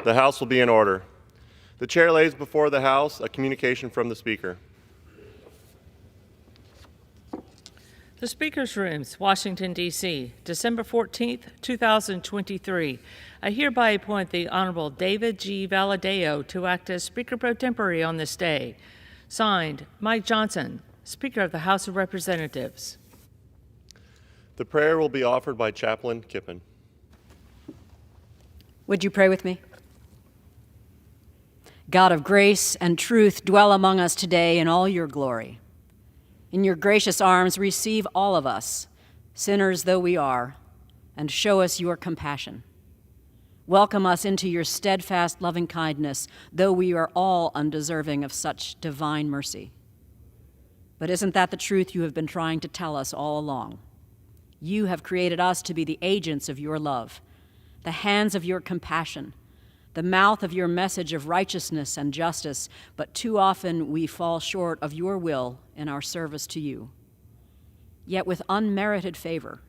The House will be in order. The chair lays before the House a communication from the Speaker. The Speaker's Rooms, Washington, D.C., December 14th, 2023. I hereby appoint the Honorable David G. Valadeo to act as Speaker pro tempore on this day. Signed, Mike Johnson, Speaker of the House of Representatives. The prayer will be offered by Chaplain Kippen. Would you pray with me? God of grace and truth, dwell among us today in all your glory. In your gracious arms, receive all of us, sinners though we are, and show us your compassion. Welcome us into your steadfast loving kindness, though we are all undeserving of such divine mercy. But isn't that the truth you have been trying to tell us all along? You have created us to be the agents of your love, the hands of your compassion, the mouth of your message of righteousness and justice, but too often we fall short of your will in our service to you. Yet with unmerited favor,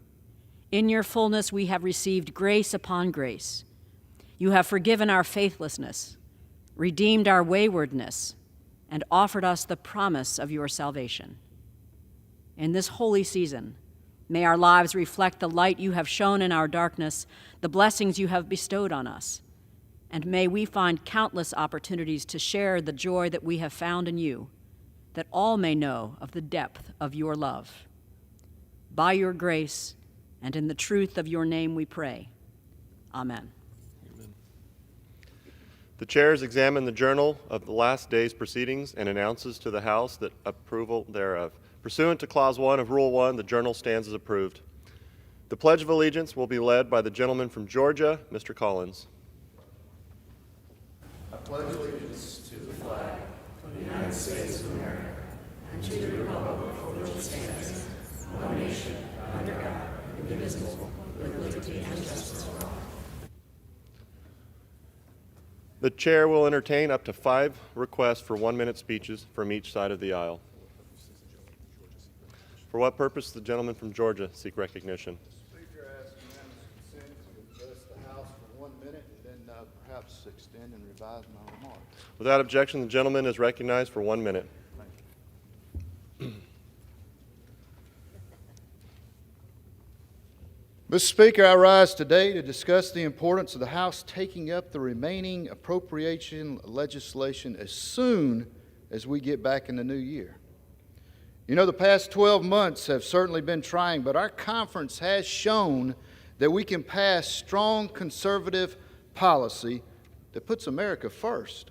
in your fullness we have received grace upon grace. You have forgiven our faithlessness, redeemed our waywardness, and offered us the promise of your salvation. In this holy season, may our lives reflect the light you have shone in our darkness, the blessings you have bestowed on us, and may we find countless opportunities to share the joy that we have found in you, that all may know of the depth of your love. By your grace and in the truth of your name we pray. Amen. Amen. The chair has examined the journal of the last day's proceedings and announces to the House that approval thereof. Pursuant to Clause 1 of Rule 1, the journal stands as approved. The Pledge of Allegiance will be led by the gentleman from Georgia, Mr. Collins. I pledge allegiance to the flag of the United States of America and to the republic for which it stands, one nation, under God, indivisible, with liberty and justice for all. The chair will entertain up to 5 requests for 1-minute speeches from each side of the aisle. For what purpose does the gentleman from Georgia seek recognition? Speaker, I ask unanimous consent to address the House for 1 minute and then perhaps extend and revise my remarks. Without objection, the gentleman is recognized for 1 minute. Mr. Speaker, I rise today to discuss the importance of the House taking up the remaining appropriation legislation as soon as we get back in the new year. You know, the past 12 months have certainly been trying, but our conference has shown that we can pass strong conservative policy that puts America first.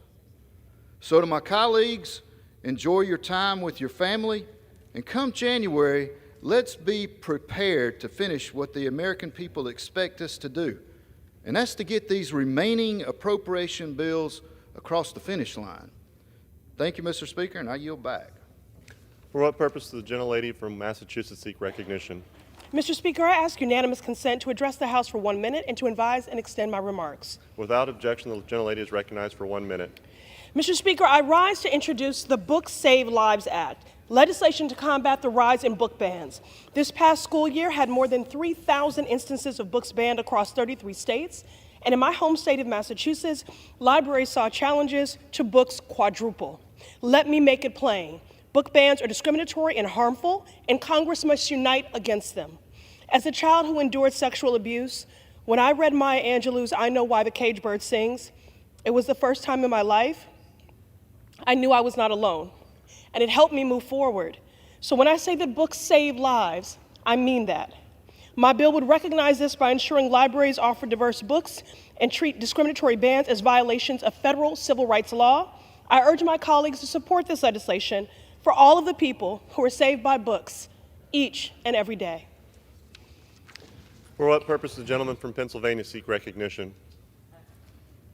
So to my colleagues, enjoy your time with your family, and come January, let's be prepared to finish what the American people expect us to do, and that's to get these remaining appropriation bills across the finish line. Thank you, Mr. Speaker, and I yield back. For what purpose does the gentlelady from Massachusetts seek recognition? Mr. Speaker, I ask unanimous consent to address the House for 1 minute and to advise and extend my remarks. Without objection, the gentlelady is recognized for 1 minute. Mr. Speaker, I rise to introduce the Books Save Lives Act, legislation to combat the rise in book bans. This past school year had more than 3,000 instances of books banned across 33 states, and in my home state of Massachusetts, libraries saw challenges to books quadruple. Let me make it plain. Book bans are discriminatory and harmful, and Congress must unite against them. As a child who endured sexual abuse, when I read Maya Angelou's I Know Why the Caged Bird Sings, it was the first time in my life I knew I was not alone, and it helped me move forward. So when I say that books save lives, I mean that. My bill would recognize this by ensuring libraries offer diverse books and treat discriminatory bans as violations of federal civil rights law. I urge my colleagues to support this legislation for all of the people who are saved by books each and every day. For what purpose does the gentleman from Pennsylvania seek recognition?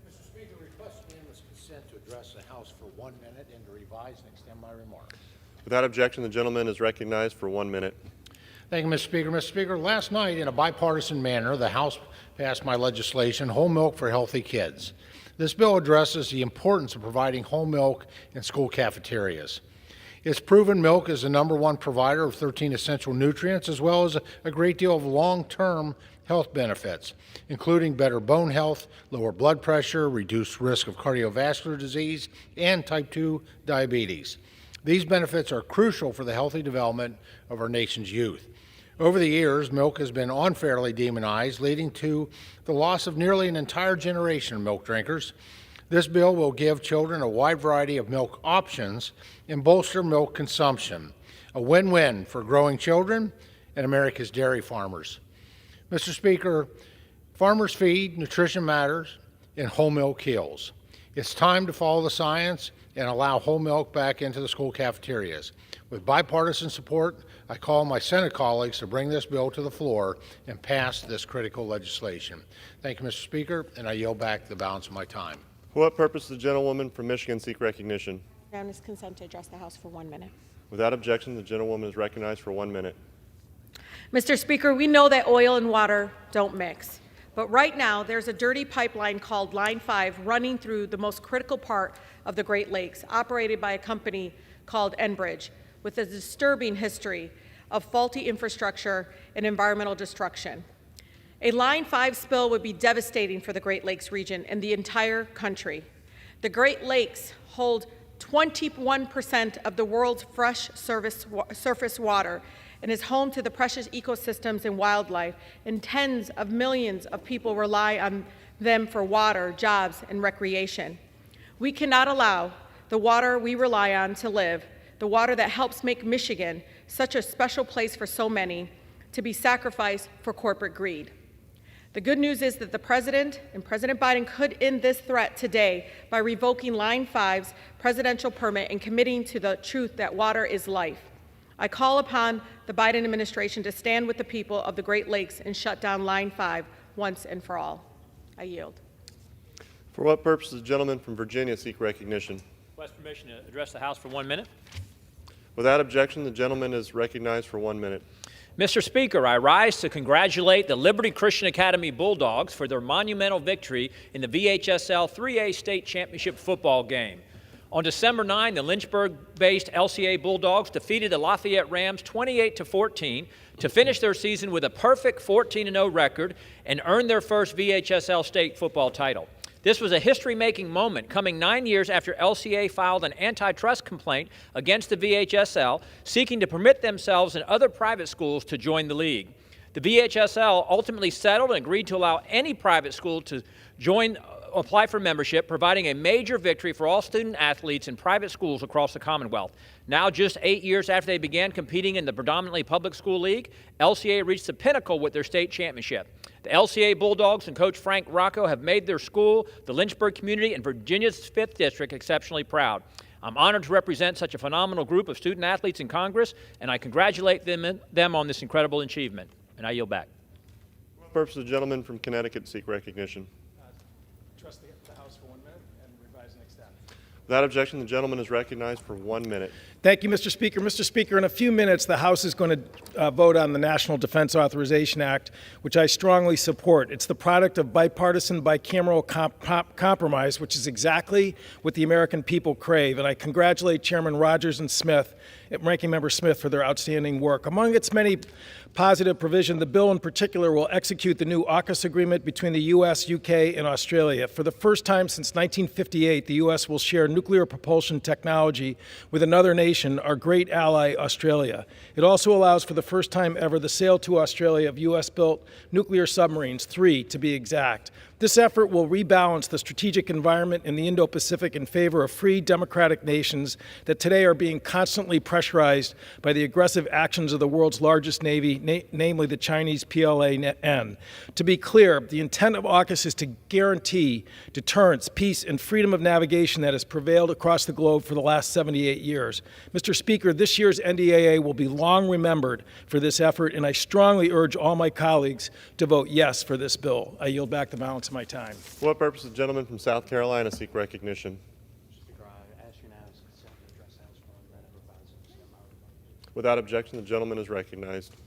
Mr. Speaker, request unanimous consent to address the House for 1 minute and to revise and extend my remarks. Without objection, the gentleman is recognized for 1 minute. Thank you, Mr. Speaker. Mr. Speaker, last night, in a bipartisan manner, the House passed my legislation, Whole Milk for Healthy Kids. This bill addresses the importance of providing whole milk in school cafeterias. It's proven milk is the #1 provider of 13 essential nutrients, as well as a great deal of long-term health benefits, including better bone health, lower blood pressure, reduced risk of cardiovascular disease, and type 2 diabetes. These benefits are crucial for the healthy development of our nation's youth. Over the years, milk has been unfairly demonized, leading to the loss of nearly an entire generation of milk drinkers. This bill will give children a wide variety of milk options and bolster milk consumption, a win-win for growing children and America's dairy farmers. Mr. Speaker, farmers feed, nutrition matters, and whole milk heals. It's time to follow the science and allow whole milk back into the school cafeterias. With bipartisan support, I call my Senate colleagues to bring this bill to the floor and pass this critical legislation. Thank you, Mr. Speaker, and I yield back the balance of my time. For what purpose does the gentlewoman from Michigan seek recognition? Unanimous consent to address the House for 1 minute. Without objection, the gentlewoman is recognized for 1 minute. Mr. Speaker, we know that oil and water don't mix. But right now, there's a dirty pipeline called Line 5 running through the most critical part of the Great Lakes, operated by a company called Enbridge, with a disturbing history of faulty infrastructure and environmental destruction. A Line 5 spill would be devastating for the Great Lakes region and the entire country. The Great Lakes hold 21% of the world's fresh surface water and is home to the precious ecosystems and wildlife, and tens of millions of people rely on them for water, jobs, and recreation. We cannot allow the water we rely on to live, the water that helps make Michigan such a special place for so many, to be sacrificed for corporate greed. The good news is that the President and President Biden could end this threat today by revoking Line 5's presidential permit and committing to the truth that water is life. I call upon the Biden administration to stand with the people of the Great Lakes and shut down Line 5 once and for all. I yield. For what purpose does the gentleman from Virginia seek recognition? Request permission to address the House for 1 minute. Without objection, the gentleman is recognized for 1 minute. Mr. Speaker, I rise to congratulate the Liberty Christian Academy Bulldogs for their monumental victory in the VHSL 3A State Championship football game. On December 9, the Lynchburg-based LCA Bulldogs defeated the Lafayette Rams 28-14 to finish their season with a perfect 14-0 record and earn their first VHSL state football title. This was a history-making moment, coming 9 years after LCA filed an antitrust complaint against the VHSL, seeking to permit themselves and other private schools to join the league. The VHSL ultimately settled and agreed to allow any private school to apply for membership, providing a major victory for all student athletes in private schools across the Commonwealth. Now, just 8 years after they began competing in the predominantly public school league, LCA reached the pinnacle with their state championship. The LCA Bulldogs and Coach Frank Rocco have made their school, the Lynchburg community, and Virginia's 5th District exceptionally proud. I'm honored to represent such a phenomenal group of student athletes in Congress, and I congratulate them on this incredible achievement. And I yield back. For what purpose does the gentleman from Connecticut seek recognition? Trust the House for 1 minute and revise next step. Without objection, the gentleman is recognized for 1 minute. Thank you, Mr. Speaker. Mr. Speaker, in a few minutes, the House is going to vote on the National Defense Authorization Act, which I strongly support. It's the product of bipartisan, bicameral compromise, which is exactly what the American people crave. And I congratulate Chairman Rogers and Ranking Member Smith for their outstanding work. Among its many positive provisions, the bill in particular will execute the new AUKUS agreement between the U.S., U.K., and Australia. For the first time since 1958, the U.S. will share nuclear propulsion technology with another nation, our great ally, Australia. It also allows for the first time ever the sale to Australia of U.S.-built nuclear submarines, 3 to be exact. This effort will rebalance the strategic environment in the Indo-Pacific in favor of free, democratic nations that today are being constantly pressurized by the aggressive actions of the world's largest navy, namely the Chinese PLA-N. To be clear, the intent of AUKUS is to guarantee deterrence, peace, and freedom of navigation that has prevailed across the globe for the last 78 years. Mr. Speaker, this year's NDAA will be long remembered for this effort, and I strongly urge all my colleagues to vote yes for this bill. I yield back the balance of my time. For what purpose does the gentleman from South Carolina seek recognition? Speaker, I ask unanimous consent to address the House for 1 minute and revise next step. Without objection, the gentleman is recognized.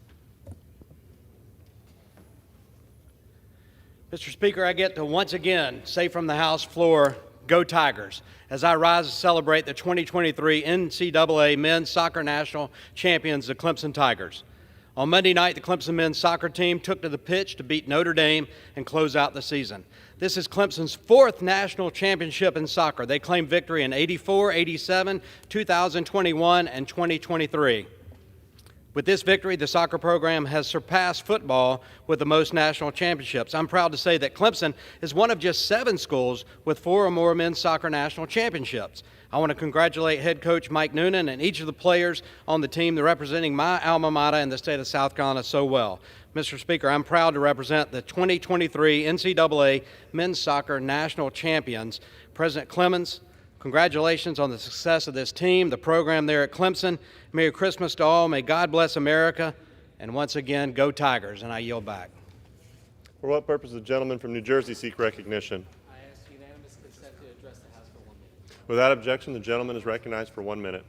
Mr. Speaker, I get to once again say from the House floor, go Tigers, as I rise to celebrate the 2023 NCAA Men's Soccer National Champions, the Clemson Tigers. On Monday night, the Clemson men's soccer team took to the pitch to beat Notre Dame and close out the season. This is Clemson's 4th national championship in soccer. They claimed victory in '84, '87, 2021, and 2023. With this victory, the soccer program has surpassed football with the most national championships. I'm proud to say that Clemson is one of just 7 schools with 4 or more men's soccer national championships. I want to congratulate head coach Mike Noonan and each of the players on the team that are representing my alma mater in the state of South Carolina so well. Mr. Speaker, I'm proud to represent the 2023 NCAA men's soccer national champions. President Clemens, congratulations on the success of this team, the program there at Clemson. Merry Christmas to all. May God bless America. And once again, go Tigers. And I yield back. For what purpose does the gentleman from New Jersey seek recognition? I ask unanimous consent to address the House for 1 minute. Without objection, the gentleman is recognized for 1 minute.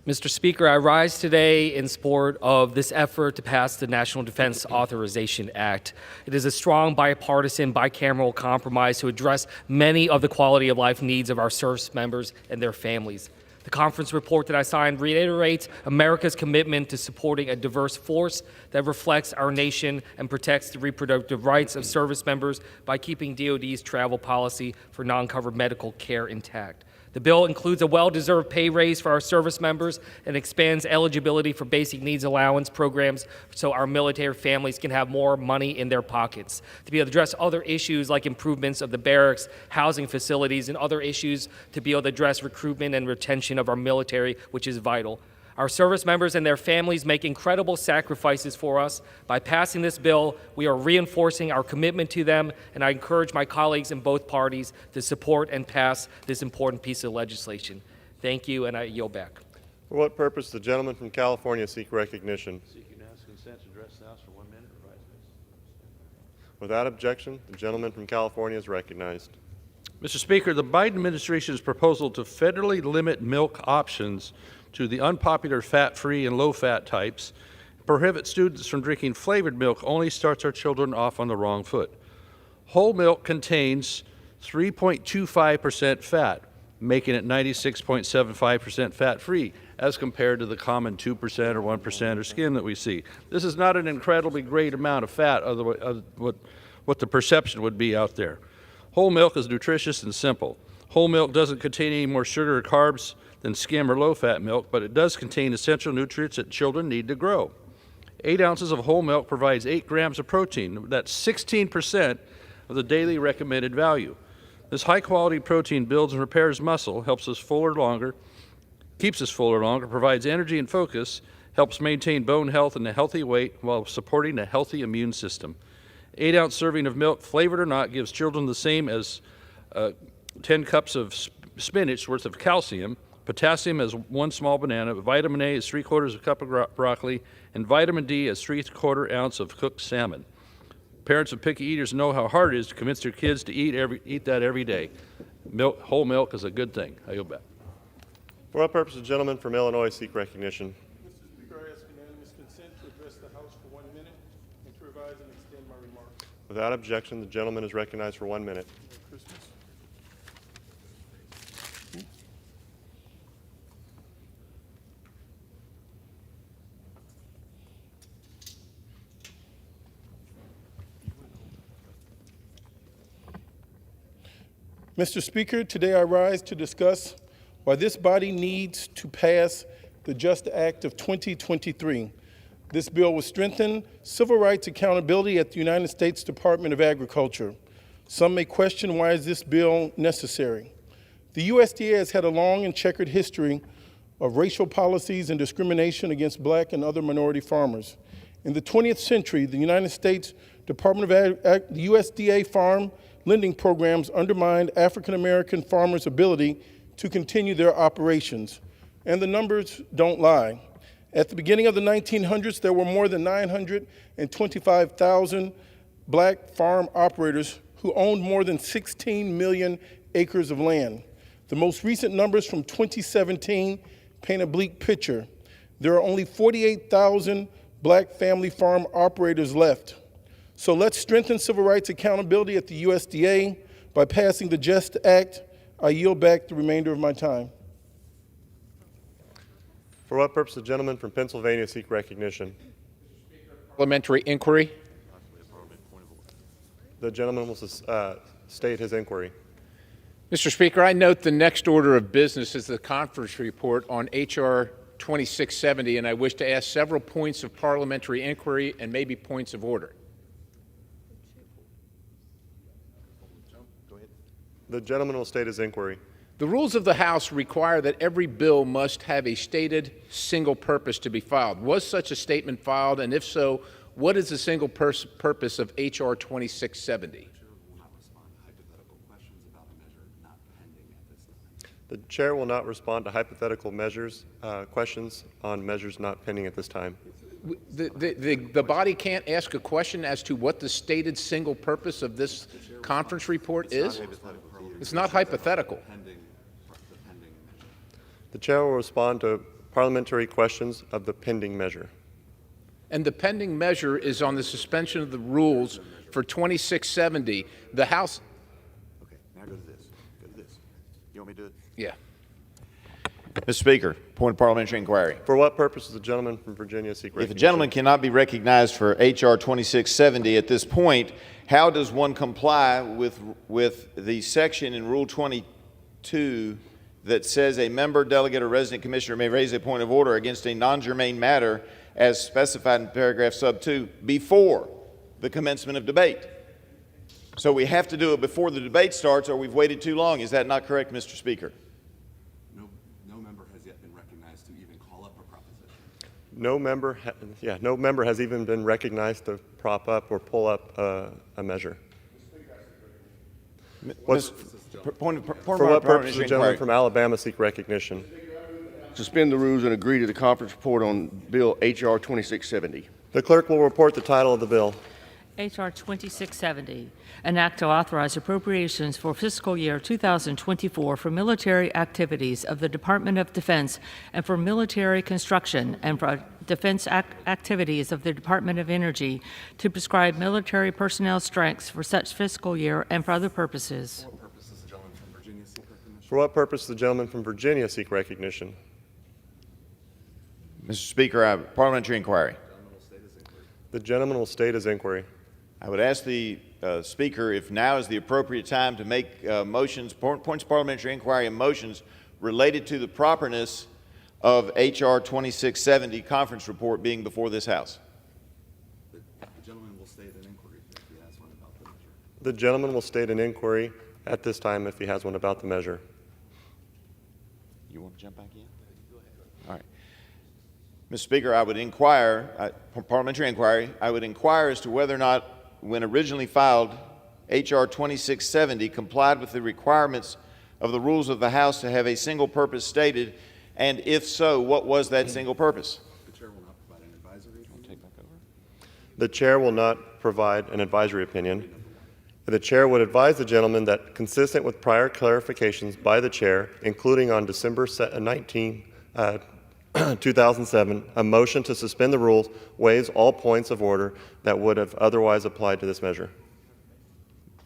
Mr. Speaker, I rise today in support of this effort to pass the National Defense Authorization Act. It is a strong bipartisan, bicameral compromise to address many of the quality of life needs of our service members and their families. The conference report that I signed reiterates America's commitment to supporting a diverse force that reflects our nation and protects the reproductive rights of service members by keeping DoD's travel policy for non-covered medical care intact. The bill includes a well-deserved pay raise for our service members and expands eligibility for basic needs allowance programs so our military families can have more money in their pockets. To be able to address other issues like improvements of the barracks, housing facilities, and other issues to be able to address recruitment and retention of our military, which is vital. Our service members and their families make incredible sacrifices for us. By passing this bill, we are reinforcing our commitment to them, and I encourage my colleagues in both parties to support and pass this important piece of legislation. Thank you, and I yield back. For what purpose does the gentleman from California seek recognition? Seek unanimous consent to address the House for 1 minute. Without objection, the gentleman from California is recognized. Mr. Speaker, the Biden administration's proposal to federally limit milk options to the unpopular fat-free and low-fat types, prohibit students from drinking flavored milk only starts our children off on the wrong foot. Whole milk contains 3.25% fat, making it 96.75% fat-free, as compared to the common 2% or 1% or skim that we see. This is not an incredibly great amount of fat, otherwise, what the perception would be out there. Whole milk is nutritious and simple. Whole milk doesn't contain any more sugar or carbs than skim or low-fat milk, but it does contain essential nutrients that children need to grow. 8 ounces of whole milk provides 8 grams of protein. That's 16% of the daily recommended value. This high-quality protein builds and repairs muscle, helps us fuller longer, keeps us fuller longer, provides energy and focus, helps maintain bone health and a healthy weight while supporting a healthy immune system. 8-ounce serving of milk, flavored or not, gives children the same as 10 cups of spinach worth of calcium, potassium as 1 small banana, vitamin A is 3/4 cup of broccoli, and vitamin D as 3/4 ounce of cooked salmon. Parents of picky eaters know how hard it is to convince their kids to eat that every day. Whole milk is a good thing. I yield back. For what purpose does the gentleman from Illinois seek recognition? Mr. Speaker, I ask unanimous consent to address the House for 1 minute and to revise and extend my remarks. Without objection, the gentleman is recognized for 1 minute. Merry Christmas. Mr. Speaker, today I rise to discuss why this body needs to pass the JUST Act of 2023. This bill will strengthen civil rights accountability at the United States Department of Agriculture. Some may question, why is this bill necessary? The USDA has had a long and checkered history of racial policies and discrimination against black and other minority farmers. In the 20th century, the United States Department of the USDA farm lending programs undermined African American farmers' ability to continue their operations. And the numbers don't lie. At the beginning of the 1900s, there were more than 925,000 black farm operators who owned more than 16 million acres of land. The most recent numbers from 2017 paint a bleak picture. There are only 48,000 black family farm operators left. So let's strengthen civil rights accountability at the USDA by passing the JUST Act. I yield back the remainder of my time. For what purpose the gentleman from Pennsylvania seek recognition? Parliamentary inquiry. The gentleman will state his inquiry. Mr. Speaker, I note the next order of business is the conference report on H.R. 2670, and I wish to ask several points of parliamentary inquiry and maybe points of order. The gentleman will state his inquiry. The rules of the House require that every bill must have a stated single purpose to be filed. Was such a statement filed, and if so, what is the single purpose of H.R. 2670? The chair will not respond to hypothetical measures, questions on measures not pending at this time. The body can't ask a question as to what the stated single purpose of this conference report is? It's not hypothetical. The chair will respond to parliamentary questions of the pending measure. And the pending measure is on the suspension of the rules for 2670. The House... Okay, now go to this. Go to this. You want me to do it? Yeah. Mr. Speaker, point of parliamentary inquiry. For what purpose does the gentleman from Virginia seek recognition? If a gentleman cannot be recognized for H.R. 2670 at this point, how does one comply with the section in Rule 22 that says a member, delegate, or resident commissioner may raise a point of order against a non-germane matter as specified in paragraph sub 2 before the commencement of debate? So we have to do it before the debate starts, or we've waited too long. Is that not correct, Mr. Speaker? No member has yet been recognized to even call up a proposition. No member has even been recognized to prop up or pull up a measure. For what purpose does the gentleman from Alabama seek recognition? Suspend the rules and agree to the conference report on Bill H.R. 2670. The clerk will report the title of the bill. H.R. 2670, an act to authorize appropriations for fiscal year 2024 for military activities of the Department of Defense and for military construction and for defense activities of the Department of Energy to prescribe military personnel strengths for such fiscal year and for other purposes. For what purpose does the gentleman from Virginia seek recognition? Mr. Speaker, I have parliamentary inquiry. The gentleman will state his inquiry. I would ask the Speaker if now is the appropriate time to make motions, points of parliamentary inquiry and motions related to the properness of H.R. 2670 conference report being before this House. The gentleman will state an inquiry if he has one about the measure. The gentleman will state an inquiry at this time if he has one about the measure. You want to jump back in? Go ahead. All right. Mr. Speaker, I would inquire, parliamentary inquiry, I would inquire as to whether or not when originally filed, H.R. 2670 complied with the requirements of the rules of the House to have a single purpose stated, and if so, what was that single purpose? The chair will not provide an advisory opinion. Take back over. The chair will not provide an advisory opinion. The chair would advise the gentleman that, consistent with prior clarifications by the chair, including on December 19, 2007, a motion to suspend the rules waives all points of order that would have otherwise applied to this measure.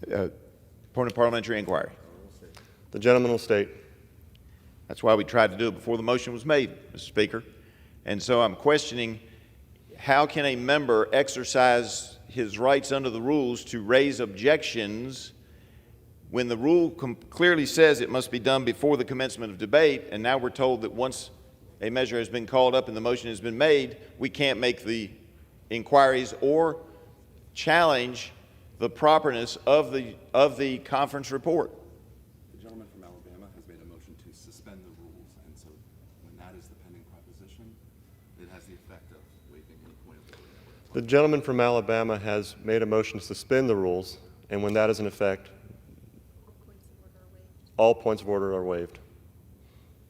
Point of parliamentary inquiry. The gentleman will state. That's why we tried to do it before the motion was made, Mr. Speaker. And so I'm questioning, how can a member exercise his rights under the rules to raise objections when the rule clearly says it must be done before the commencement of debate, and now we're told that once a measure has been called up and the motion has been made, we can't make the inquiries or challenge the properness of the conference report. The gentleman from Alabama has made a motion to suspend the rules, and so when that is the pending proposition, it has the effect of waiving any point of order. The gentleman from Alabama has made a motion to suspend the rules, and when that is in effect, all points of order are waived.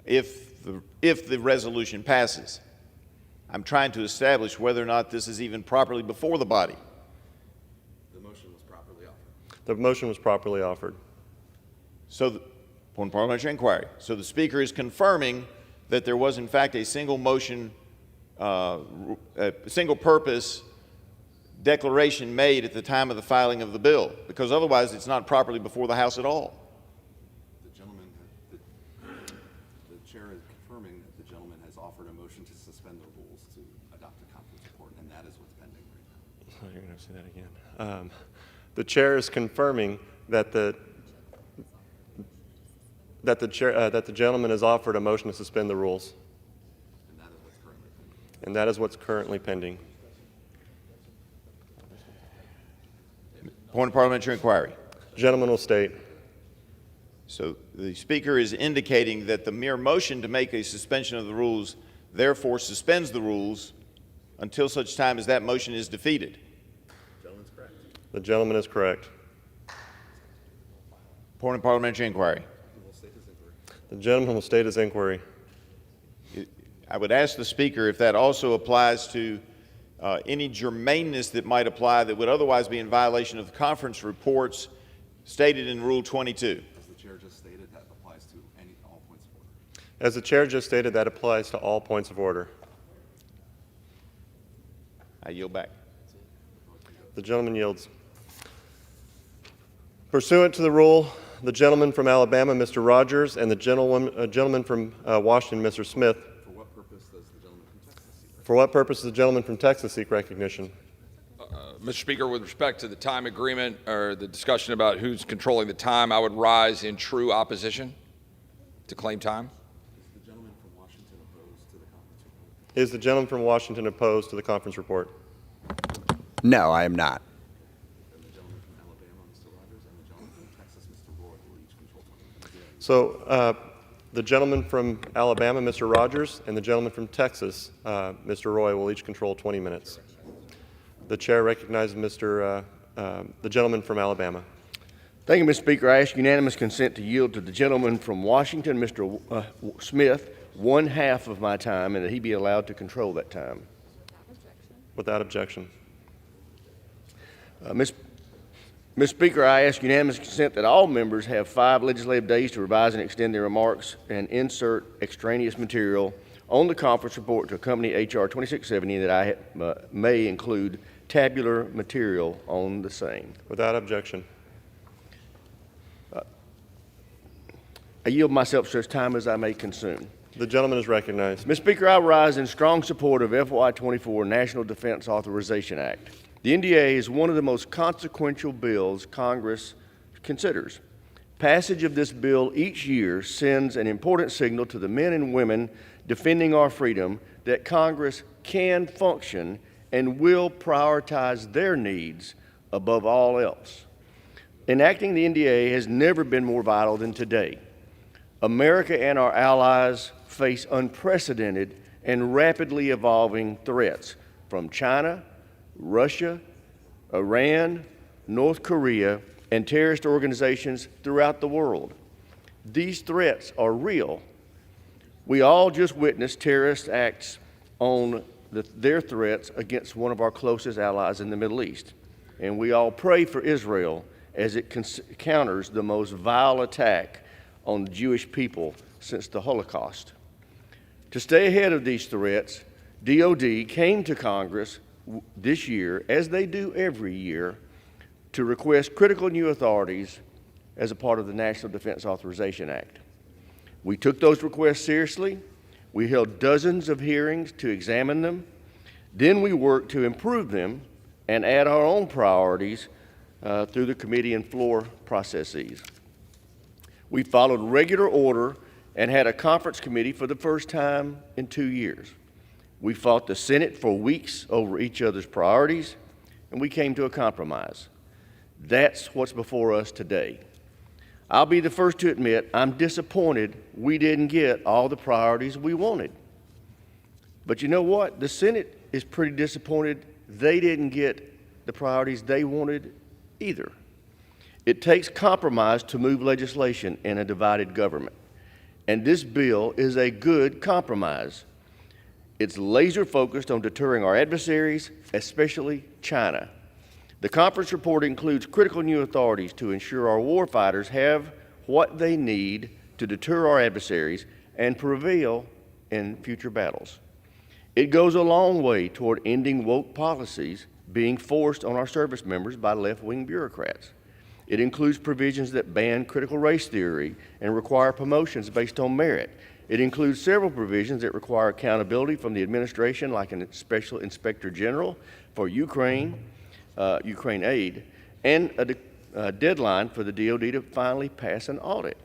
If the resolution passes, I'm trying to establish whether or not this is even properly before the body. The motion was properly offered. The motion was properly offered. So, point of parliamentary inquiry. So the Speaker is confirming that there was in fact a single motion, a single purpose declaration made at the time of the filing of the bill, because otherwise it's not properly before the House at all. The chair is confirming that the gentleman has offered a motion to The chair is confirming that the gentleman has offered a motion to suspend the rules. And that is what's currently pending. Point of parliamentary inquiry. Gentleman will state. So the Speaker is indicating that the mere motion to make a suspension of the rules therefore suspends the rules until such time as that motion is defeated. The gentleman is correct. Point of parliamentary inquiry. The gentleman will state his inquiry. I would ask the Speaker if that also applies to any germaneness that might apply that would otherwise be in violation of the conference reports stated in Rule 22. As the chair just stated, that applies to all points of order. As the chair just stated, that applies to all points of order. I yield back. The gentleman yields. Pursuant to the rule, the gentleman from Alabama, Mr. Rogers, and the gentleman from Washington, Mr. Smith. For what purpose does the gentleman from Texas seek recognition? Mr. Speaker, with respect to the time agreement or the discussion about who's controlling the time, I would rise in true opposition to claim time. Is the gentleman from Washington opposed to the conference report? No, I am not. So the gentleman from Alabama, Mr. Rogers, and the gentleman from Texas, Mr. Roy, will each control 20 minutes. The chair recognizes the gentleman from Alabama. Thank you, Mr. Speaker. I ask unanimous consent to yield to the gentleman from Washington, Mr. Smith, 1/2 of my time, and that he be allowed to control that time. Without objection. Mr. Speaker, I ask unanimous consent that all members have 5 legislative days to revise and extend their remarks and insert extraneous material on the conference report to accompany H.R. 2670, that I may include tabular material on the same. Without objection. I yield myself such time as I may consume. The gentleman is recognized. Mr. Speaker, I rise in strong support of FY24 National Defense Authorization Act. The NDA is one of the most consequential bills Congress considers. Passage of this bill each year sends an important signal to the men and women defending our freedom that Congress can function and will prioritize their needs above all else. Enacting the NDA has never been more vital than today. America and our allies face unprecedented and rapidly evolving threats from China, Russia, Iran, North Korea, and terrorist organizations throughout the world. These threats are real. We all just witnessed terrorist acts on their threats against one of our closest allies in the Middle East. And we all pray for Israel as it counters the most vile attack on the Jewish people since the Holocaust. To stay ahead of these threats, DOD came to Congress this year, as they do every year, to request critical new authorities as a part of the National Defense Authorization Act. We took those requests seriously. We held dozens of hearings to examine them. Then we worked to improve them and add our own priorities through the committee and floor processes. We followed regular order and had a conference committee for the first time in 2 years. We fought the Senate for weeks over each other's priorities, and we came to a compromise. That's what's before us today. I'll be the first to admit I'm disappointed we didn't get all the priorities we wanted. But you know what? The Senate is pretty disappointed they didn't get the priorities they wanted either. It takes compromise to move legislation in a divided government, and this bill is a good compromise. It's laser focused on deterring our adversaries, especially China. The conference report includes critical new authorities to ensure our warfighters have what they need to deter our adversaries and prevail in future battles. It goes a long way toward ending woke policies being forced on our service members by left-wing bureaucrats. It includes provisions that ban critical race theory and require promotions based on merit. It includes several provisions that require accountability from the administration, like a special inspector general for Ukraine, Ukraine aid, and a deadline for the DoD to finally pass an audit.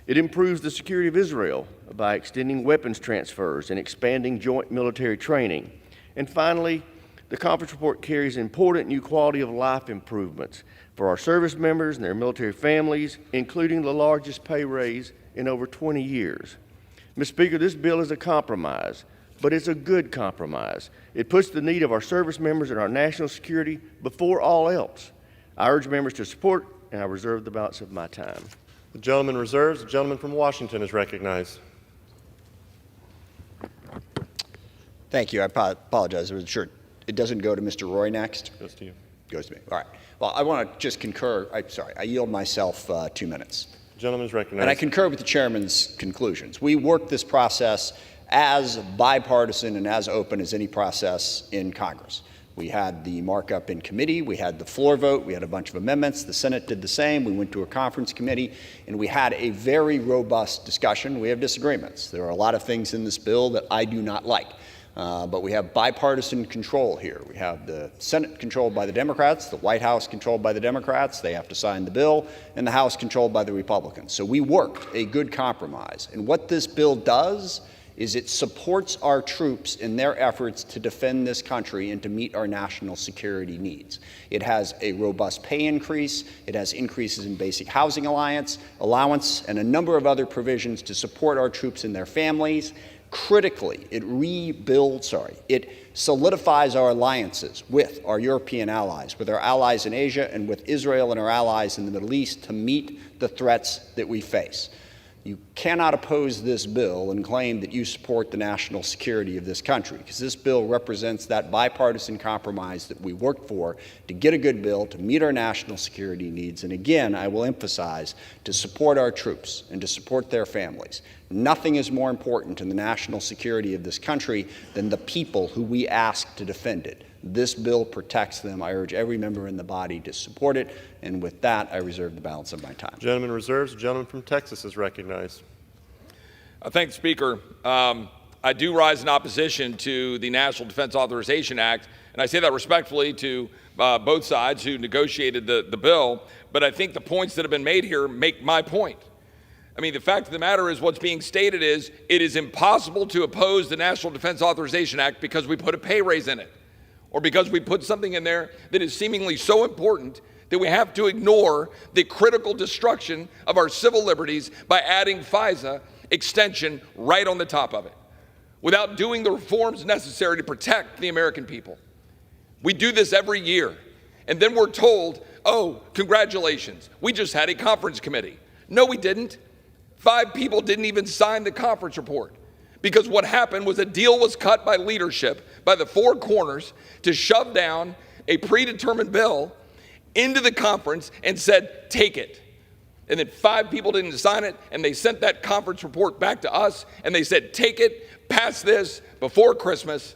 It improves the security of Israel by extending weapons transfers and expanding joint military training. And finally, the conference report carries important new quality of life improvements for our service members and their military families, including the largest pay raise in over 20 years. Mr. Speaker, this bill is a compromise, but it's a good compromise. It puts the need of our service members and our national security before all else. I urge members to support, and I reserve the balance of my time. The gentleman reserves. The gentleman from Washington is recognized. Thank you. I apologize. I wasn't sure. It doesn't go to Mr. Roy next? Goes to you. Goes to me. All right. Well, I want to just concur. I yield myself 2 minutes. The gentleman is recognized. And I concur with the chairman's conclusions. We worked this process as bipartisan and as open as any process in Congress. We had the markup in committee, we had the floor vote, we had a bunch of amendments, the Senate did the same, we went to a conference committee, and we had a very robust discussion. We have disagreements. There are a lot of things in this bill that I do not like, but we have bipartisan control here. We have the Senate controlled by the Democrats, the White House controlled by the Democrats, they have to sign the bill, and the House controlled by the Republicans. So we worked a good compromise. And what this bill does is it supports our troops in their efforts to defend this country and to meet our national security needs. It has a robust pay increase, it has increases in basic housing allowance, and a number of other provisions to support our troops and their families. Critically, it solidifies our alliances with our European allies, with our allies in Asia, and with Israel and our allies in the Middle East to meet the threats that we face. You cannot oppose this bill and claim that you support the national security of this country, because this bill represents that bipartisan compromise that we worked for to get a good bill to meet our national security needs. And again, I will emphasize, to support our troops and to support their families. Nothing is more important in the national security of this country than the people who we ask to defend it. This bill protects them. I urge every member in the body to support it. And with that, I reserve the balance of my time. Gentleman reserves. The gentleman from Texas is recognized. Thank you, Speaker. I do rise in opposition to the National Defense Authorization Act, and I say that respectfully to both sides who negotiated the bill, but I think the points that have been made here make my point. I mean, the fact of the matter is what's being stated is it is impossible to oppose the National Defense Authorization Act because we put a pay raise in it, or because we put something in there that is seemingly so important that we have to ignore the critical destruction of our civil liberties by adding FISA extension right on the top of it, without doing the reforms necessary to protect the American people. We do this every year, and then we're told, oh, congratulations, we just had a conference committee. No, we didn't. 5 people didn't even sign the conference report, because what happened was a deal was cut by leadership, by the 4 corners, to shove down a predetermined bill into the conference and said, take it. And then 5 people didn't sign it, and they sent that conference report back to us, and they said, take it, pass this before Christmas,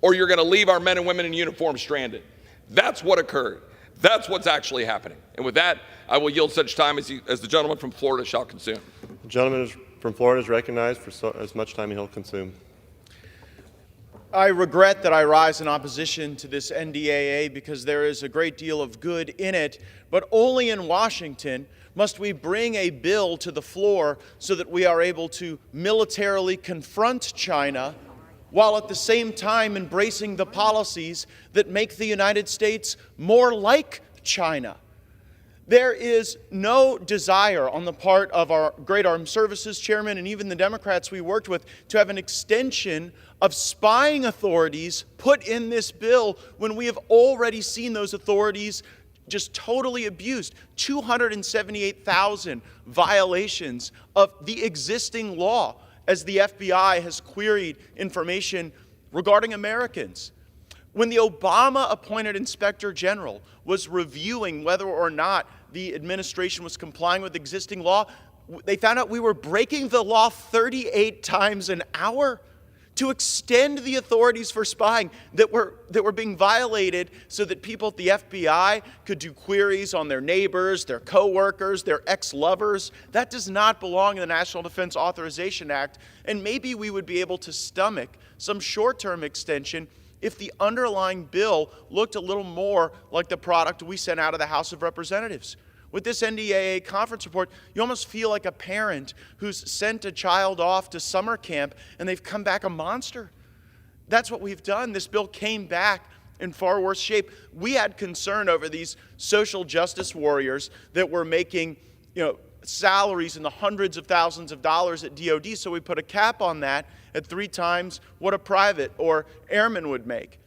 or you're going to leave our men and women in uniform stranded. That's what occurred. That's what's actually happening. And with that, I will yield such time as the gentleman from Florida shall consume. The gentleman from Florida is recognized for as much time as he'll consume. I regret that I rise in opposition to this NDAA because there is a great deal of good in it, but only in Washington must we bring a bill to the floor so that we are able to militarily confront China while at the same time embracing the policies that make the United States more like China. There is no desire on the part of our great armed services chairman and even the Democrats we worked with to have an extension of spying authorities put in this bill when we have already seen those authorities just totally abused. 278,000 violations of the existing law as the FBI has queried information regarding Americans. When the Obama-appointed Inspector General was reviewing whether or not the administration was complying with existing law, they found out we were breaking the law 38 times an hour to extend the authorities for spying that were being violated so that people at the FBI could do queries on their neighbors, their coworkers, their ex-lovers. That does not belong in the National Defense Authorization Act, and maybe we would be able to stomach some short-term extension if the underlying bill looked a little more like the product we sent out of the House of Representatives. With this NDAA conference report, you almost feel like a parent who's sent a child off to summer camp and they've come back a monster. That's what we've done. This bill came back in far worse shape. We had concern over these social justice warriors that were making, salaries in the hundreds of thousands of dollars at DOD, so we put a cap on that at 3 times what a private or airman would make.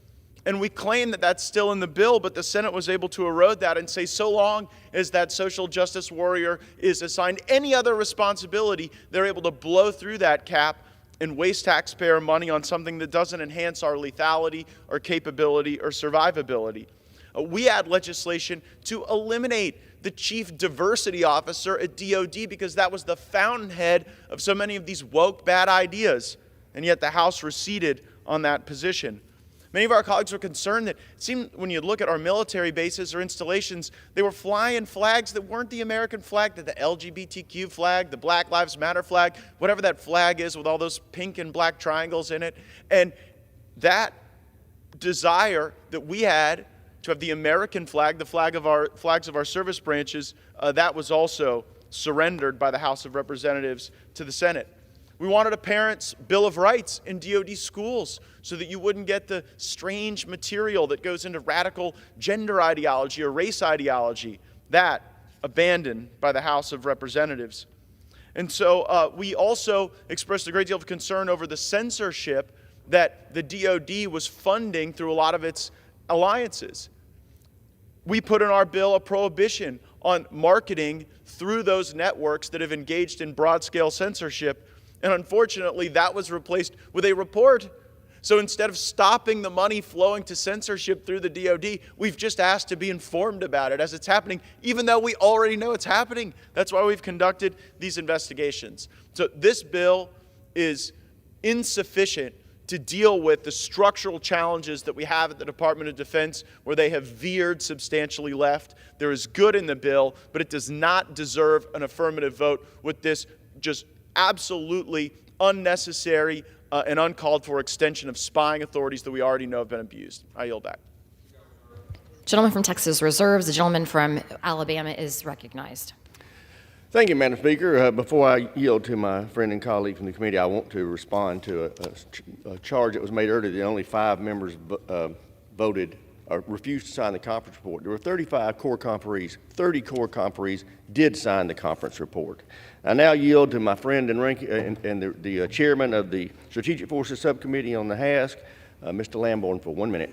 And we claim that that's still in the bill, but the Senate was able to erode that and say so long as that social justice warrior is assigned any other responsibility, they're able to blow through that cap and waste taxpayer money on something that doesn't enhance our lethality or capability or survivability. We had legislation to eliminate the chief diversity officer at DOD because that was the fountainhead of so many of these woke bad ideas, and yet the House receded on that position. Many of our colleagues were concerned that it seemed when you look at our military bases or installations, they were flying flags that weren't the American flag, that the LGBTQ flag, the Black Lives Matter flag, whatever that flag is with all those pink and black triangles in it. And that desire that we had to have the American flag, the flags of our service branches, that was also surrendered by the House of Representatives to the Senate. We wanted a parent's Bill of Rights in DOD schools so that you wouldn't get the strange material that goes into radical gender ideology or race ideology. That abandoned by the House of Representatives. And so we also expressed a great deal of concern over the censorship that the DOD was funding through a lot of its alliances. We put in our bill a prohibition on marketing through those networks that have engaged in broad-scale censorship. And unfortunately, that was replaced with a report. So instead of stopping the money flowing to censorship through the DOD, we've just asked to be informed about it as it's happening, even though we already know it's happening. That's why we've conducted these investigations. So this bill is insufficient to deal with the structural challenges that we have at the Department of Defense, where they have veered substantially left. There is good in the bill, but it does not deserve an affirmative vote with this just absolutely unnecessary and uncalled for extension of spying authorities that we already know have been abused. I yield back. Gentleman from Texas reserves. The gentleman from Alabama is recognized. Thank you, Madam Speaker. Before I yield to my friend and colleague from the committee, I want to respond to a charge that was made earlier that only 5 members voted or refused to sign the conference report. There were 35 core conferees. 30 core conferees did sign the conference report. I now yield to my friend and the chairman of the Strategic Forces Subcommittee on the HASC, Mr. Lamborn, for 1 minute.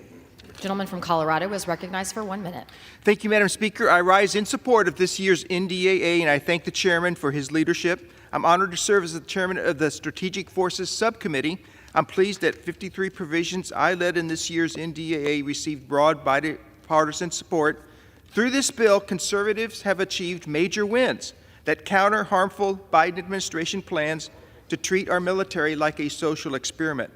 Gentleman from Colorado is recognized for 1 minute. Thank you, Madam Speaker. I rise in support of this year's NDAA, and I thank the chairman for his leadership. I'm honored to serve as the chairman of the Strategic Forces Subcommittee. I'm pleased that 53 provisions I led in this year's NDAA received broad bipartisan support. Through this bill, conservatives have achieved major wins that counter harmful Biden administration plans to treat our military like a social experiment.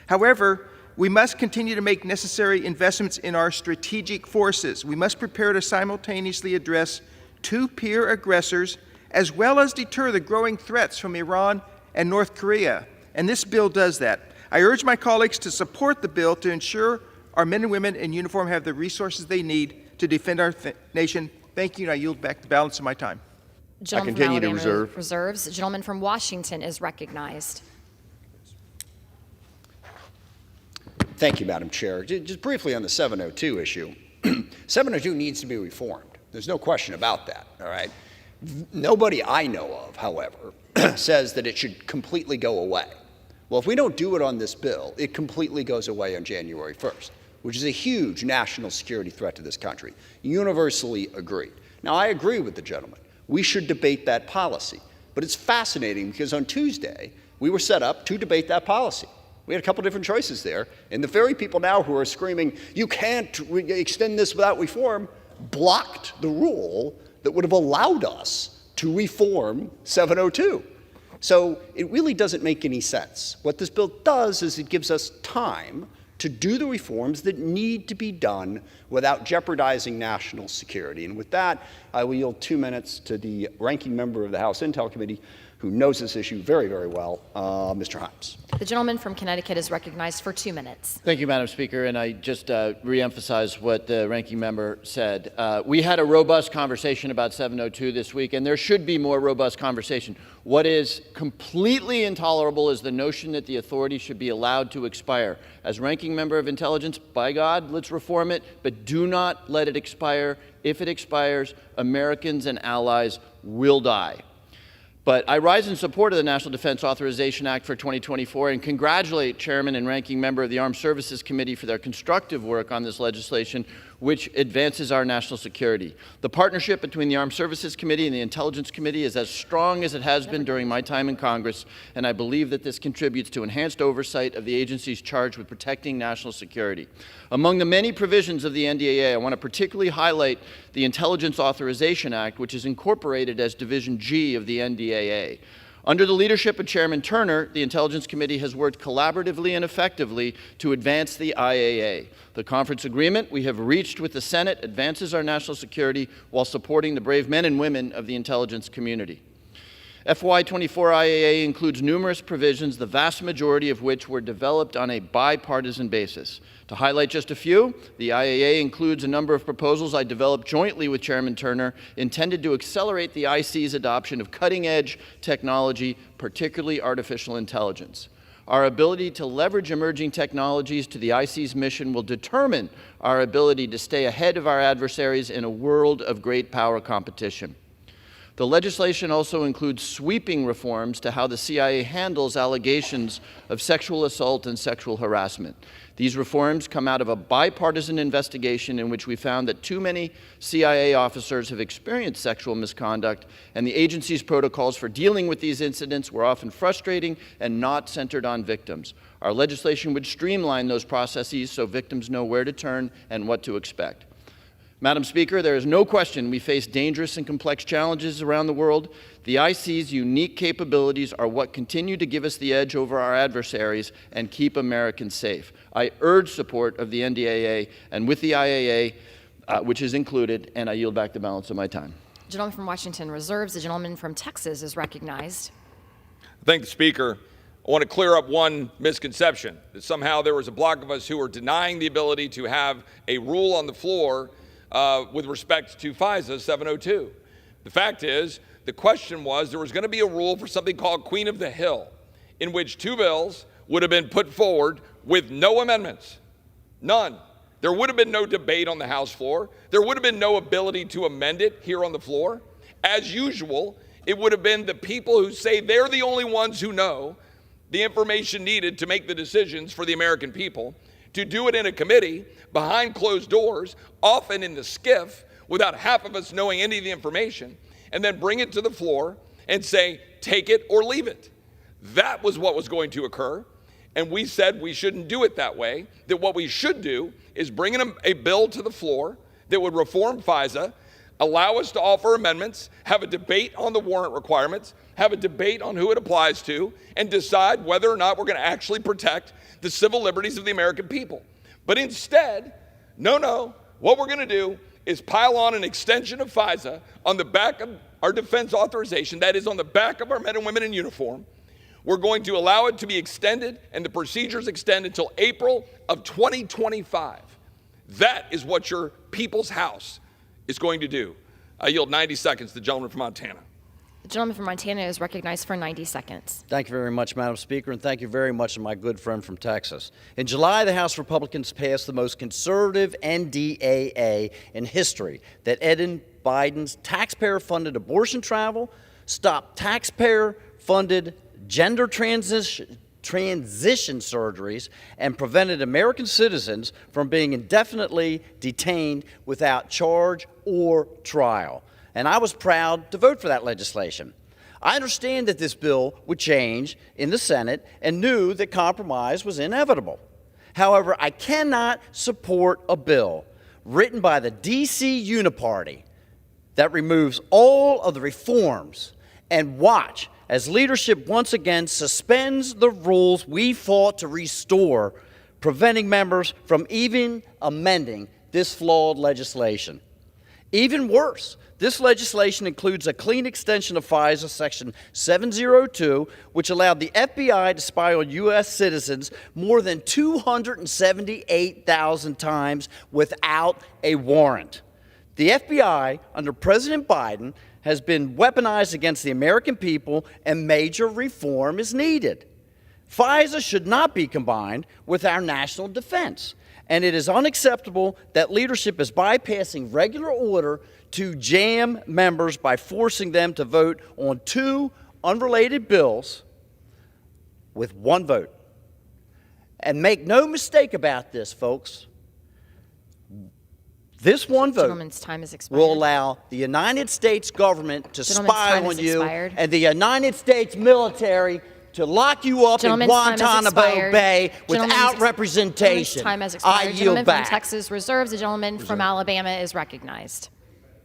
However, we must continue to make necessary investments in our strategic forces. We must prepare to simultaneously address 2 peer aggressors as well as deter the growing threats from Iran and North Korea. And this bill does that. I urge my colleagues to support the bill to ensure our men and women in uniform have the resources they need to defend our nation. Thank you, and I yield back the balance of my time. Gentleman I continue from Alabama to reserve. reserves. The gentleman from Washington is recognized. Thank you, Madam Chair. Just briefly on the 702 issue. 702 needs to be reformed. There's no question about that, all right? Nobody I know of, however, says that it should completely go away. Well, if we don't do it on this bill, it completely goes away on January 1st, which is a huge national security threat to this country. Universally agreed. Now, I agree with the gentleman. We should debate that policy. But it's fascinating because on Tuesday, we were set up to debate that policy. We had a couple different choices there. And the very people now who are screaming, you can't extend this without reform, blocked the rule that would have allowed us to reform 702. So it really doesn't make any sense. What this bill does is it gives us time to do the reforms that need to be done without jeopardizing national security. And with that, I will yield 2 minutes to the ranking member of the House Intel Committee, who knows this issue very, very well, Mr. Himes. The gentleman from Connecticut is recognized for 2 minutes. Thank you, Madam Speaker, and I just reemphasize what the ranking member said. We had a robust conversation about 702 this week, and there should be more robust conversation. What is completely intolerable is the notion that the authority should be allowed to expire. As ranking member of Intelligence, by God, let's reform it, but do not let it expire. If it expires, Americans and allies will die. But I rise in support of the National Defense Authorization Act for 2024 and congratulate Chairman and Ranking Member of the Armed Services Committee for their constructive work on this legislation, which advances our national security. The partnership between the Armed Services Committee and the Intelligence Committee is as strong as it has been during my time in Congress, and I believe that this contributes to enhanced oversight of the agencies charged with protecting national security. Among the many provisions of the NDAA, I want to particularly highlight the Intelligence Authorization Act, which is incorporated as Division G of the NDAA. Under the leadership of Chairman Turner, the Intelligence Committee has worked collaboratively and effectively to advance the IAA. The conference agreement we have reached with the Senate advances our national security while supporting the brave men and women of the intelligence community. FY24 IAA includes numerous provisions, the vast majority of which were developed on a bipartisan basis. To highlight just a few, the IAA includes a number of proposals I developed jointly with Chairman Turner intended to accelerate the IC's adoption of cutting-edge technology, particularly artificial intelligence. Our ability to leverage emerging technologies to the IC's mission will determine our ability to stay ahead of our adversaries in a world of great power competition. The legislation also includes sweeping reforms to how the CIA handles allegations of sexual assault and sexual harassment. These reforms come out of a bipartisan investigation in which we found that too many CIA officers have experienced sexual misconduct, and the agency's protocols for dealing with these incidents were often frustrating and not centered on victims. Our legislation would streamline those processes so victims know where to turn and what to expect. Madam Speaker, there is no question we face dangerous and complex challenges around the world. The IC's unique capabilities are what continue to give us the edge over our adversaries and keep Americans safe. I urge support of the NDAA and with the IAA, which is included, and I yield back the balance of my time. The gentleman from Washington reserves. The gentleman from Texas is recognized. Thank the Speaker. I want to clear up one misconception, that somehow there was a block of us who were denying the ability to have a rule on the floor with respect to FISA 702. The fact is, the question was there was going to be a rule for something called Queen of the Hill, in which two bills would have been put forward with no amendments. None. There would have been no debate on the House floor. There would have been no ability to amend it here on the floor. As usual, it would have been the people who say they're the only ones who know the information needed to make the decisions for the American people, to do it in a committee behind closed doors, often in the skiff, without half of us knowing any of the information, and then bring it to the floor and say, take it or leave it. That was what was going to occur, and we said we shouldn't do it that way, that what we should do is bring in a bill to the floor that would reform FISA, allow us to offer amendments, have a debate on the warrant requirements, have a debate on who it applies to, and decide whether or not we're going to actually protect the civil liberties of the American people. But instead, no, what we're going to do is pile on an extension of FISA on the back of our defense authorization, that is on the back of our men and women in uniform. We're going to allow it to be extended and the procedures extend until April of 2025. That is what your people's house is going to do. I yield 90 seconds to the gentleman from Montana. The gentleman from Montana is recognized for 90 seconds. Thank you very much, Madam Speaker, and thank you very much to my good friend from Texas. In July, the House Republicans passed the most conservative NDAA in history that ended Biden's taxpayer-funded abortion travel, stopped taxpayer-funded gender transition surgeries, and prevented American citizens from being indefinitely detained without charge or trial. And I was proud to vote for that legislation. I understand that this bill would change in the Senate and knew that compromise was inevitable. However, I cannot support a bill written by the D.C. Uniparty that removes all of the reforms and watch as leadership once again suspends the rules we fought to restore, preventing members from even amending this flawed legislation. Even worse, this legislation includes a clean extension of FISA Section 702, which allowed the FBI to spy on U.S. citizens more than 278,000 times without a warrant. The FBI, under President Biden, has been weaponized against the American people, and major reform is needed. FISA should not be combined with our national defense, and it is unacceptable that leadership is bypassing regular order to jam members by forcing them to vote on two unrelated bills with one vote. And make no mistake about this, folks. This one vote Gentleman's time has expired. will allow the United States government to Gentleman's spy time on has you expired. and the United States military to lock you up in Gentleman's time has Guantanamo expired. Bay without Gentleman's representation. time has I expired. yield Gentleman back. from Texas reserves. The gentleman from Alabama is recognized.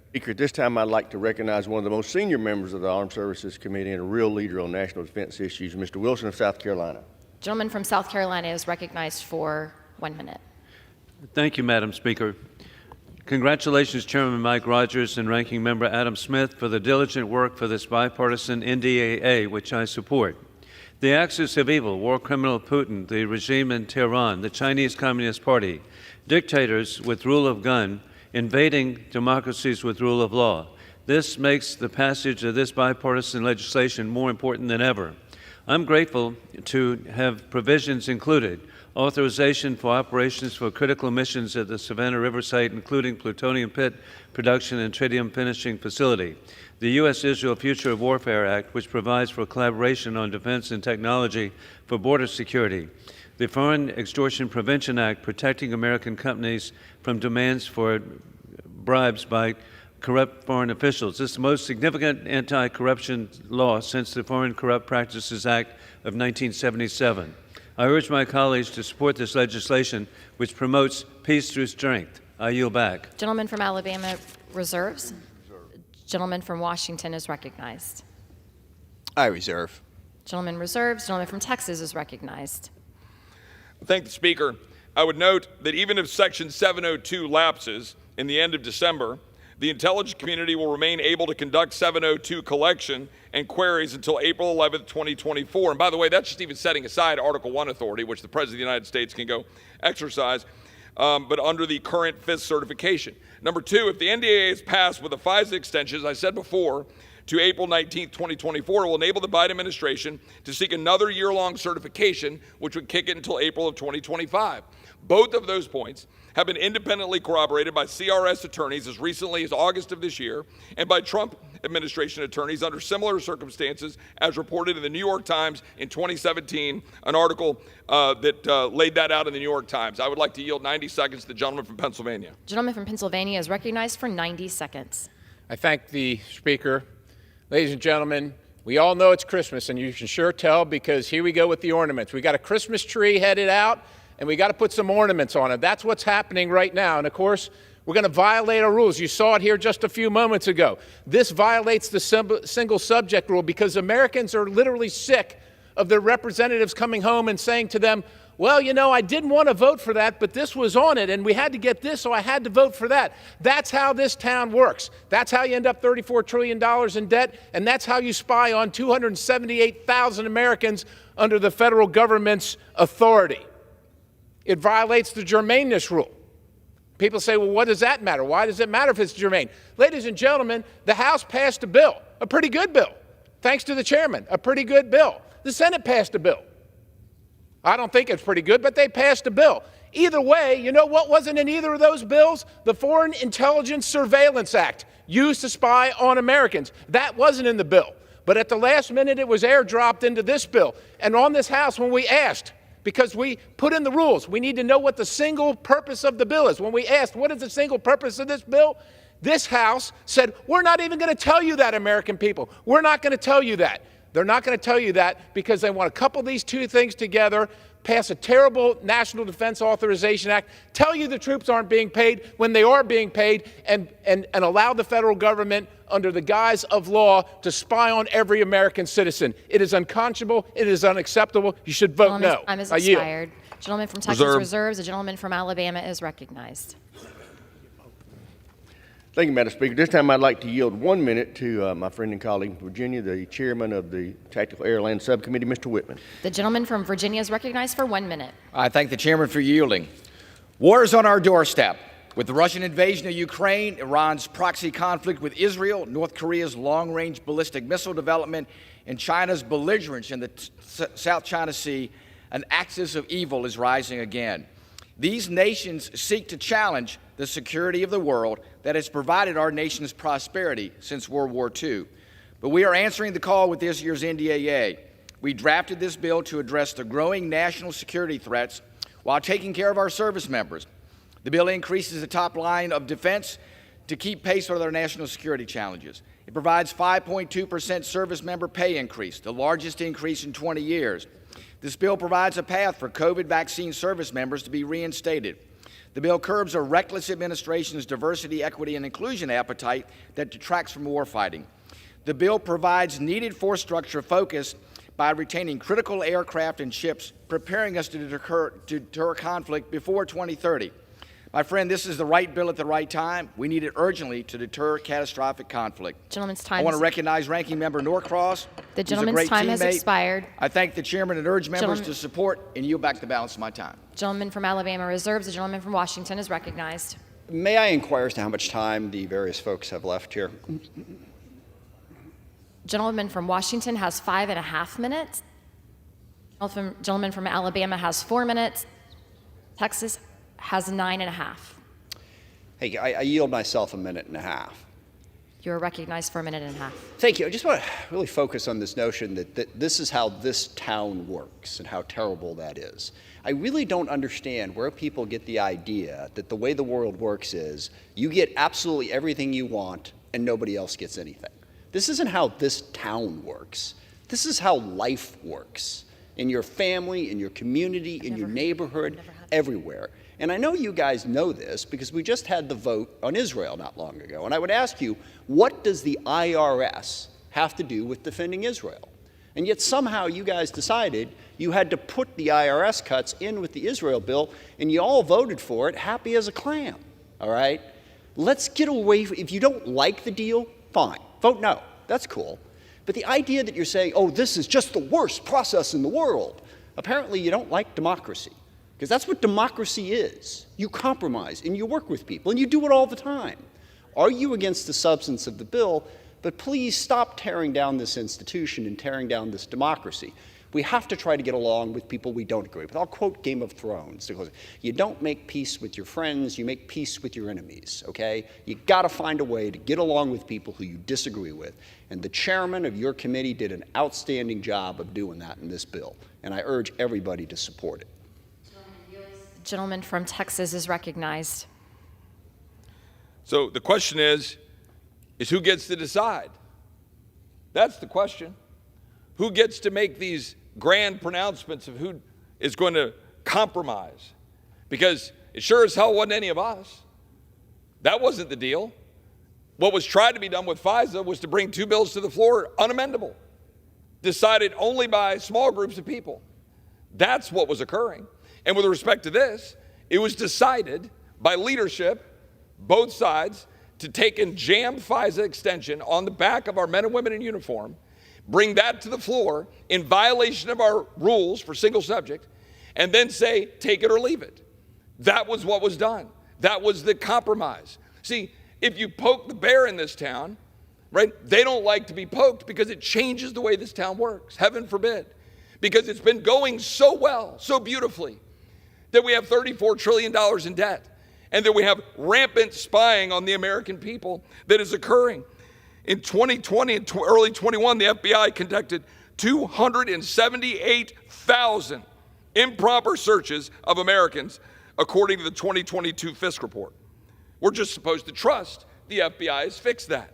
Speaker, at this time I'd like to recognize one of the most senior members of the Armed Services Committee and a real leader on national defense issues, Mr. Wilson of South Carolina. Gentleman from South Carolina is recognized for 1 minute. Thank you, Madam Speaker. Congratulations, Chairman Mike Rogers and Ranking Member Adam Smith, for the diligent work for this bipartisan NDAA, which I support. The axis of evil, war criminal Putin, the regime in Tehran, the Chinese Communist Party, dictators with rule of gun, invading democracies with rule of law. This makes the passage of this bipartisan legislation more important than ever. I'm grateful to have provisions included: authorization for operations for critical missions at the Savannah River site, including plutonium pit production and tritium finishing facility; the U.S.-Israel Future of Warfare Act, which provides for collaboration on defense and technology for border security; the Foreign Extortion Prevention Act, protecting American companies from demands for bribes by corrupt foreign officials. This is the most significant anti-corruption law since the Foreign Corrupt Practices Act of 1977. I urge my colleagues to support this legislation, which promotes peace through strength. I yield back. Gentleman from Alabama reserves. Gentleman from Washington is recognized. I reserve. Gentleman reserves. Gentleman from Texas is recognized. Thank the Speaker. I would note that even if Section 702 lapses in the end of December, the intelligence community will remain able to conduct 702 collection and queries until April 11th, 2024. And by the way, that's just even setting aside Article 1 authority, which the President of the United States can go exercise, but under the current FISC certification. Number two, if the NDAA is passed with a FISA extension, as I said before, to April 19th, 2024, it will enable the Biden administration to seek another year-long certification, which would kick it until April of 2025. Both of those points have been independently corroborated by CRS attorneys as recently as August of this year and by Trump administration attorneys under similar circumstances, as reported in the New York Times in 2017, an article that laid that out in the New York Times. I would like to yield 90 seconds to the gentleman from Pennsylvania. Gentleman from Pennsylvania is recognized for 90 seconds. I thank the Speaker. Ladies and gentlemen, we all know it's Christmas, and you can sure tell because here we go with the ornaments. We got a Christmas tree headed out, and we got to put some ornaments on it. That's what's happening right now. And of course, we're going to violate our rules. You saw it here just a few moments ago. This violates the single subject rule because Americans are literally sick of their representatives coming home and saying to them, well, you know, I didn't want to vote for that, but this was on it, and we had to get this, so I had to vote for that. That's how this town works. That's how you end up $34 trillion in debt, and that's how you spy on 278,000 Americans under the federal government's authority. It violates the germaneness rule. People say, well, what does that matter? Why does it matter if it's germane? Ladies and gentlemen, the House passed a bill, a pretty good bill, thanks to the chairman, a pretty good bill. The Senate passed a bill. I don't think it's pretty good, but they passed a bill. Either way, you know what wasn't in either of those bills? The Foreign Intelligence Surveillance Act, used to spy on Americans. That wasn't in the bill. But at the last minute, it was airdropped into this bill. And on this House, when we asked, because we put in the rules, we need to know what the single purpose of the bill is. When we asked, what is the single purpose of this bill? This House said, we're not even going to tell you that, American people. We're not going to tell you that. They're not going to tell you that because they want to couple these two things together, pass a terrible National Defense Authorization Act, tell you the troops aren't being paid when they are being paid, and allow the federal government under the guise of law to spy on every American citizen. It is unconscionable. It is unacceptable. You should vote no. Time is I yield. expired. Gentleman from Texas reserves. The gentleman from Alabama is recognized. Thank you, Madam Speaker. This time I'd like to yield 1 minute to my friend and colleague from Virginia, the chairman of the Tactical Air Land Subcommittee, Mr. Whitman. The gentleman from Virginia is recognized for 1 minute. I thank the chairman for yielding. War is on our doorstep. With the Russian invasion of Ukraine, Iran's proxy conflict with Israel, North Korea's long-range ballistic missile development, and China's belligerence in the South China Sea, an axis of evil is rising again. These nations seek to challenge the security of the world that has provided our nation's prosperity since World War II. But we are answering the call with this year's NDAA. We drafted this bill to address the growing national security threats while taking care of our service members. The bill increases the top line of defense to keep pace with our national security challenges. It provides 5.2% service member pay increase, the largest increase in 20 years. This bill provides a path for COVID vaccine service members to be reinstated. The bill curbs a reckless administration's diversity, equity, and inclusion appetite that detracts from warfighting. The bill provides needed force structure focus by retaining critical aircraft and ships, preparing us to deter conflict before 2030. My friend, this is the right bill at the right time. We need it urgently to deter catastrophic conflict. Gentleman's time I want to is- recognize Ranking Member Norcross. The who's a gentleman's great time has teammate. expired. I thank the chairman and urge members Gentleman- to support and yield back the balance of my time. Gentleman from Alabama reserves. The gentleman from Washington is recognized. May I inquire as to how much time the various folks have left here? Gentleman from Washington has 5.5 minutes. Gentleman from Alabama has 4 minutes. Texas has 9.5. Hey, I yield myself a minute and a half. You are recognized for 1.5 minutes. Thank you. I just want to really focus on this notion that this is how this town works and how terrible that is. I really don't understand where people get the idea that the way the world works is you get absolutely everything you want and nobody else gets anything. This isn't how this town works. This is how life works in your family, in your community, in your neighborhood, everywhere. And I know you guys know this because we just had the vote on Israel not long ago. And I would ask you, what does the IRS have to do with defending Israel? And yet somehow you guys decided you had to put the IRS cuts in with the Israel bill, and you all voted for it, happy as a clam, all right? Let's get away, if you don't like the deal, fine, vote no, that's cool. But the idea that you're saying, oh, this is just the worst process in the world, apparently you don't like democracy. Because that's what democracy is. You compromise and you work with people and you do it all the time. Argue against the substance of the bill, but please stop tearing down this institution and tearing down this democracy. We have to try to get along with people we don't agree with. I'll quote Game of Thrones. You don't make peace with your friends, you make peace with your enemies, okay? You gotta find a way to get along with people who you disagree with. And the chairman of your committee did an outstanding job of doing that in this bill. And I urge everybody to support it. Gentleman from Texas is recognized. So the question is who gets to decide? That's the question. Who gets to make these grand pronouncements of who is going to compromise? Because it sure as hell wasn't any of us. That wasn't the deal. What was tried to be done with FISA was to bring two bills to the floor unamendable, decided only by small groups of people. That's what was occurring. And with respect to this, it was decided by leadership, both sides, to take and jam FISA extension on the back of our men and women in uniform, bring that to the floor in violation of our rules for single subject, and then say, take it or leave it. That was what was done. That was the compromise. See, if you poke the bear in this town, right, they don't like to be poked because it changes the way this town works. Heaven forbid. Because it's been going so well, so beautifully, that we have $34 trillion in debt, and that we have rampant spying on the American people that is occurring. In 2020 and early 21, the FBI conducted 278,000 improper searches of Americans, according to the 2022 FISC report. We're just supposed to trust the FBI has fixed that.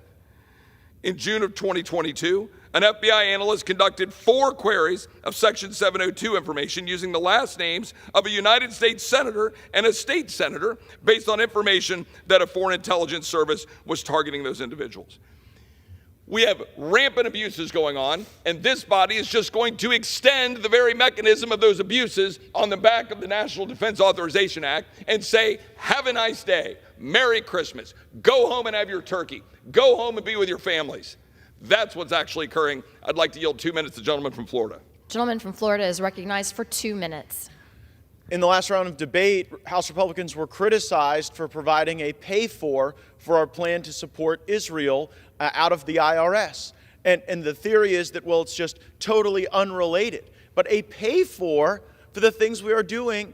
In June of 2022, an FBI analyst conducted 4 queries of Section 702 information using the last names of a United States senator and a state senator based on information that a foreign intelligence service was targeting those individuals. We have rampant abuses going on, and this body is just going to extend the very mechanism of those abuses on the back of the National Defense Authorization Act and say, have a nice day, Merry Christmas, go home and have your turkey, go home and be with your families. That's what's actually occurring. I'd like to yield 2 minutes to the gentleman from Florida. Gentleman from Florida is recognized for 2 minutes. In the last round of debate, House Republicans were criticized for providing a pay-for our plan to support Israel out of the IRS. And the theory is that, well, it's just totally unrelated. But a pay-for the things we are doing,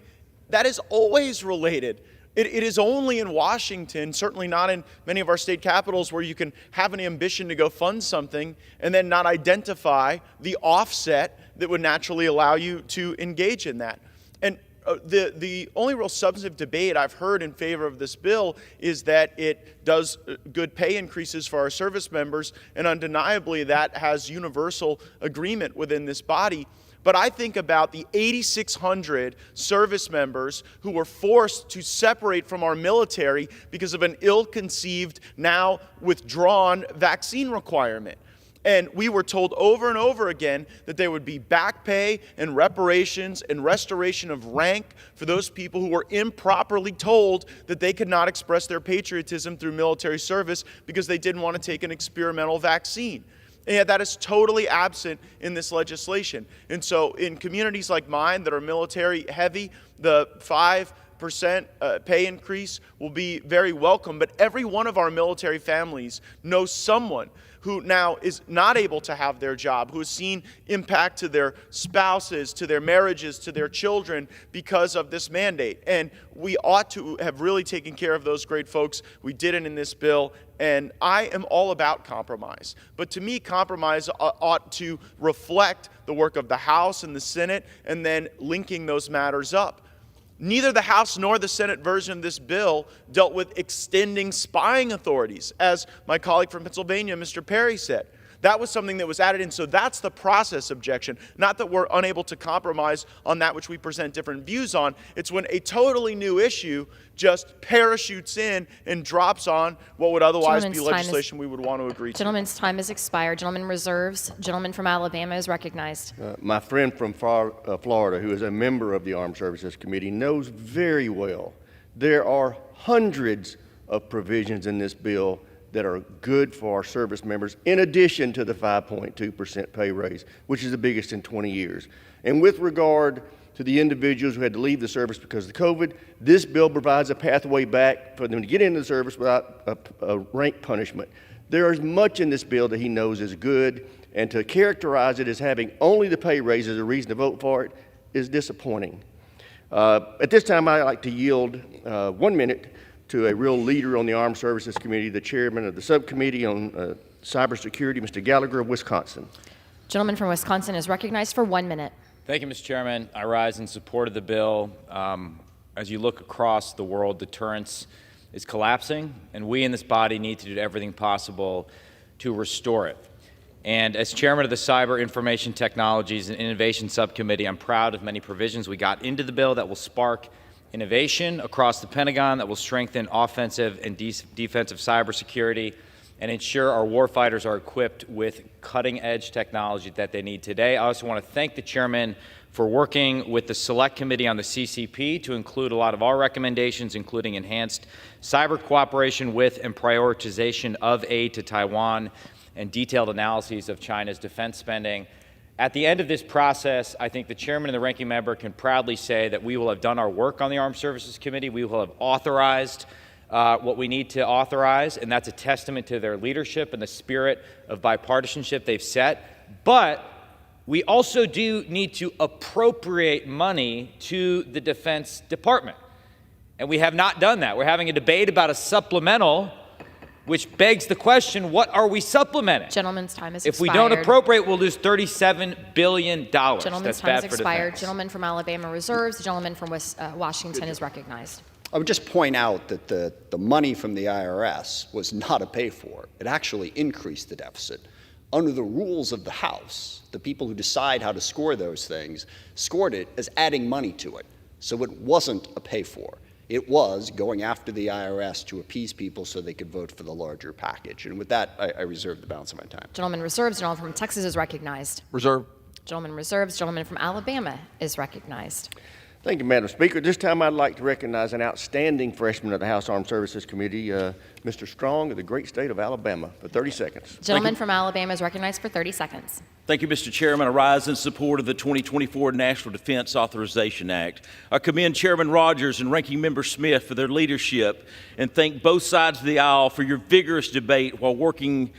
that is always related. It is only in Washington, certainly not in many of our state capitals, where you can have an ambition to go fund something and then not identify the offset that would naturally allow you to engage in that. And the only real substantive debate I've heard in favor of this bill is that it does good pay increases for our service members, and undeniably that has universal agreement within this body. But I think about the 8,600 service members who were forced to separate from our military because of an ill-conceived, now withdrawn vaccine requirement. And we were told over and over again that there would be back pay and reparations and restoration of rank for those people who were improperly told that they could not express their patriotism through military service because they didn't want to take an experimental vaccine. And yet that is totally absent in this legislation. And so in communities like mine that are military heavy, the 5% pay increase will be very welcome. But every one of our military families knows someone who now is not able to have their job, who has seen impact to their spouses, to their marriages, to their children because of this mandate. And we ought to have really taken care of those great folks. We didn't in this bill, and I am all about compromise. But to me, compromise ought to reflect the work of the House and the Senate, and then linking those matters up. Neither the House nor the Senate version of this bill dealt with extending spying authorities, as my colleague from Pennsylvania, Mr. Perry, said. That was something that was added in, so that's the process objection. Not that we're unable to compromise on that which we present different views on. It's when a totally new issue just parachutes in and drops on what would otherwise be legislation we would want to agree to. Gentleman's time has expired. Gentleman reserves. Gentleman from Alabama is recognized. My friend from Florida, who is a member of the Armed Services Committee, knows very well there are hundreds of provisions in this bill that are good for our service members, in addition to the 5.2% pay raise, which is the biggest in 20 years. And with regard to the individuals who had to leave the service because of COVID, this bill provides a pathway back for them to get into the service without a rank punishment. There is much in this bill that he knows is good, and to characterize it as having only the pay raise as a reason to vote for it is disappointing. At this time, I'd like to yield 1 minute to a real leader on the Armed Services Committee, the chairman of the subcommittee on cybersecurity, Mr. Gallagher of Wisconsin. Gentleman from Wisconsin is recognized for 1 minute. Thank you, Mr. Chairman. I rise in support of the bill. As you look across the world, deterrence is collapsing, and we in this body need to do everything possible to restore it. And as chairman of the Cyber Information Technologies and Innovation Subcommittee, I'm proud of many provisions we got into the bill that will spark innovation across the Pentagon, that will strengthen offensive and defensive cybersecurity and ensure our warfighters are equipped with cutting-edge technology that they need today. I also want to thank the chairman for working with the Select Committee on the CCP to include a lot of our recommendations, including enhanced cyber cooperation with and prioritization of aid to Taiwan and detailed analyses of China's defense spending. At the end of this process, I think the chairman and the ranking member can proudly say that we will have done our work on the Armed Services Committee. We will have authorized what we need to authorize, and that's a testament to their leadership and the spirit of bipartisanship they've set. But we also do need to appropriate money to the Defense Department, and we have not done that. We're having a debate about a supplemental, which begs the question, what are we supplementing? Gentleman's time has If expired. we don't appropriate, we'll lose $37 billion. Gentleman's That's time has bad for expired. defense. Gentleman from Alabama reserves. The gentleman from Washington is recognized. I would just point out that the money from the IRS was not a pay-for. It actually increased the deficit. Under the rules of the House, the people who decide how to score those things scored it as adding money to it. So it wasn't a pay-for. It was going after the IRS to appease people so they could vote for the larger package. And with that, I reserve the balance of my time. Gentleman reserves. Gentleman from Texas is recognized. Reserve. Gentleman reserves. Gentleman from Alabama is recognized. Thank you, Madam Speaker. This time I'd like to recognize an outstanding freshman of the House Armed Services Committee, Mr. Strong of the great state of Alabama, for 30 seconds. Gentleman from Alabama is recognized for 30 seconds. Thank you, Mr. Chairman. I rise in support of the 2024 National Defense Authorization Act. I commend Chairman Rogers and Ranking Member Smith for their leadership and thank both sides of the aisle for your vigorous debate while working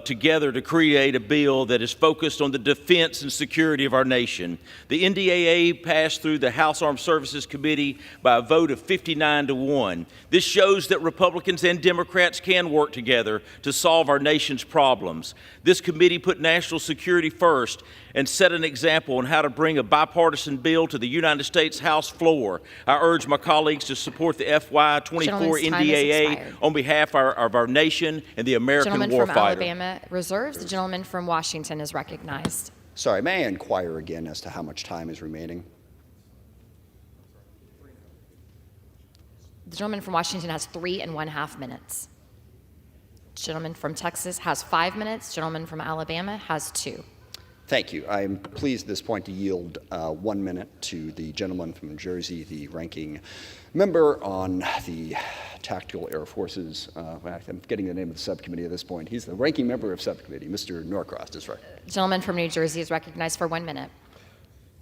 together to create a bill that is focused on the defense and security of our nation. The NDAA passed through the House Armed Services Committee by a vote of 59-1. This shows that Republicans and Democrats can work together to solve our nation's problems. This committee put national security first and set an example on how to bring a bipartisan bill to the United States House floor. I urge my colleagues to support the FY24 NDAA on behalf of our nation and the American warfighter. Gentleman from Alabama reserves. The gentleman from Washington is recognized. Sorry, may I inquire again as to how much time is remaining? The gentleman from Washington has 3.5 minutes. Gentleman from Texas has 5 minutes. Gentleman from Alabama has 2. Thank you. I am pleased at this point to yield 1 minute to the gentleman from New Jersey, the ranking member on the Tactical Air Forces. I'm getting the name of the subcommittee at this point. He's the ranking member of subcommittee. Mr. Norcross is right. Gentleman from New Jersey is recognized for 1 minute.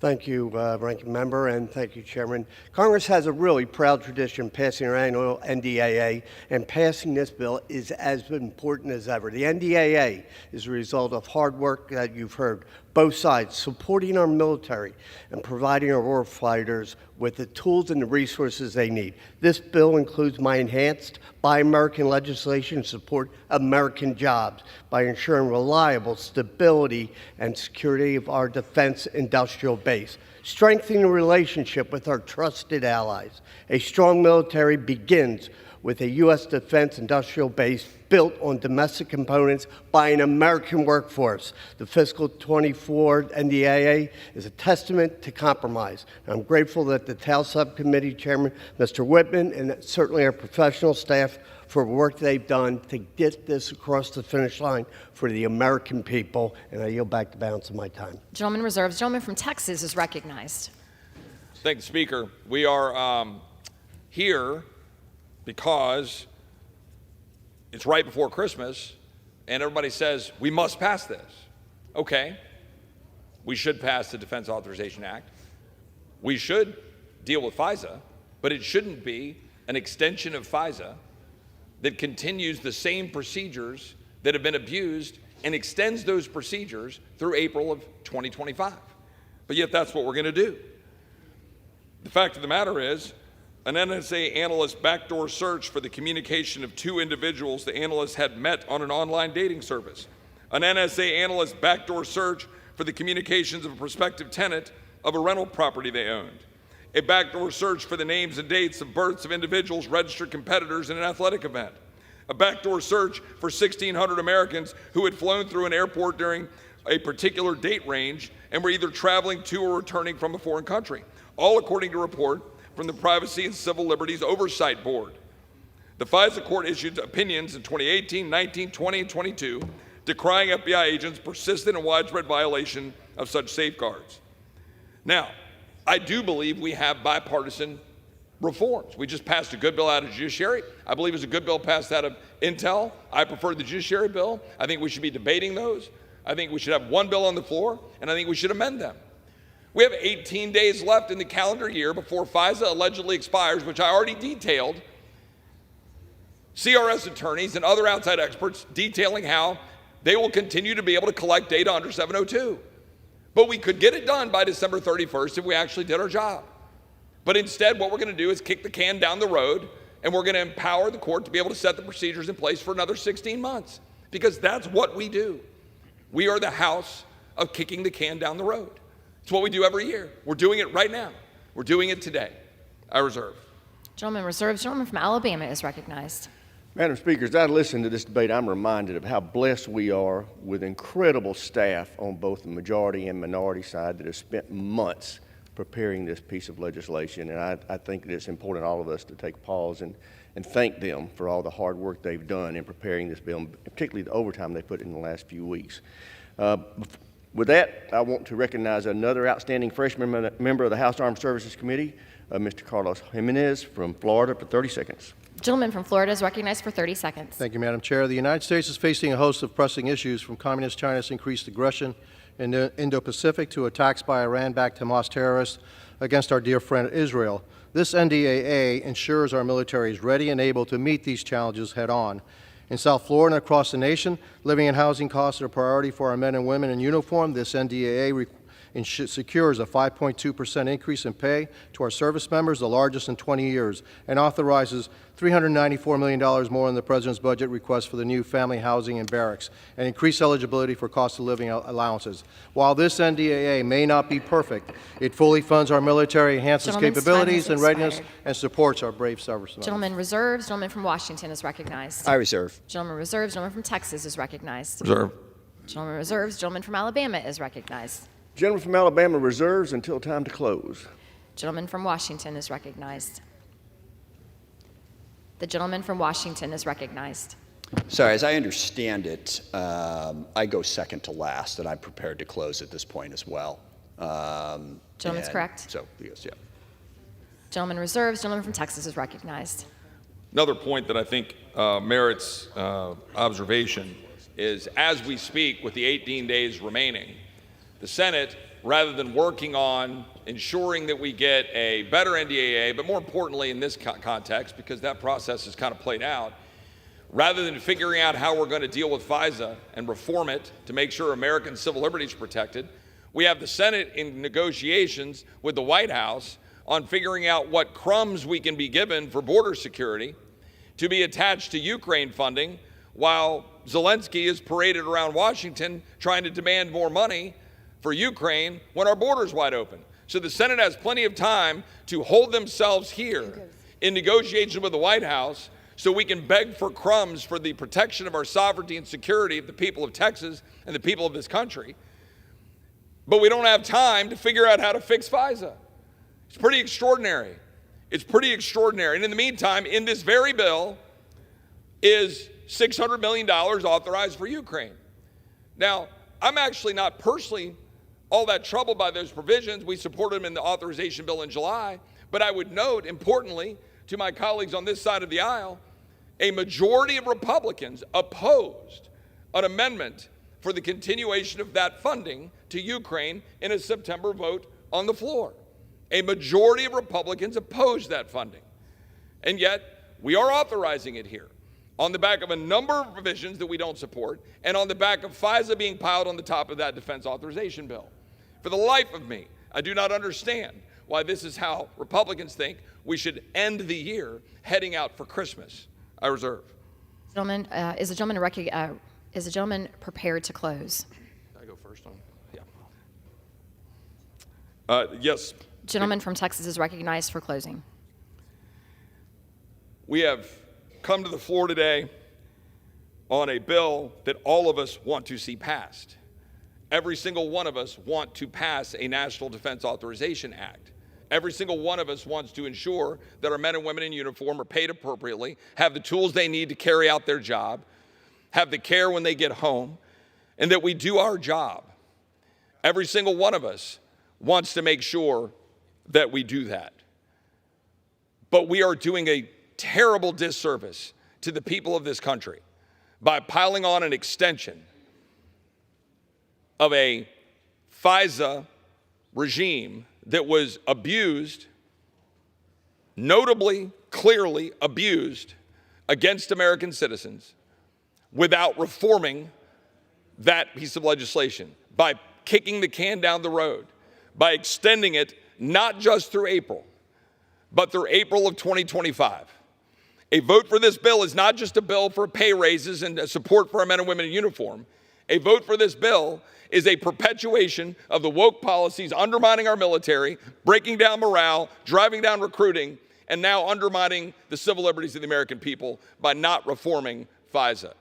Thank you, Ranking Member, and thank you, Chairman. Congress has a really proud tradition passing our annual NDAA, and passing this bill is as important as ever. The NDAA is a result of hard work that you've heard, both sides supporting our military and providing our war fighters with the tools and the resources they need. This bill includes my enhanced Buy American legislation to support American jobs by ensuring reliable stability and security of our defense industrial base, strengthening the relationship with our trusted allies. A strong military begins with a U.S. defense industrial base built on domestic components by an American workforce. The fiscal 24 NDAA is a testament to compromise. I'm grateful that the House Subcommittee Chairman, Mr. Whitman, and certainly our professional staff for work they've done to get this across the finish line for the American people. And I yield back the balance of my time. Gentleman reserves. Gentleman from Texas is recognized. Thank you, Speaker. We are here because it's right before Christmas, and everybody says, we must pass this. Okay, we should pass the Defense Authorization Act. We should deal with FISA, but it shouldn't be an extension of FISA that continues the same procedures that have been abused and extends those procedures through April of 2025. But yet that's what we're going to do. The fact of the matter is, an NSA analyst backdoor search for the communication of 2 individuals the analyst had met on an online dating service. An NSA analyst backdoor search for the communications of a prospective tenant of a rental property they owned. A backdoor search for the names and dates of births of individuals registered competitors in an athletic event. A backdoor search for 1,600 Americans who had flown through an airport during a particular date range and were either traveling to or returning from a foreign country. All according to a report from the Privacy and Civil Liberties Oversight Board. The FISA court issued opinions in 2018, 19, 20, and 22 decrying FBI agents' persistent and widespread violation of such safeguards. Now, I do believe we have bipartisan reforms. We just passed a good bill out of judiciary. I believe it's a good bill passed out of Intel. I prefer the judiciary bill. I think we should be debating those. I think we should have one bill on the floor, and I think we should amend them. We have 18 days left in the calendar year before FISA allegedly expires, which I already detailed. CRS attorneys and other outside experts detailing how they will continue to be able to collect data under 702. But we could get it done by December 31st if we actually did our job. But instead, what we're going to do is kick the can down the road, and we're going to empower the court to be able to set the procedures in place for another 16 months, because that's what we do. We are the house of kicking the can down the road. It's what we do every year. We're doing it right now. We're doing it today. I reserve. Gentleman reserves. Gentleman from Alabama is recognized. Madam Speaker, as I listen to this debate, I'm reminded of how blessed we are with incredible staff on both the majority and minority side that have spent months preparing this piece of legislation. And I think that it's important all of us to take pause and thank them for all the hard work they've done in preparing this bill, and particularly the overtime they put in the last few weeks. With that, I want to recognize another outstanding freshman member of the House Armed Services Committee, Mr. Carlos Jimenez from Florida, for 30 seconds. Gentleman from Florida is recognized for 30 seconds. Thank you, Madam Chair. The United States is facing a host of pressing issues, from Communist China's increased aggression in the Indo-Pacific to attacks by Iran-backed Hamas terrorists against our dear friend Israel. This NDAA ensures our military is ready and able to meet these challenges head-on. In South Florida and across the nation, living and housing costs are a priority for our men and women in uniform. This NDAA secures a 5.2% increase in pay to our service members, the largest in 20 years, and authorizes $394 million more than the President's budget request for the new family housing and barracks, and increased eligibility for cost of living allowances. While this NDAA may not be perfect, it fully funds our military, enhances capabilities and readiness, and supports our brave service members. Gentleman reserves. Gentleman from Washington is recognized. I reserve. Gentleman reserves. Gentleman from Texas is recognized. Reserve. Gentleman reserves. Gentleman from Alabama is recognized. Gentleman from Alabama reserves until time to close. Gentleman from Washington is recognized. The gentleman from Washington is recognized. Sorry, as I understand it, I go second to last, and I'm prepared to close at this point as well. Gentleman's correct. So, yes, yeah. Gentleman reserves. Gentleman from Texas is recognized. Another point that I think merits observation is, as we speak, with the 18 days remaining, the Senate, rather than working on ensuring that we get a better NDAA, but more importantly in this context, because that process is kind of played out, rather than figuring out how we're going to deal with FISA and reform it to make sure American civil liberties are protected, we have the Senate in negotiations with the White House on figuring out what crumbs we can be given for border security to be attached to Ukraine funding, while Zelensky is paraded around Washington trying to demand more money for Ukraine when our border's wide open. So the Senate has plenty of time to hold themselves here in negotiation with the White House so we can beg for crumbs for the protection of our sovereignty and security of the people of Texas and the people of this country. But we don't have time to figure out how to fix FISA. It's pretty extraordinary. It's pretty extraordinary. And in the meantime, in this very bill is $600 million authorized for Ukraine. Now, I'm actually not personally all that troubled by those provisions. We supported them in the authorization bill in July. But I would note, importantly, to my colleagues on this side of the aisle, a majority of Republicans opposed an amendment for the continuation of that funding to Ukraine in a September vote on the floor. A majority of Republicans opposed that funding. And yet, we are authorizing it here on the back of a number of provisions that we don't support, and on the back of FISA being piled on the top of that defense authorization bill. For the life of me, I do not understand why this is how Republicans think we should end the year heading out for Christmas. I reserve. Gentleman, is the gentleman prepared to close? Can I go first on? Yeah. Yes. Gentleman from Texas is recognized for closing. We have come to the floor today on a bill that all of us want to see passed. Every single one of us want to pass a National Defense Authorization Act. Every single one of us wants to ensure that our men and women in uniform are paid appropriately, have the tools they need to carry out their job, have the care when they get home, and that we do our job. Every single one of us wants to make sure that we do that. But we are doing a terrible disservice to the people of this country by piling on an extension of a FISA regime that was abused, notably, clearly abused against American citizens, without reforming that piece of legislation, by kicking the can down the road, by extending it not just through April, but through April of 2025. A vote for this bill is not just a bill for pay raises and support for our men and women in uniform. A vote for this bill is a perpetuation of the woke policies undermining our military, breaking down morale, driving down recruiting, and now undermining the civil liberties of the American people by not reforming FISA.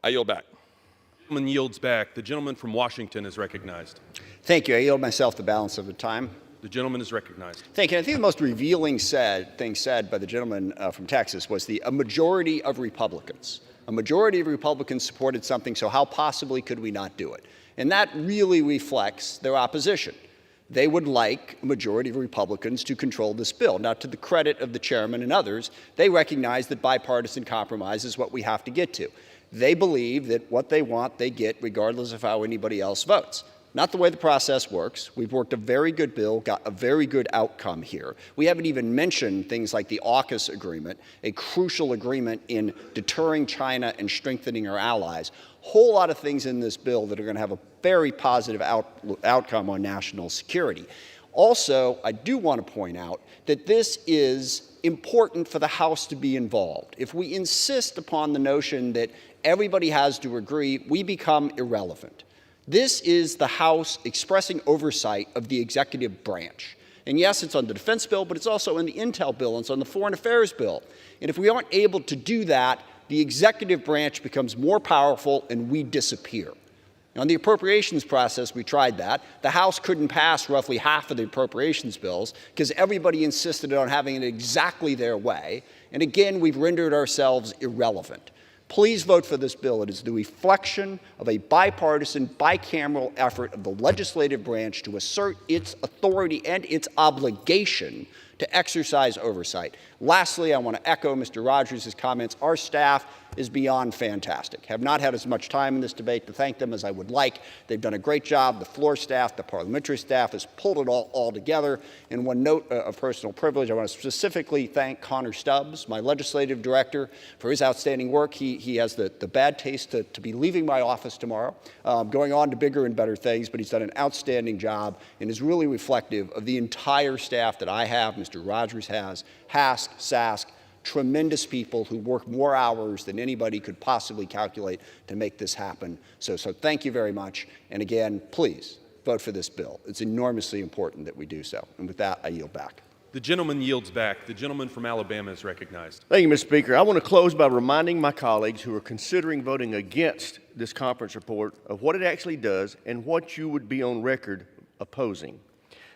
I yield back. The gentleman yields back. The gentleman from Washington is recognized. Thank you. I yield myself the balance of the time. The gentleman is recognized. Thank you. I think the most revealing thing said by the gentleman from Texas was a majority of Republicans. A majority of Republicans supported something, so how possibly could we not do it? And that really reflects their opposition. They would like a majority of Republicans to control this bill. Now, to the credit of the chairman and others, they recognize that bipartisan compromise is what we have to get to. They believe that what they want, they get regardless of how anybody else votes. Not the way the process works. We've worked a very good bill, got a very good outcome here. We haven't even mentioned things like the AUKUS agreement, a crucial agreement in deterring China and strengthening our allies. Whole lot of things in this bill that are going to have a very positive outcome on national security. Also, I do want to point out that this is important for the House to be involved. If we insist upon the notion that everybody has to agree, we become irrelevant. This is the House expressing oversight of the executive branch. And yes, it's on the defense bill, but it's also in the intel bill, and it's on the foreign affairs bill. And if we aren't able to do that, the executive branch becomes more powerful and we disappear. Now, in the appropriations process, we tried that. The House couldn't pass roughly half of the appropriations bills because everybody insisted on having it exactly their way. And again, we've rendered ourselves irrelevant. Please vote for this bill. It is the reflection of a bipartisan, bicameral effort of the legislative branch to assert its authority and its obligation to exercise oversight. Lastly, I want to echo Mr. Rogers' comments. Our staff is beyond fantastic. Have not had as much time in this debate to thank them as I would like. They've done a great job. The floor staff, the parliamentary staff has pulled it all together. And one note of personal privilege, I want to specifically thank Connor Stubbs, my legislative director, for his outstanding work. He has the bad taste to be leaving my office tomorrow, going on to bigger and better things, but he's done an outstanding job and is really reflective of the entire staff that I have, Mr. Rogers has, Hask, Sask, tremendous people who work more hours than anybody could possibly calculate to make this happen. So thank you very much. And again, please vote for this bill. It's enormously important that we do so. And with that, I yield back. The gentleman yields back. The gentleman from Alabama is recognized. Thank you, Mr. Speaker. I want to close by reminding my colleagues who are considering voting against this conference report of what it actually does and what you would be on record opposing.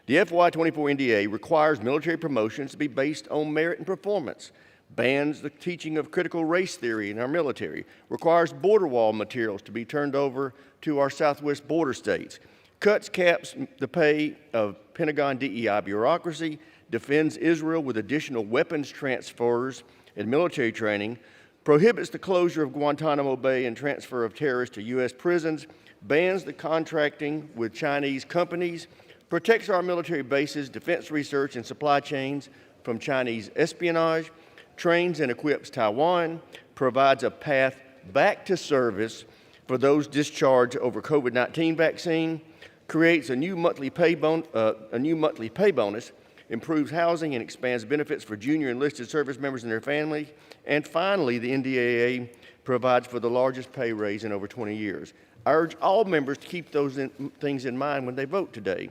The FY24 NDA requires military promotions to be based on merit and performance, bans the teaching of critical race theory in our military, requires border wall materials to be turned over to our southwest border states, caps the pay of Pentagon DEI bureaucracy, defends Israel with additional weapons transfers and military training, prohibits the closure of Guantanamo Bay and transfer of terrorists to U.S. prisons, bans the contracting with Chinese companies, protects our military bases, defense research, and supply chains from Chinese espionage, trains and equips Taiwan, provides a path back to service for those discharged over COVID-19 vaccine, creates a new monthly pay bonus, improves housing and expands benefits for junior enlisted service members and their families, and finally, the NDAA provides for the largest pay raise in over 20 years. I urge all members to keep those things in mind when they vote today.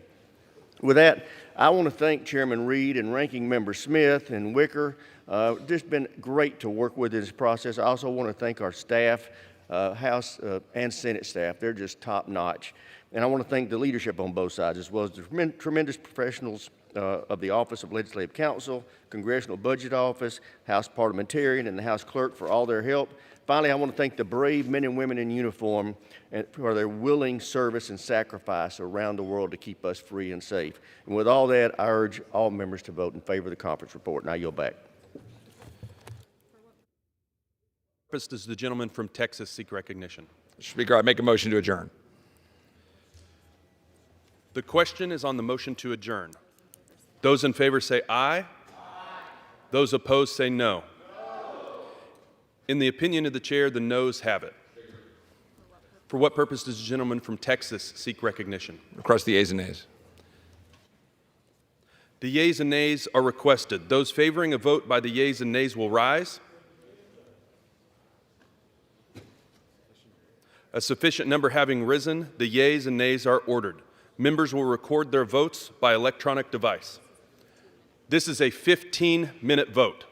With that, I want to thank Chairman Reed and Ranking Member Smith and Wicker. It's been great to work with in this process. I also want to thank our staff, House and Senate staff. They're just top notch. And I want to thank the leadership on both sides, as well as the tremendous professionals of the Office of Legislative Counsel, Congressional Budget Office, House Parliamentarian, and the House Clerk for all their help. Finally, I want to thank the brave men and women in uniform for their willing service and sacrifice around the world to keep us free and safe. And with all that, I urge all members to vote in favor of the conference report. And I yield back. Does the gentleman from Texas seek recognition? Mr. Speaker, I make a motion to adjourn. The question is on the motion to adjourn. Those in favor say aye. Aye. Those opposed say no. In the opinion of the chair, the noes have it. For what purpose does the gentleman from Texas seek recognition? Across the yeas and nays. The yeas and nays are requested. Those favoring a vote by the yeas and nays will rise. A sufficient number having risen, the yeas and nays are ordered. Members will record their votes by electronic device. This is a 15-minute vote.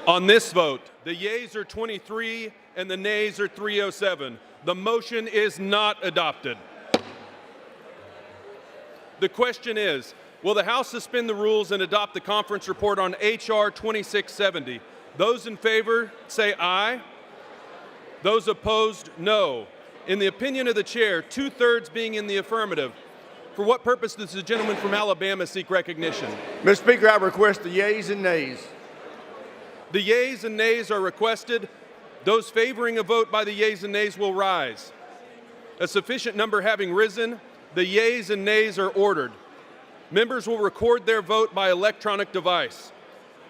On this vote, the yeas are 23 and the nays are 307. The motion is not adopted. The question is, will the House suspend the rules and adopt the conference report on H.R. 2670? Those in favor say aye. Those opposed, no. In the opinion of the chair, 2/3 being in the affirmative, for what purpose does the gentleman from Alabama seek recognition? Mr. Speaker, I request the yeas and nays. The yeas and nays are requested. Those favoring a vote by the yeas and nays will rise. A sufficient number having risen, the yeas and nays are ordered. Members will record their vote by electronic device.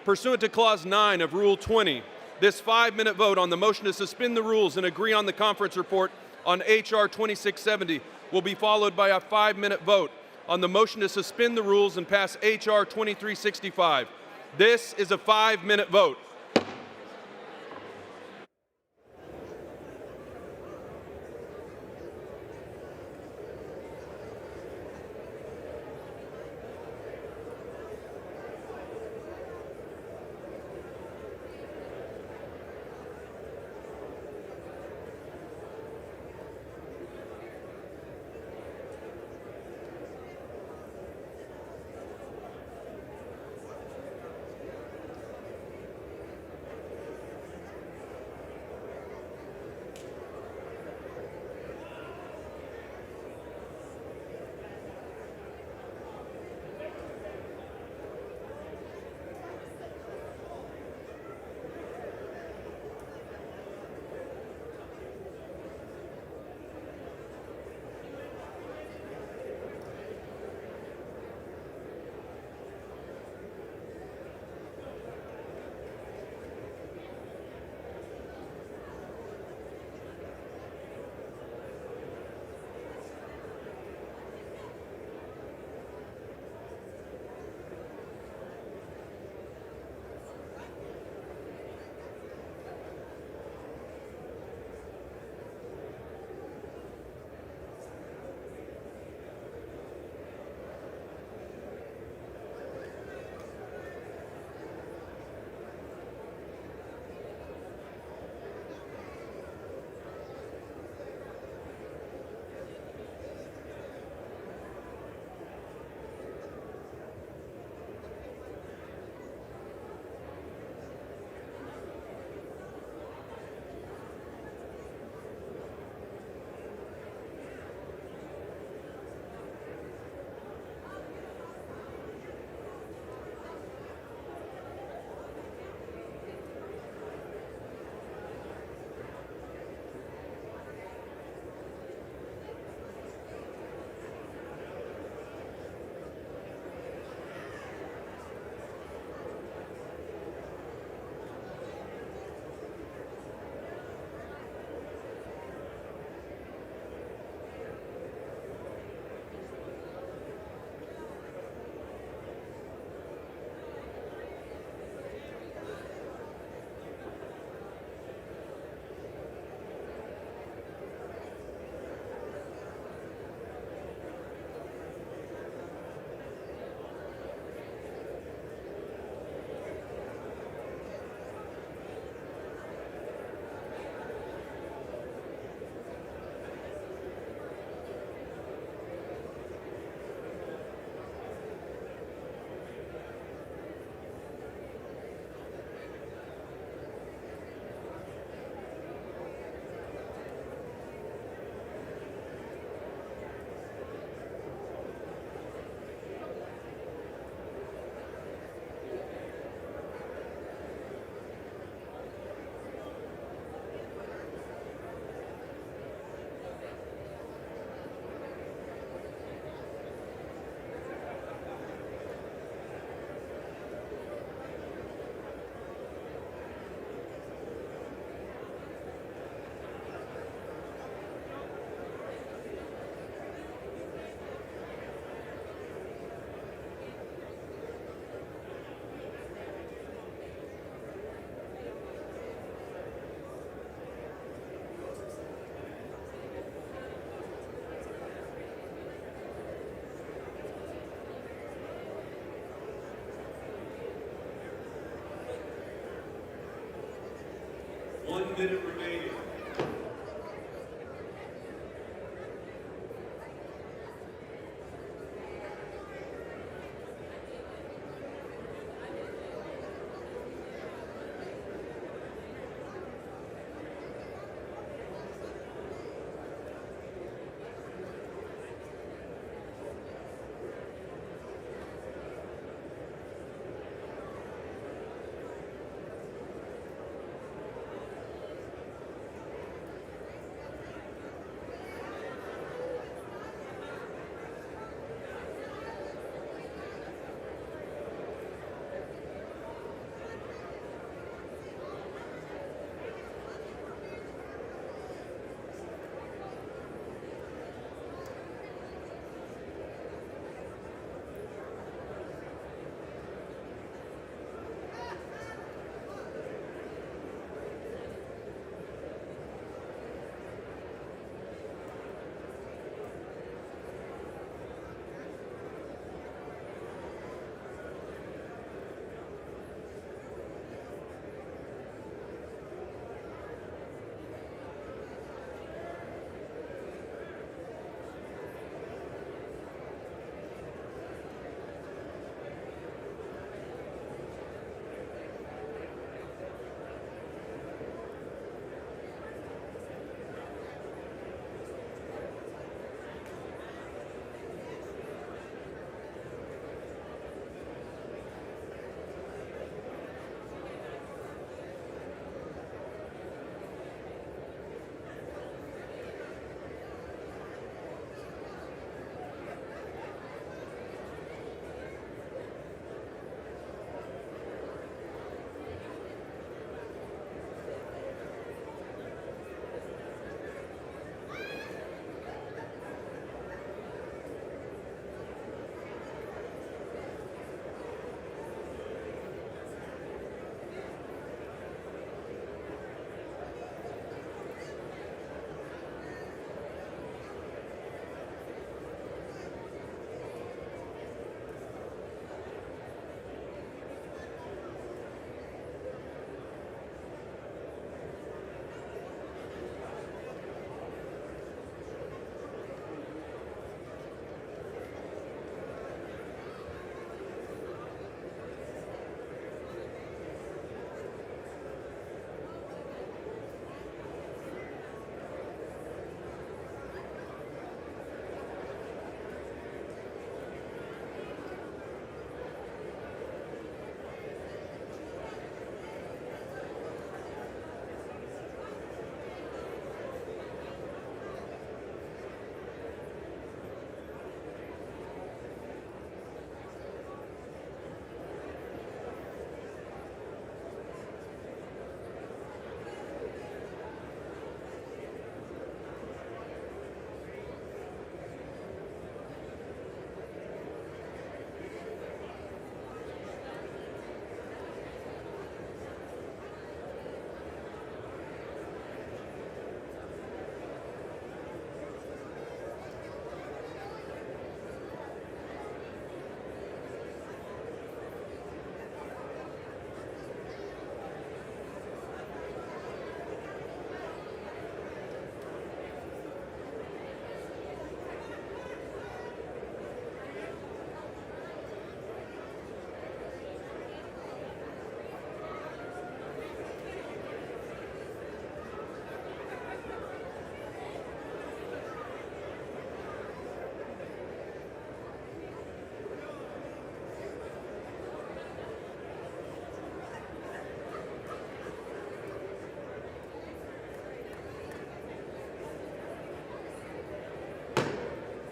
Pursuant to Clause 9 of Rule 20, this 5-minute vote on the motion to suspend the rules and agree on the conference report on H.R. 2670 will be followed by a 5-minute vote on the motion to suspend the rules and pass H.R. 2365. This is a 5-minute vote. minute remaining.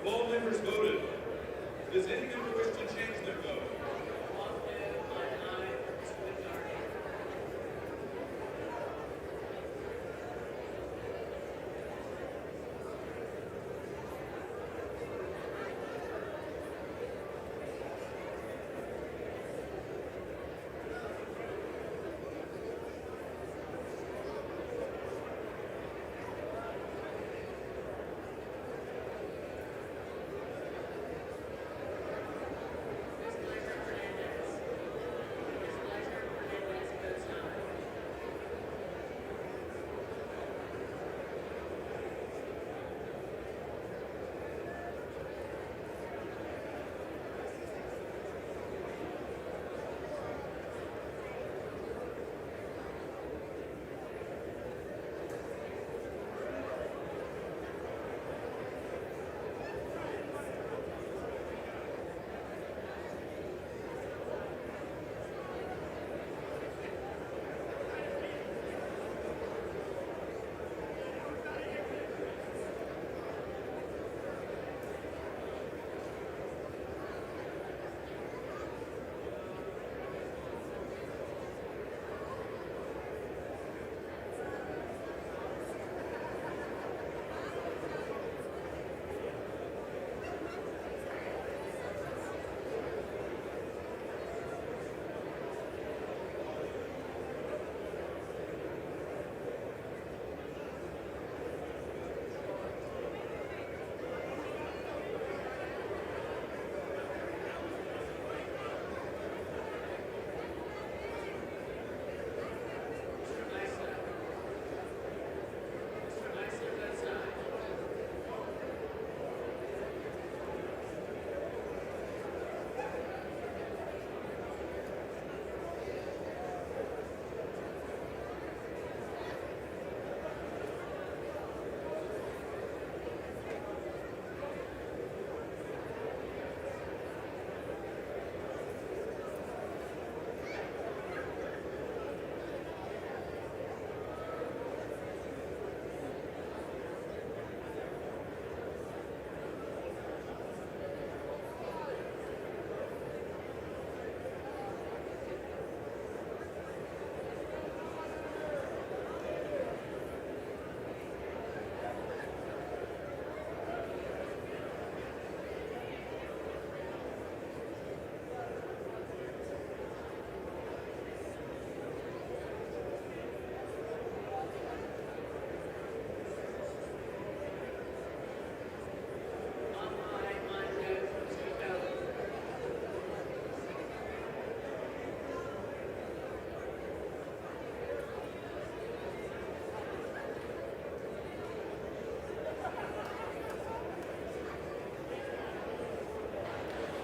All members voted. Does any member wish to change their vote?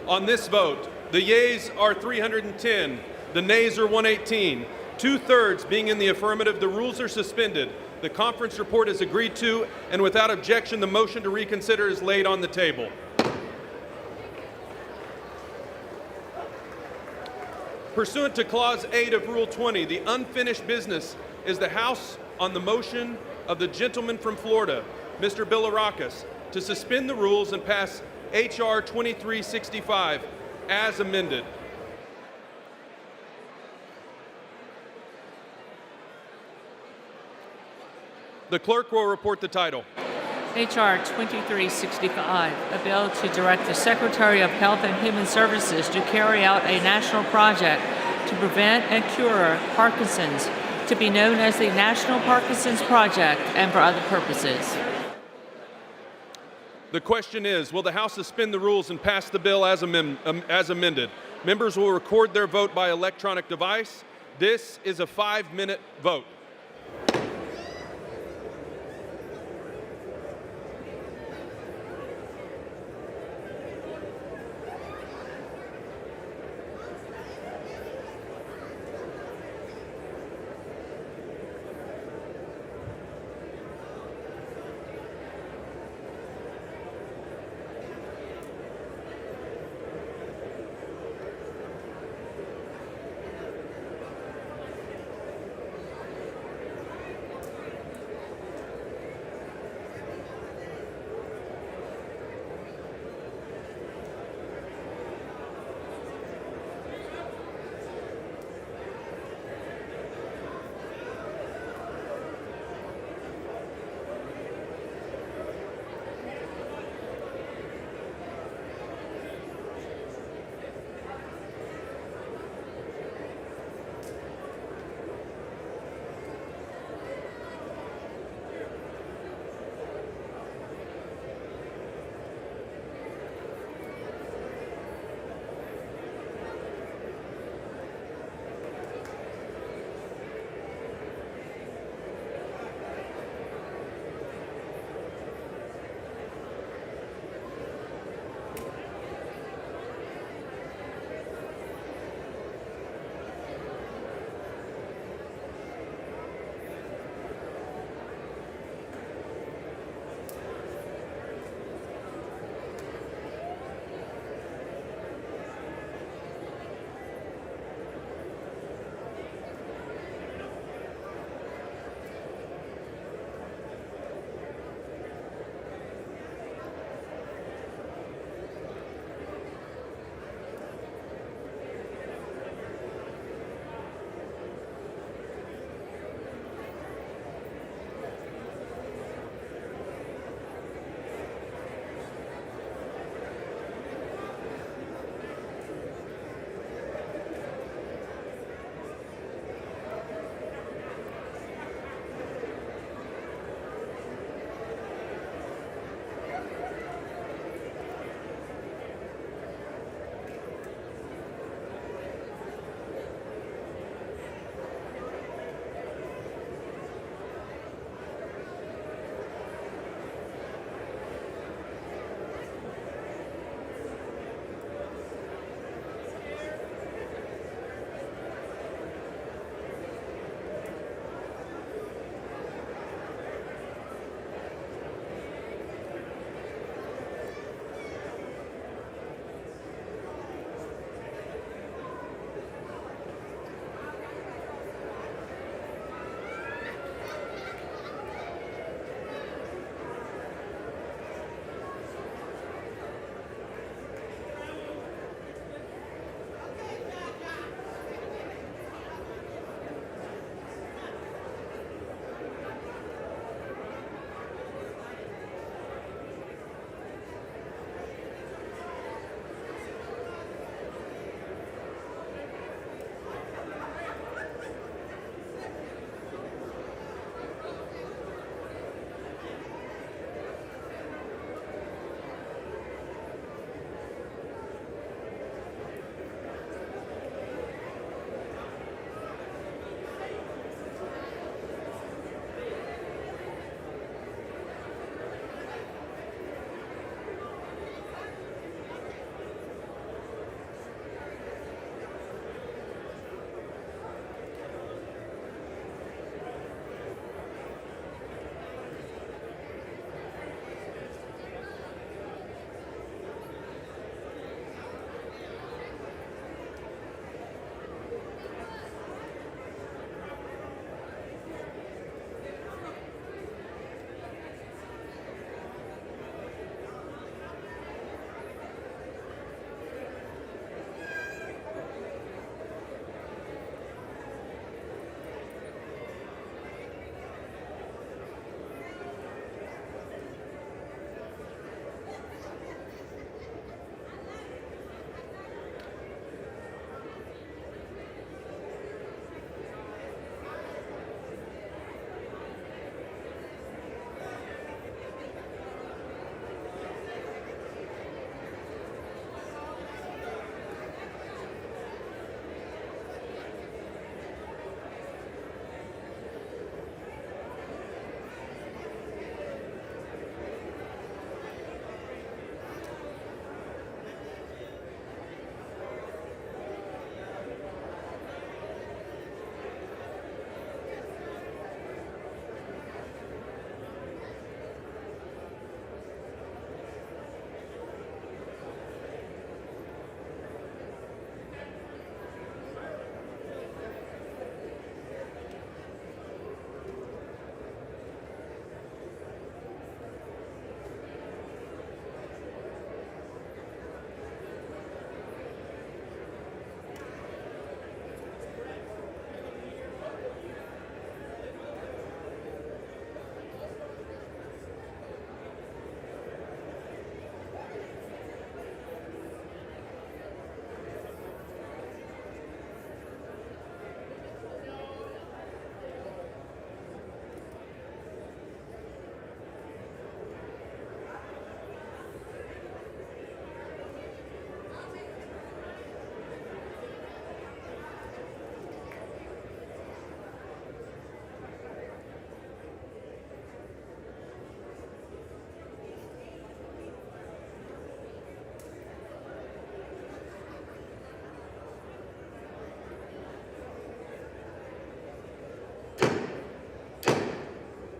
On this vote, the yeas are 310, the nays are 118. 2/3 being in the affirmative, the rules are suspended. The conference report is agreed to, and without objection, the motion to reconsider is laid on the table. Pursuant to Clause 8 of Rule 20, the unfinished business is the House on the motion of the gentleman from Florida, Mr. Bilirakis, to suspend the rules and pass H.R. 2365 as amended. The clerk will report the title. H.R. 2365, a bill to direct the Secretary of Health and Human Services to carry out a national project to prevent and cure Parkinson's, to be known as the National Parkinson's Project, and for other purposes. The question is, will the House suspend the rules and pass the bill as amended? Members will record their vote by electronic device. This is a 5-minute vote.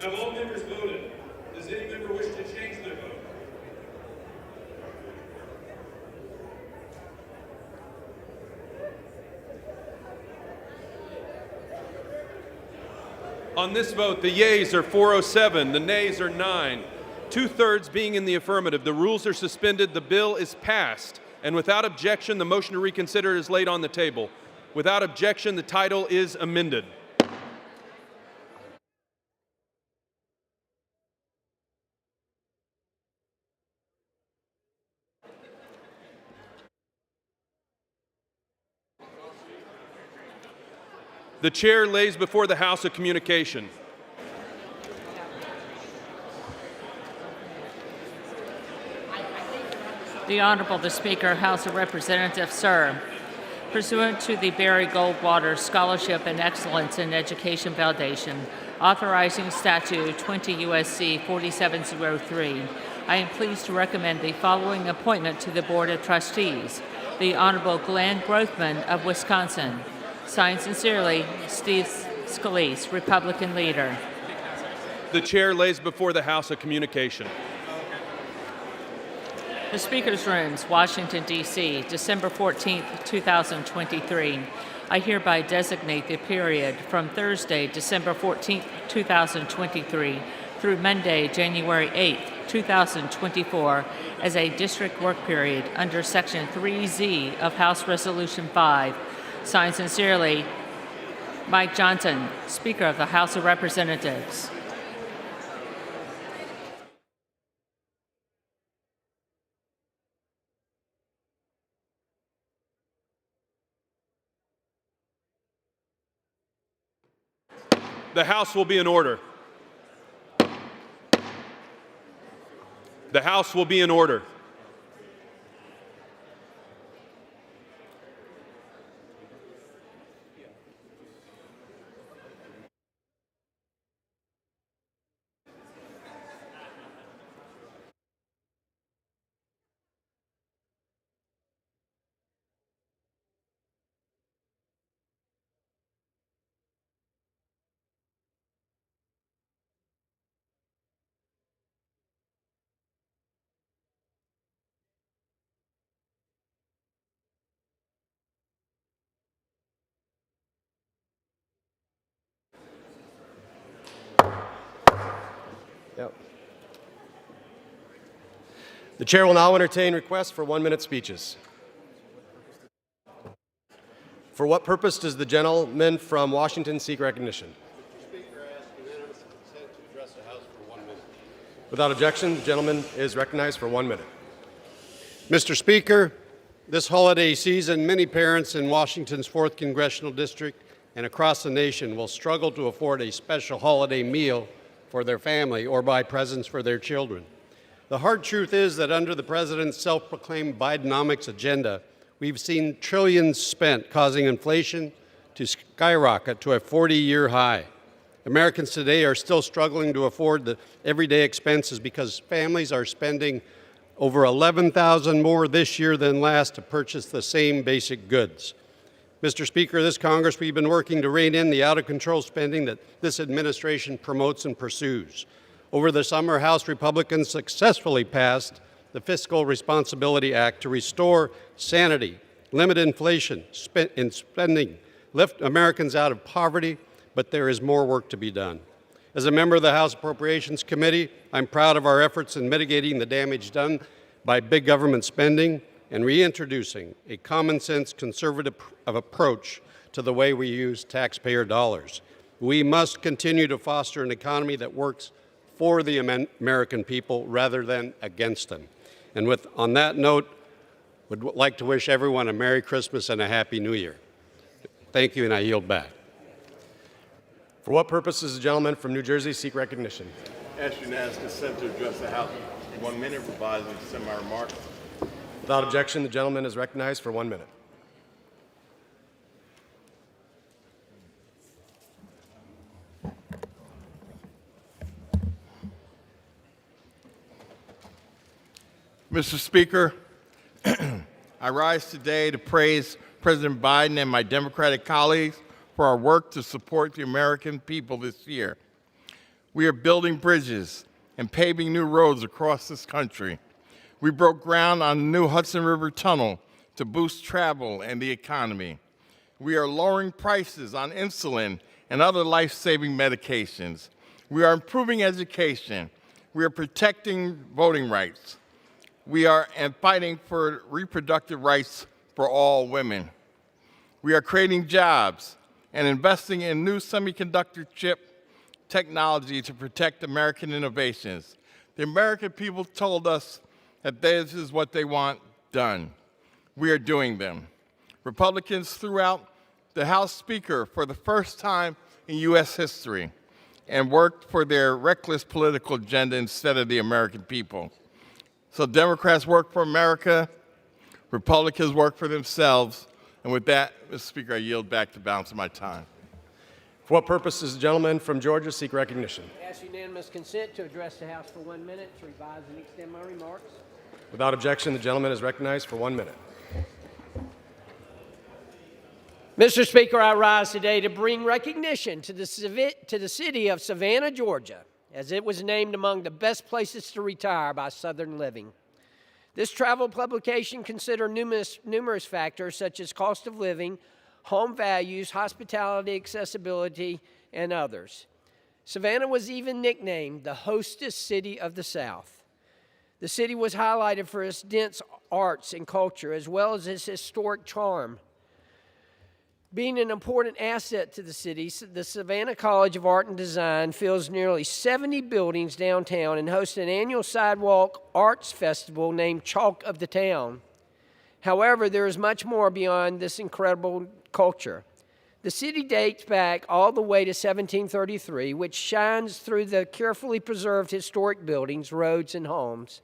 Have all members voted? Does any member wish to change their vote? On this vote, the yeas are 407, the nays are 9. 2/3 being in the affirmative, the rules are suspended, the bill is passed, and without objection, the motion to reconsider is laid on the table. Without objection, the title is amended. The chair lays before the House a communication. The Honorable the Speaker, House of Representatives, sir. Pursuant to the Barry Goldwater Scholarship and Excellence in Education Foundation, authorizing Statute 20 U.S.C. 4703, I am pleased to recommend the following appointment to the Board of Trustees. The Honorable Glenn Grothman of Wisconsin. Signed sincerely, Steve Scalise, Republican leader. The chair lays before the House a communication. The Speaker's Rooms, Washington, D.C., December 14, 2023. I hereby designate the period from Thursday, December 14, 2023, through Monday, January 8, 2024, as a district work period under Section 3Z of House Resolution 5. Signed sincerely, Mike Johnson, Speaker of the House of Representatives. The House will be in order. The House will be in order. Yep. The chair will now entertain requests for 1-minute speeches. For what purpose does the gentleman from Washington seek recognition? Mr. Speaker, I ask unanimous consent to address the House for 1 minute. Without objection, the gentleman is recognized for 1 minute. Mr. Speaker, this holiday season, many parents in Washington's 4th Congressional District and across the nation will struggle to afford a special holiday meal for their family or buy presents for their children. The hard truth is that under the president's self-proclaimed Bidenomics agenda, we've seen trillions spent, causing inflation to skyrocket to a 40-year high. Americans today are still struggling to afford the everyday expenses because families are spending over $11,000 more this year than last to purchase the same basic goods. Mr. Speaker, this Congress, we've been working to rein in the out-of-control spending that this administration promotes and pursues. Over the summer, House Republicans successfully passed the Fiscal Responsibility Act to restore sanity, limit inflation in spending, lift Americans out of poverty, but there is more work to be done. As a member of the House Appropriations Committee, I'm proud of our efforts in mitigating the damage done by big government spending and reintroducing a common-sense conservative approach to the way we use taxpayer dollars. We must continue to foster an economy that works for the American people rather than against them. And on that note, would like to wish everyone a Merry Christmas and a Happy New Year. Thank you, and I yield back. For what purpose does the gentleman from New Jersey seek recognition? Ask unanimous consent to address the House for 1 minute, providing semi-remarks. Without objection, the gentleman is recognized for 1 minute. Mr. Speaker, I rise today to praise President Biden and my Democratic colleagues for our work to support the American people this year. We are building bridges and paving new roads across this country. We broke ground on the new Hudson River Tunnel to boost travel and the economy. We are lowering prices on insulin and other life-saving medications. We are improving education. We are protecting voting rights. We are fighting for reproductive rights for all women. We are creating jobs and investing in new semiconductor chip technology to protect American innovations. The American people told us that this is what they want done. We are doing them. Republicans threw out the House Speaker for the first time in U.S. history and worked for their reckless political agenda instead of the American people. So Democrats work for America, Republicans work for themselves, and with that, Mr. Speaker, I yield back the balance of my time. For what purpose does the gentleman from Georgia seek recognition? I ask unanimous consent to address the House for 1 minute to revise and extend my remarks. Without objection, the gentleman is recognized for 1 minute. Mr. Speaker, I rise today to bring recognition to the city of Savannah, Georgia, as it was named among the best places to retire by Southern Living. This travel publication considered numerous factors such as cost of living, home values, hospitality, accessibility, and others. Savannah was even nicknamed the hostess city of the South. The city was highlighted for its dense arts and culture as well as its historic charm. Being an important asset to the city, the Savannah College of Art and Design fills nearly 70 buildings downtown and hosts an annual sidewalk arts festival named Chalk of the Town. However, there is much more beyond this incredible culture. The city dates back all the way to 1733, which shines through the carefully preserved historic buildings, roads, and homes.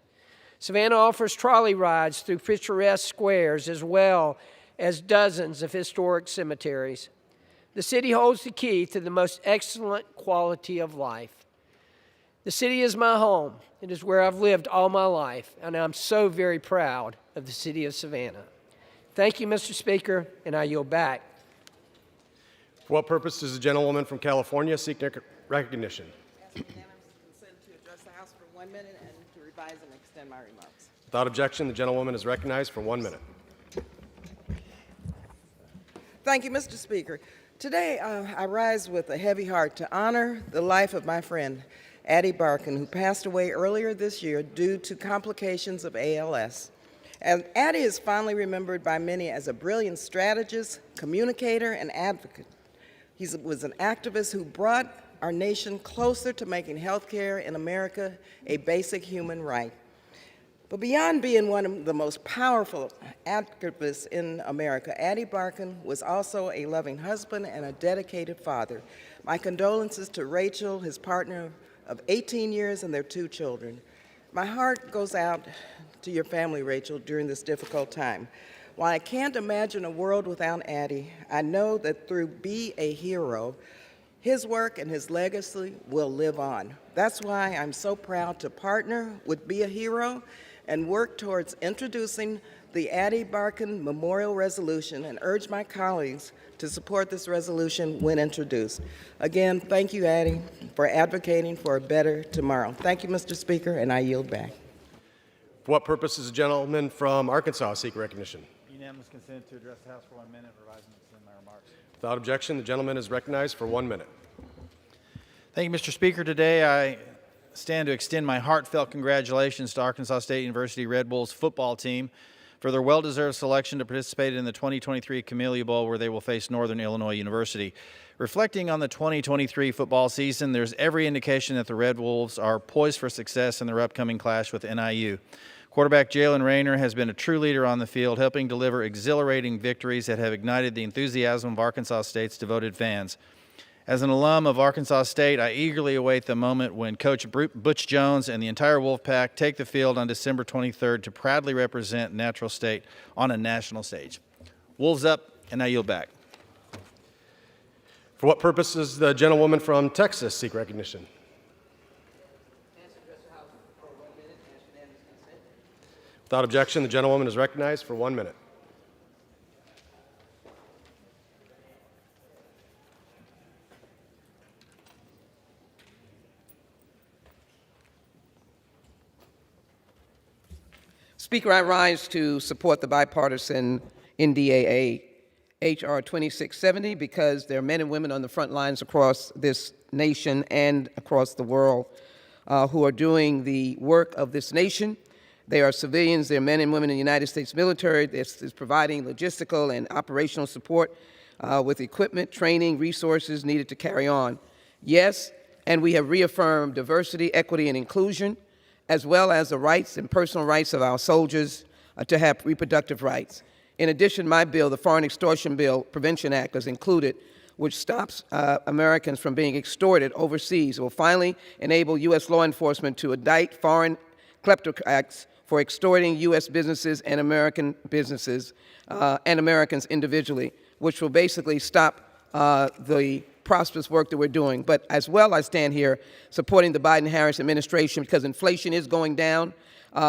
Savannah offers trolley rides through picturesque squares as well as dozens of historic cemeteries. The city holds the key to the most excellent quality of life. The city is my home. It is where I've lived all my life, and I'm so very proud of the city of Savannah. Thank you, Mr. Speaker, and I yield back. For what purpose does the gentlewoman from California seek recognition? Ask unanimous consent to address the House for 1 minute and to revise and extend my remarks. Without objection, the gentlewoman is recognized for 1 minute. Thank you, Mr. Speaker. Today, I rise with a heavy heart to honor the life of my friend, Addie Barkan, who passed away earlier this year due to complications of ALS. And Addie is fondly remembered by many as a brilliant strategist, communicator, and advocate. He was an activist who brought our nation closer to making health care in America a basic human right. But beyond being one of the most powerful activists in America, Addie Barkan was also a loving husband and a dedicated father. My condolences to Rachel, his partner of 18 years, and their 2 children. My heart goes out to your family, Rachel, during this difficult time. While I can't imagine a world without Addie, I know that through Be a Hero, his work and his legacy will live on. That's why I'm so proud to partner with Be a Hero and work towards introducing the Addie Barkan Memorial Resolution and urge my colleagues to support this resolution when introduced. Again, thank you, Addie, for advocating for a better tomorrow. Thank you, Mr. Speaker, and I yield back. For what purpose does the gentleman from Arkansas seek recognition? Unanimous consent to address the House for 1 minute, revise and extend my remarks. Without objection, the gentleman is recognized for 1 minute. Thank you, Mr. Speaker. Today I stand to extend my heartfelt congratulations to Arkansas State University Red Bulls football team for their well-deserved selection to participate in the 2023 Camellia Bowl, where they will face Northern Illinois University. Reflecting on the 2023 football season, there's every indication that the Red Wolves are poised for success in their upcoming clash with NIU. Quarterback Jalen Rayner has been a true leader on the field, helping deliver exhilarating victories that have ignited the enthusiasm of Arkansas State's devoted fans. As an alum of Arkansas State, I eagerly await the moment when Coach Butch Jones and the entire Wolfpack take the field on December 23rd to proudly represent Natural State on a national stage. Wolves up, and I yield back. For what purpose does the gentlewoman from Texas seek recognition? Without objection, the gentlewoman is recognized for 1 minute. Speaker, I rise to support the bipartisan NDAA H.R. 2670 because there are men and women on the front lines across this nation and across the world who are doing the work of this nation. They are civilians, they're men and women in the United States military. This is providing logistical and operational support with equipment, training, resources needed to carry on. Yes, and we have reaffirmed diversity, equity, and inclusion, as well as the rights and personal rights of our soldiers to have reproductive rights. In addition, my bill, the Foreign Extortion Bill Prevention Act, is included, which stops Americans from being extorted overseas. It will finally enable U.S. law enforcement to indict foreign kleptocrats for extorting U.S. businesses and American businesses and Americans individually, which will basically stop the prosperous work that we're doing. But as well, I stand here supporting the Biden-Harris administration because inflation is going down,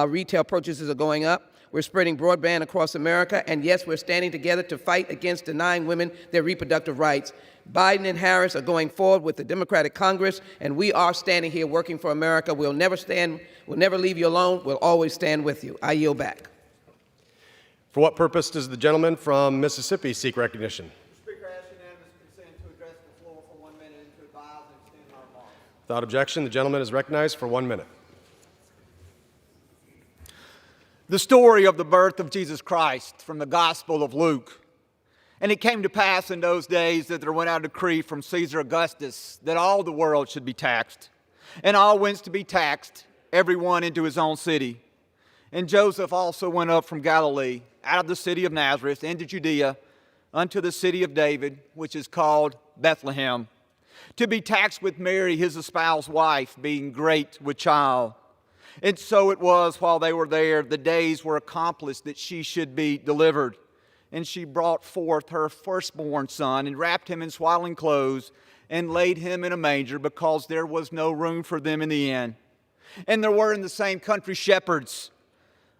retail purchases are going up, we're spreading broadband across America, and yes, we're standing together to fight against denying women their reproductive rights. Biden and Harris are going forward with the Democratic Congress, and we are standing here working for America. We'll never leave you alone. We'll always stand with you. I yield back. For what purpose does the gentleman from Mississippi seek recognition? Speaker, I ask unanimous consent to address the floor for 1 minute and to advise and extend my remarks. Without objection, the gentleman is recognized for 1 minute. The story of the birth of Jesus Christ from the Gospel of Luke. And it came to pass in those days that there went out a decree from Caesar Augustus that all the world should be taxed. And all went to be taxed, everyone into his own city. And Joseph also went up from Galilee, out of the city of Nazareth, into Judea, unto the city of David, which is called Bethlehem, to be taxed with Mary, his espoused wife, being great with child. And so it was, while they were there, the days were accomplished that she should be delivered. And she brought forth her firstborn son, and wrapped him in swaddling clothes, and laid him in a manger, because there was no room for them in the inn. And there were in the same country shepherds,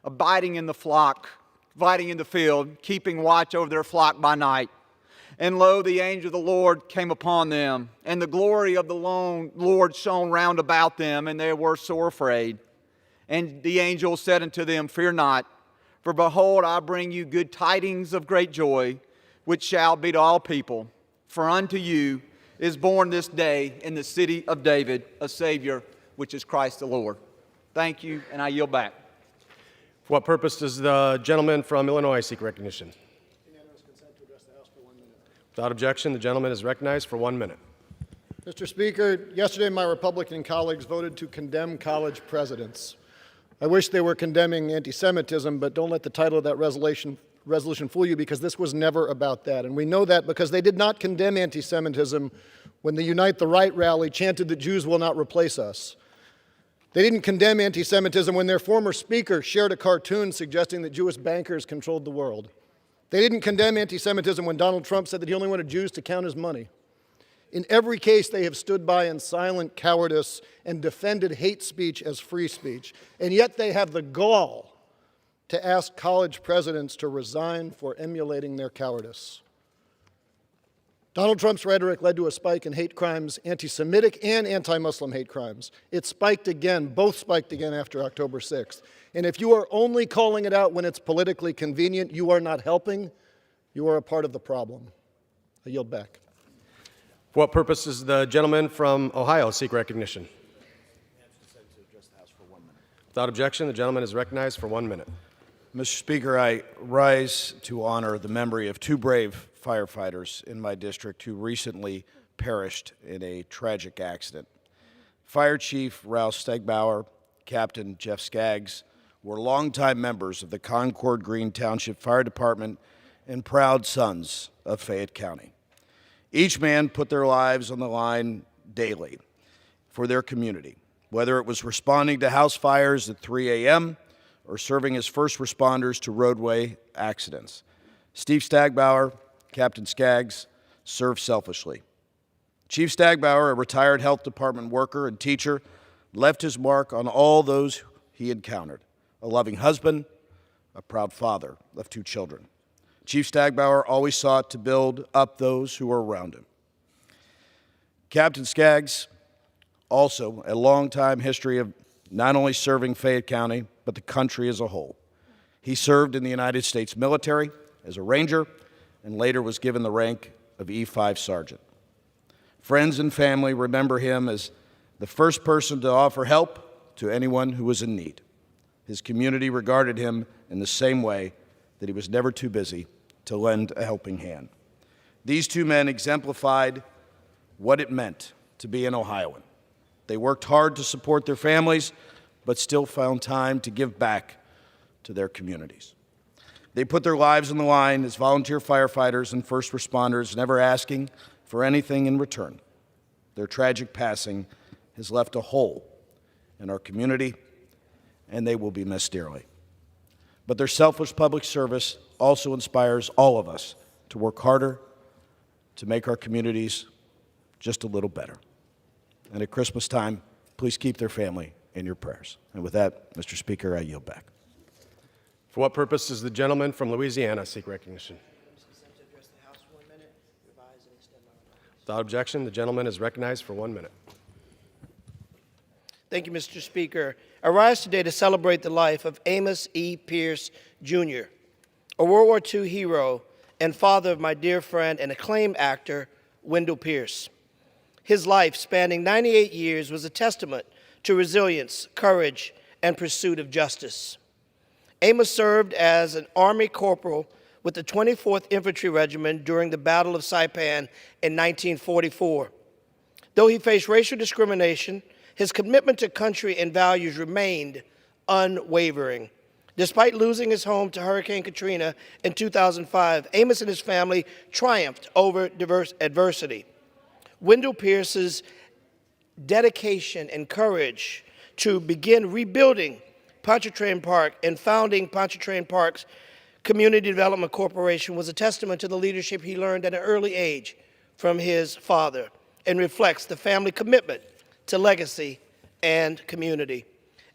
abiding in the flock, abiding in the field, keeping watch over their flock by night. And lo, the angel of the Lord came upon them, and the glory of the Lord shone round about them, and they were sore afraid. And the angel said unto them, Fear not, for behold, I bring you good tidings of great joy, which shall be to all people. For unto you is born this day in the city of David a Savior, which is Christ the Lord. Thank you, and I yield back. For what purpose does the gentleman from Illinois seek recognition? Unanimous consent to address the House for 1 minute. Without objection, the gentleman is recognized for 1 minute. Mr. Speaker, yesterday my Republican colleagues voted to condemn college presidents. I wish they were condemning anti-Semitism, but don't let the title of that resolution fool you, because this was never about that. And we know that because they did not condemn anti-Semitism when the Unite the Right rally chanted that Jews will not replace us. They didn't condemn anti-Semitism when their former speaker shared a cartoon suggesting that Jewish bankers controlled the world. They didn't condemn anti-Semitism when Donald Trump said that he only wanted Jews to count his money. In every case, they have stood by in silent cowardice and defended hate speech as free speech. And yet they have the gall to ask college presidents to resign for emulating their cowardice. Donald Trump's rhetoric led to a spike in hate crimes, anti-Semitic and anti-Muslim hate crimes. It spiked again, both spiked again after October 6th. And if you are only calling it out when it's politically convenient, you are not helping, you are a part of the problem. I yield back. For what purpose does the gentleman from Ohio seek recognition? Without objection, the gentleman is recognized for 1 minute. Mr. Speaker, I rise to honor the memory of two brave firefighters in my district who recently perished in a tragic accident. Fire Chief Ralph Stegbauer, Captain Jeff Skaggs were longtime members of the Concord Green Township Fire Department and proud sons of Fayette County. Each man put their lives on the line daily for their community, whether it was responding to house fires at 3 a.m. or serving as first responders to roadway accidents. Steve Stegbauer, Captain Skaggs, served selfishly. Chief Stegbauer, a retired health department worker and teacher, left his mark on all those he encountered. A loving husband, a proud father of 2 children. Chief Stegbauer always sought to build up those who were around him. Captain Skaggs, also a long-time history of not only serving Fayette County, but the country as a whole. He served in the United States military as a Ranger and later was given the rank of E5 Sergeant. Friends and family remember him as the first person to offer help to anyone who was in need. His community regarded him in the same way that he was never too busy to lend a helping hand. These two men exemplified what it meant to be an Ohioan. They worked hard to support their families, but still found time to give back to their communities. They put their lives on the line as volunteer firefighters and first responders, never asking for anything in return. Their tragic passing has left a hole in our community, and they will be missed dearly. But their selfless public service also inspires all of us to work harder to make our communities just a little better. And at Christmas time, please keep their family in your prayers. And with that, Mr. Speaker, I yield back. For what purpose does the gentleman from Louisiana seek recognition? Without objection, the gentleman is recognized for 1 minute. Thank you, Mr. Speaker. I rise today to celebrate the life of Amos E. Pierce, Jr., a World War II hero and father of my dear friend and acclaimed actor, Wendell Pierce. His life, spanning 98 years, was a testament to resilience, courage, and pursuit of justice. Amos served as an Army corporal with the 24th Infantry Regiment during the Battle of Saipan in 1944. Though he faced racial discrimination, his commitment to country and values remained unwavering. Despite losing his home to Hurricane Katrina in 2005, Amos and his family triumphed over adversity. Wendell Pierce's dedication and courage to begin rebuilding Pontchartrain Park and founding Pontchartrain Park's Community Development Corporation was a testament to the leadership he learned at an early age from his father and reflects the family commitment to legacy and community.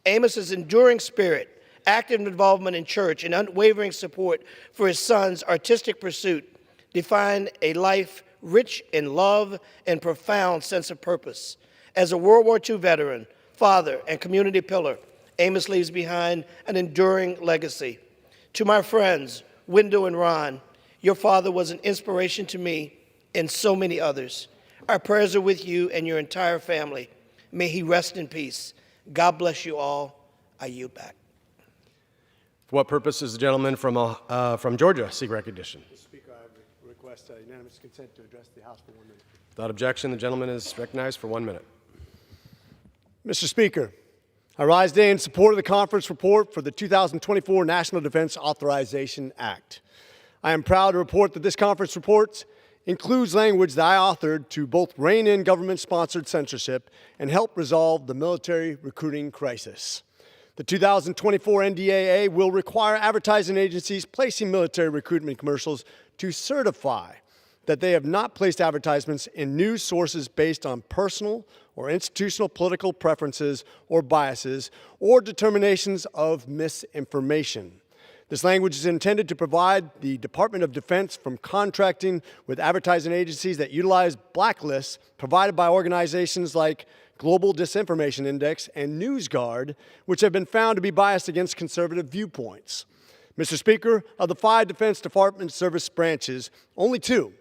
Amos's enduring spirit, active involvement in church, and unwavering support for his son's artistic pursuit define a life rich in love and profound sense of purpose. As a World War II veteran, father, and community pillar, Amos leaves behind an enduring legacy. To my friends, Wendell and Ron, your father was an inspiration to me and so many others. Our prayers are with you and your entire family. May he rest in peace. God bless you all. I yield back. For what purpose does the gentleman from Georgia seek recognition? Mr. Speaker, I request unanimous consent to address the House for 1 minute. Without objection, the gentleman is recognized for 1 minute. Mr. Speaker, I rise today in support of the conference report for the 2024 National Defense Authorization Act. I am proud to report that this conference report includes language that I authored to both rein in government-sponsored censorship and help resolve the military recruiting crisis. The 2024 NDAA will require advertising agencies placing military recruitment commercials to certify that they have not placed advertisements in news sources based on personal or institutional political preferences or biases or determinations of misinformation. This language is intended to provide the Department of Defense from contracting with advertising agencies that utilize blacklists provided by organizations like Global Disinformation Index and NewsGuard, which have been found to be biased against conservative viewpoints. Mr. Speaker, of the 5 Defense Department service branches, only 2,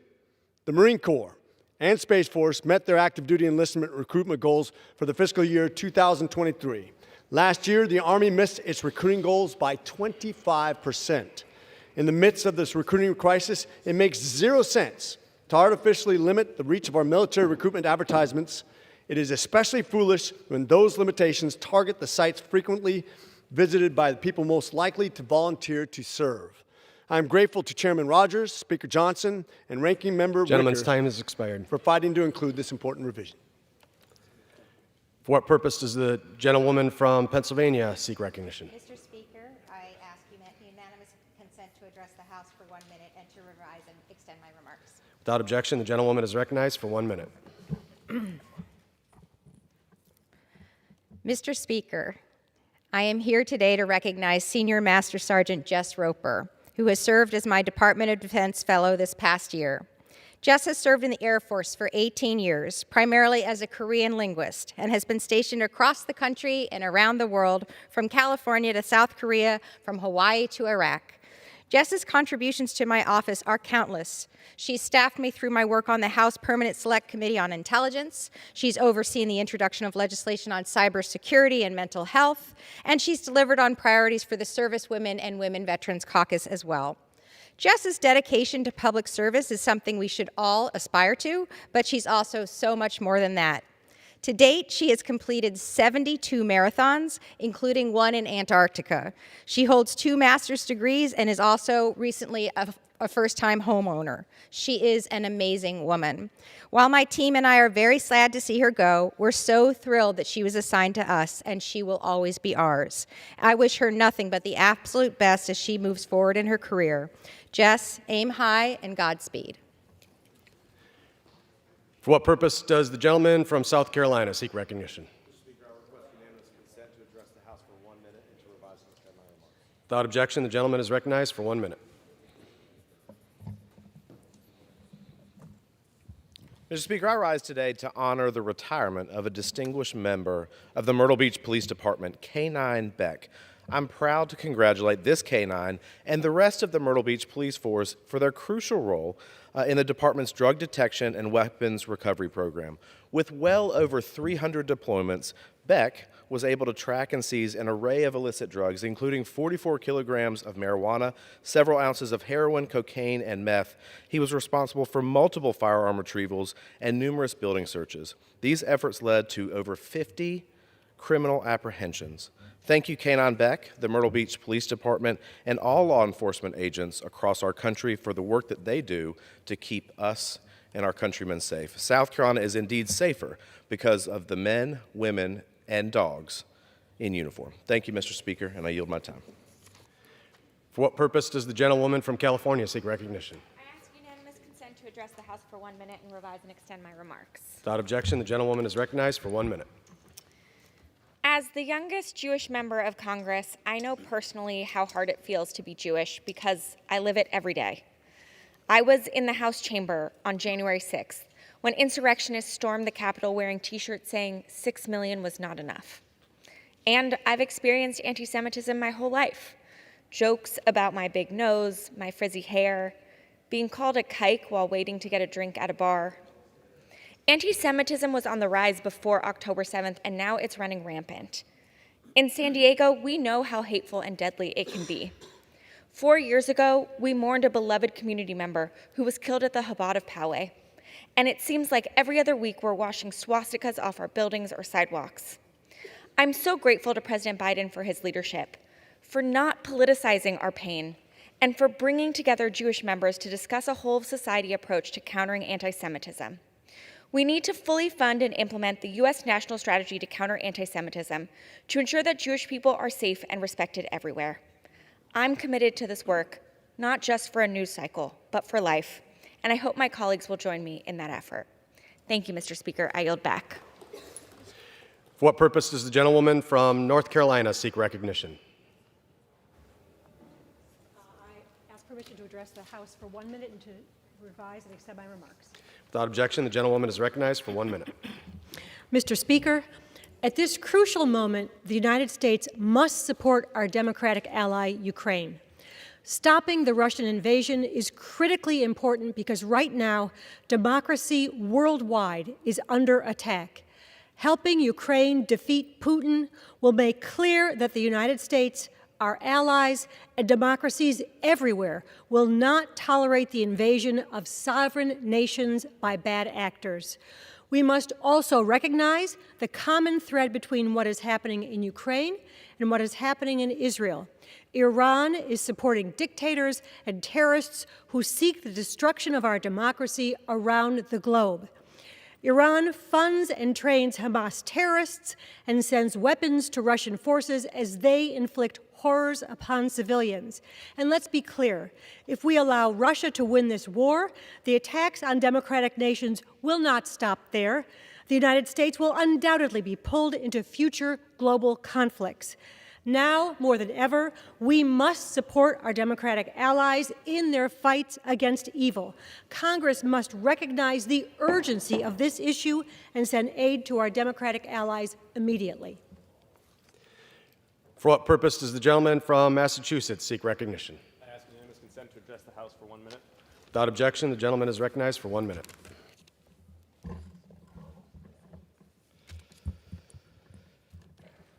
the Marine Corps and Space Force, met their active duty enlistment recruitment goals for the fiscal year 2023. Last year, the Army missed its recruiting goals by 25%. In the midst of this recruiting crisis, it makes 0 sense to artificially limit the reach of our military recruitment advertisements. It is especially foolish when those limitations target the sites frequently visited by the people most likely to volunteer to serve. I am grateful to Chairman Rogers, Speaker Johnson, and Ranking Member Gentleman's Wicker time has expired. for fighting to include this important revision. For what purpose does the gentlewoman from Pennsylvania seek recognition? Mr. Speaker, I ask unanimous consent to address the House for 1 minute and to revise and extend my remarks. Without objection, the gentlewoman is recognized for 1 minute. Mr. Speaker, I am here today to recognize Senior Master Sergeant Jess Roper, who has served as my Department of Defense Fellow this past year. Jess has served in the Air Force for 18 years, primarily as a Korean linguist, and has been stationed across the country and around the world, from California to South Korea, from Hawaii to Iraq. Jess's contributions to my office are countless. She's staffed me through my work on the House Permanent Select Committee on Intelligence. She's overseen the introduction of legislation on cybersecurity and mental health, and she's delivered on priorities for the Service Women and Women Veterans Caucus as well. Jess's dedication to public service is something we should all aspire to, but she's also so much more than that. To date, she has completed 72 marathons, including one in Antarctica. She holds 2 master's degrees and is also recently a first-time homeowner. She is an amazing woman. While my team and I are very sad to see her go, we're so thrilled that she was assigned to us, and she will always be ours. I wish her nothing but the absolute best as she moves forward in her career. Jess, aim high and Godspeed. For what purpose does the gentleman from South Carolina seek recognition? Without objection, the gentleman is recognized for 1 minute. Mr. Speaker, I rise today to honor the retirement of a distinguished member of the Myrtle Beach Police Department, K-9 Beck. I'm proud to congratulate this K-9 and the rest of the Myrtle Beach Police Force for their crucial role in the department's drug detection and weapons recovery program. With well over 300 deployments, Beck was able to track and seize an array of illicit drugs, including 44 kilograms of marijuana, several ounces of heroin, cocaine, and meth. He was responsible for multiple firearm retrievals and numerous building searches. These efforts led to over 50 criminal apprehensions. Thank you, K-9 Beck, the Myrtle Beach Police Department, and all law enforcement agents across our country for the work that they do to keep us and our countrymen safe. South Carolina is indeed safer because of the men, women, and dogs in uniform. Thank you, Mr. Speaker, and I yield my time. For what purpose does the gentlewoman from California seek recognition? I ask unanimous consent to address the House for 1 minute and revise and extend my remarks. Without objection, the gentlewoman is recognized for 1 minute. As the youngest Jewish member of Congress, I know personally how hard it feels to be Jewish because I live it every day. I was in the House chamber on January 6th when insurrectionists stormed the Capitol wearing T-shirts saying 6 million was not enough. And I've experienced anti-Semitism my whole life. Jokes about my big nose, my frizzy hair, being called a kike while waiting to get a drink at a bar. Anti-Semitism was on the rise before October 7th, and now it's running rampant. In San Diego, we know how hateful and deadly it can be. 4 years ago, we mourned a beloved community member who was killed at the Chabad of Poway. And it seems like every other week we're washing swastikas off our buildings or sidewalks. I'm so grateful to President Biden for his leadership, for not politicizing our pain, and for bringing together Jewish members to discuss a whole-of-society approach to countering anti-Semitism. We need to fully fund and implement the U.S. national strategy to counter anti-Semitism to ensure that Jewish people are safe and respected everywhere. I'm committed to this work, not just for a news cycle, but for life, and I hope my colleagues will join me in that effort. Thank you, Mr. Speaker. I yield back. For what purpose does the gentlewoman from North Carolina seek recognition? I ask permission to address the House for 1 minute and to revise and extend my remarks. Without objection, the gentlewoman is recognized for 1 minute. Mr. Speaker, at this crucial moment, the United States must support our democratic ally, Ukraine. Stopping the Russian invasion is critically important because right now, democracy worldwide is under attack. Helping Ukraine defeat Putin will make clear that the United States, our allies, and democracies everywhere will not tolerate the invasion of sovereign nations by bad actors. We must also recognize the common thread between what is happening in Ukraine and what is happening in Israel. Iran is supporting dictators and terrorists who seek the destruction of our democracy around the globe. Iran funds and trains Hamas terrorists and sends weapons to Russian forces as they inflict horrors upon civilians. And let's be clear, if we allow Russia to win this war, the attacks on democratic nations will not stop there. The United States will undoubtedly be pulled into future global conflicts. Now, more than ever, we must support our Democratic allies in their fights against evil. Congress must recognize the urgency of this issue and send aid to our Democratic allies immediately. For what purpose does the gentleman from Massachusetts seek recognition? I ask unanimous consent to address the House for 1 minute. Without objection, the gentleman is recognized for 1 minute.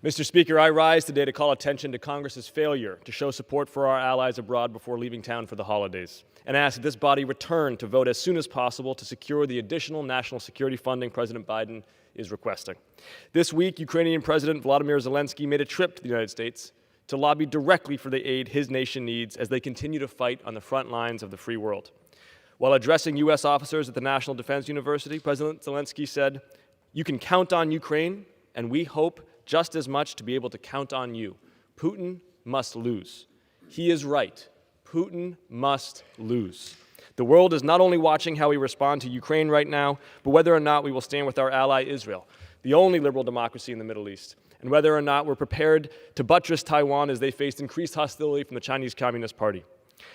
Mr. Speaker, I rise today to call attention to Congress's failure to show support for our allies abroad before leaving town for the holidays, and ask that this body return to vote as soon as possible to secure the additional national security funding President Biden is requesting. This week, Ukrainian President Volodymyr Zelensky made a trip to the United States to lobby directly for the aid his nation needs as they continue to fight on the front lines of the free world. While addressing U.S. officers at the National Defense University, President Zelensky said, "You can count on Ukraine, and we hope just as much to be able to count on you. Putin must lose." He is right. Putin must lose. The world is not only watching how we respond to Ukraine right now, but whether or not we will stand with our ally Israel, the only liberal democracy in the Middle East, and whether or not we're prepared to buttress Taiwan as they faced increased hostility from the Chinese Communist Party.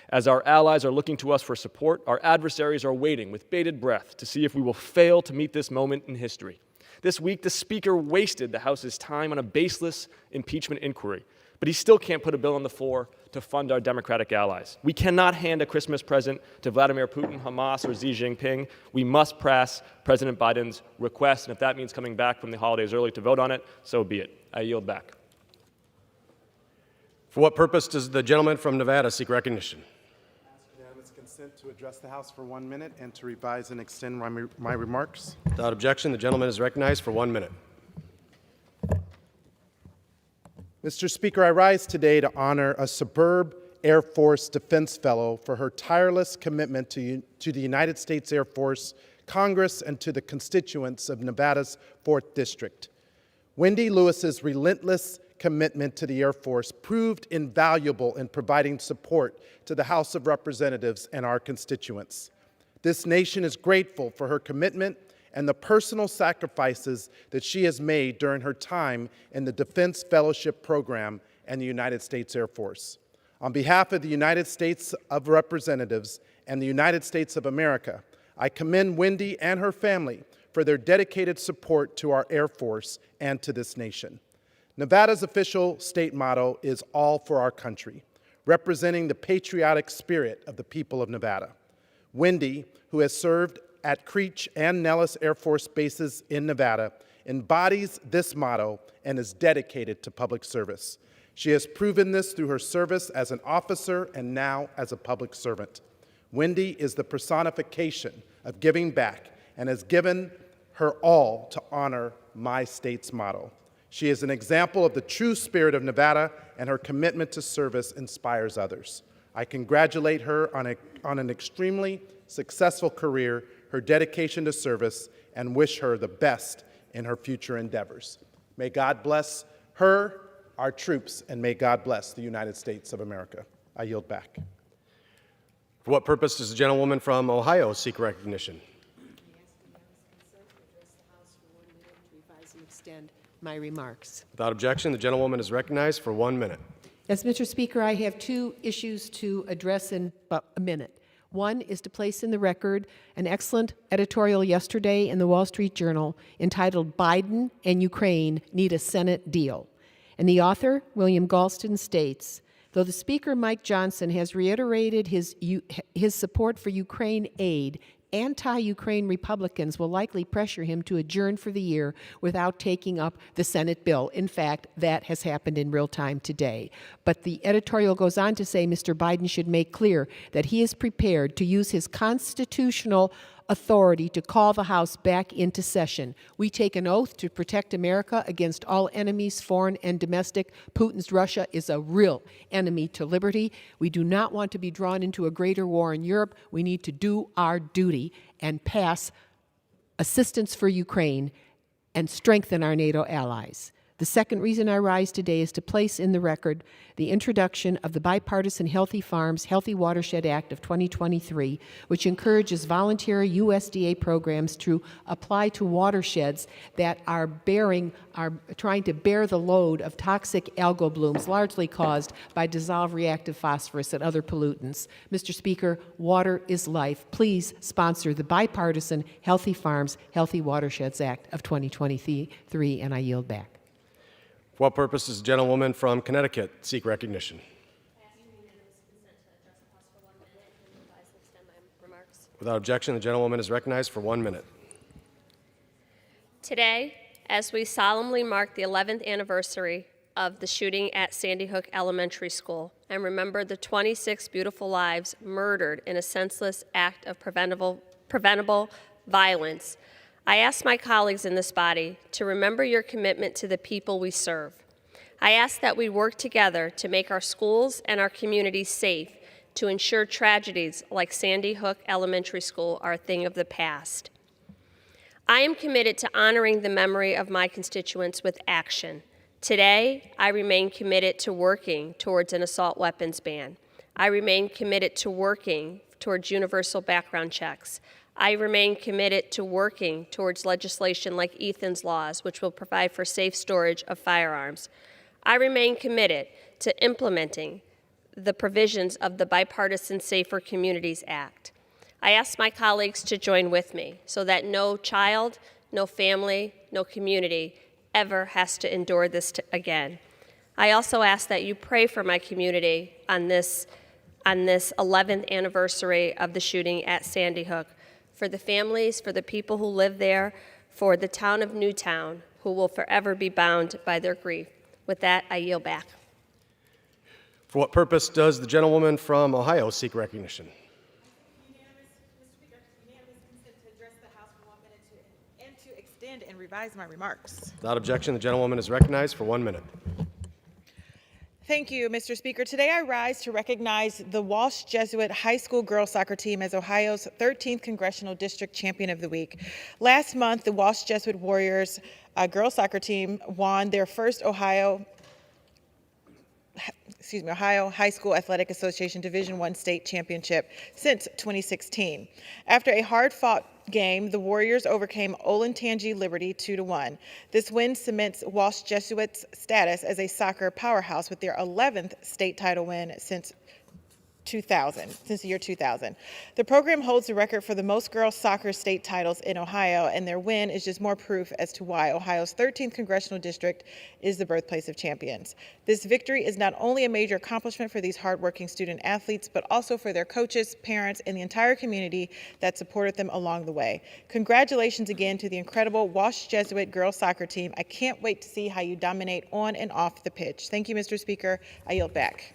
As our allies are looking to us for support, our adversaries are waiting with bated breath to see if we will fail to meet this moment in history. This week, the Speaker wasted the House's time on a baseless impeachment inquiry, but he still can't put a bill on the floor to fund our Democratic allies. We cannot hand a Christmas present to Vladimir Putin, Hamas, or Xi Jinping. We must pass President Biden's request, and if that means coming back from the holidays early to vote on it, so be it. I yield back. For what purpose does the gentleman from Nevada seek recognition? Unanimous consent to address the House for 1 minute and to revise and extend my remarks. Without objection, the gentleman is recognized for 1 minute. Mr. Speaker, I rise today to honor a superb Air Force Defense Fellow for her tireless commitment to the United States Air Force, Congress, and to the constituents of Nevada's 4th District. Wendy Lewis's relentless commitment to the Air Force proved invaluable in providing support to the House of Representatives and our constituents. This nation is grateful for her commitment and the personal sacrifices that she has made during her time in the Defense Fellowship Program and the United States Air Force. On behalf of the United States of Representatives and the United States of America, I commend Wendy and her family for their dedicated support to our Air Force and to this nation. Nevada's official state motto is "All for our country," representing the patriotic spirit of the people of Nevada. Wendy, who has served at Creech and Nellis Air Force bases in Nevada, embodies this motto and is dedicated to public service. She has proven this through her service as an officer and now as a public servant. Wendy is the personification of giving back and has given her all to honor my state's motto. She is an example of the true spirit of Nevada, and her commitment to service inspires others. I congratulate her on an extremely successful career, her dedication to service, and wish her the best in her future endeavors. May God bless her, our troops, and may God bless the United States of America. I yield back. For what purpose does the gentlewoman from Ohio seek recognition? Extend my remarks. Without objection, the gentlewoman is recognized for 1 minute. Yes, Mr. Speaker, I have two issues to address in about a minute. One is to place in the record an excellent editorial yesterday in the Wall Street Journal entitled "Biden and Ukraine Need a Senate Deal." And the author, William Galston, states, though the Speaker, Mike Johnson, has reiterated his support for Ukraine aid, anti-Ukraine Republicans will likely pressure him to adjourn for the year without taking up the Senate bill. In fact, that has happened in real time today. But the editorial goes on to say Mr. Biden should make clear that he is prepared to use his constitutional authority to call the House back into session. We take an oath to protect America against all enemies, foreign and domestic. Putin's Russia is a real enemy to liberty. We do not want to be drawn into a greater war in Europe. We need to do our duty and pass assistance for Ukraine and strengthen our NATO allies. The second reason I rise today is to place in the record the introduction of the bipartisan Healthy Farms, Healthy Watershed Act of 2023, which encourages voluntary USDA programs to apply to watersheds that are trying to bear the load of toxic algal blooms, largely caused by dissolved reactive phosphorus and other pollutants. Mr. Speaker, water is life. Please sponsor the bipartisan Healthy Farms, Healthy Watersheds Act of 2023, and I yield back. For what purpose does the gentlewoman from Connecticut seek recognition? Without objection, the gentlewoman is recognized for 1 minute. Today, as we solemnly mark the 11th anniversary of the shooting at Sandy Hook Elementary School and remember the 26 beautiful lives murdered in a senseless act of preventable violence, I ask my colleagues in this body to remember your commitment to the people we serve. I ask that we work together to make our schools and our communities safe, to ensure tragedies like Sandy Hook Elementary School are a thing of the past. I am committed to honoring the memory of my constituents with action. Today, I remain committed to working towards an assault weapons ban. I remain committed to working towards universal background checks. I remain committed to working towards legislation like Ethan's laws, which will provide for safe storage of firearms. I remain committed to implementing the provisions of the Bipartisan Safer Communities Act. I ask my colleagues to join with me so that no child, no family, no community ever has to endure this again. I also ask that you pray for my community on this 11th anniversary of the shooting at Sandy Hook, for the families, for the people who live there, for the town of Newtown, who will forever be bound by their grief. With that, I yield back. For what purpose does the gentlewoman from Ohio seek recognition? Unanimous consent to address the House for 1 minute and to extend and revise my remarks. Without objection, the gentlewoman is recognized for 1 minute. Thank you, Mr. Speaker. Today I rise to recognize the Walsh Jesuit High School girls soccer team as Ohio's 13th Congressional District Champion of the Week. Last month, the Walsh Jesuit Warriors girls soccer team won their first Ohio High School Athletic Association Division I state championship since 2016. After a hard-fought game, the Warriors overcame Olentangy Liberty 2-1. This win cements Walsh Jesuits' status as a soccer powerhouse with their 11th state title win since the year 2000. The program holds the record for the most girls soccer state titles in Ohio, and their win is just more proof as to why Ohio's 13th congressional district is the birthplace of champions. This victory is not only a major accomplishment for these hardworking student athletes, but also for their coaches, parents, and the entire community that supported them along the way. Congratulations again to the incredible Walsh Jesuit girls soccer team. I can't wait to see how you dominate on and off the pitch. Thank you, Mr. Speaker. I yield back.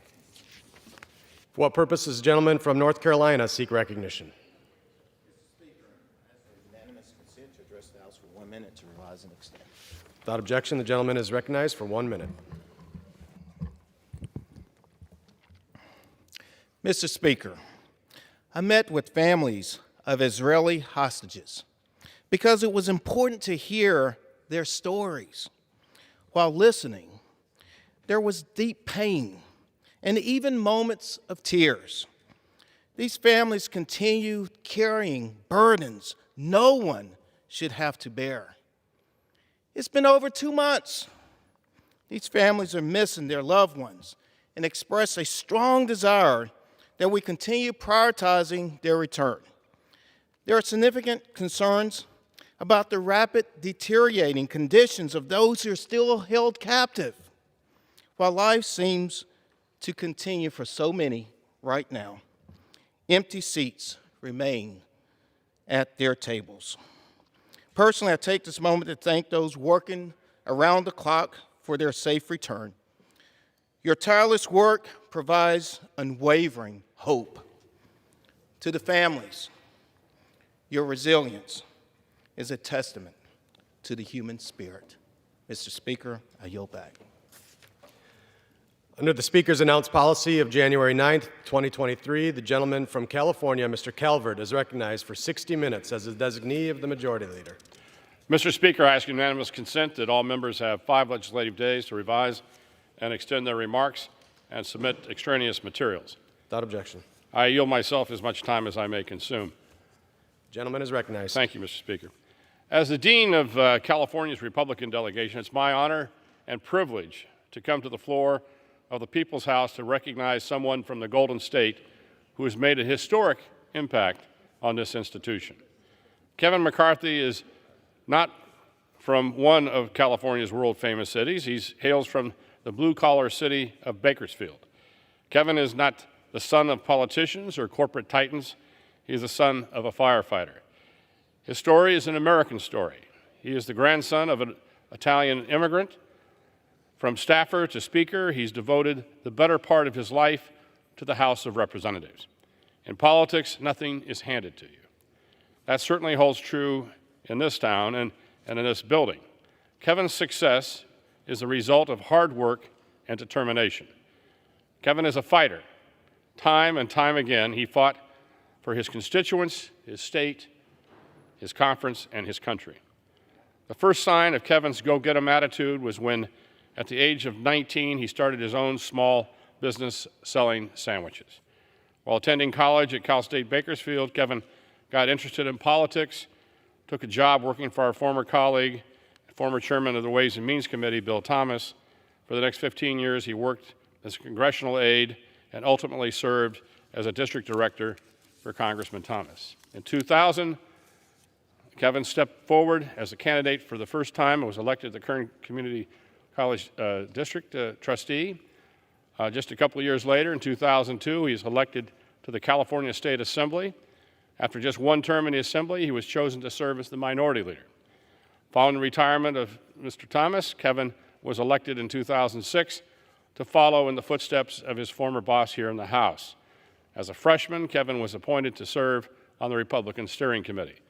For what purpose does the gentleman from North Carolina seek recognition? Mr. Speaker, I ask for unanimous consent to address the House for 1 minute to revise and extend. Without objection, the gentleman is recognized for 1 minute. Mr. Speaker, I met with families of Israeli hostages because it was important to hear their stories. While listening, there was deep pain and even moments of tears. These families continue carrying burdens no one should have to bear. It's been over 2 months. These families are missing their loved ones and express a strong desire that we continue prioritizing their return. There are significant concerns about the rapid deteriorating conditions of those who are still held captive. While life seems to continue for so many right now, empty seats remain at their tables. Personally, I take this moment to thank those working around the clock for their safe return. Your tireless work provides unwavering hope. To the families, your resilience is a testament to the human spirit. Mr. Speaker, I yield back. Under the Speaker's announced policy of January 9th, 2023, the gentleman from California, Mr. Calvert, is recognized for 60 minutes as the designee of the Majority Leader. Mr. Speaker, I ask unanimous consent that all members have 5 legislative days to revise and extend their remarks and submit extraneous materials. Without objection. I yield myself as much time as I may consume. Gentleman is recognized. Thank you, Mr. Speaker. As the Dean of California's Republican delegation, it's my honor and privilege to come to the floor of the People's House to recognize someone from the Golden State who has made a historic impact on this institution. Kevin McCarthy is not from one of California's world-famous cities. He hails from the blue-collar city of Bakersfield. Kevin is not the son of politicians or corporate titans. He is the son of a firefighter. His story is an American story. He is the grandson of an Italian immigrant. From staffer to speaker, he's devoted the better part of his life to the House of Representatives. In politics, nothing is handed to you. That certainly holds true in this town and in this building. Kevin's success is the result of hard work and determination. Kevin is a fighter. Time and time again, he fought for his constituents, his state, his conference, and his country. The first sign of Kevin's go-get-'em attitude was when, at the age of 19, he started his own small business selling sandwiches. While attending college at Cal State Bakersfield, Kevin got interested in politics, took a job working for our former colleague, former chairman of the Ways and Means Committee, Bill Thomas. For the next 15 years, he worked as a congressional aide and ultimately served as a district director for Congressman Thomas. In 2000, Kevin stepped forward as a candidate for the first time and was elected the Kern Community College District trustee. Just a couple of years later, in 2002, he was elected to the California State Assembly. After just one term in the Assembly, he was chosen to serve as the minority leader. Following the retirement of Mr. Thomas, Kevin was elected in 2006 to follow in the footsteps of his former boss here in the House. As a freshman, Kevin was appointed to serve on the Republican Steering Committee.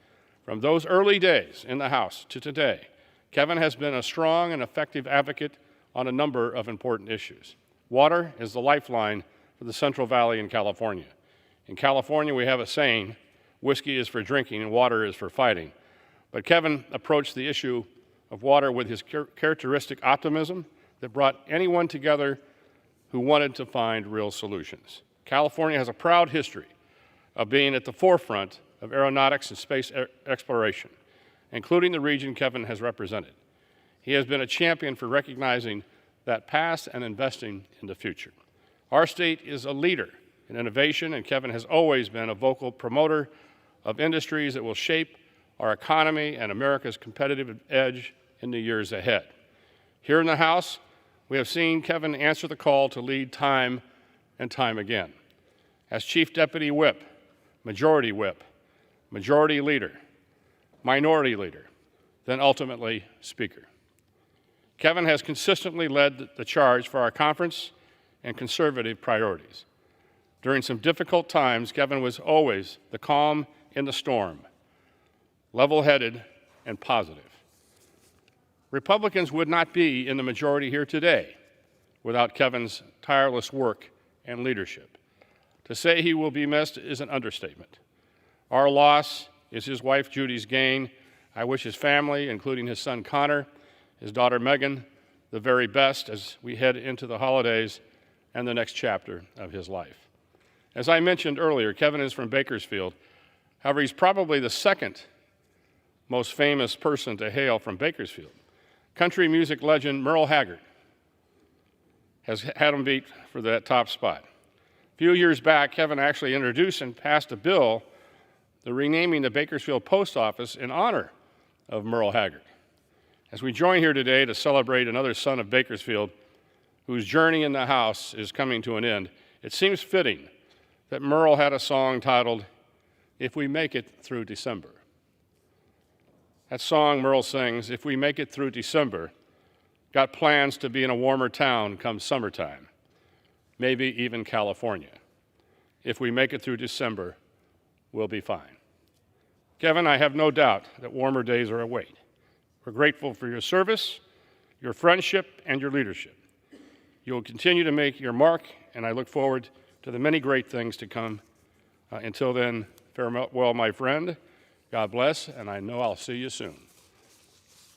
From those early days in the House to today, Kevin has been a strong and effective advocate on a number of important issues. Water is the lifeline for the Central Valley in California. In California, we have a saying, whiskey is for drinking and water is for fighting. But Kevin approached the issue of water with his characteristic optimism that brought anyone together who wanted to find real solutions. California has a proud history of being at the forefront of aeronautics and space exploration, including the region Kevin has represented. He has been a champion for recognizing that past and investing in the future. Our state is a leader in innovation, and Kevin has always been a vocal promoter of industries that will shape our economy and America's competitive edge in the years ahead. Here in the House, we have seen Kevin answer the call to lead time and time again. As Chief Deputy Whip, Majority Whip, Majority Leader, Minority Leader, then ultimately Speaker. Kevin has consistently led the charge for our conference and conservative priorities. During some difficult times, Kevin was always the calm in the storm, level-headed and positive. Republicans would not be in the majority here today without Kevin's tireless work and leadership. To say he will be missed is an understatement. Our loss is his wife Judy's gain. I wish his family, including his son Connor, his daughter Megan, the very best as we head into the holidays and the next chapter of his life. As I mentioned earlier, Kevin is from Bakersfield. However, he's probably the second most famous person to hail from Bakersfield. Country music legend Merle Haggard has had him beat for that top spot. A few years back, Kevin actually introduced and passed a bill the renaming the Bakersfield Post Office in honor of Merle Haggard. As we join here today to celebrate another son of Bakersfield whose journey in the House is coming to an end, it seems fitting that Merle had a song titled, "If We Make It Through December." That song Merle sings, "If we make it through December, got plans to be in a warmer town come summertime, maybe even California. If we make it through December, we'll be fine." Kevin, I have no doubt that warmer days are await. We're grateful for your service, your friendship, and your leadership. You will continue to make your mark, and I look forward to the many great things to come. Until then, farewell, my friend. God bless, and I know I'll see you soon.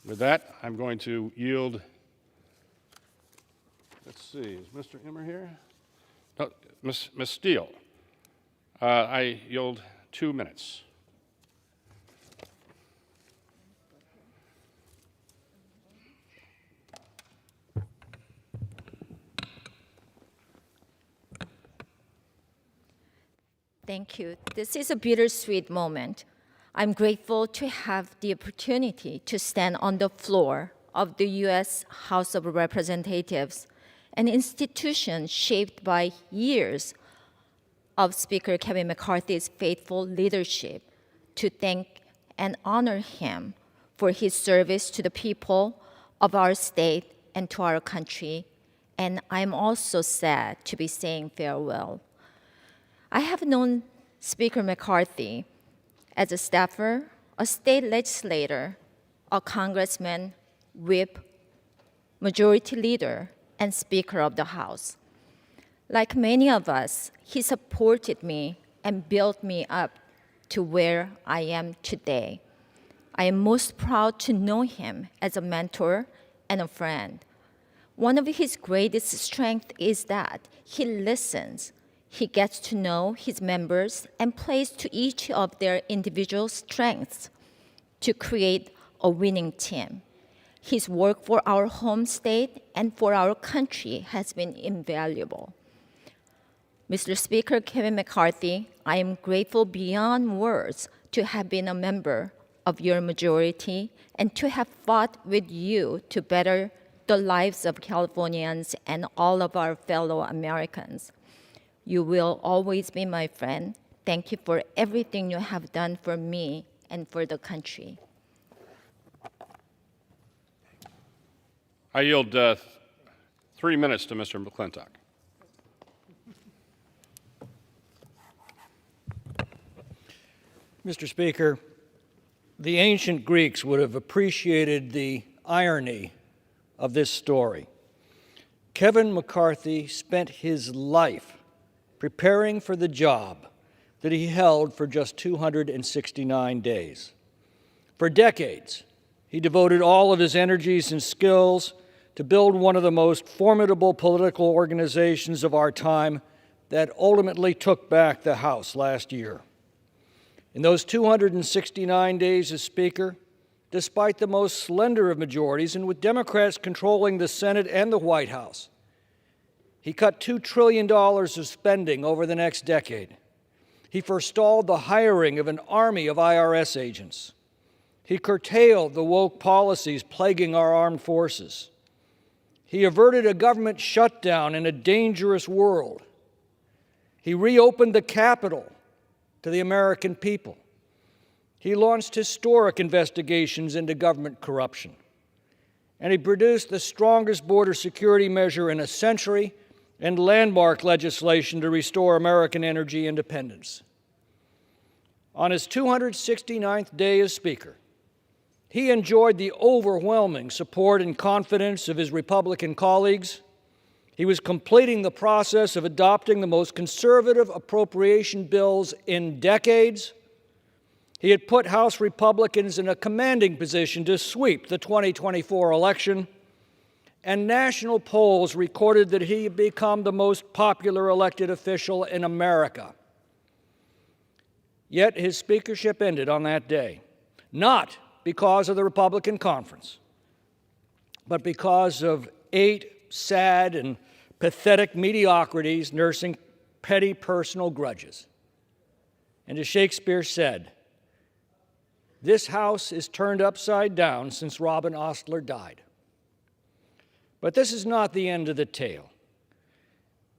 With that, I'm going to yield. Let's see, is Mr. Emmer here? No, Ms. Steele. I yield 2 minutes. Thank you. This is a bittersweet moment. I'm grateful to have the opportunity to stand on the floor of the U.S. House of Representatives, an institution shaped by years of Speaker Kevin McCarthy's faithful leadership, to thank and honor him for his service to the people of our state and to our country. And I'm also sad to be saying farewell. I have known Speaker McCarthy as a staffer, a state legislator, a congressman, whip, majority leader, and Speaker of the House. Like many of us, he supported me and built me up to where I am today. I am most proud to know him as a mentor and a friend. One of his greatest strengths is that he listens. He gets to know his members and plays to each of their individual strengths to create a winning team. His work for our home state and for our country has been invaluable. Mr. Speaker Kevin McCarthy, I am grateful beyond words to have been a member of your majority and to have fought with you to better the lives of Californians and all of our fellow Americans. You will always be my friend. Thank you for everything you have done for me and for the country. I yield 3 minutes to Mr. McClintock. Mr. Speaker, the ancient Greeks would have appreciated the irony of this story. Kevin McCarthy spent his life preparing for the job that he held for just 269 days. For decades, he devoted all of his energies and skills to build one of the most formidable political organizations of our time that ultimately took back the House last year. In those 269 days as Speaker, despite the most slender of majorities and with Democrats controlling the Senate and the White House, he cut $2 trillion of spending over the next decade. He forestalled the hiring of an army of IRS agents. He curtailed the woke policies plaguing our armed forces. He averted a government shutdown in a dangerous world. He reopened the Capitol to the American people. He launched historic investigations into government corruption. And he produced the strongest border security measure in a century and landmark legislation to restore American energy independence. On his 269th day as Speaker, he enjoyed the overwhelming support and confidence of his Republican colleagues. He was completing the process of adopting the most conservative appropriation bills in decades. He had put House Republicans in a commanding position to sweep the 2024 election, and national polls recorded that he had become the most popular elected official in America. Yet his speakership ended on that day, not because of the Republican conference, but because of 8 sad and pathetic mediocrities nursing petty personal grudges. And as Shakespeare said, this house is turned upside down since Robin Ostler died. But this is not the end of the tale.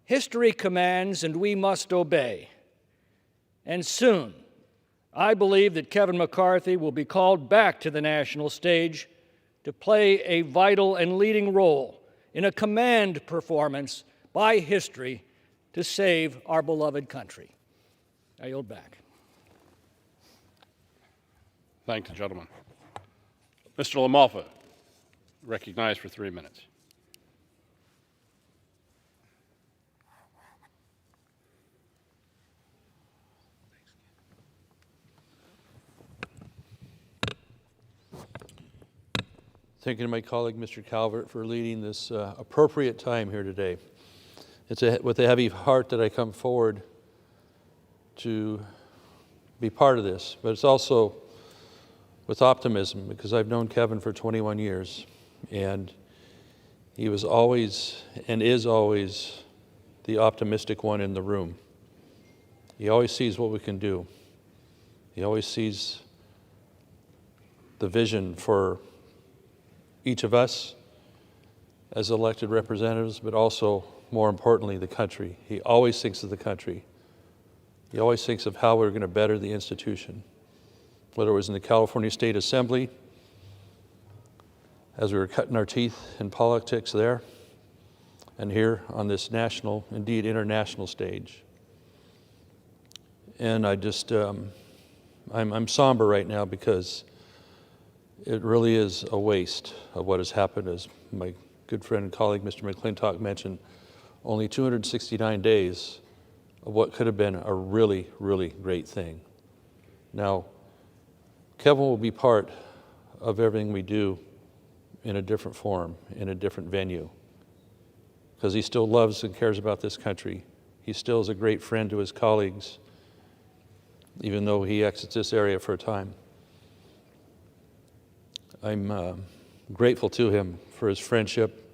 History commands and we must obey. And soon, I believe that Kevin McCarthy will be called back to the national stage to play a vital and leading role in a command performance by history to save our beloved country. I yield back. Thank the gentleman. Mr. LaMalfa, recognized for 3 minutes. thanking my colleague, Mr. Calvert, for leading this appropriate time here today. It's with a heavy heart that I come forward to be part of this, but it's also with optimism because I've known Kevin for 21 years, and he was always and is always the optimistic one in the room. He always sees what we can do. He always sees the vision for each of us as elected representatives, but also, more importantly, the country. He always thinks of the country. He always thinks of how we're going to better the institution, whether it was in the California State Assembly, as we were cutting our teeth in politics there, and here on this national, indeed international stage. And I just, I'm somber right now because it really is a waste of what has happened, as my good friend and colleague, Mr. McClintock, mentioned, only 269 days of what could have been a really, really great thing. Now, Kevin will be part of everything we do in a different form, in a different venue, because he still loves and cares about this country. He still is a great friend to his colleagues, even though he exits this area for a time. I'm grateful to him for his friendship.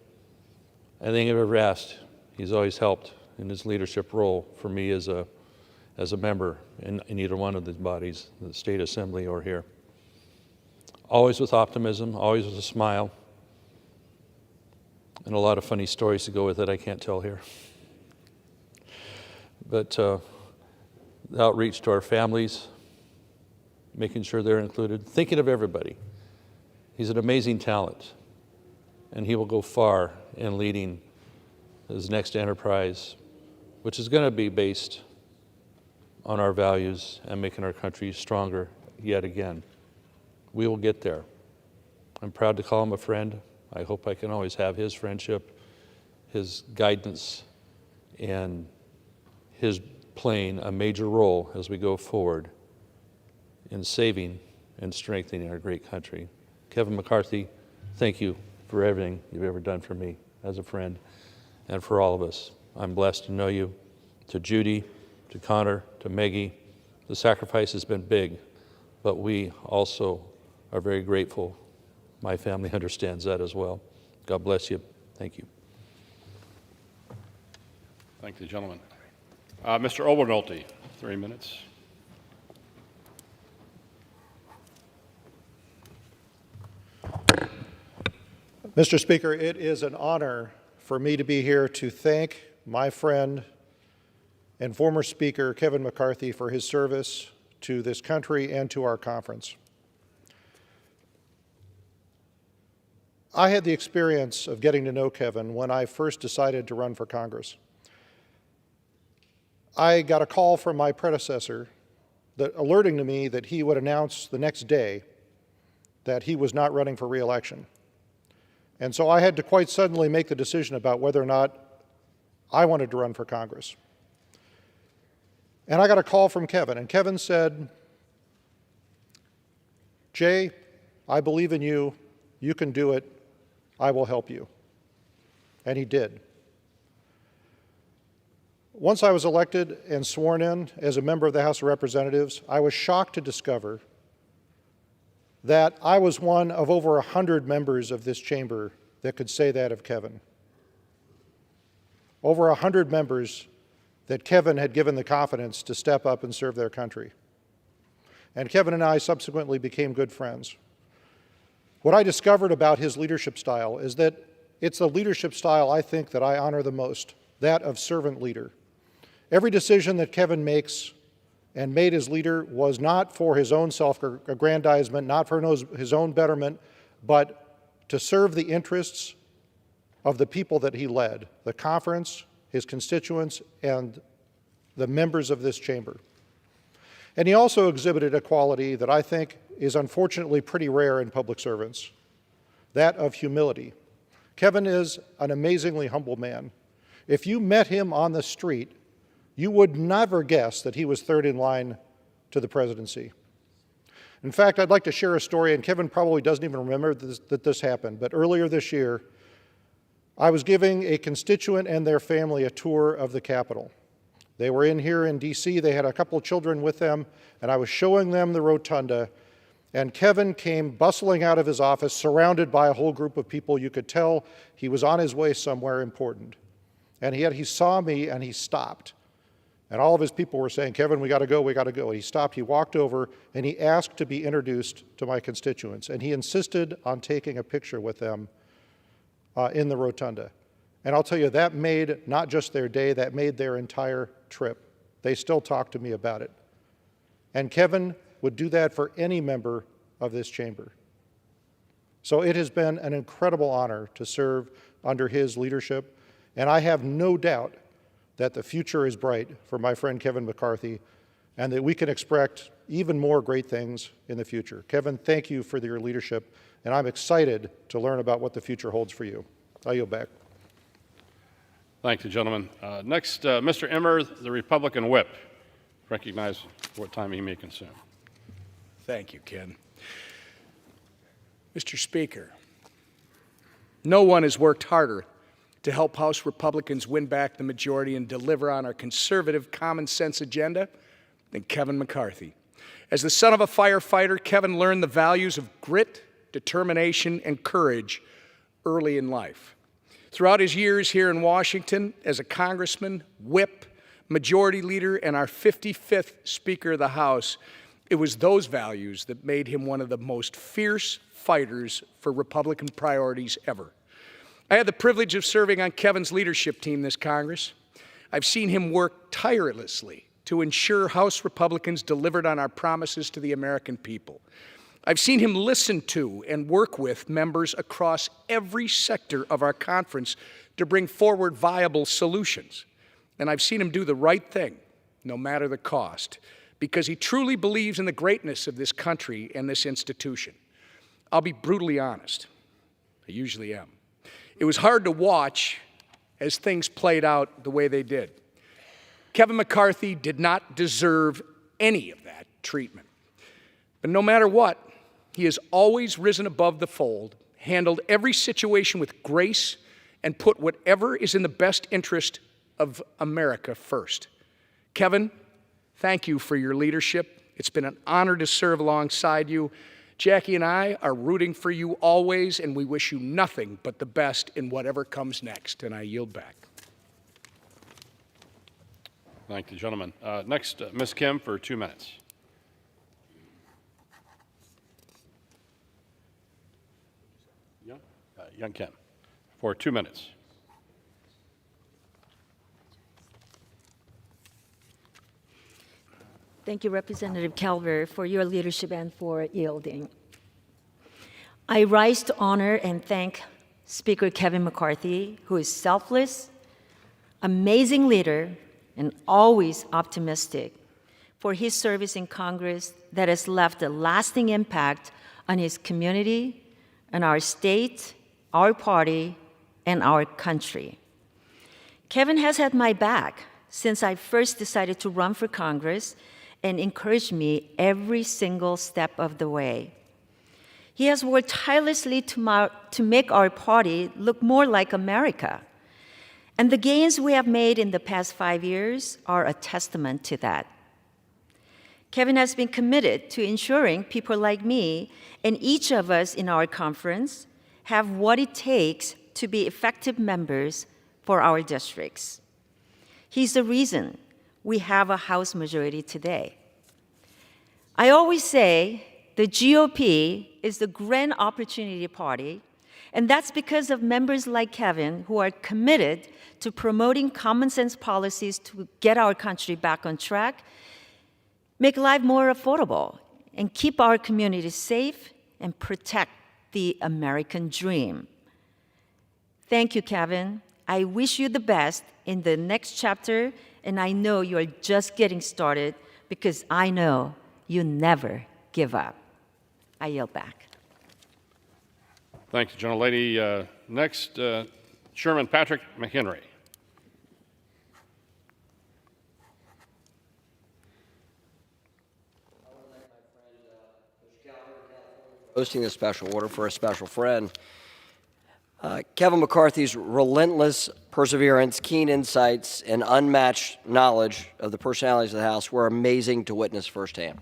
Anything I've ever asked, he's always helped in his leadership role for me as a member in either one of the bodies, the State Assembly or here. Always with optimism, always with a smile, and a lot of funny stories to go with it I can't tell here. But the outreach to our families, making sure they're included, thinking of everybody. He's an amazing talent, and he will go far in leading his next enterprise, which is going to be based on our values and making our country stronger yet again. We will get there. I'm proud to call him a friend. I hope I can always have his friendship, his guidance, and his playing a major role as we go forward in saving and strengthening our great country. Kevin McCarthy, thank you for everything you've ever done for me as a friend and for all of us. I'm blessed to know you. To Judy, to Connor, to Maggie, the sacrifice has been big, but we also are very grateful. My family understands that as well. God bless you. Thank you. Thank the gentleman. Mr. Obernolte, 3 minutes. Mr. Speaker, it is an honor for me to be here to thank my friend and former Speaker Kevin McCarthy for his service to this country and to our conference. I had the experience of getting to know Kevin when I first decided to run for Congress. I got a call from my predecessor alerting to me that he would announce the next day that he was not running for re-election. And so I had to quite suddenly make the decision about whether or not I wanted to run for Congress. And I got a call from Kevin, and Kevin said, "Jay, I believe in you. You can do it. I will help you." And he did. Once I was elected and sworn in as a member of the House of Representatives, I was shocked to discover that I was one of over 100 members of this chamber that could say that of Kevin. Over 100 members that Kevin had given the confidence to step up and serve their country. And Kevin and I subsequently became good friends. What I discovered about his leadership style is that it's the leadership style I think that I honor the most, that of servant leader. Every decision that Kevin makes and made as leader was not for his own self-aggrandizement, not for his own betterment, but to serve the interests of the people that he led, the conference, his constituents, and the members of this chamber. And he also exhibited a quality that I think is unfortunately pretty rare in public servants, that of humility. Kevin is an amazingly humble man. If you met him on the street, you would never guess that he was third in line to the presidency. In fact, I'd like to share a story, and Kevin probably doesn't even remember that this happened, but earlier this year, I was giving a constituent and their family a tour of the Capitol. They were in here in D.C., they had a couple of children with them, and I was showing them the rotunda, and Kevin came bustling out of his office, surrounded by a whole group of people. You could tell he was on his way somewhere important. And yet he saw me and he stopped. And all of his people were saying, Kevin, we got to go, we got to go. And he stopped, he walked over, and he asked to be introduced to my constituents. And he insisted on taking a picture with them in the rotunda. And I'll tell you, that made not just their day, that made their entire trip. They still talk to me about it. And Kevin would do that for any member of this chamber. So it has been an incredible honor to serve under his leadership, and I have no doubt that the future is bright for my friend Kevin McCarthy, and that we can expect even more great things in the future. Kevin, thank you for your leadership, and I'm excited to learn about what the future holds for you. I yield back. Thank you, gentlemen. Next, Mr. Emmer, the Republican whip. Recognize what time he may consume. Thank you, Ken. Mr. Speaker, no one has worked harder to help House Republicans win back the majority and deliver on our conservative common sense agenda than Kevin McCarthy. As the son of a firefighter, Kevin learned the values of grit, determination, and courage early in life. Throughout his years here in Washington, as a congressman, whip, majority leader, and our 55th Speaker of the House, it was those values that made him one of the most fierce fighters for Republican priorities ever. I had the privilege of serving on Kevin's leadership team this Congress. I've seen him work tirelessly to ensure House Republicans delivered on our promises to the American people. I've seen him listen to and work with members across every sector of our conference to bring forward viable solutions. And I've seen him do the right thing, no matter the cost, because he truly believes in the greatness of this country and this institution. I'll be brutally honest. I usually am. It was hard to watch as things played out the way they did. Kevin McCarthy did not deserve any of that treatment. But no matter what, he has always risen above the fold, handled every situation with grace, and put whatever is in the best interest of America first. Kevin, thank you for your leadership. It's been an honor to serve alongside you. Jackie and I are rooting for you always, and we wish you nothing but the best in whatever comes next. And I yield back. Thank you, gentlemen. Next, Ms. Kim for 2 minutes. Young Kim for 2 minutes. Thank you, Representative Calver, for your leadership and for yielding. I rise to honor and thank Speaker Kevin McCarthy, who is selfless, amazing leader, and always optimistic, for his service in Congress that has left a lasting impact on his community, and our state, our party, and our country. Kevin has had my back since I first decided to run for Congress and encouraged me every single step of the way. He has worked tirelessly to make our party look more like America. And the gains we have made in the past 5 years are a testament to that. Kevin has been committed to ensuring people like me and each of us in our conference have what it takes to be effective members for our districts. He's the reason we have a House majority today. I always say the GOP is the grand opportunity party, and that's because of members like Kevin who are committed to promoting common sense policies to get our country back on track, make life more affordable, and keep our communities safe and protect the American dream. Thank you, Kevin. I wish you the best in the next chapter, and I know you're just getting started because I know you never give up. I yield back. Thank you, gentlelady. Next, Chairman Patrick McHenry. hosting this special order for a special friend. Kevin McCarthy's relentless perseverance, keen insights, and unmatched knowledge of the personalities of the House were amazing to witness firsthand.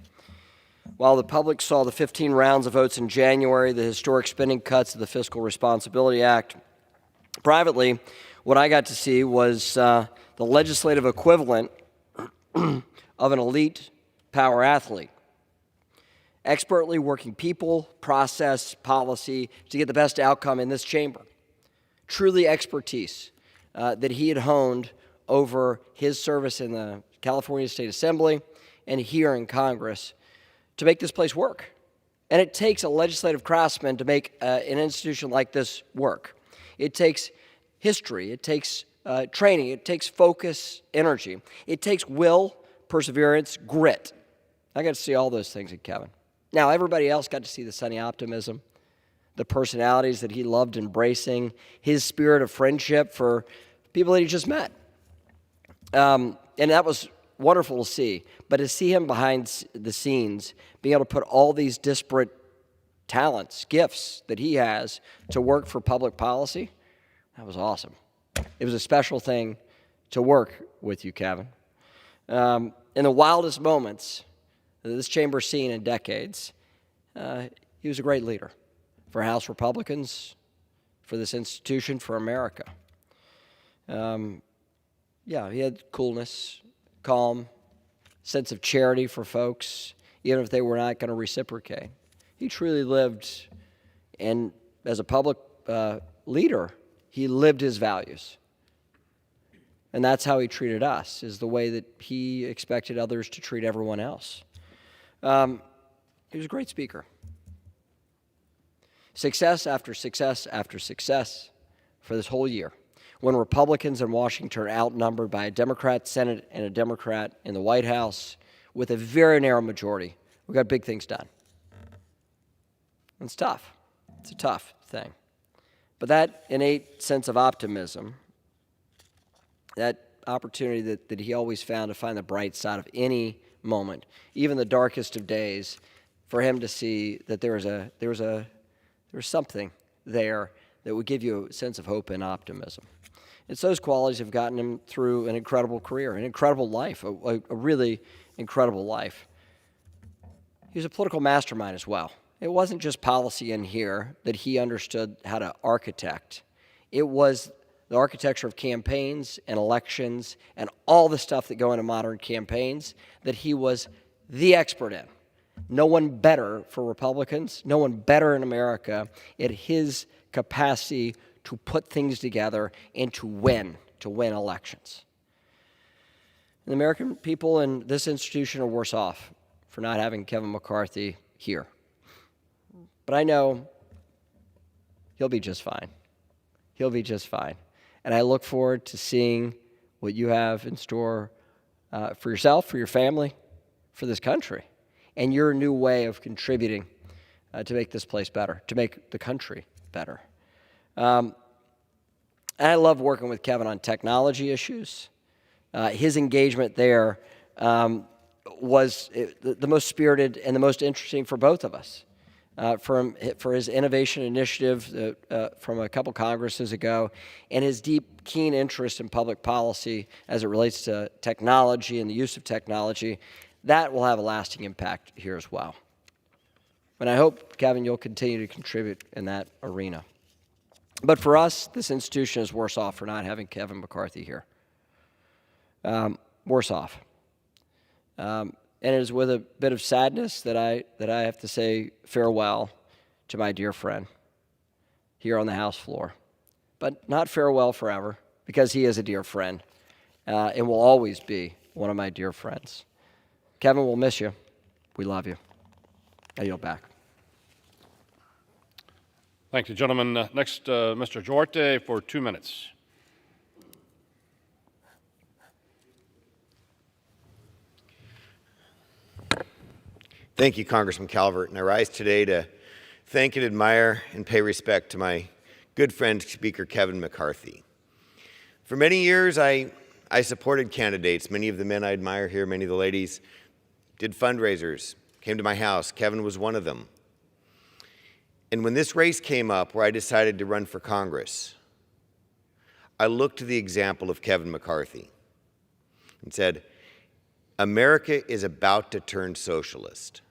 While the public saw the 15 rounds of votes in January, the historic spending cuts of the Fiscal Responsibility Act, privately, what I got to see was the legislative equivalent of an elite power athlete. Expertly working people, process, policy to get the best outcome in this chamber. Truly expertise that he had honed over his service in the California State Assembly and here in Congress to make this place work. And it takes a legislative craftsman to make an institution like this work. It takes history, it takes training, it takes focus, energy. It takes will, perseverance, grit. I got to see all those things in Kevin. Now, everybody else got to see the sunny optimism, the personalities that he loved embracing, his spirit of friendship for people that he just met. And that was wonderful to see. But to see him behind the scenes, being able to put all these disparate talents, gifts that he has to work for public policy, that was awesome. It was a special thing to work with you, Kevin. In the wildest moments that this chamber's seen in decades, he was a great leader for House Republicans, for this institution, for America. Yeah, he had coolness, calm, sense of charity for folks, even if they were not going to reciprocate. He truly lived, and as a public leader, he lived his values. And that's how he treated us, is the way that he expected others to treat everyone else. He was a great speaker. Success after success after success for this whole year. When Republicans in Washington are outnumbered by a Democrat Senate and a Democrat in the White House with a very narrow majority, we got big things done. It's tough. It's a tough thing. But that innate sense of optimism, that opportunity that he always found to find the bright side of any moment, even the darkest of days, for him to see that there was something there that would give you a sense of hope and optimism. It's those qualities have gotten him through an incredible career, an incredible life, a really incredible life. He was a political mastermind as well. It wasn't just policy in here that he understood how to architect. It was the architecture of campaigns and elections and all the stuff that go into modern campaigns that he was the expert in. No one better for Republicans, no one better in America at his capacity to put things together and to win elections. And the American people in this institution are worse off for not having Kevin McCarthy here. But I know he'll be just fine. He'll be just fine. And I look forward to seeing what you have in store for yourself, for your family, for this country, and your new way of contributing to make this place better, to make the country better. And I love working with Kevin on technology issues. His engagement there was the most spirited and the most interesting for both of us. For his innovation initiative from a couple Congresses ago, and his deep, keen interest in public policy as it relates to technology and the use of technology, that will have a lasting impact here as well. And I hope, Kevin, you'll continue to contribute in that arena. But for us, this institution is worse off for not having Kevin McCarthy here. Worse off. And it is with a bit of sadness that I have to say farewell to my dear friend here on the House floor. But not farewell forever, because he is a dear friend and will always be one of my dear friends. Kevin, we'll miss you. We love you. I yield back. Thank you, gentlemen. Next, Mr. Duarte for 2 minutes. Thank you, Congressman Calvert, and I rise today to thank and admire and pay respect to my good friend, Speaker Kevin McCarthy. For many years, I supported candidates. Many of the men I admire here, many of the ladies, did fundraisers, came to my house. Kevin was one of them. And when this race came up where I decided to run for Congress, I looked to the example of Kevin McCarthy and said, America is about to turn socialist.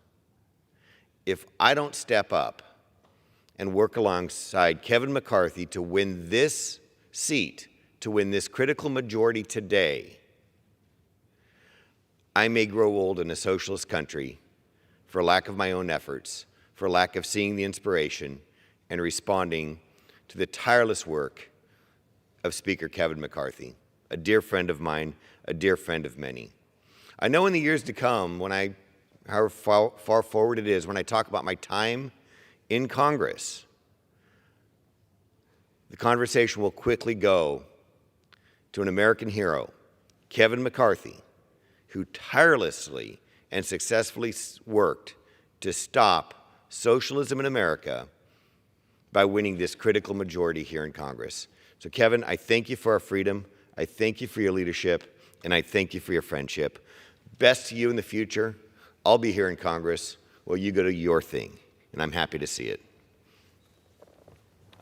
If I don't step up and work alongside Kevin McCarthy to win this seat, to win this critical majority today, I may grow old in a socialist country for lack of my own efforts, for lack of seeing the inspiration and responding to the tireless work of Speaker Kevin McCarthy, a dear friend of mine, a dear friend of many. I know in the years to come, however far forward it is, when I talk about my time in Congress, the conversation will quickly go to an American hero, Kevin McCarthy, who tirelessly and successfully worked to stop socialism in America by winning this critical majority here in Congress. So Kevin, I thank you for our freedom, I thank you for your leadership, and I thank you for your friendship. Best to you in the future. I'll be here in Congress while you go to your thing, and I'm happy to see it.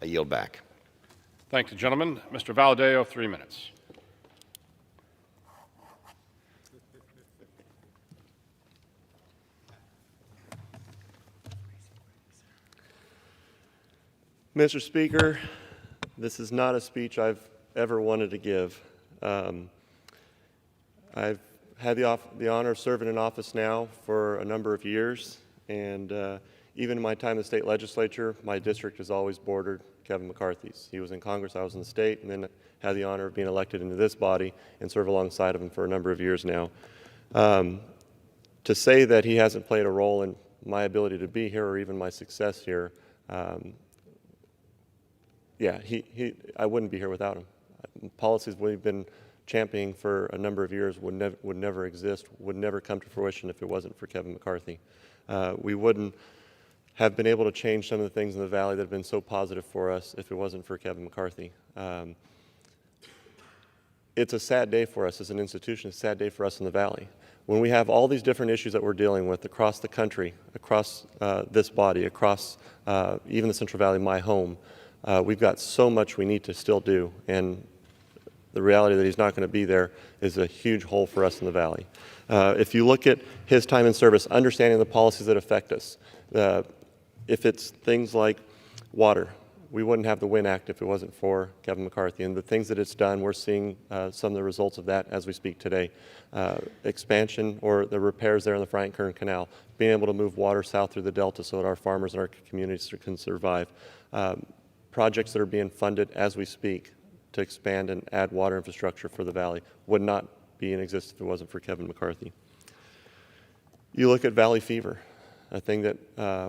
I yield back. Thank you, gentlemen. Mr. Valadeo, 3 minutes. Mr. Speaker, this is not a speech I've ever wanted to give. I've had the honor of serving in office now for a number of years, and even in my time in the state legislature, my district has always bordered Kevin McCarthy's. He was in Congress, I was in the state, and then had the honor of being elected into this body and serve alongside of him for a number of years now. To say that he hasn't played a role in my ability to be here or even my success here, yeah, I wouldn't be here without him. Policies we've been championing for a number of years would never exist, would never come to fruition if it wasn't for Kevin McCarthy. We wouldn't have been able to change some of the things in the Valley that have been so positive for us if it wasn't for Kevin McCarthy. It's a sad day for us as an institution, it's a sad day for us in the Valley. When we have all these different issues that we're dealing with across the country, across this body, across even the Central Valley, my home, we've got so much we need to still do, and the reality that he's not going to be there is a huge hole for us in the Valley. If you look at his time in service, understanding the policies that affect us, if it's things like water, we wouldn't have the WIN Act if it wasn't for Kevin McCarthy. And the things that it's done, we're seeing some of the results of that as we speak today. Expansion or the repairs there in the Frank-Kern Canal, being able to move water south through the Delta so that our farmers and our communities can survive. Projects that are being funded as we speak to expand and add water infrastructure for the Valley would not be in existence if it wasn't for Kevin McCarthy. You look at Valley fever, a thing that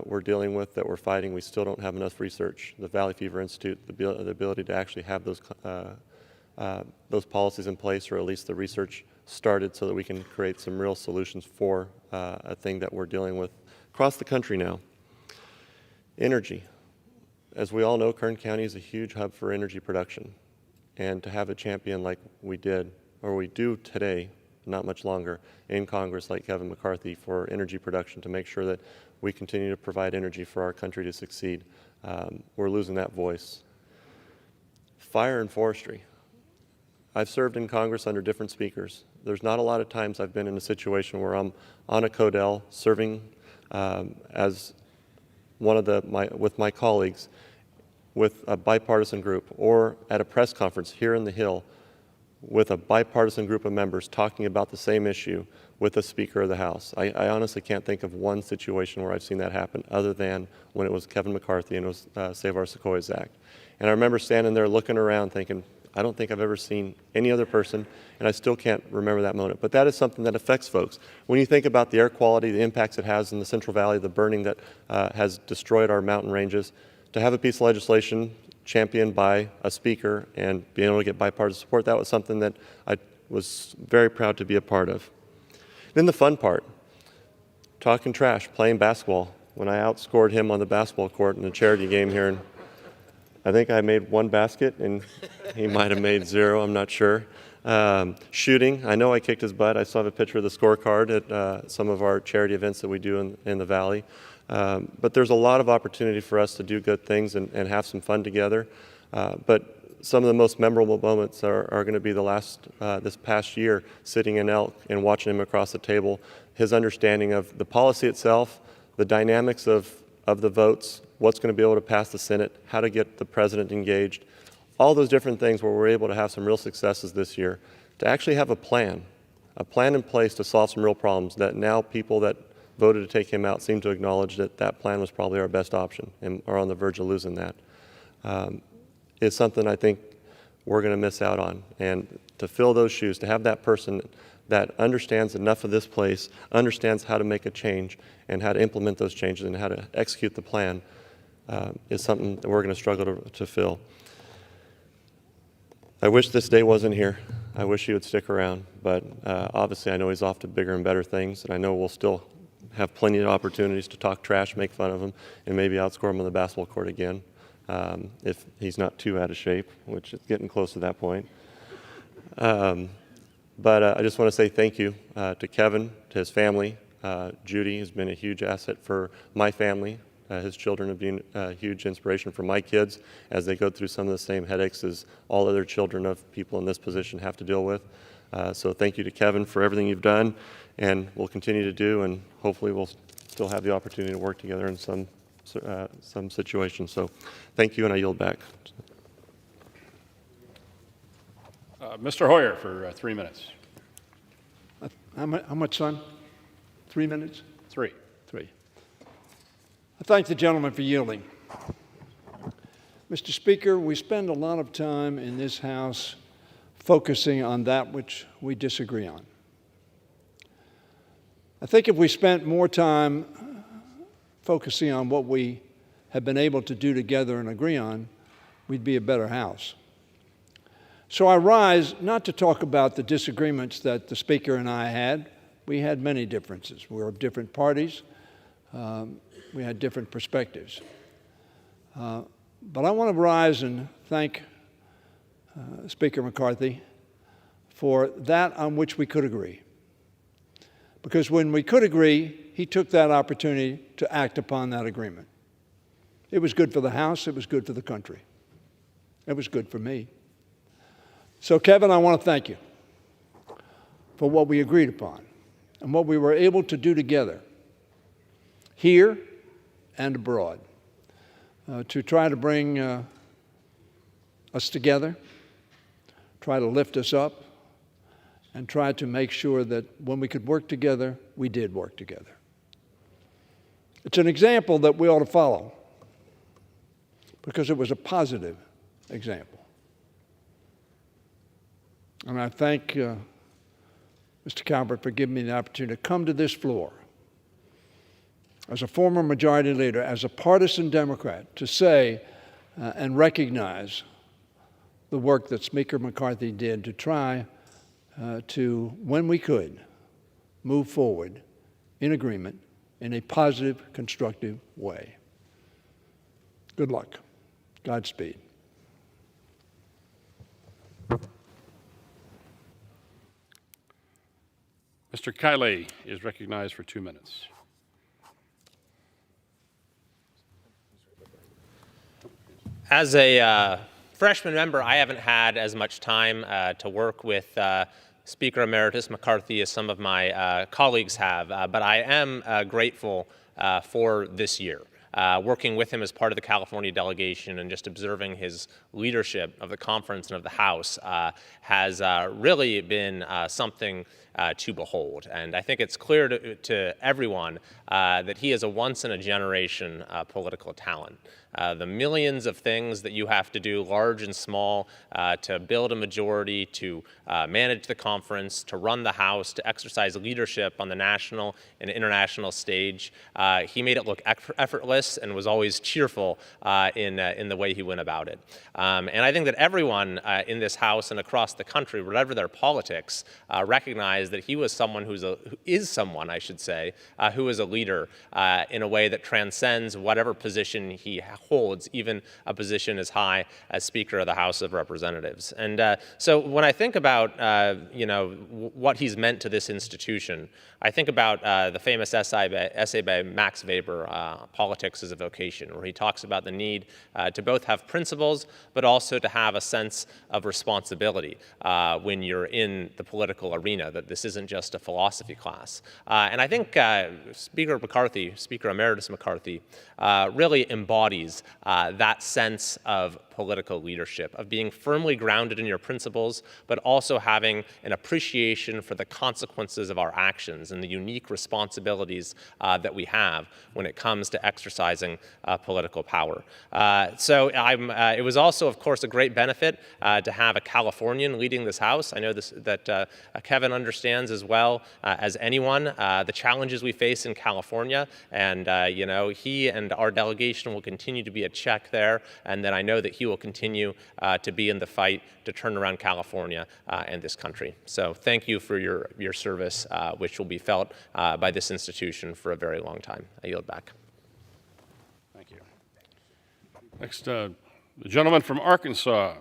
we're dealing with, that we're fighting. We still don't have enough research. The Valley Fever Institute, the ability to actually have those policies in place, or at least the research started so that we can create some real solutions for a thing that we're dealing with across the country now. Energy. As we all know, Kern County is a huge hub for energy production. And to have a champion like we did, or we do today, not much longer, in Congress like Kevin McCarthy for energy production to make sure that we continue to provide energy for our country to succeed, we're losing that voice. Fire and forestry. I've served in Congress under different speakers. There's not a lot of times I've been in a situation where I'm on a Codell serving as one of with my colleagues with a bipartisan group, or at a press conference here in the Hill with a bipartisan group of members talking about the same issue with the Speaker of the House. I honestly can't think of one situation where I've seen that happen other than when it was Kevin McCarthy and it was Save Our Sequoias Act. And I remember standing there looking around thinking, I don't think I've ever seen any other person, and I still can't remember that moment. But that is something that affects folks. When you think about the air quality, the impacts it has in the Central Valley, the burning that has destroyed our mountain ranges, to have a piece of legislation championed by a speaker and being able to get bipartisan support, that was something that I was very proud to be a part of. Then the fun part, talking trash, playing basketball. When I outscored him on the basketball court in a charity game here, and I think I made one basket and he might have made 0, I'm not sure. Shooting, I know I kicked his butt. I still have a picture of the scorecard at some of our charity events that we do in the Valley. But there's a lot of opportunity for us to do good things and have some fun together. But some of the most memorable moments are going to be this past year, sitting in Elk and watching him across the table, his understanding of the policy itself, the dynamics of the votes, what's going to be able to pass the Senate, how to get the president engaged, all those different things where we're able to have some real successes this year, to actually have a plan in place to solve some real problems that now people that voted to take him out seem to acknowledge that that plan was probably our best option and are on the verge of losing that. Is something I think we're going to miss out on. And to fill those shoes, to have that person that understands enough of this place, understands how to make a change and how to implement those changes and how to execute the plan is something that we're going to struggle to fill. I wish this day wasn't here. I wish he would stick around, but obviously I know he's off to bigger and better things, and I know we'll still have plenty of opportunities to talk trash, make fun of him, and maybe outscore him on the basketball court again. If he's not too out of shape, which is getting close to that point. But I just want to say thank you to Kevin, to his family. Judy has been a huge asset for my family. His children have been a huge inspiration for my kids as they go through some of the same headaches as all other children of people in this position have to deal with. So thank you to Kevin for everything you've done and will continue to do, and hopefully we'll still have the opportunity to work together in some situations. So thank you, and I yield back. Mr. Hoyer for 3 minutes. How much, son? 3 minutes? 3. 3. I thank the gentleman for yielding. Mr. Speaker, we spend a lot of time in this House focusing on that which we disagree on. I think if we spent more time focusing on what we have been able to do together and agree on, we'd be a better House. So I rise not to talk about the disagreements that the Speaker and I had. We had many differences. We were of different parties. We had different perspectives. But I want to rise and thank Speaker McCarthy for that on which we could agree. Because when we could agree, he took that opportunity to act upon that agreement. It was good for the House. It was good for the country. It was good for me. So, Kevin, I want to thank you for what we agreed upon and what we were able to do together here and abroad to try to bring us together, try to lift us up, and try to make sure that when we could work together, we did work together. It's an example that we ought to follow because it was a positive example. And I thank Mr. Calvert for giving me the opportunity to come to this floor as a former majority leader, as a partisan Democrat, to say and recognize the work that Speaker McCarthy did to try to, when we could, move forward in agreement in a positive, constructive way. Good luck. Godspeed. Mr. Kiley is recognized for 2 minutes. As a freshman member, I haven't had as much time to work with Speaker Emeritus McCarthy as some of my colleagues have, but I am grateful for this year. Working with him as part of the California delegation and just observing his leadership of the conference and of the House has really been something to behold. And I think it's clear to everyone that he is a once-in-a-generation political talent. The millions of things that you have to do, large and small, to build a majority, to manage the conference, to run the House, to exercise leadership on the national and international stage. He made it look effortless and was always cheerful in the way he went about it. And I think that everyone in this House and across the country, whatever their politics, recognize is that he was someone who is someone, I should say, who is a leader in a way that transcends whatever position he holds, even a position as high as Speaker of the House of Representatives. And so when I think about, what he's meant to this institution, I think about the famous essay by Max Weber, Politics as a Vocation, where he talks about the need to both have principles, but also to have a sense of responsibility when you're in the political arena, that this isn't just a philosophy class. And I think Speaker Emeritus McCarthy, really embodies that sense of political leadership, of being firmly grounded in your principles, but also having an appreciation for the consequences of our actions and the unique responsibilities that we have when it comes to exercising political power. It was also, of course, a great benefit to have a Californian leading this House. I know that Kevin understands as well as anyone the challenges we face in California, and he and our delegation will continue to be a check there, and then I know that he will continue to be in the fight to turn around California and this country. So thank you for your service, which will be felt by this institution for a very long time. I yield back. Thank you. Next, the gentleman from Arkansas,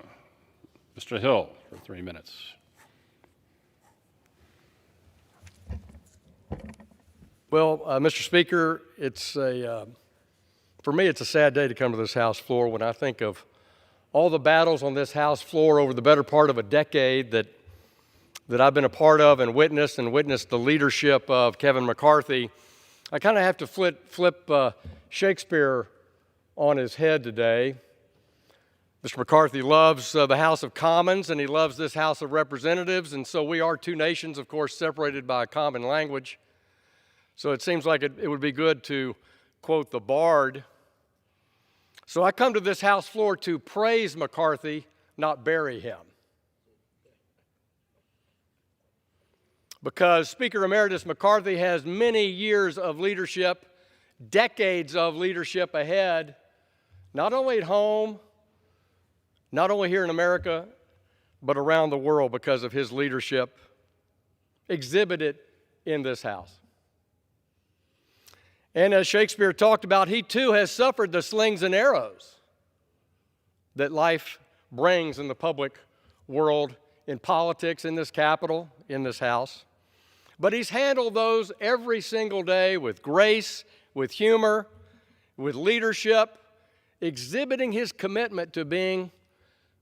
Mr. Hill, for 3 minutes. Well, Mr. Speaker, for me, it's a sad day to come to this House floor when I think of all the battles on this House floor over the better part of a decade that I've been a part of and witnessed the leadership of Kevin McCarthy. I kind of have to flip Shakespeare on his head today. Mr. McCarthy loves the House of Commons, and he loves this House of Representatives, and so we are two nations, of course, separated by a common language. So it seems like it would be good to quote the Bard. So I come to this House floor to praise McCarthy, not bury him. Because Speaker Emeritus McCarthy has many years of leadership, decades of leadership ahead, not only at home, not only here in America, but around the world because of his leadership exhibited in this House. And as Shakespeare talked about, he too has suffered the slings and arrows that life brings in the public world, in politics, in this Capitol, in this House. But he's handled those every single day with grace, with humor, with leadership, exhibiting his commitment to being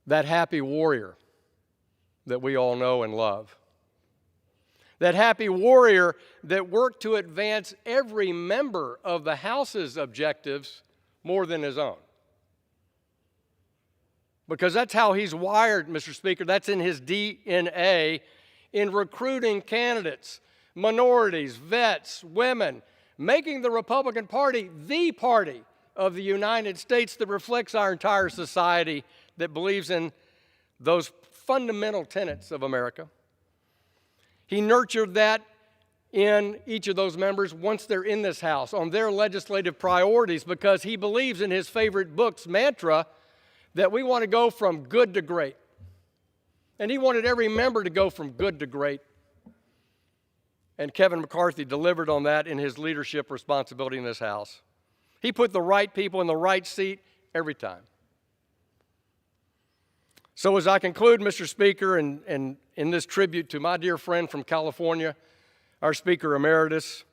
that happy warrior that we all know and love. That happy warrior that worked to advance every member of the House's objectives more than his own. Because that's how he's wired, Mr. Speaker. That's in his DNA in recruiting candidates, minorities, vets, women, making the Republican Party the party of the United States that reflects our entire society, that believes in those fundamental tenets of America. He nurtured that in each of those members once they're in this House on their legislative priorities, because he believes in his favorite book's mantra that we want to go from good to great. And he wanted every member to go from good to great. And Kevin McCarthy delivered on that in his leadership responsibility in this House. He put the right people in the right seat every time. So as I conclude, Mr. Speaker, and in this tribute to my dear friend from California, our Speaker Emeritus,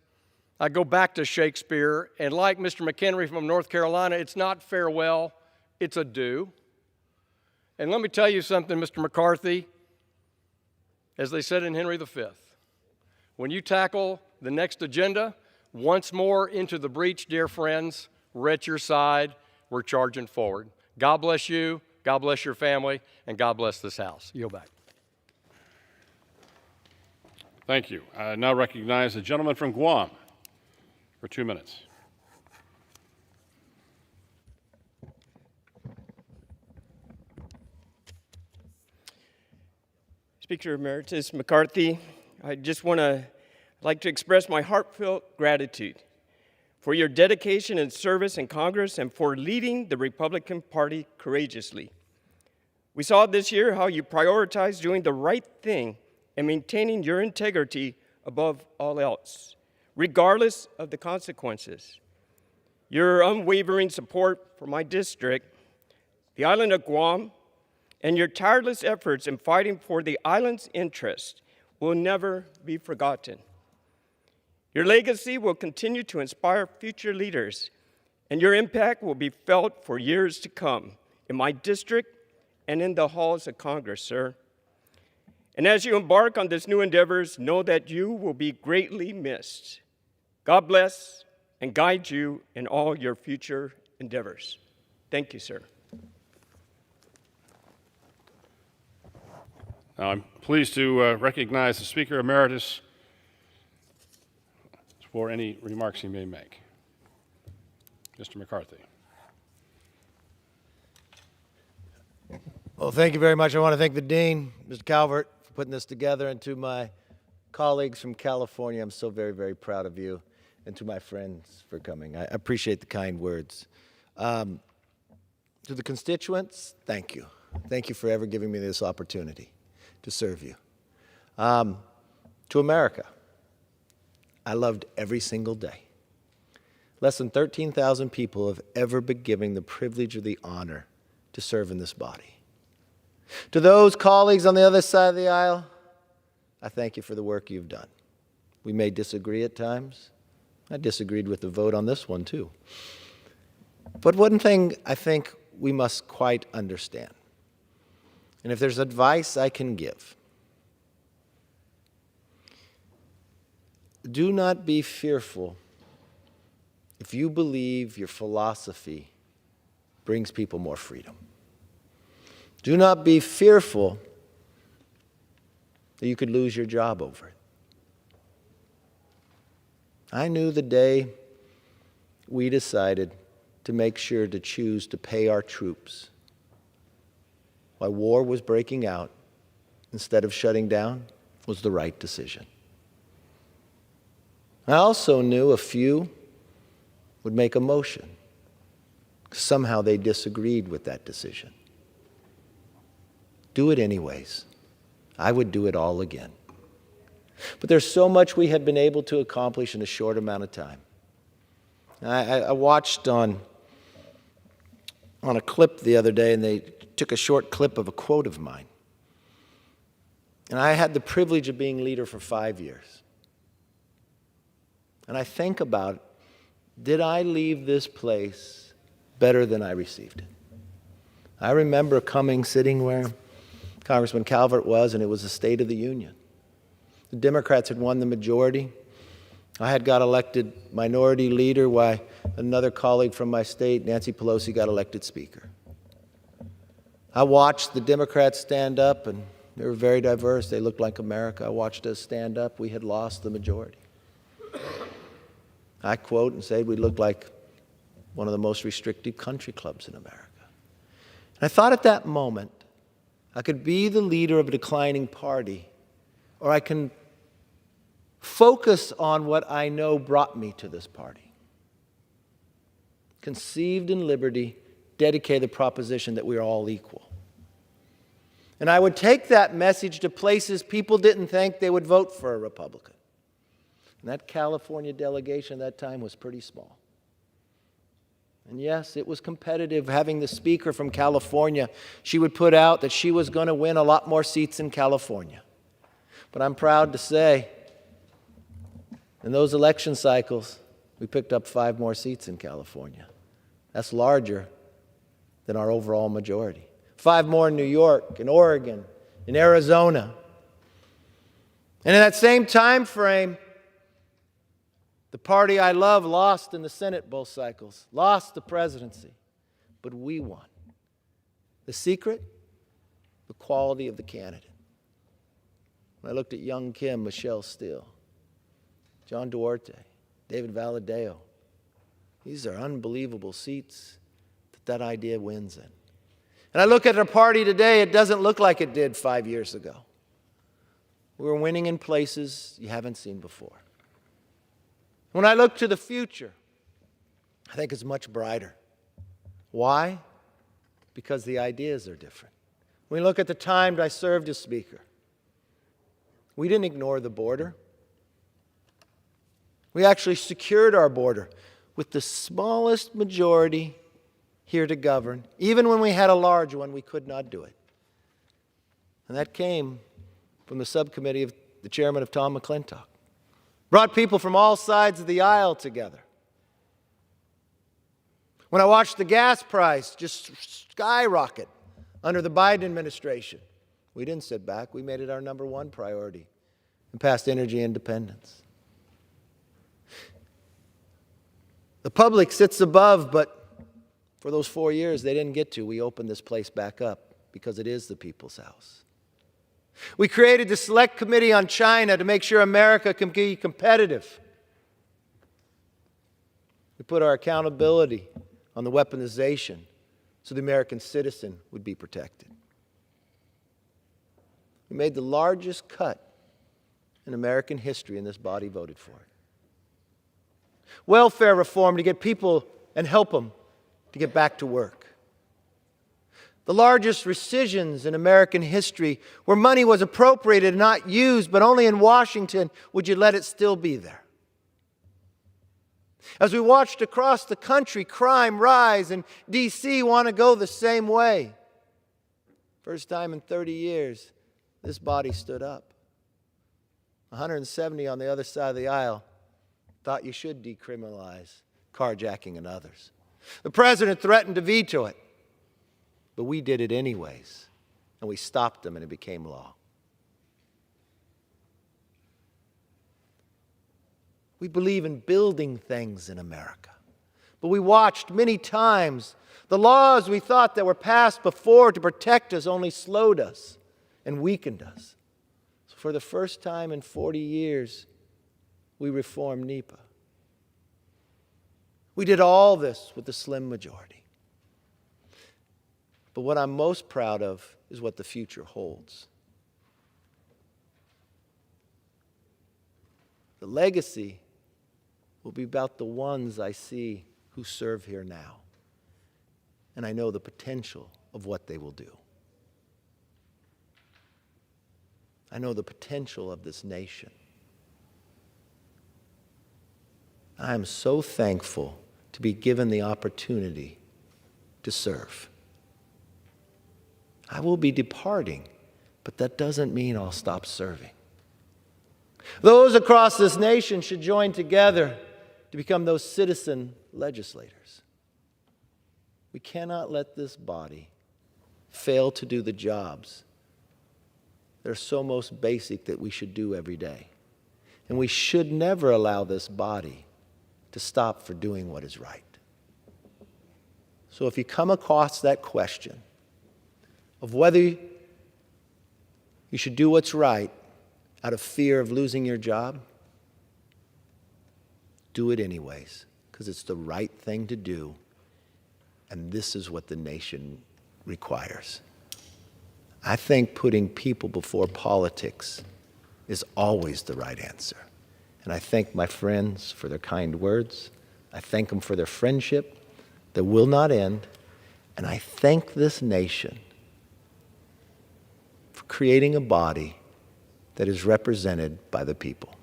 I go back to Shakespeare, and like Mr. McHenry from North Carolina, it's not farewell, it's adieu. And let me tell you something, Mr. McCarthy, as they said in Henry V, when you tackle the next agenda, once more into the breach, dear friends, we're at your side, we're charging forward. God bless you. God bless your family, and God bless this House. Yield back. Thank you. I now recognize the gentleman from Guam for 2 minutes. Speaker Emeritus McCarthy, I just like to express my heartfelt gratitude for your dedication and service in Congress and for leading the Republican Party courageously. We saw this year how you prioritized doing the right thing and maintaining your integrity above all else, regardless of the consequences. Your unwavering support for my district, the island of Guam, and your tireless efforts in fighting for the island's interest will never be forgotten. Your legacy will continue to inspire future leaders, and your impact will be felt for years to come in my district and in the halls of Congress, sir. And as you embark on this new endeavors, know that you will be greatly missed. God bless and guide you in all your future endeavors. Thank you, sir. Now, I'm pleased to recognize the Speaker Emeritus for any remarks he may make. Mr. McCarthy. Well, thank you very much. I want to thank the Dean, Mr. Calvert, for putting this together, and to my colleagues from California, I'm so very, very proud of you, and to my friends for coming. I appreciate the kind words. To the constituents, thank you. Thank you for ever giving me this opportunity to serve you. To America, I loved every single day. Less than 13,000 people have ever been given the privilege or the honor to serve in this body. To those colleagues on the other side of the aisle, I thank you for the work you've done. We may disagree at times. I disagreed with the vote on this one, too. But one thing I think we must quite understand, and if there's advice I can give, do not be fearful if you believe your philosophy brings people more freedom. Do not be fearful that you could lose your job over it. I knew the day we decided to make sure to choose to pay our troops while war was breaking out instead of shutting down was the right decision. I also knew a few would make a motion. Somehow they disagreed with that decision. Do it anyways. I would do it all again. But there's so much we have been able to accomplish in a short amount of time. I watched on a clip the other day, and they took a short clip of a quote of mine. And I had the privilege of being leader for 5 years. And I think about, did I leave this place better than I received it? I remember sitting where Congressman Calvert was, and it was the State of the Union. The Democrats had won the majority. I had got elected minority leader while another colleague from my state, Nancy Pelosi, got elected speaker. I watched the Democrats stand up, and they were very diverse. They looked like America. I watched us stand up. We had lost the majority. I quote and say we looked like one of the most restrictive country clubs in America. And I thought at that moment, I could be the leader of a declining party, or I can focus on what I know brought me to this party. Conceived in liberty, dedicated the proposition that we are all equal. And I would take that message to places people didn't think they would vote for a Republican. And that California delegation at that time was pretty small. And yes, it was competitive having the speaker from California. She would put out that she was going to win a lot more seats in California. But I'm proud to say, in those election cycles, we picked up 5 more seats in California. That's larger than our overall majority. 5 more in New York, in Oregon, in Arizona. And in that same time frame, the party I love lost in the Senate both cycles, lost the presidency, but we won. The secret? The quality of the candidate. When I looked at Young Kim, Michelle Steele, John Duarte, David Valadao, these are unbelievable seats that idea wins in. And I look at our party today, it doesn't look like it did 5 years ago. We're winning in places you haven't seen before. When I look to the future, I think it's much brighter. Why? Because the ideas are different. When we look at the time I served as Speaker, We didn't ignore the border. We actually secured our border with the smallest majority here to govern. Even when we had a large one, we could not do it. And that came from the subcommittee of the chairman of Tom McClintock. Brought people from all sides of the aisle together. When I watched the gas price just skyrocket under the Biden administration, we didn't sit back. We made it our number one priority and passed energy independence. The public sits above, but for those 4 years they didn't get to. We opened this place back up because it is the people's house. We created the Select Committee on China to make sure America can be competitive. We put our accountability on the weaponization so the American citizen would be protected. We made the largest cut in American history, and this body voted for it. Welfare reform to get people and help them to get back to work. The largest rescissions in American history, where money was appropriated and not used, but only in Washington would you let it still be there. As we watched across the country crime rise, and D.C. want to go the same way. First time in 30 years, this body stood up. 170 on the other side of the aisle thought you should decriminalize carjacking and others. The president threatened to veto it, but we did it anyways, and we stopped them, and it became law. We believe in building things in America, but we watched many times the laws we thought that were passed before to protect us only slowed us and weakened us. So for the first time in 40 years, we reformed NEPA. We did all this with a slim majority. But what I'm most proud of is what the future holds. The legacy will be about the ones I see who serve here now. And I know the potential of what they will do. I know the potential of this nation. I am so thankful to be given the opportunity to serve. I will be departing, but that doesn't mean I'll stop serving. Those across this nation should join together to become those citizen legislators. We cannot let this body fail to do the jobs that are so most basic that we should do every day. And we should never allow this body to stop for doing what is right. So if you come across that question of whether you should do what's right out of fear of losing your job, do it anyways, because it's the right thing to do, and this is what the nation requires. I think putting people before politics is always the right answer. And I thank my friends for their kind words. I thank them for their friendship that will not end. And I thank this nation for creating a body that is represented by the people.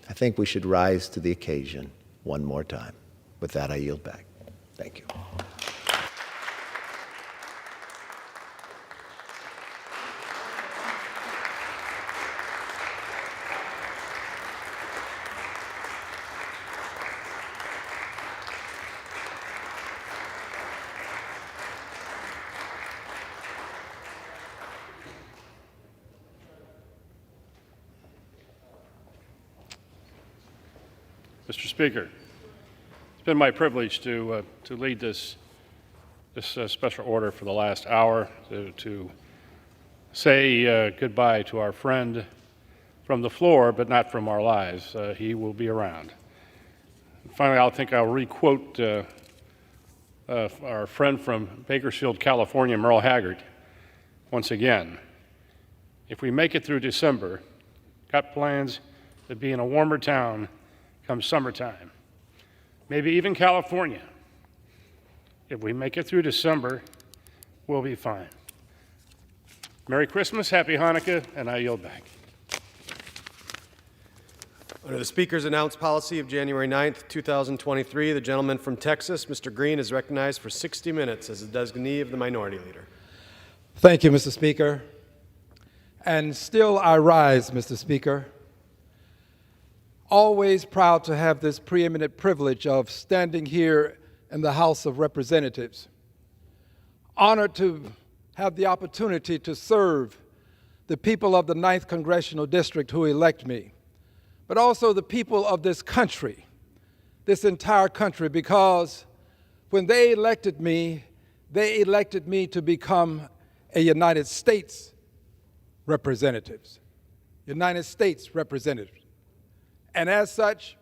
I think we should rise to the occasion one more time. With that, I yield back. Thank you. Mr. Speaker, it's been my privilege to lead this special order for the last hour, to say goodbye to our friend from the floor, but not from our lives. He will be around. Finally, I'll re-quote our friend from Bakersfield, California, Merle Haggard, once again. If we make it through December, got plans to be in a warmer town come summertime, maybe even California. If we make it through December, we'll be fine. Merry Christmas, Happy Hanukkah, and I yield back. Under the Speaker's announced policy of January 9th, 2023, the gentleman from Texas, Mr. Green, is recognized for 60 minutes as the designee of the Minority Leader. Thank you, Mr. Speaker. And still I rise, Mr. Speaker. Always proud to have this preeminent privilege of standing here in the House of Representatives. Honored to have the opportunity to serve the people of the 9th Congressional District who elect me, but also the people of this country, this entire country, because when they elected me to become a United States representative. United States representative. And as such,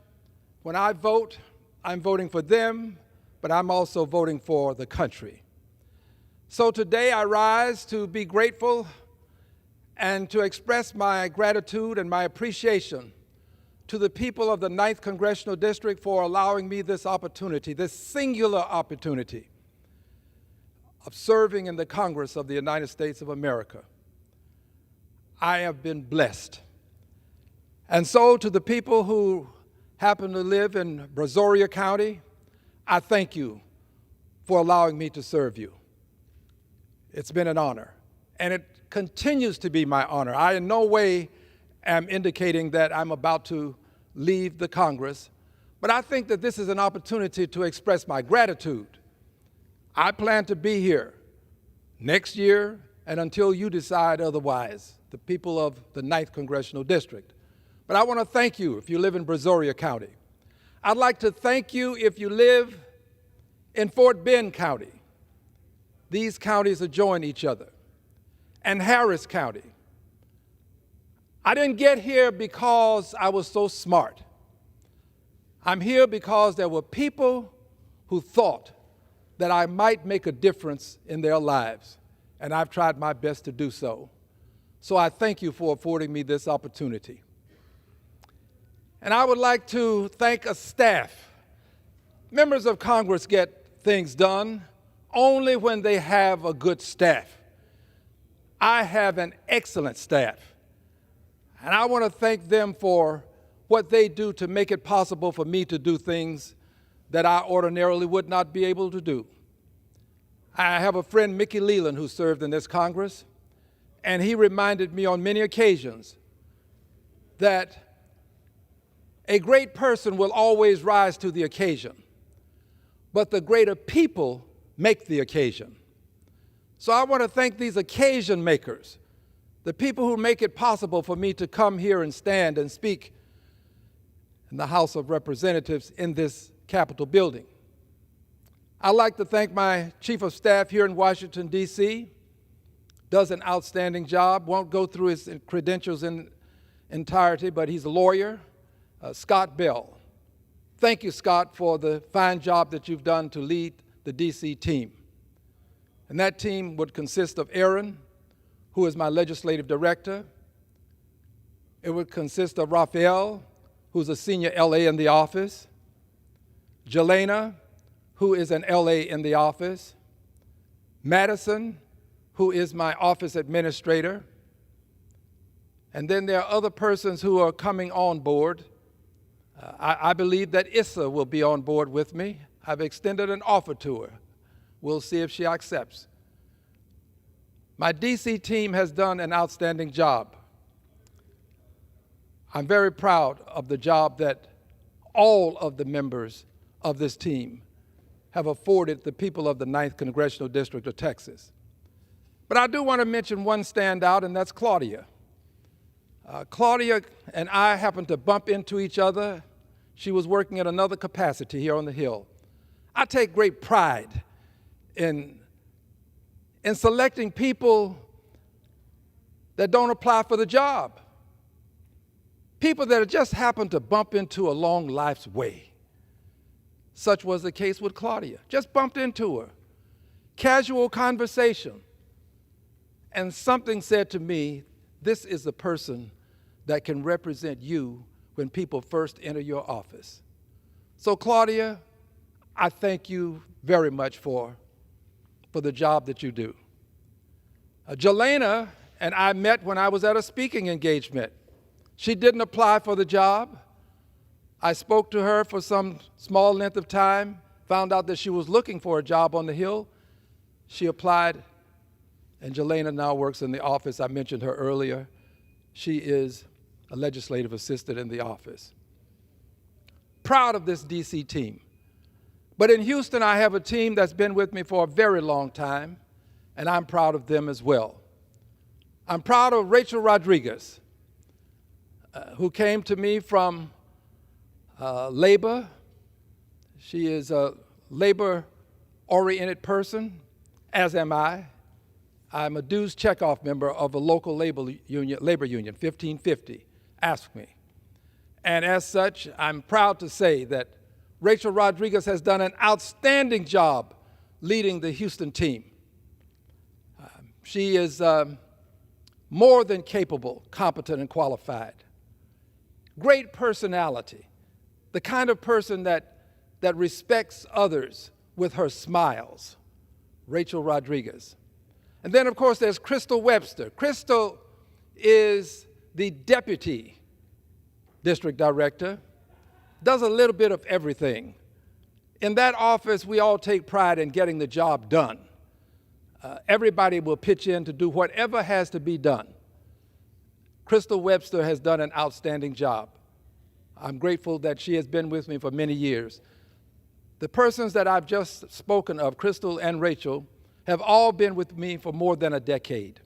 when I vote, I'm voting for them, but I'm also voting for the country. So today I rise to be grateful and to express my gratitude and my appreciation to the people of the 9th Congressional District for allowing me this opportunity, this singular opportunity of serving in the Congress of the United States of America. I have been blessed. And so to the people who happen to live in Brazoria County, I thank you for allowing me to serve you. It's been an honor, and it continues to be my honor. I in no way am indicating that I'm about to leave the Congress, but I think that this is an opportunity to express my gratitude. I plan to be here next year and until you decide otherwise, the people of the 9th Congressional District. But I want to thank you if you live in Brazoria County. I'd like to thank you if you live in Fort Bend County. These counties adjoin each other. And Harris County. I didn't get here because I was so smart. I'm here because there were people who thought that I might make a difference in their lives, and I've tried my best to do so. So I thank you for affording me this opportunity. And I would like to thank a staff. Members of Congress get things done only when they have a good staff. I have an excellent staff, and I want to thank them for what they do to make it possible for me to do things that I ordinarily would not be able to do. I have a friend, Mickey Leland, who served in this Congress, and he reminded me on many occasions that a great person will always rise to the occasion, but the greater people make the occasion. So I want to thank these occasion makers, the people who make it possible for me to come here and stand and speak in the House of Representatives in this Capitol building. I'd like to thank my Chief of Staff here in Washington, D.C., does an outstanding job, won't go through his credentials in entirety, but he's a lawyer, Scott Bell. Thank you, Scott, for the fine job that you've done to lead the D.C. team. And that team would consist of Aaron, who is my legislative director. It would consist of Raphael, who's a senior LA in the office, Jelena, who is an LA in the office, Madison, who is my office administrator, and then there are other persons who are coming on board. I believe that Issa will be on board with me. I've extended an offer to her. We'll see if she accepts. My DC team has done an outstanding job. I'm very proud of the job that all of the members of this team have afforded the people of the 9th Congressional District of Texas. But I do want to mention one standout, and that's Claudia. Claudia and I happened to bump into each other. She was working in another capacity here on the Hill. I take great pride in selecting people that don't apply for the job. People that just happen to bump into along life's way. Such was the case with Claudia. Just bumped into her. Casual conversation. And something said to me, this is the person that can represent you when people first enter your office. So Claudia, I thank you very much for the job that you do. Jelena and I met when I was at a speaking engagement. She didn't apply for the job. I spoke to her for some small length of time, found out that she was looking for a job on the Hill. She applied, and Jelena now works in the office. I mentioned her earlier. She is a legislative assistant in the office. Proud of this DC team. But in Houston, I have a team that's been with me for a very long time, and I'm proud of them as well. I'm proud of Rachel Rodriguez, who came to me from labor. She is a labor-oriented person, as am I. I'm a dues checkoff member of a local labor union, 1550, Ask Me. And as such, I'm proud to say that Rachel Rodriguez has done an outstanding job leading the Houston team. She is more than capable, competent, and qualified. Great personality, the kind of person that respects others with her smiles. Rachel Rodriguez. And then, of course, there's Crystal Webster. Crystal is the deputy district director, does a little bit of everything. In that office, we all take pride in getting the job done. Everybody will pitch in to do whatever has to be done. Crystal Webster has done an outstanding job. I'm grateful that she has been with me for many years. The persons that I've just spoken of, Crystal and Rachel, have all been with me for more than a decade.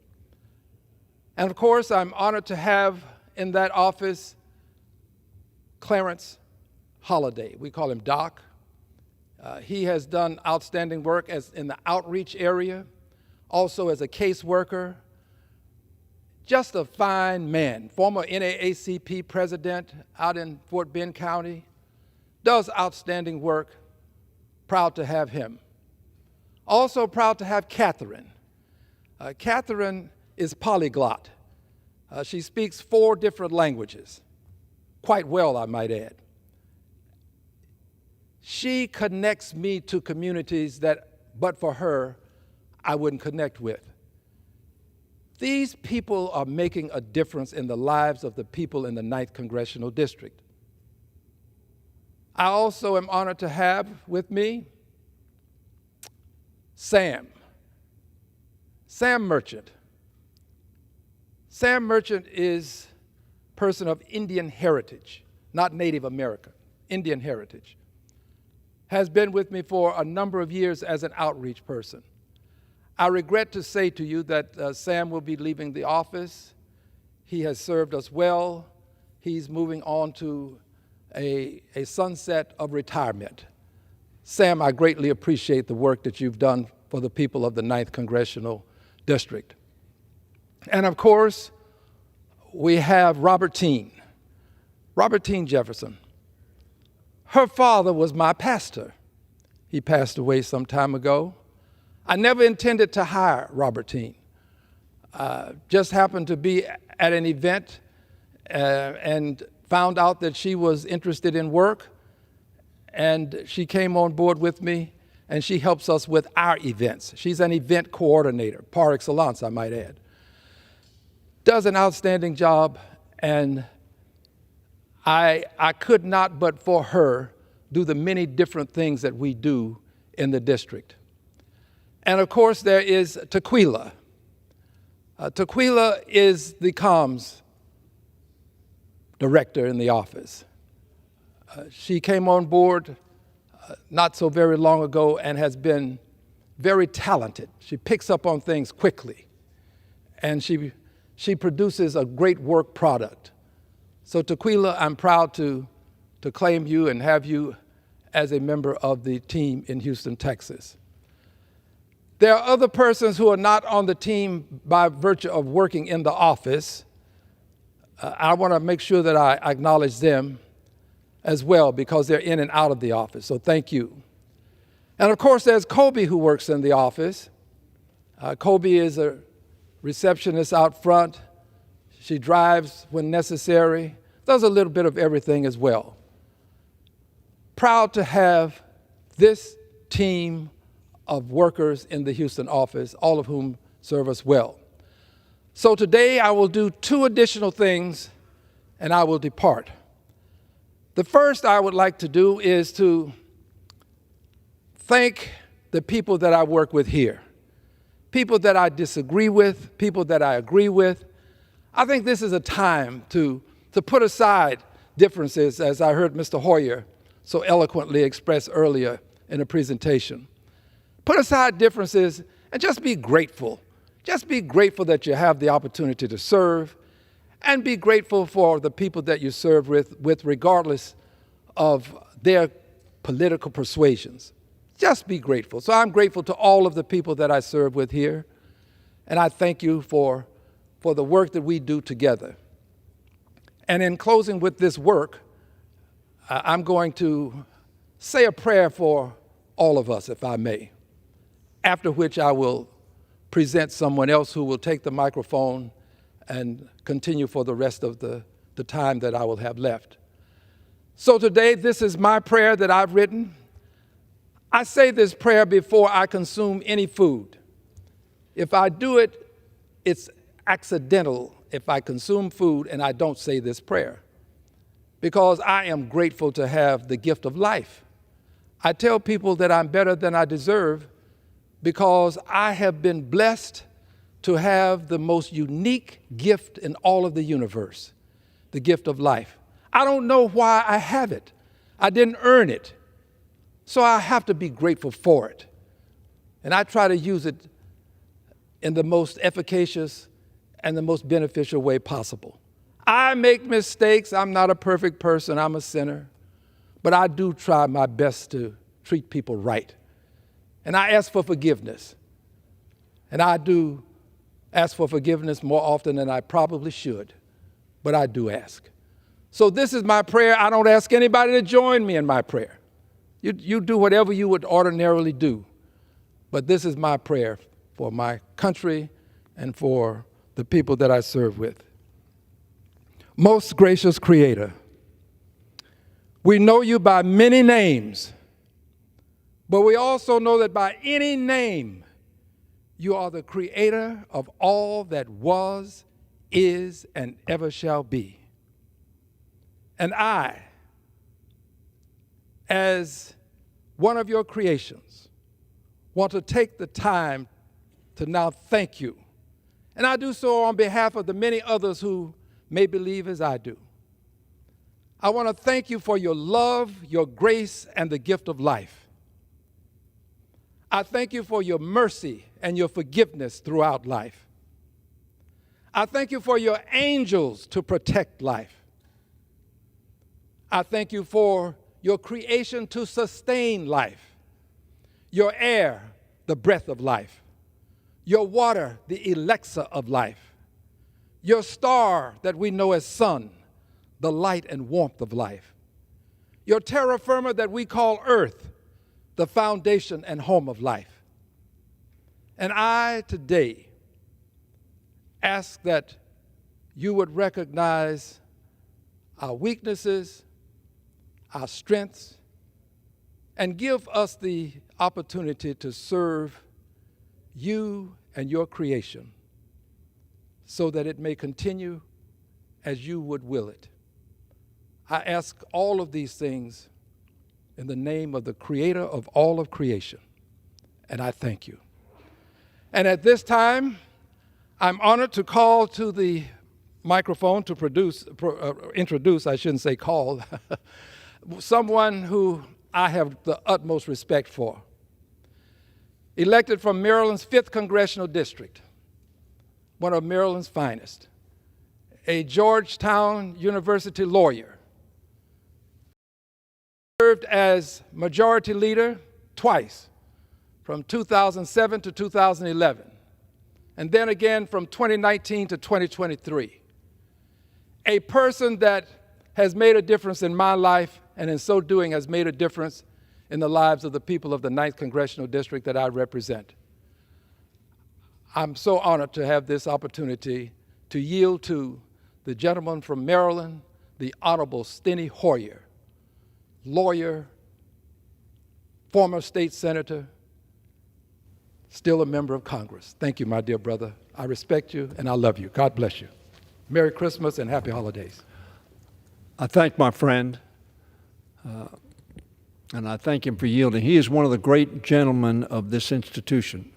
And of course, I'm honored to have in that office Clarence Holiday. We call him Doc. He has done outstanding work in the outreach area, also as a caseworker. Just a fine man, former NAACP president out in Fort Bend County, does outstanding work. Proud to have him. Also proud to have Catherine. Catherine is polyglot. She speaks 4 different languages, quite well, I might add. She connects me to communities that, but for her, I wouldn't connect with. These people are making a difference in the lives of the people in the 9th Congressional District. I also am honored to have with me Sam Merchant. Sam Merchant is a person of Indian heritage, not Native American, Indian heritage. Has been with me for a number of years as an outreach person. I regret to say to you that Sam will be leaving the office. He has served us well. He's moving on to a sunset of retirement. Sam, I greatly appreciate the work that you've done for the people of the 9th Congressional District. And of course, we have Robertine Jefferson. Her father was my pastor. He passed away some time ago. I never intended to hire Robertine. Just happened to be at an event and found out that she was interested in work, and she came on board with me, and she helps us with our events. She's an event coordinator, par excellence, I might add. Does an outstanding job, and I could not, but for her, do the many different things that we do in the district. And of course, there is Tequila. Tequila is the comms director in the office. She came on board not so very long ago and has been very talented. She picks up on things quickly, and she produces a great work product. So Tequila, I'm proud to claim you and have you as a member of the team in Houston, Texas. There are other persons who are not on the team by virtue of working in the office. I want to make sure that I acknowledge them as well because they're in and out of the office, so thank you. And of course, there's Kobe who works in the office. Kobe is a receptionist out front. She drives when necessary, does a little bit of everything as well. Proud to have this team of workers in the Houston office, all of whom serve us well. So today I will do two additional things and I will depart. The first I would like to do is to thank the people that I work with here, people that I disagree with, people that I agree with. I think this is a time to put aside differences, as I heard Mr. Hoyer so eloquently express earlier in the presentation. Put aside differences and just be grateful. Just be grateful that you have the opportunity to serve, and be grateful for the people that you serve with regardless of their political persuasions. Just be grateful. So I'm grateful to all of the people that I serve with here, and I thank you for the work that we do together. And in closing with this work, I'm going to say a prayer for all of us, if I may, after which I will present someone else who will take the microphone and continue for the rest of the time that I will have left. So today, this is my prayer that I've written. I say this prayer before I consume any food. If I do it, it's accidental if I consume food and I don't say this prayer, because I am grateful to have the gift of life. I tell people that I'm better than I deserve because I have been blessed to have the most unique gift in all of the universe, the gift of life. I don't know why I have it. I didn't earn it. So I have to be grateful for it. And I try to use it in the most efficacious and the most beneficial way possible. I make mistakes. I'm not a perfect person. I'm a sinner. But I do try my best to treat people right. And I ask for forgiveness. And I do ask for forgiveness more often than I probably should. But I do ask. So this is my prayer. I don't ask anybody to join me in my prayer. You do whatever you would ordinarily do. But this is my prayer for my country and for the people that I serve with. Most gracious Creator, we know you by many names, but we also know that by any name, you are the creator of all that was, is, and ever shall be. And I, as one of your creations, want to take the time to now thank you. And I do so on behalf of the many others who may believe as I do. I want to thank you for your love, your grace, and the gift of life. I thank you for your mercy and your forgiveness throughout life. I thank you for your angels to protect life. I thank you for your creation to sustain life, your air, the breath of life, your water, the elixir of life, your star that we know as sun, the light and warmth of life, your terra firma that we call earth, the foundation and home of life. And I today ask that you would recognize our weaknesses, our strengths, and give us the opportunity to serve you and your creation so that it may continue as you would will it. I ask all of these things in the name of the Creator of all of creation, and I thank you. And at this time, I'm honored to call to the microphone to introduce, I shouldn't say call, someone who I have the utmost respect for. Elected from Maryland's 5th Congressional District, one of Maryland's finest, a Georgetown University lawyer, served as majority leader twice, from 2007 to 2011, and then again from 2019 to 2023. A person that has made a difference in my life, and in so doing has made a difference in the lives of the people of the 9th Congressional District that I represent. I'm so honored to have this opportunity to yield to the gentleman from Maryland, the Honorable Steny Hoyer, lawyer, former state senator, still a member of Congress. Thank you, my dear brother. I respect you, and I love you. God bless you. Merry Christmas and happy holidays. I thank my friend, and I thank him for yielding. He is one of the great gentlemen of this institution,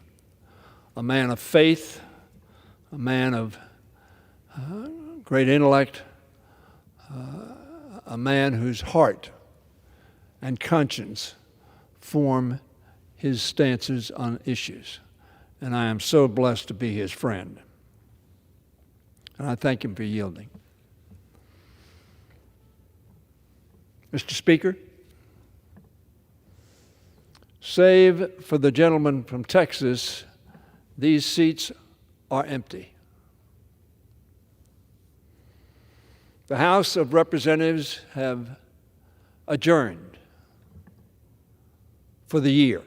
a man of faith, a man of great intellect, a man whose heart and conscience form his stances on issues. And I am so blessed to be his friend. And I thank him for yielding. Mr. Speaker, save for the gentleman from Texas, these seats are empty. The House of Representatives have adjourned for the year.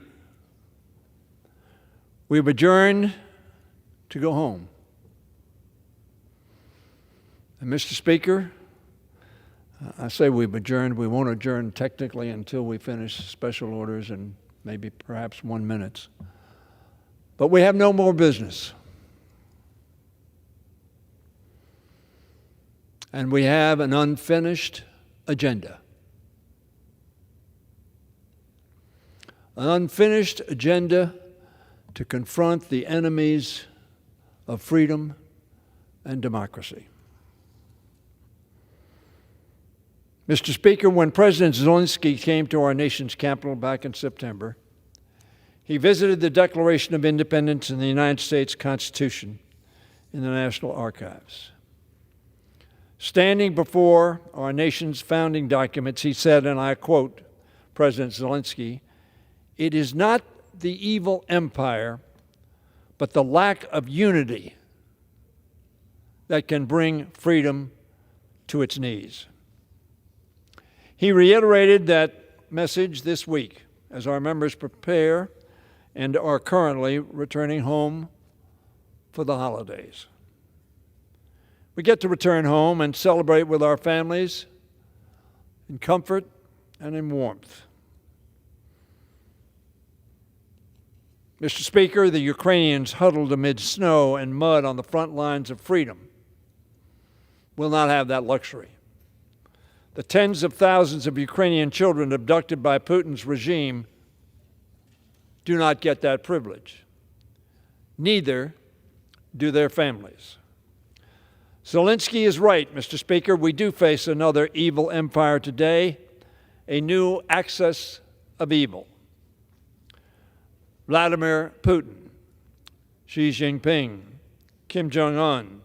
We've adjourned to go home. And Mr. Speaker, I say we've adjourned. We won't adjourn technically until we finish special orders and maybe perhaps 1 minute. But we have no more business. And we have an unfinished agenda. An unfinished agenda to confront the enemies of freedom and democracy. Mr. Speaker, when President Zelensky came to our nation's capital back in September, he visited the Declaration of Independence and the United States Constitution in the National Archives. Standing before our nation's founding documents, he said, and I quote President Zelensky, "It is not the evil empire, but the lack of unity that can bring freedom to its knees." He reiterated that message this week as our members prepare and are currently returning home for the holidays. We get to return home and celebrate with our families in comfort and in warmth. Mr. Speaker, the Ukrainians huddled amid snow and mud on the front lines of freedom will not have that luxury. The tens of thousands of Ukrainian children abducted by Putin's regime do not get that privilege. Neither do their families. Zelensky is right, Mr. Speaker. We do face another evil empire today, a new axis of evil. Vladimir Putin, Xi Jinping, Kim Jong-un,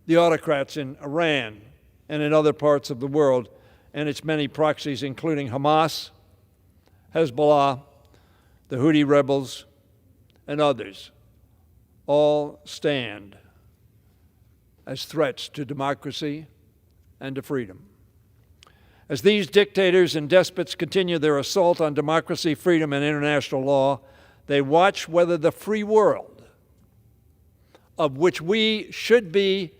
the autocrats in Iran and in other parts of the world, and its many proxies, including Hamas, Hezbollah, the Houthi rebels, and others, all stand as threats to democracy and to freedom. As these dictators and despots continue their assault on democracy, freedom, and international law, they watch whether the free world, of which we should be,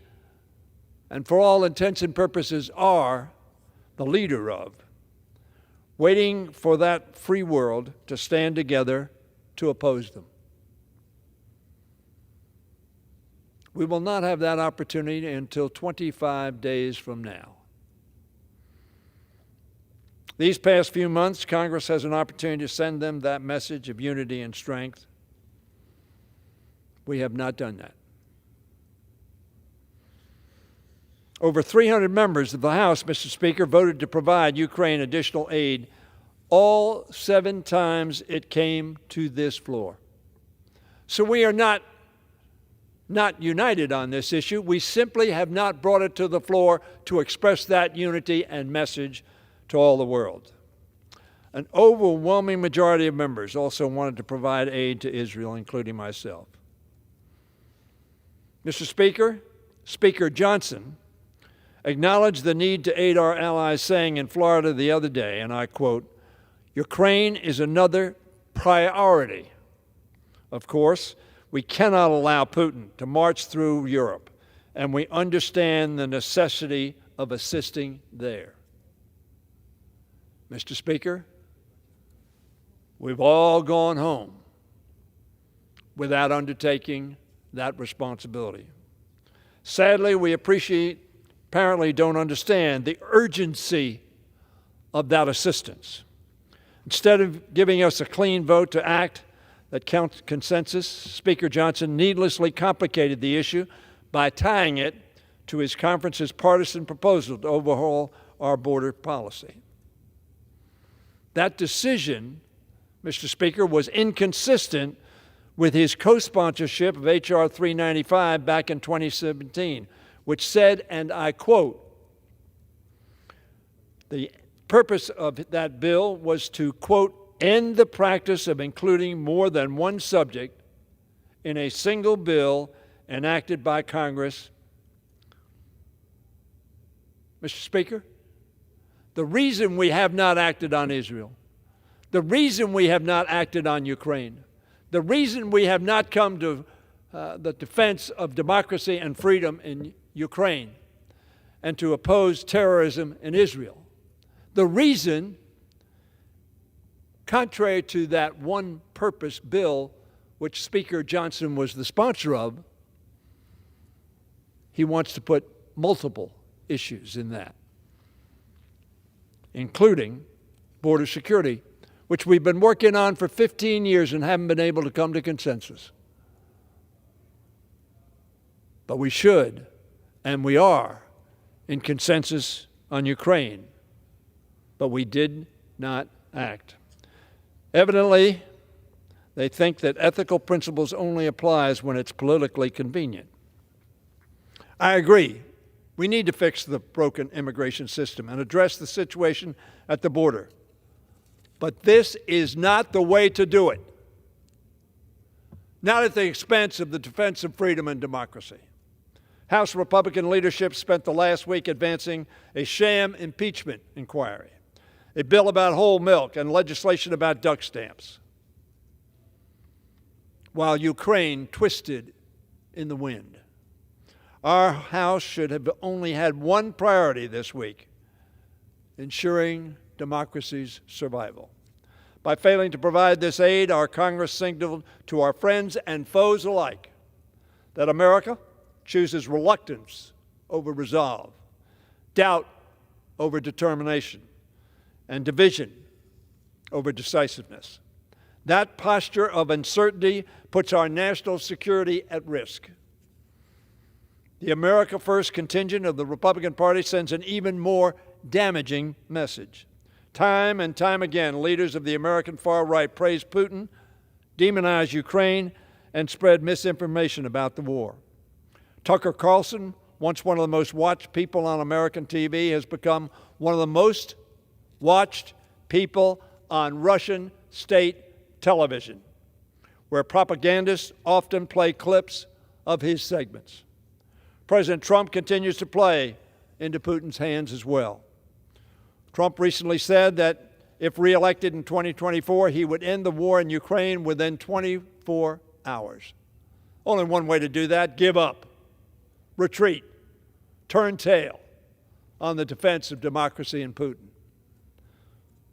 and for all intents and purposes are, the leader of, waiting for that free world to stand together to oppose them. We will not have that opportunity until 25 days from now. These past few months, Congress has an opportunity to send them that message of unity and strength. We have not done that. Over 300 members of the House, Mr. Speaker, voted to provide Ukraine additional aid all 7 times it came to this floor. So we are not united on this issue. We simply have not brought it to the floor to express that unity and message to all the world. An overwhelming majority of members also wanted to provide aid to Israel, including myself. Mr. Speaker, Speaker Johnson acknowledged the need to aid our allies, saying in Florida the other day, and I quote, "Ukraine is another priority. Of course, we cannot allow Putin to march through Europe, and we understand the necessity of assisting there." Mr. Speaker, we've all gone home without undertaking that responsibility. Sadly, we apparently don't understand the urgency of that assistance. Instead of giving us a clean vote to act that counts consensus, Speaker Johnson needlessly complicated the issue by tying it to his conference's partisan proposal to overhaul our border policy. That decision, Mr. Speaker, was inconsistent with his co-sponsorship of H.R. 395 back in 2017, which said, and I quote, the purpose of that bill was to, quote, end the practice of including more than one subject in a single bill enacted by Congress. Mr. Speaker, the reason we have not acted on Israel, the reason we have not acted on Ukraine, the reason we have not come to the defense of democracy and freedom in Ukraine and to oppose terrorism in Israel, the reason, contrary to that one-purpose bill which Speaker Johnson was the sponsor of, he wants to put multiple issues in that, including border security, which we've been working on for 15 years and haven't been able to come to consensus. But we should, and we are, in consensus on Ukraine. But we did not act. Evidently, they think that ethical principles only applies when it's politically convenient. I agree. We need to fix the broken immigration system and address the situation at the border. But this is not the way to do it. Not at the expense of the defense of freedom and democracy. House Republican leadership spent the last week advancing a sham impeachment inquiry, a bill about whole milk, and legislation about duck stamps, while Ukraine twisted in the wind. Our House should have only had one priority this week: ensuring democracy's survival. By failing to provide this aid, our Congress signaled to our friends and foes alike that America chooses reluctance over resolve, doubt over determination, and division over decisiveness. That posture of uncertainty puts our national security at risk. The America First contingent of the Republican Party sends an even more damaging message. Time and time again, leaders of the American far right praise Putin, demonize Ukraine, and spread misinformation about the war. Tucker Carlson, once one of the most watched people on American TV, has become one of the most watched people on Russian state television, where propagandists often play clips of his segments. President Trump continues to play into Putin's hands as well. Trump recently said that if reelected in 2024, he would end the war in Ukraine within 24 hours. Only one way to do that: give up, retreat, turn tail on the defense of democracy and Putin.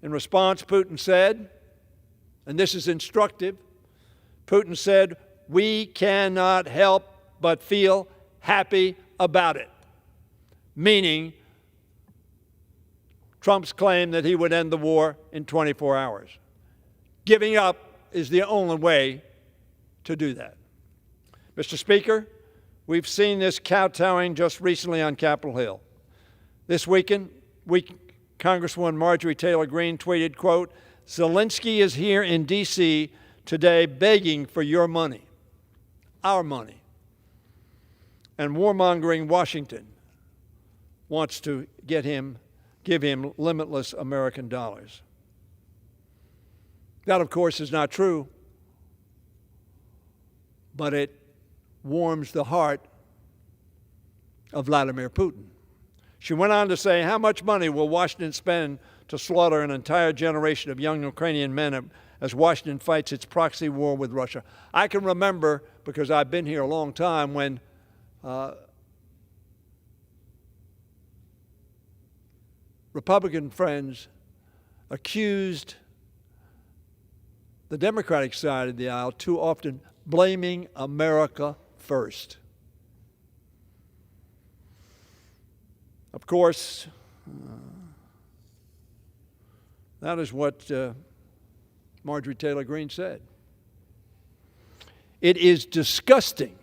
In response, Putin said, and this is instructive, Putin said, "We cannot help but feel happy about it," meaning Trump's claim that he would end the war in 24 hours. Giving up is the only way to do that. Mr. Speaker, we've seen this kowtowing just recently on Capitol Hill. This weekend, Congresswoman Marjorie Taylor Greene tweeted, quote, "Zelensky is here in D.C. today begging for your money, our money. And warmongering Washington wants to give him limitless American dollars." That, of course, is not true, but it warms the heart of Vladimir Putin. She went on to say, "How much money will Washington spend to slaughter an entire generation of young Ukrainian men as Washington fights its proxy war with Russia?" I can remember, because I've been here a long time, when Republican friends accused the Democratic side of the aisle too often blaming America first. Of course, that is what Marjorie Taylor Greene said. It is disgusting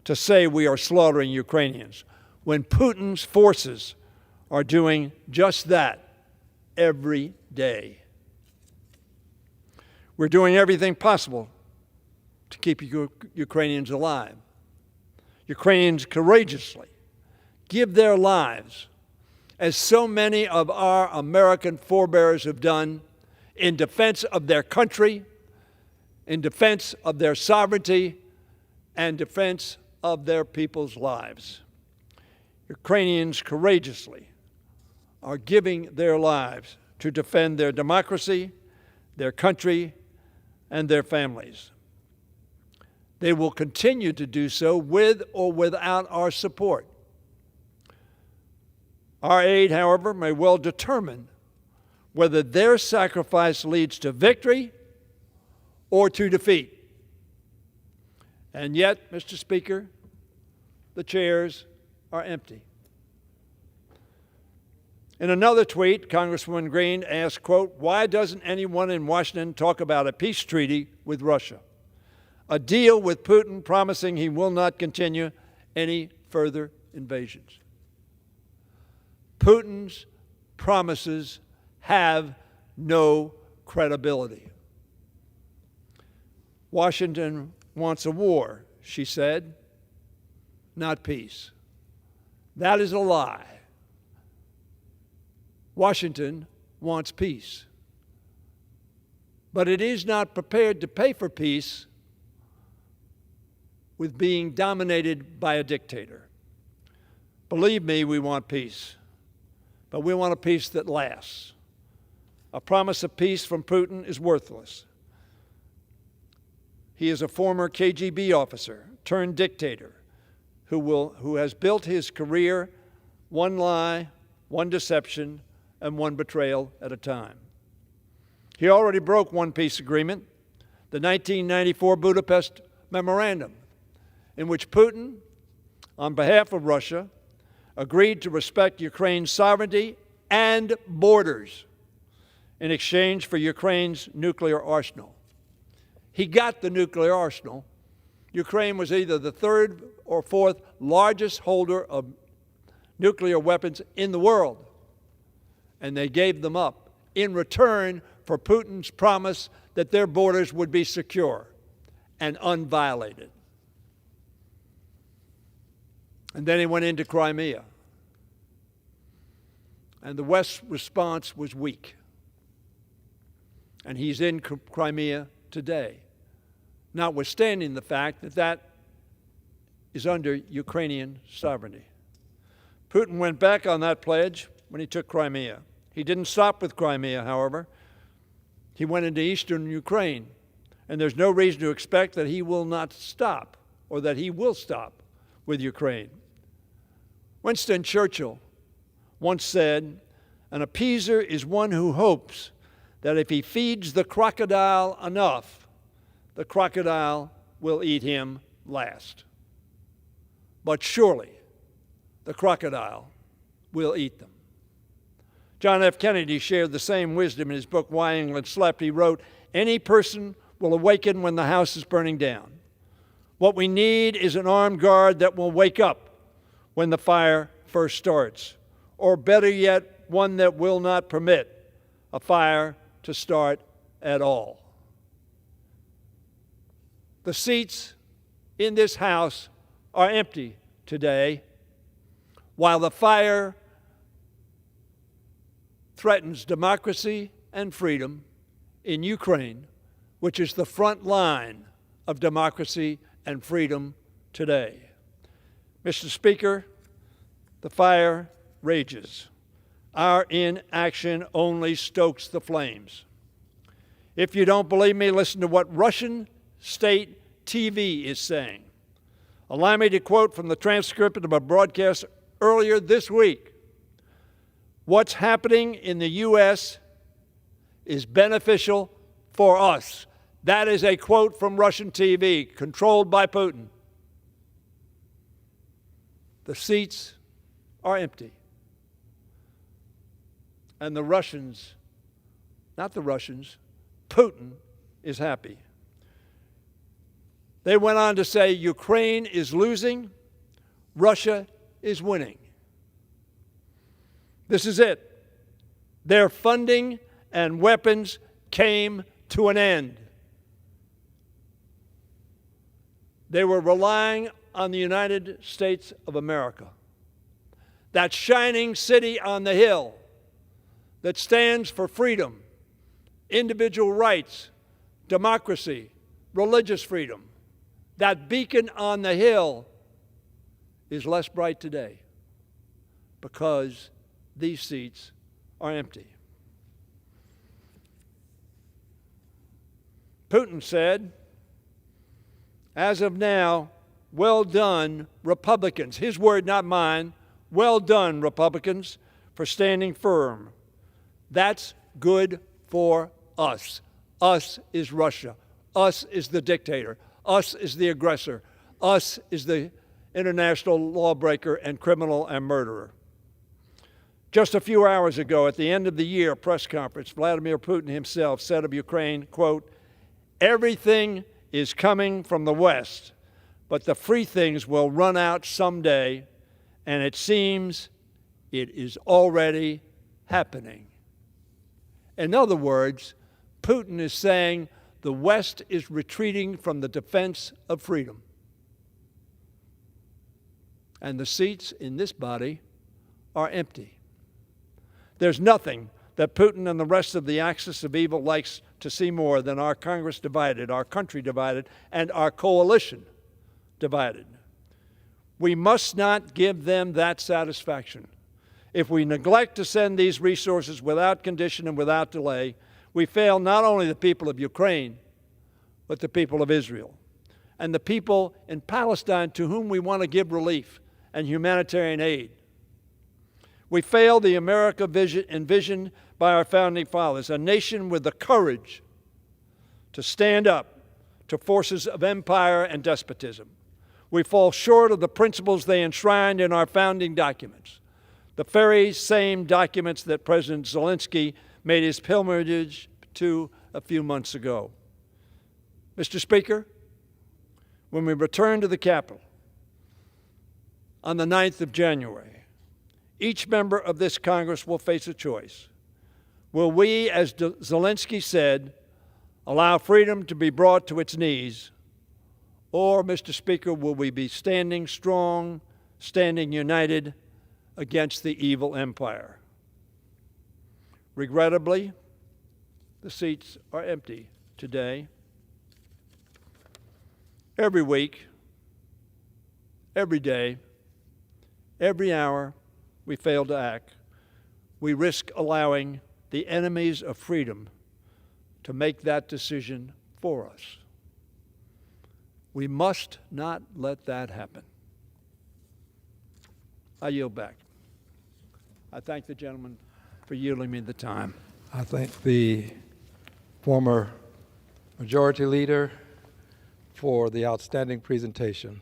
to say we are slaughtering Ukrainians when Putin's forces are doing just that every day. We're doing everything possible to keep Ukrainians alive. Ukrainians courageously give their lives, as so many of our American forebears have done, in defense of their country, in defense of their sovereignty, and defense of their people's lives. Ukrainians courageously are giving their lives to defend their democracy, their country, and their families. They will continue to do so with or without our support. Our aid, however, may well determine whether their sacrifice leads to victory or to defeat. And yet, Mr. Speaker, the chairs are empty. In another tweet, Congresswoman Greene asked, quote, "Why doesn't anyone in Washington talk about a peace treaty with Russia? A deal with Putin promising he will not continue any further invasions." Putin's promises have no credibility. Washington wants a war, she said, not peace. That is a lie. Washington wants peace. But it is not prepared to pay for peace with being dominated by a dictator. Believe me, we want peace. But we want a peace that lasts. A promise of peace from Putin is worthless. He is a former KGB officer turned dictator who has built his career one lie, one deception, and one betrayal at a time. He already broke one peace agreement, the 1994 Budapest Memorandum, in which Putin, on behalf of Russia, agreed to respect Ukraine's sovereignty and borders in exchange for Ukraine's nuclear arsenal. He got the nuclear arsenal. Ukraine was either the third or fourth largest holder of nuclear weapons in the world, and they gave them up in return for Putin's promise that their borders would be secure and unviolated. And then he went into Crimea. And the West's response was weak. And he's in Crimea today, notwithstanding the fact that that is under Ukrainian sovereignty. Putin went back on that pledge when he took Crimea. He didn't stop with Crimea, however. He went into eastern Ukraine, and there's no reason to expect that he will not stop or that he will stop with Ukraine. Winston Churchill once said, "An appeaser is one who hopes that if he feeds the crocodile enough, the crocodile will eat him last. But surely the crocodile will eat them." John F. Kennedy shared the same wisdom in his book, Why England Slept. He wrote, "Any person will awaken when the house is burning down. What we need is an armed guard that will wake up when the fire first starts, or better yet, one that will not permit a fire to start at all." The seats in this House are empty today, while the fire threatens democracy and freedom in Ukraine, which is the front line of democracy and freedom today. Mr. Speaker, the fire rages. Our inaction only stokes the flames. If you don't believe me, listen to what Russian state TV is saying. Allow me to quote from the transcript of a broadcast earlier this week. "What's happening in the U.S. is beneficial for us." That is a quote from Russian TV, controlled by Putin. The seats are empty. And the Russians, not the Russians, Putin is happy. They went on to say Ukraine is losing, Russia is winning. This is it. Their funding and weapons came to an end. They were relying on the United States of America, that shining city on the hill that stands for freedom, individual rights, democracy, religious freedom. That beacon on the hill is less bright today because these seats are empty. Putin said, as of now, well done, Republicans. His word, not mine. Well done, Republicans, for standing firm. That's good for us. Us is Russia. Us is the dictator. Us is the aggressor. Us is the international lawbreaker and criminal and murderer. Just a few hours ago, at the end of the year press conference, Vladimir Putin himself said of Ukraine, quote, everything is coming from the West, but the free things will run out someday, and it seems it is already happening. In other words, Putin is saying the West is retreating from the defense of freedom. And the seats in this body are empty. There's nothing that Putin and the rest of the axis of evil likes to see more than our Congress divided, our country divided, and our coalition divided. We must not give them that satisfaction. If we neglect to send these resources without condition and without delay, we fail not only the people of Ukraine, but the people of Israel and the people in Palestine to whom we want to give relief and humanitarian aid. We fail the America envisioned by our founding fathers, a nation with the courage to stand up to forces of empire and despotism. We fall short of the principles they enshrined in our founding documents, the very same documents that President Zelensky made his pilgrimage to a few months ago. Mr. Speaker, when we return to the Capitol on the 9th of January, each member of this Congress will face a choice. Will we, as Zelensky said, allow freedom to be brought to its knees? Or, Mr. Speaker, will we be standing strong, standing united against the evil empire? Regrettably, the seats are empty today. Every week, every day, every hour we fail to act, we risk allowing the enemies of freedom to make that decision for us. We must not let that happen. I yield back. I thank the gentleman for yielding me the time. I thank the former Majority Leader for the outstanding presentation.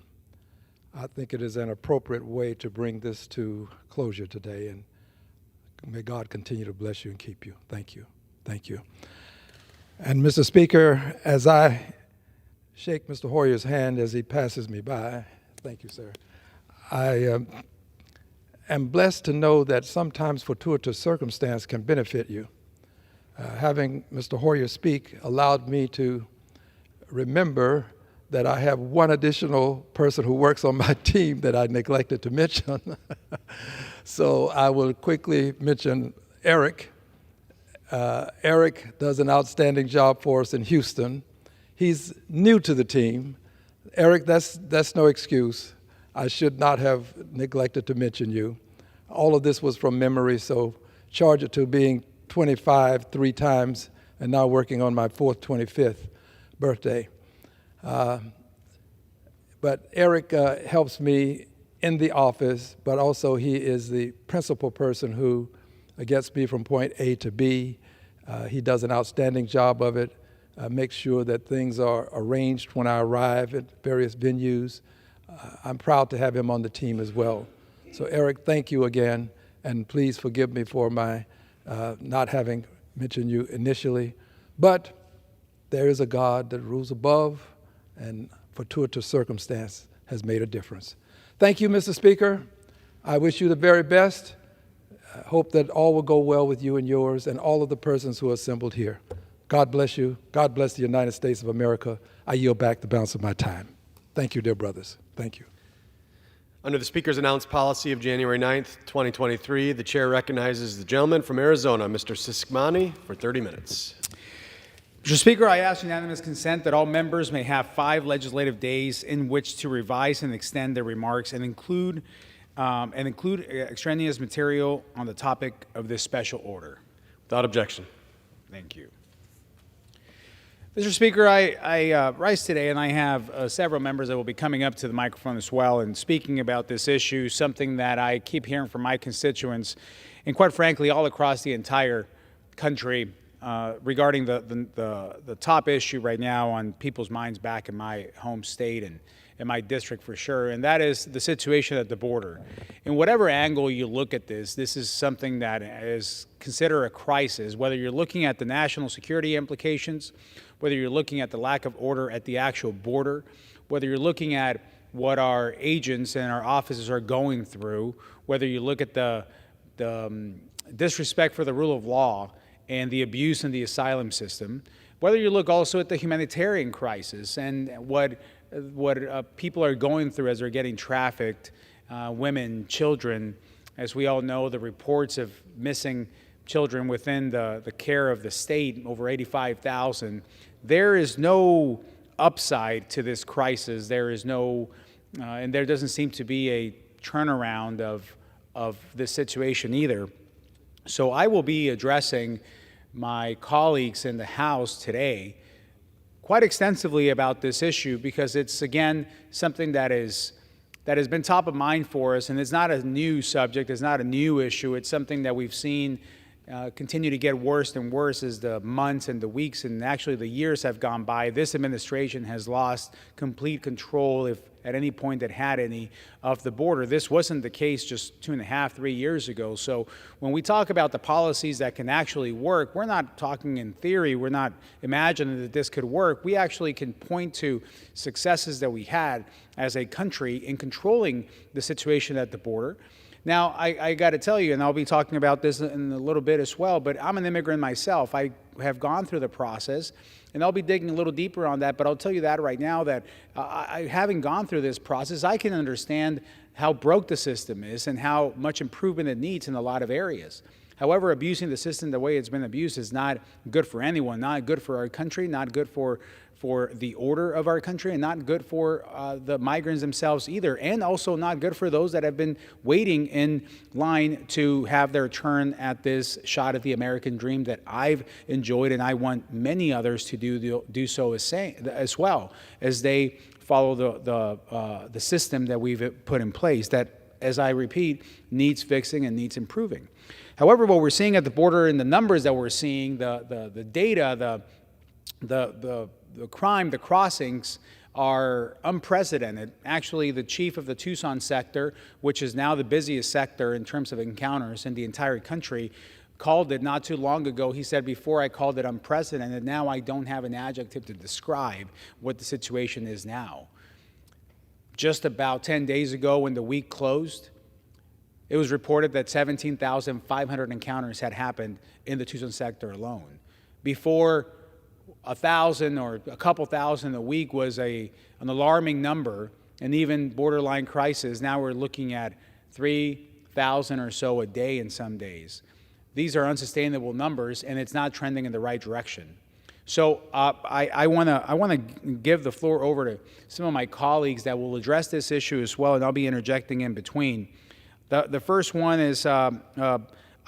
I think it is an appropriate way to bring this to closure today, and may God continue to bless you and keep you. Thank you. Thank you. And Mr. Speaker, as I shake Mr. Hoyer's hand as he passes me by, thank you, sir, I am blessed to know that sometimes fortuitous circumstance can benefit you. Having Mr. Hoyer speak allowed me to remember that I have one additional person who works on my team that I neglected to mention. So I will quickly mention Eric. Eric does an outstanding job for us in Houston. He's new to the team. Eric, that's no excuse. I should not have neglected to mention you. All of this was from memory, so charge it to being 25 3 times and now working on my 25th birthday. But Eric helps me in the office, but also he is the principal person who gets me from point A to B. He does an outstanding job of it, makes sure that things are arranged when I arrive at various venues. I'm proud to have him on the team as well. So Eric, thank you again, and please forgive me for my not having mentioned you initially. But there is a God that rules above, and fortuitous circumstance has made a difference. Thank you, Mr. Speaker. I wish you the very best. I hope that all will go well with you and yours and all of the persons who are assembled here. God bless you. God bless the United States of America. I yield back the balance of my time. Thank you, dear brothers. Thank you. Under the Speaker's announced policy of January 9th, 2023, the Chair recognizes the gentleman from Arizona, Mr. Siskmani, for 30 minutes. Mr. Speaker, I ask unanimous consent that all members may have 5 legislative days in which to revise and extend their remarks and include extraneous material on the topic of this special order. Without objection. Thank you. Mr. Speaker, I rise today, and I have several members that will be coming up to the microphone as well and speaking about this issue, something that I keep hearing from my constituents, and quite frankly, all across the entire country, regarding the top issue right now on people's minds back in my home state and in my district for sure, and that is the situation at the border. In whatever angle you look at this is something that is considered a crisis, whether you're looking at the national security implications, whether you're looking at the lack of order at the actual border, whether you're looking at what our agents and our officers are going through, whether you look at the disrespect for the rule of law and the abuse in the asylum system, whether you look also at the humanitarian crisis and what people are going through as they're getting trafficked, women, children. As we all know, the reports of missing children within the care of the state, over 85,000. There is no upside to this crisis. There is no, and there doesn't seem to be a turnaround of this situation either. So I will be addressing my colleagues in the House today quite extensively about this issue because it's, again, something that has been top of mind for us, and it's not a new subject, it's not a new issue, it's something that we've seen continue to get worse and worse as the months and the weeks and actually the years have gone by. This administration has lost complete control, if at any point it had any, of the border. This wasn't the case just 2.5, 3 years ago. So when we talk about the policies that can actually work, we're not talking in theory, we're not imagining that this could work. We actually can point to successes that we had as a country in controlling the situation at the border. Now, I got to tell you, and I'll be talking about this in a little bit as well, but I'm an immigrant myself. I have gone through the process, and I'll be digging a little deeper on that, but I'll tell you that right now that having gone through this process, I can understand how broke the system is and how much improvement it needs in a lot of areas. However, abusing the system the way it's been abused is not good for anyone, not good for our country, not good for the order of our country, and not good for the migrants themselves either, and also not good for those that have been waiting in line to have their turn at this shot at the American dream that I've enjoyed, and I want many others to do so as well, as they follow the system that we've put in place that, as I repeat, needs fixing and needs improving. However, what we're seeing at the border and the numbers that we're seeing, the data, the crime, the crossings are unprecedented. Actually, the chief of the Tucson sector, which is now the busiest sector in terms of encounters in the entire country, called it not too long ago. He said, before I called it unprecedented, now I don't have an adjective to describe what the situation is now. Just about 10 days ago when the week closed, it was reported that 17,500 encounters had happened in the Tucson sector alone. Before, 1,000 or a couple thousand a week was an alarming number, and even borderline crisis. Now we're looking at 3,000 or so a day in some days. These are unsustainable numbers, and it's not trending in the right direction. So I want to give the floor over to some of my colleagues that will address this issue as well, and I'll be interjecting in between. The first one is I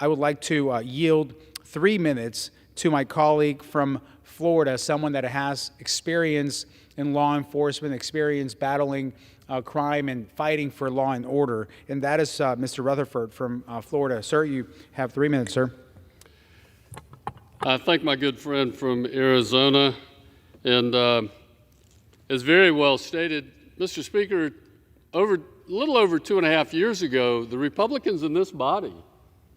would like to yield 3 minutes to my colleague from Florida, someone that has experience in law enforcement, experience battling crime and fighting for law and order, and that is Mr. Rutherford from Florida. Sir, you have 3 minutes, sir. I thank my good friend from Arizona, and as very well stated, Mr. Speaker, over little over 2.5 years ago, the Republicans in this body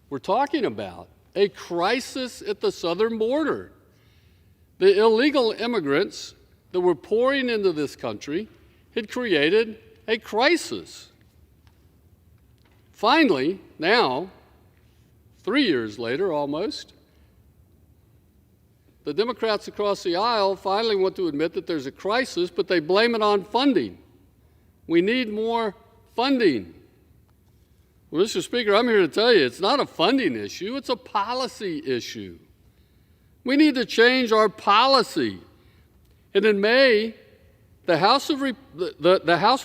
were talking about a crisis at the southern border. The illegal immigrants that were pouring into this country had created a crisis. Finally, now, 3 years later almost, the Democrats across the aisle finally want to admit that there's a crisis, but they blame it on funding. We need more funding. Well, Mr. Speaker, I'm here to tell you it's not a funding issue, it's a policy issue. We need to change our policy. And in May, the House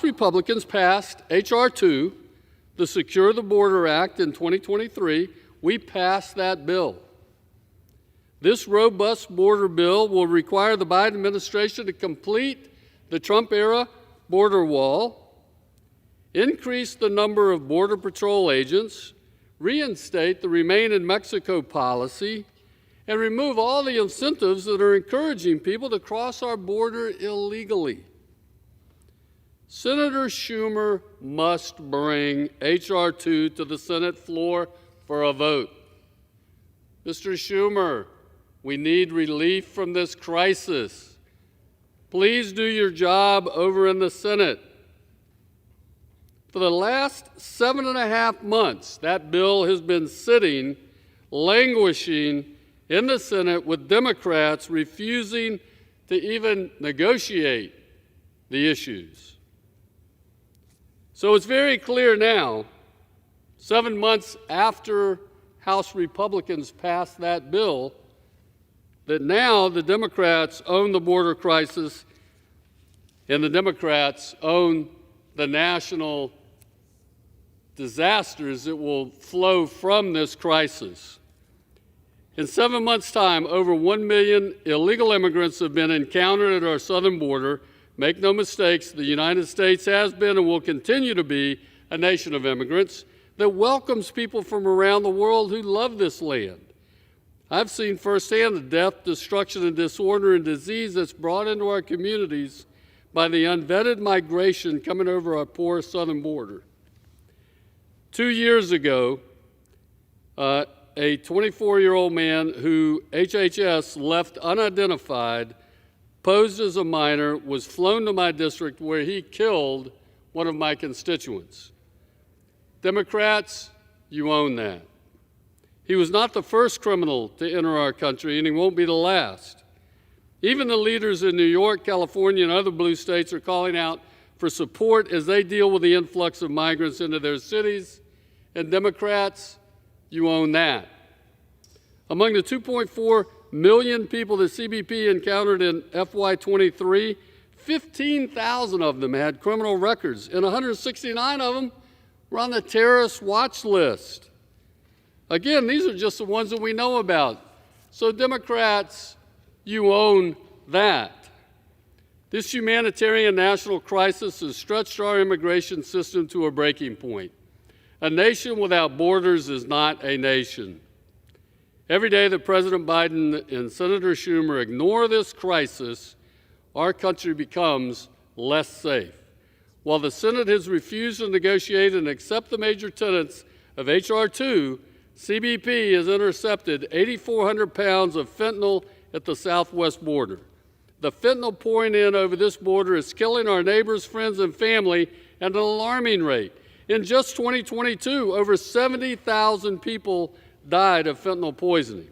Republicans passed H.R. 2, the Secure the Border Act in 2023. We passed that bill. This robust border bill will require the Biden administration to complete the Trump-era border wall, increase the number of Border Patrol agents, reinstate the Remain in Mexico policy, and remove all the incentives that are encouraging people to cross our border illegally. Senator Schumer must bring H.R. 2 to the Senate floor for a vote. Mr. Schumer, we need relief from this crisis. Please do your job over in the Senate. For the last 7.5 months, that bill has been sitting, languishing in the Senate with Democrats refusing to even negotiate the issues. So it's very clear now, 7 months after House Republicans passed that bill, that now the Democrats own the border crisis and the Democrats own the national disasters that will flow from this crisis. In 7 months' time, over 1 million illegal immigrants have been encountered at our southern border. Make no mistakes, the United States has been and will continue to be a nation of immigrants that welcomes people from around the world who love this land. I've seen firsthand the death, destruction, and disorder and disease that's brought into our communities by the unvetted migration coming over our poor southern border. 2 years ago, a 24-year-old man who HHS left unidentified, posed as a minor, was flown to my district where he killed one of my constituents. Democrats, you own that. He was not the first criminal to enter our country, and he won't be the last. Even the leaders in New York, California, and other blue states are calling out for support as they deal with the influx of migrants into their cities. And Democrats, you own that. Among the 2.4 million people that CBP encountered in FY23, 15,000 of them had criminal records, and 169 of them were on the terrorist watch list. Again, these are just the ones that we know about. So Democrats, you own that. This humanitarian national crisis has stretched our immigration system to a breaking point. A nation without borders is not a nation. Every day that President Biden and Senator Schumer ignore this crisis, our country becomes less safe. While the Senate has refused to negotiate and accept the major tenets of H.R. 2, CBP has intercepted 8,400 pounds of fentanyl at the southwest border. The fentanyl pouring in over this border is killing our neighbors, friends, and family at an alarming rate. In just 2022, over 70,000 people died of fentanyl poisoning.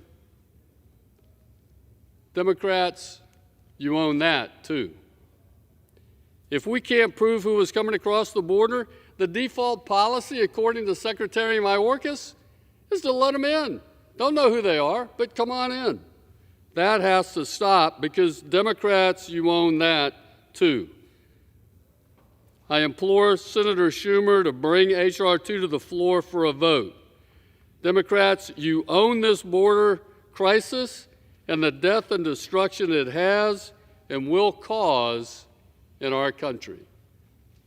Democrats, you own that too. If we can't prove who is coming across the border, the default policy, according to Secretary Mayorkas, is to let them in. Don't know who they are, but come on in. That has to stop because Democrats, you own that too. I implore Senator Schumer to bring H.R. 2 to the floor for a vote. Democrats, you own this border crisis and the death and destruction it has and will cause in our country.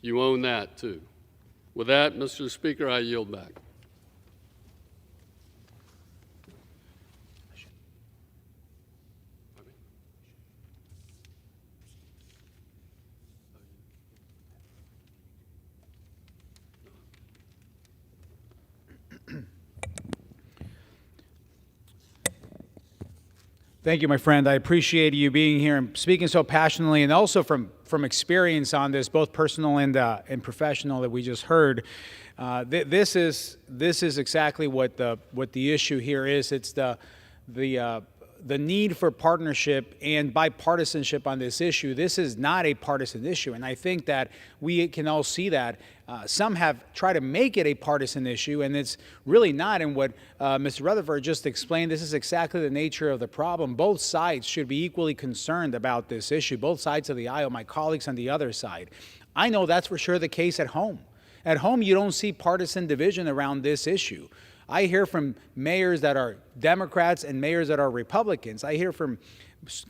You own that too. With that, Mr. Speaker, I yield back. Thank you, my friend. I appreciate you being here and speaking so passionately, and also from experience on this, both personal and professional, that we just heard. This is exactly what the issue here is. It's the need for partnership and bipartisanship on this issue. This is not a partisan issue, and I think that we can all see that. Some have tried to make it a partisan issue, and it's really not. And what Mr. Rutherford just explained, this is exactly the nature of the problem. Both sides should be equally concerned about this issue, both sides of the aisle, my colleagues on the other side. I know that's for sure the case at home. At home, you don't see partisan division around this issue. I hear from mayors that are Democrats and mayors that are Republicans. I hear from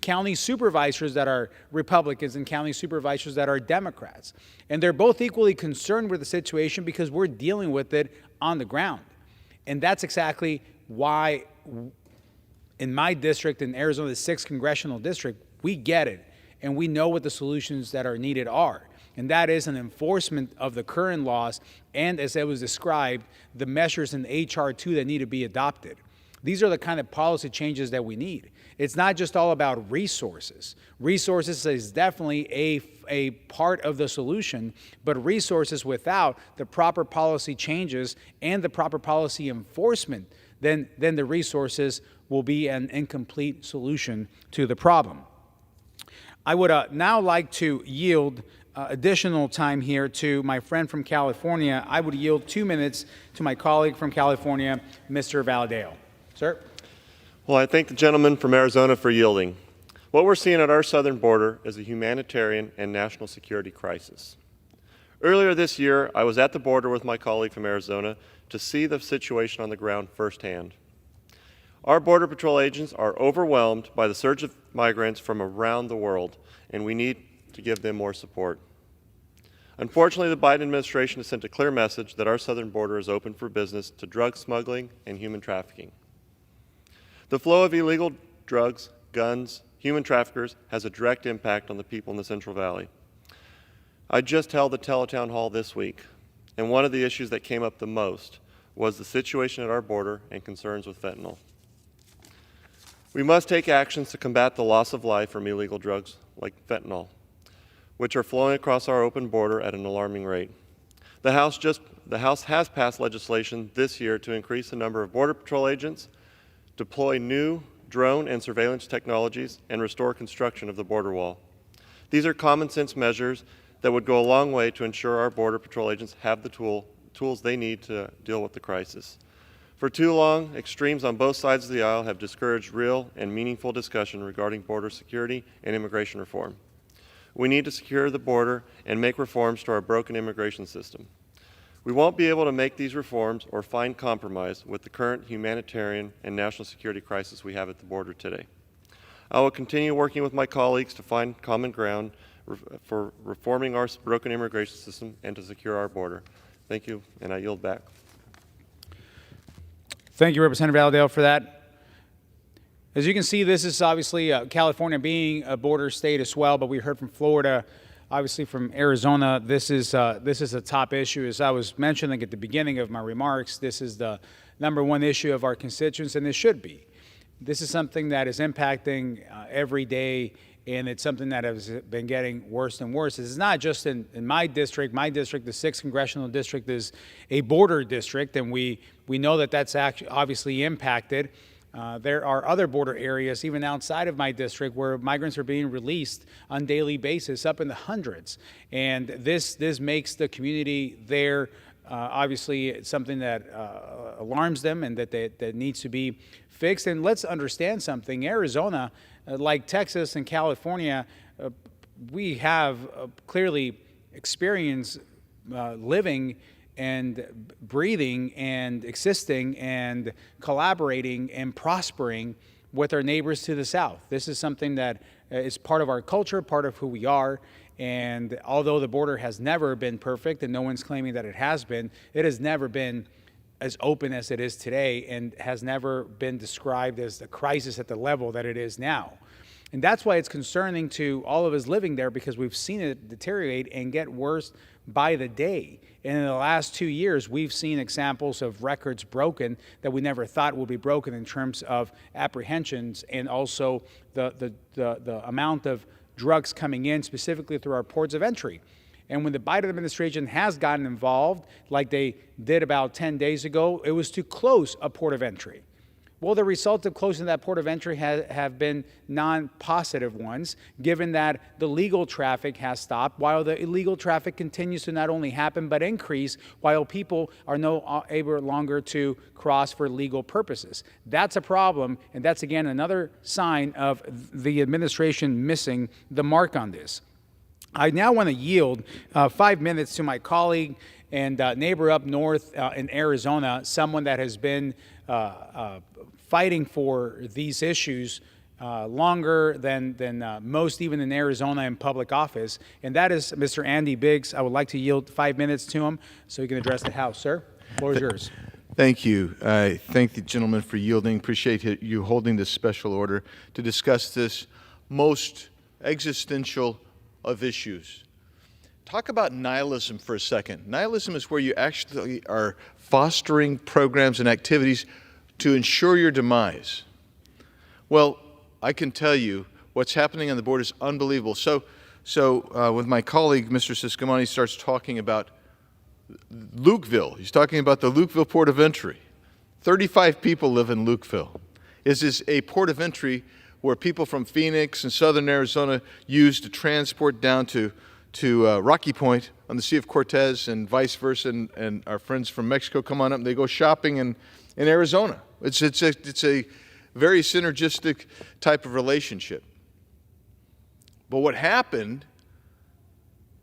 county supervisors that are Republicans and county supervisors that are Democrats. And they're both equally concerned with the situation because we're dealing with it on the ground. And that's exactly why in my district, in Arizona, the 6th Congressional District, we get it. And we know what the solutions that are needed are. And that is an enforcement of the current laws and, as it was described, the measures in H.R. 2 that need to be adopted. These are the kind of policy changes that we need. It's not just all about resources. Resources is definitely a part of the solution, but resources without the proper policy changes and the proper policy enforcement, then the resources will be an incomplete solution to the problem. I would now like to yield additional time here to my friend from California. I would yield 2 minutes to my colleague from California, Mr. Valadao. Sir? Well, I thank the gentleman from Arizona for yielding. What we're seeing at our southern border is a humanitarian and national security crisis. Earlier this year, I was at the border with my colleague from Arizona to see the situation on the ground firsthand. Our Border Patrol agents are overwhelmed by the surge of migrants from around the world, and we need to give them more support. Unfortunately, the Biden administration has sent a clear message that our southern border is open for business to drug smuggling and human trafficking. The flow of illegal drugs, guns, human traffickers has a direct impact on the people in the Central Valley. I just held the teletown hall this week, and one of the issues that came up the most was the situation at our border and concerns with fentanyl. We must take actions to combat the loss of life from illegal drugs like fentanyl, which are flowing across our open border at an alarming rate. The House has passed legislation this year to increase the number of Border Patrol agents, deploy new drone and surveillance technologies, and restore construction of the border wall. These are common sense measures that would go a long way to ensure our Border Patrol agents have the tools they need to deal with the crisis. For too long, extremes on both sides of the aisle have discouraged real and meaningful discussion regarding border security and immigration reform. We need to secure the border and make reforms to our broken immigration system. We won't be able to make these reforms or find compromise with the current humanitarian and national security crisis we have at the border today. I will continue working with my colleagues to find common ground for reforming our broken immigration system and to secure our border. Thank you, and I yield back. Thank you, Representative Valadao, for that. As you can see, this is obviously California being a border state as well, but we heard from Florida, obviously from Arizona. This is a top issue. As I was mentioning at the beginning of my remarks, this is the #1 issue of our constituents, and it should be. This is something that is impacting every day, and it's something that has been getting worse and worse. It's not just in my district. My district, the 6th Congressional District, is a border district, and we know that that's actually obviously impacted. There are other border areas, even outside of my district, where migrants are being released on a daily basis, up in the hundreds. And this makes the community there, obviously, it's something that alarms them and that needs to be fixed. And let's understand something. Arizona, like Texas and California, we have clearly experienced living and breathing and existing and collaborating and prospering with our neighbors to the south. This is something that is part of our culture, part of who we are. And although the border has never been perfect, and no one's claiming that it has never been as open as it is today, and has never been described as the crisis at the level that it is now. And that's why it's concerning to all of us living there, because we've seen it deteriorate and get worse by the day. And in the last 2 years, we've seen examples of records broken that we never thought would be broken in terms of apprehensions, and also the amount of drugs coming in, specifically through our ports of entry. And when the Biden administration has gotten involved, like they did about 10 days ago, it was to close a port of entry. Well, the results of closing that port of entry have been non-positive ones, given that the legal traffic has stopped, while the illegal traffic continues to not only happen but increase, while people are no able longer to cross for legal purposes. That's a problem, and that's, again, another sign of the administration missing the mark on this. I now want to yield 5 minutes to my colleague and neighbor up north in Arizona, someone that has been fighting for these issues longer than most, even in Arizona, in public office, and that is Mr. Andy Biggs. I would like to yield 5 minutes to him so he can address the House. Sir, the floor is yours. Thank you. I thank the gentleman for yielding. Appreciate you holding this special order to discuss this most existential of issues. Talk about nihilism for a second. Nihilism is where you actually are fostering programs and activities to ensure your demise. Well, I can tell you what's happening on the border is unbelievable. So with my colleague, Mr. Siscomani, starts talking about Lukeville. He's talking about the Lukeville port of entry. 35 people live in Lukeville. This is a port of entry where people from Phoenix and southern Arizona use to transport down to Rocky Point on the Sea of Cortez, and vice versa, and our friends from Mexico come on up and they go shopping in Arizona. It's a very synergistic type of relationship. But what happened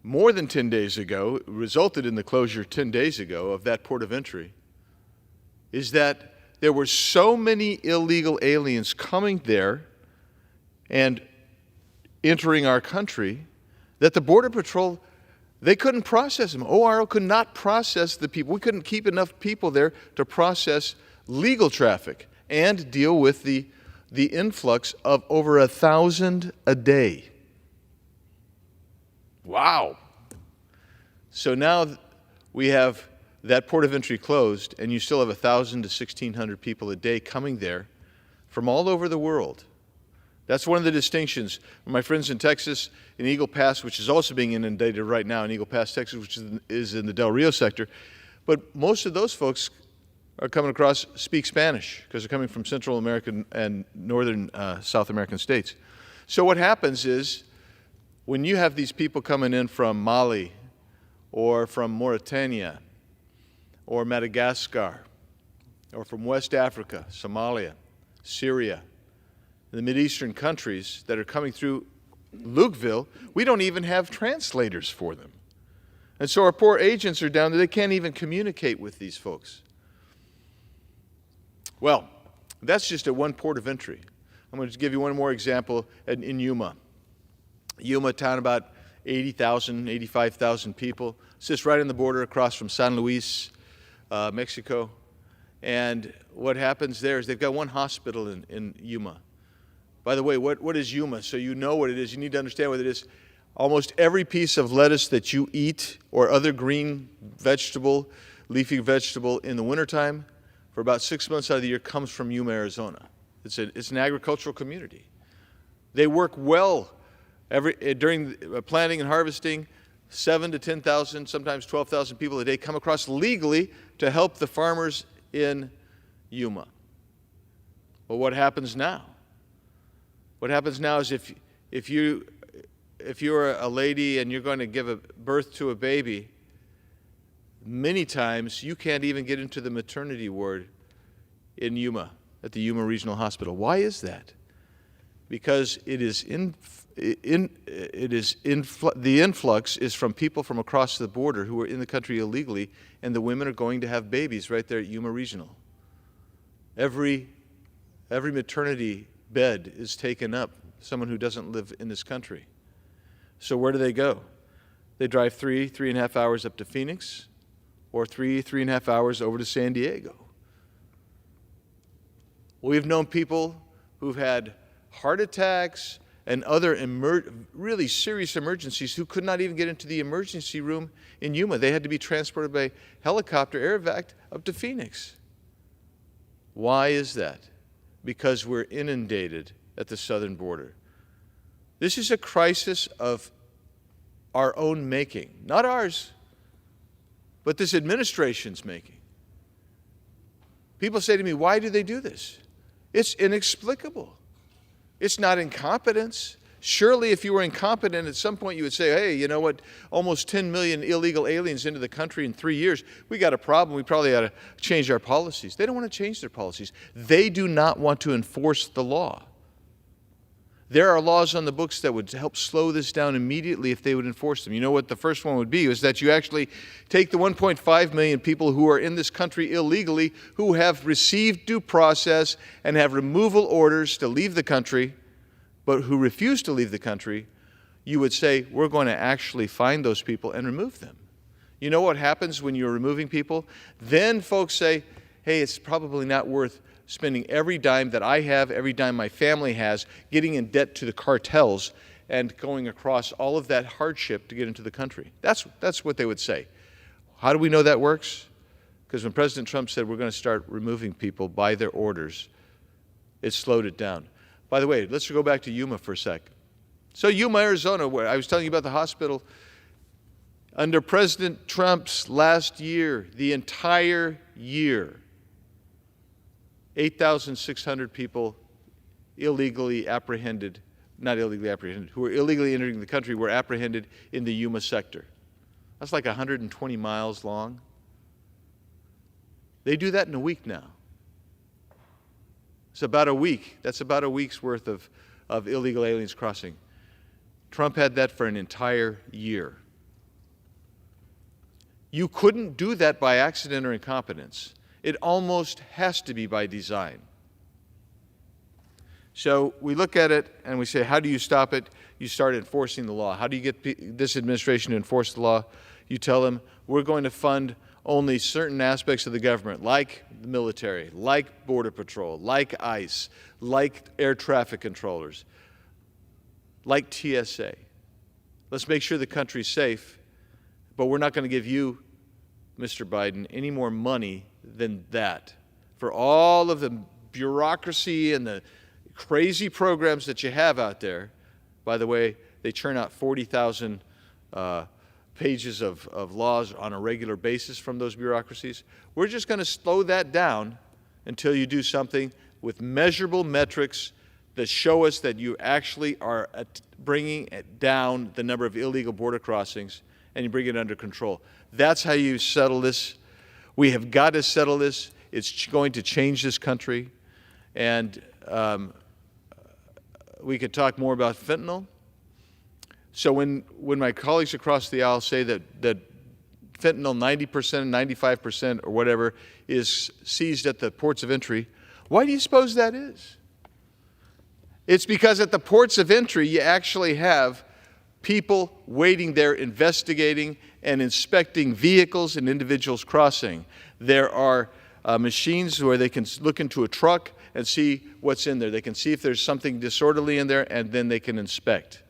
more than 10 days ago, resulted in the closure 10 days ago of that port of entry, is that there were so many illegal aliens coming there and entering our country that the Border Patrol, they couldn't process them. ORO could not process the people. We couldn't keep enough people there to process legal traffic and deal with the influx of over 1,000 a day. Wow. So now we have that port of entry closed, and you still have 1,000 to 1,600 people a day coming there from all over the world. That's one of the distinctions. My friends in Texas, in Eagle Pass, which is also being inundated right now in Eagle Pass, Texas, which is in the Del Rio sector, but most of those folks are coming across, speak Spanish, because they're coming from Central American and Northern South American states. So what happens is, when you have these people coming in from Mali, or from Mauritania, or Madagascar, or from West Africa, Somalia, Syria, the Mideastern countries that are coming through Lukeville, we don't even have translators for them. And so our poor agents are down there, they can't even communicate with these folks. Well, that's just at one port of entry. I'm going to give you one more example in Yuma. Yuma, town about 80,000, 85,000 people. Sits right on the border across from San Luis, Mexico. And what happens there is they've got one hospital in Yuma. By the way, what is Yuma? So you know what it is. You need to understand what it is. Almost every piece of lettuce that you eat or other green vegetable, leafy vegetable in the wintertime for about 6 months out of the year comes from Yuma, Arizona. It's an agricultural community. They work well during planting and harvesting. 7,000 to 10,000, sometimes 12,000 people a day come across legally to help the farmers in Yuma. Well, what happens now? What happens now is if you're a lady and you're going to give birth to a baby, many times you can't even get into the maternity ward in Yuma, at the Yuma Regional Hospital. Why is that? Because the influx is from people from across the border who are in the country illegally, and the women are going to have babies right there at Yuma Regional. Every maternity bed is taken up, someone who doesn't live in this country. So where do they go? They drive 3.5 hours up to Phoenix, or 3.5 hours over to San Diego. We've known people who've had heart attacks and other really serious emergencies who could not even get into the emergency room in Yuma. They had to be transported by helicopter air evac up to Phoenix. Why is that? Because we're inundated at the southern border. This is a crisis of our own making, not ours, but this administration's making. People say to me, why do they do this? It's inexplicable. It's not incompetence. Surely if you were incompetent at some point you would say, hey, you know what, almost 10 million illegal aliens into the country in 3 years, we got a problem, we probably ought to change our policies. They don't want to change their policies. They do not want to enforce the law. There are laws on the books that would help slow this down immediately if they would enforce them. You know what the first one would be is that you actually take the 1.5 million people who are in this country illegally, who have received due process and have removal orders to leave the country, but who refuse to leave the country. You would say, we're going to actually find those people and remove them. You know what happens when you're removing people? Then folks say, hey, it's probably not worth spending every dime that I have, every dime my family has, getting in debt to the cartels and going across all of that hardship to get into the country. That's what they would say. How do we know that works? Because when President Trump said we're going to start removing people by their orders, it slowed it down. By the way, let's go back to Yuma for a sec. So Yuma, Arizona, where I was telling you about the hospital, under President Trump's last year, the entire year, 8,600 people illegally apprehended, not illegally apprehended, who were illegally entering the country were apprehended in the Yuma sector. That's like 120 miles long. They do that in a week now. It's about a week. That's about a week's worth of illegal aliens crossing. Trump had that for an entire year. You couldn't do that by accident or incompetence. It almost has to be by design. So we look at it and we say, how do you stop it? You start enforcing the law. How do you get this administration to enforce the law? You tell them, we're going to fund only certain aspects of the government, like the military, like Border Patrol, like ICE, like air traffic controllers, like TSA. Let's make sure the country's safe, but we're not going to give you, Mr. Biden, any more money than that for all of the bureaucracy and the crazy programs that you have out there. By the way, they churn out 40,000 pages of laws on a regular basis from those bureaucracies. We're just going to slow that down until you do something with measurable metrics that show us that you actually are bringing down the number of illegal border crossings and you bring it under control. That's how you settle this. We have got to settle this. It's going to change this country. And we could talk more about fentanyl. So when my colleagues across the aisle say that fentanyl, 90%, 95% or whatever, is seized at the ports of entry, why do you suppose that is? It's because at the ports of entry, you actually have people waiting there investigating and inspecting vehicles and individuals crossing. There are machines where they can look into a truck and see what's in there. They can see if there's something disorderly in there, and then they can inspect.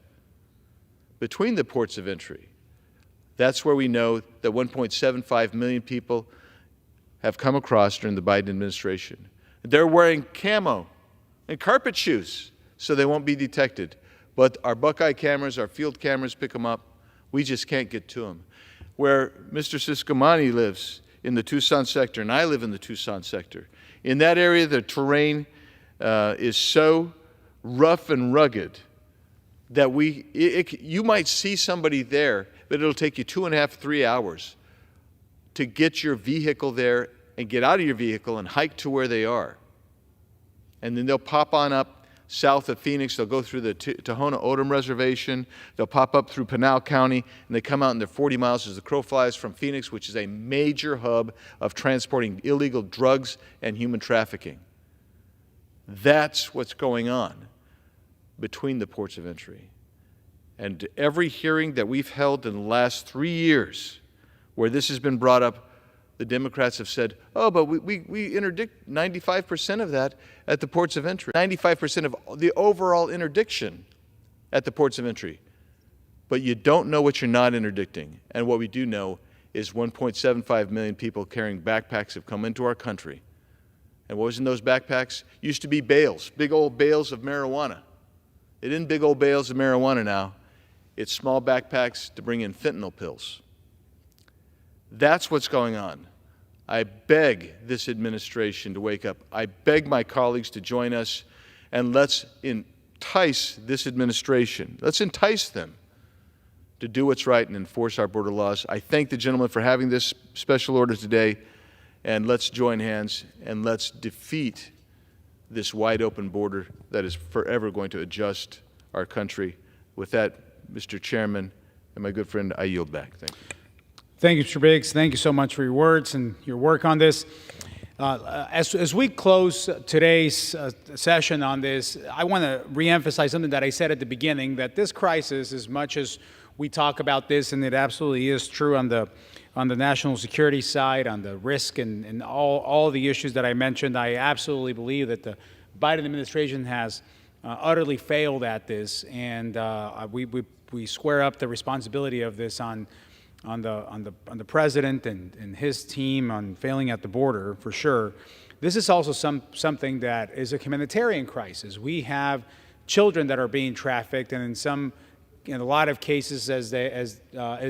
Between the ports of entry, that's where we know that 1.75 million people have come across during the Biden administration. They're wearing camo and carpet shoes so they won't be detected. But our Buckeye cameras, our field cameras pick them up. We just can't get to them. Where Mr. Siscomani lives in the Tucson sector, and I live in the Tucson sector, in that area the terrain is so rough and rugged that you might see somebody there, but it'll take you 2.5, 3 hours to get your vehicle there and get out of your vehicle and hike to where they are. And then they'll pop on up south of Phoenix. They'll go through the Tohono O'odham Reservation. They'll pop up through Pinal County, and they come out and they're 40 miles as the crow flies from Phoenix, which is a major hub of transporting illegal drugs and human trafficking. That's what's going on between the ports of entry. And every hearing that we've held in the last 3 years where this has been brought up, the Democrats have said, oh, but we interdict 95% of that at the ports of entry. 95% of the overall interdiction at the ports of entry. But you don't know what you're not interdicting. And what we do know is 1.75 million people carrying backpacks have come into our country. And what was in those backpacks? Used to be bales, big old bales of marijuana. It isn't big old bales of marijuana now. It's small backpacks to bring in fentanyl pills. That's what's going on. I beg this administration to wake up. I beg my colleagues to join us, and let's entice this administration. Let's entice them to do what's right and enforce our border laws. I thank the gentleman for having this special order today, and let's join hands and let's defeat this wide open border that is forever going to adjust our country. With that, Mr. Chairman and my good friend, I yield back. Thank you. Thank you, Mr. Biggs. Thank you so much for your words and your work on this. As we close today's session on this, I want to reemphasize something that I said at the beginning, that this crisis, as much as we talk about this, and it absolutely is true on the national security side, on the risk and all the issues that I mentioned, I absolutely believe that the Biden administration has utterly failed at this, and we square up the responsibility of this on the president and his team on failing at the border, for sure. This is also something that is a humanitarian crisis. We have children that are being trafficked, and in a lot of cases, as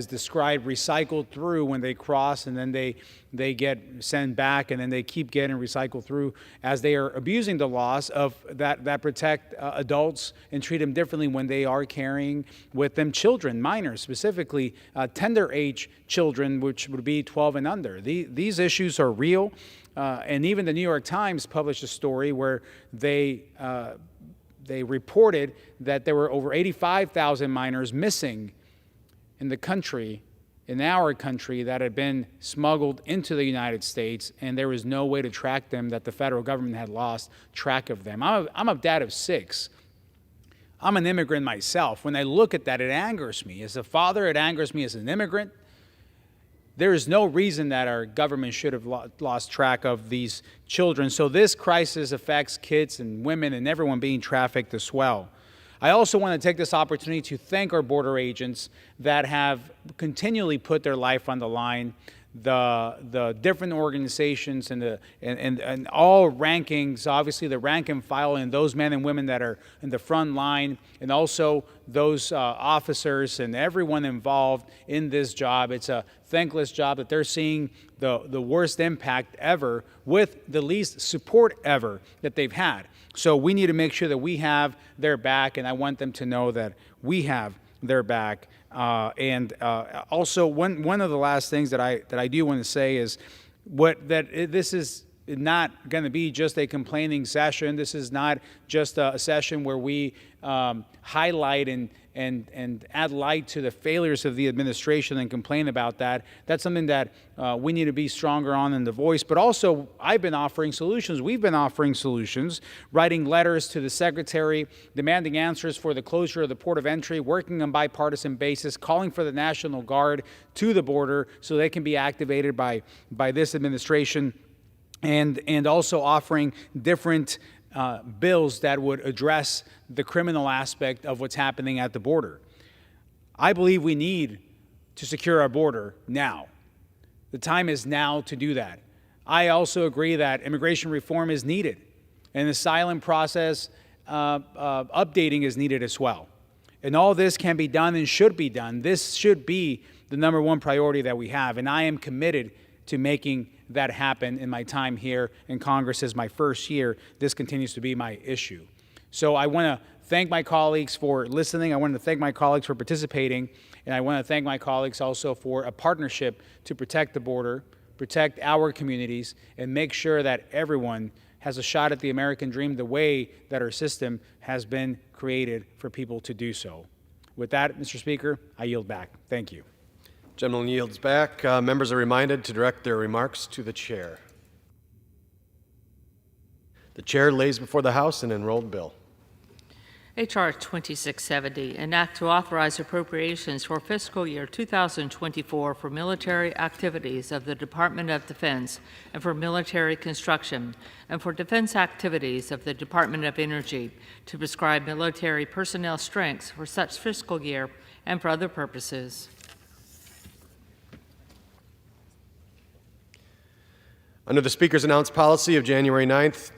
described, recycled through when they cross, and then they get sent back, and then they keep getting recycled through as they are abusing the laws of that protect adults and treat them differently when they are carrying with them children, minors, specifically tender age children, which would be 12 and under. These issues are real, and even the New York Times published a story where they reported that there were over 85,000 minors missing in the country, in our country, that had been smuggled into the United States, and there was no way to track them, that the federal government had lost track of them. I'm a dad of 6. I'm an immigrant myself. When I look at that, it angers me. As a father, it angers me as an immigrant. There is no reason that our government should have lost track of these children. So this crisis affects kids and women and everyone being trafficked as well. I also want to take this opportunity to thank our border agents that have continually put their life on the line, the different organizations and all rankings, obviously the rank and file, and those men and women that are in the front line, and also those officers and everyone involved in this job. It's a thankless job that they're seeing the worst impact ever with the least support ever that they've had. So we need to make sure that we have their back, and I want them to know that we have their back. Also, one of the last things that I do want to say is this is not going to be just a complaining session. This is not just a session where we highlight and add light to the failures of the administration and complain about that. That's something that we need to be stronger on in the voice. But also, I've been offering solutions. We've been offering solutions, writing letters to the Secretary, demanding answers for the closure of the port of entry, working on bipartisan basis, calling for the National Guard to the border so they can be activated by this administration, and also offering different bills that would address the criminal aspect of what's happening at the border. I believe we need to secure our border now. The time is now to do that. I also agree that immigration reform is needed, and the asylum process updating is needed as well. And all this can be done and should be done. This should be the number one priority that we have, and I am committed to making that happen in my time here in Congress. As my first year, this continues to be my issue. So I want to thank my colleagues for listening. I want to thank my colleagues for participating. And I want to thank my colleagues also for a partnership to protect the border, protect our communities, and make sure that everyone has a shot at the American dream the way that our system has been created for people to do so. With that, Mr. Speaker, I yield back. Thank you. Gentleman yields back. Members are reminded to direct their remarks to the chair. The chair lays before the House an enrolled bill. H.R. 2670, an act to authorize appropriations for fiscal year 2024 for military activities of the Department of Defense and for military construction, and for defense activities of the Department of Energy to prescribe military personnel strengths for such fiscal year and for other purposes. Under the Speaker's announced policy of January 9th,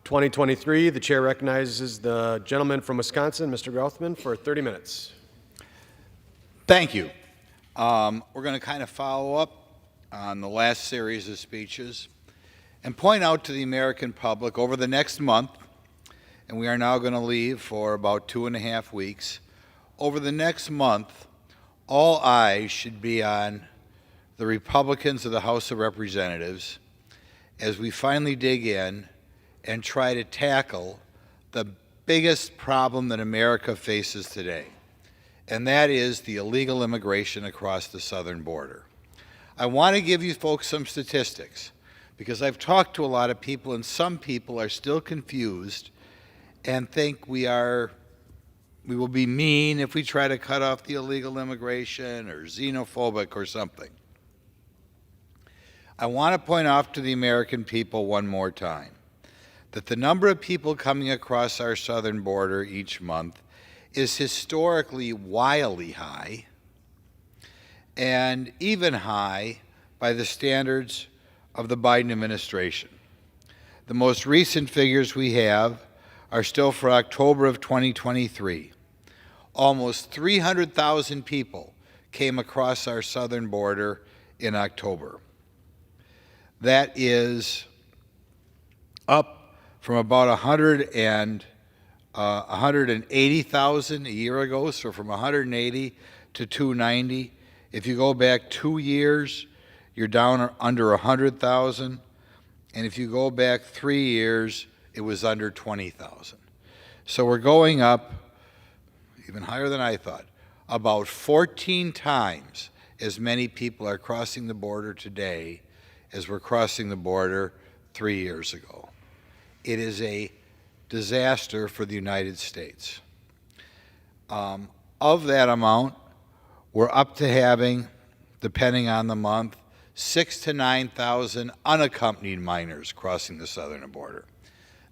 2023, the chair recognizes the gentleman from Wisconsin, Mr. Grothman, for 30 minutes. Thank you. We're going to kind of follow up on the last series of speeches and point out to the American public over the next month, and we are now going to leave for about 2.5 weeks, over the next month, all eyes should be on the Republicans of the House of Representatives as we finally dig in and try to tackle the biggest problem that America faces today, and that is the illegal immigration across the southern border. I want to give you folks some statistics because I've talked to a lot of people, and some people are still confused and think we will be mean if we try to cut off the illegal immigration or xenophobic or something. I want to point out to the American people one more time that the number of people coming across our southern border each month is historically wildly high, and even high by the standards of the Biden administration. The most recent figures we have are still for October of 2023. Almost 300,000 people came across our southern border in October. That is up from about 180,000 a year ago, so from 180 to 290. If you go back 2 years, you're down under 100,000. And if you go back 3 years, it was under 20,000. So we're going up, even higher than I thought, about 14 times as many people are crossing the border today as were crossing the border 3 years ago. It is a disaster for the United States. Of that amount, we're up to having, depending on the month, 6,000 to 9,000 unaccompanied minors crossing the southern border.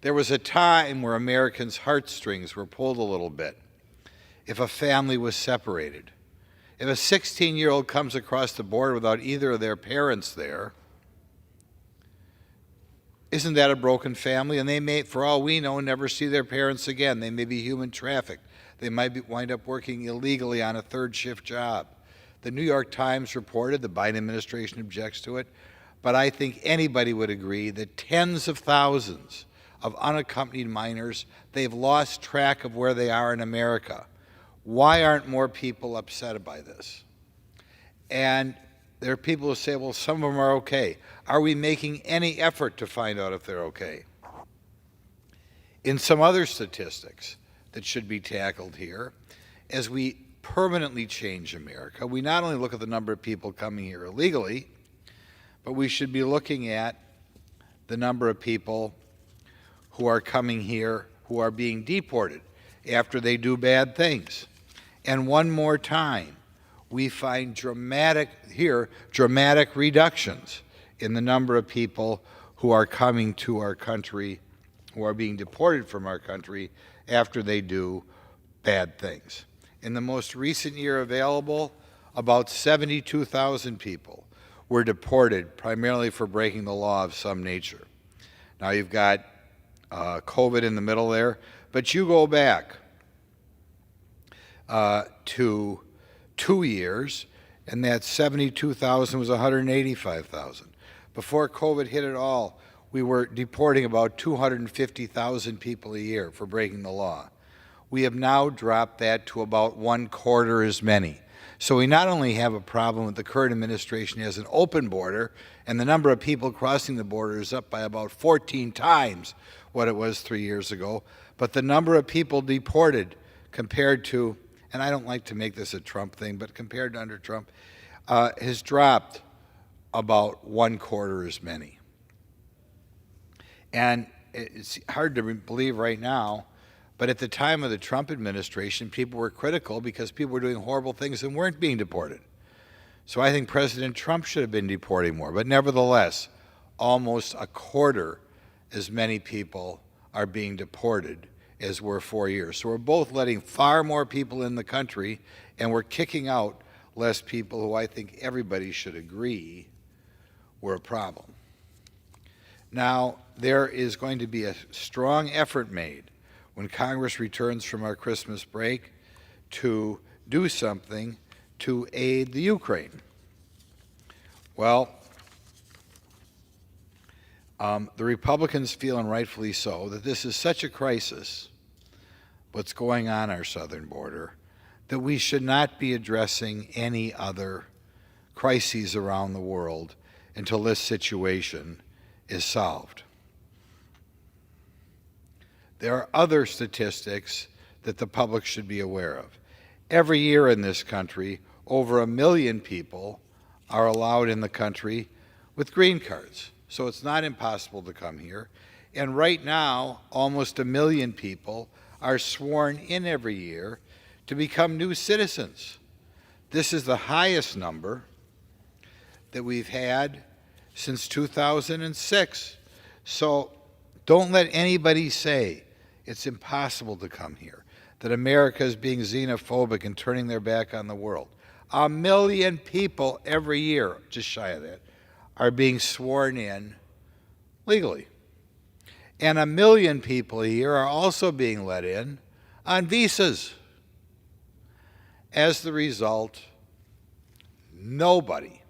There was a time where Americans' heartstrings were pulled a little bit if a family was separated. If a 16-year-old comes across the border without either of their parents there, isn't that a broken family? And they may, for all we know, never see their parents again. They may be human trafficked. They might wind up working illegally on a third shift job. The New York Times reported, the Biden administration objects to it, but I think anybody would agree that tens of thousands of unaccompanied minors, they've lost track of where they are in America. Why aren't more people upset by this? And there are people who say, well, some of them are okay. Are we making any effort to find out if they're okay? In some other statistics that should be tackled here, as we permanently change America, we not only look at the number of people coming here illegally, but we should be looking at the number of people who are coming here who are being deported after they do bad things. And one more time, we find dramatic reductions in the number of people who are coming to our country, who are being deported from our country after they do bad things. In the most recent year available, about 72,000 people were deported, primarily for breaking the law of some nature. Now you've got COVID in the middle there, but you go back to 2 years, and that 72,000 was 185,000. Before COVID hit at all, we were deporting about 250,000 people a year for breaking the law. We have now dropped that to about 1/4 as many. So we not only have a problem with the current administration has an open border, and the number of people crossing the border is up by about 14 times what it was 3 years ago, but the number of people deported compared to, and I don't like to make this a Trump thing, but compared to under Trump, has dropped about 1/4 as many. And it's hard to believe right now, But at the time of the Trump administration, people were critical because people were doing horrible things and weren't being deported. So I think President Trump should have been deporting more. But nevertheless, almost a quarter as many people are being deported as were 4 years. So we're both letting far more people in the country, and we're kicking out less people who I think everybody should agree were a problem. Now, there is going to be a strong effort made when Congress returns from our Christmas break to do something to aid the Ukraine. Well, the Republicans feel, and rightfully so, that this is such a crisis, what's going on our southern border, that we should not be addressing any other crises around the world until this situation is solved. There are other statistics that the public should be aware of. Every year in this country, over 1 million people are allowed in the country with green cards. So it's not impossible to come here. And right now, almost 1 million people are sworn in every year to become new citizens. This is the highest number that we've had since 2006. So don't let anybody say it's impossible to come here, that America is being xenophobic and turning their back on the world. 1 million people every year, just shy of that, are being sworn in legally. And 1 million people a year are also being let in on visas. As the result, nobody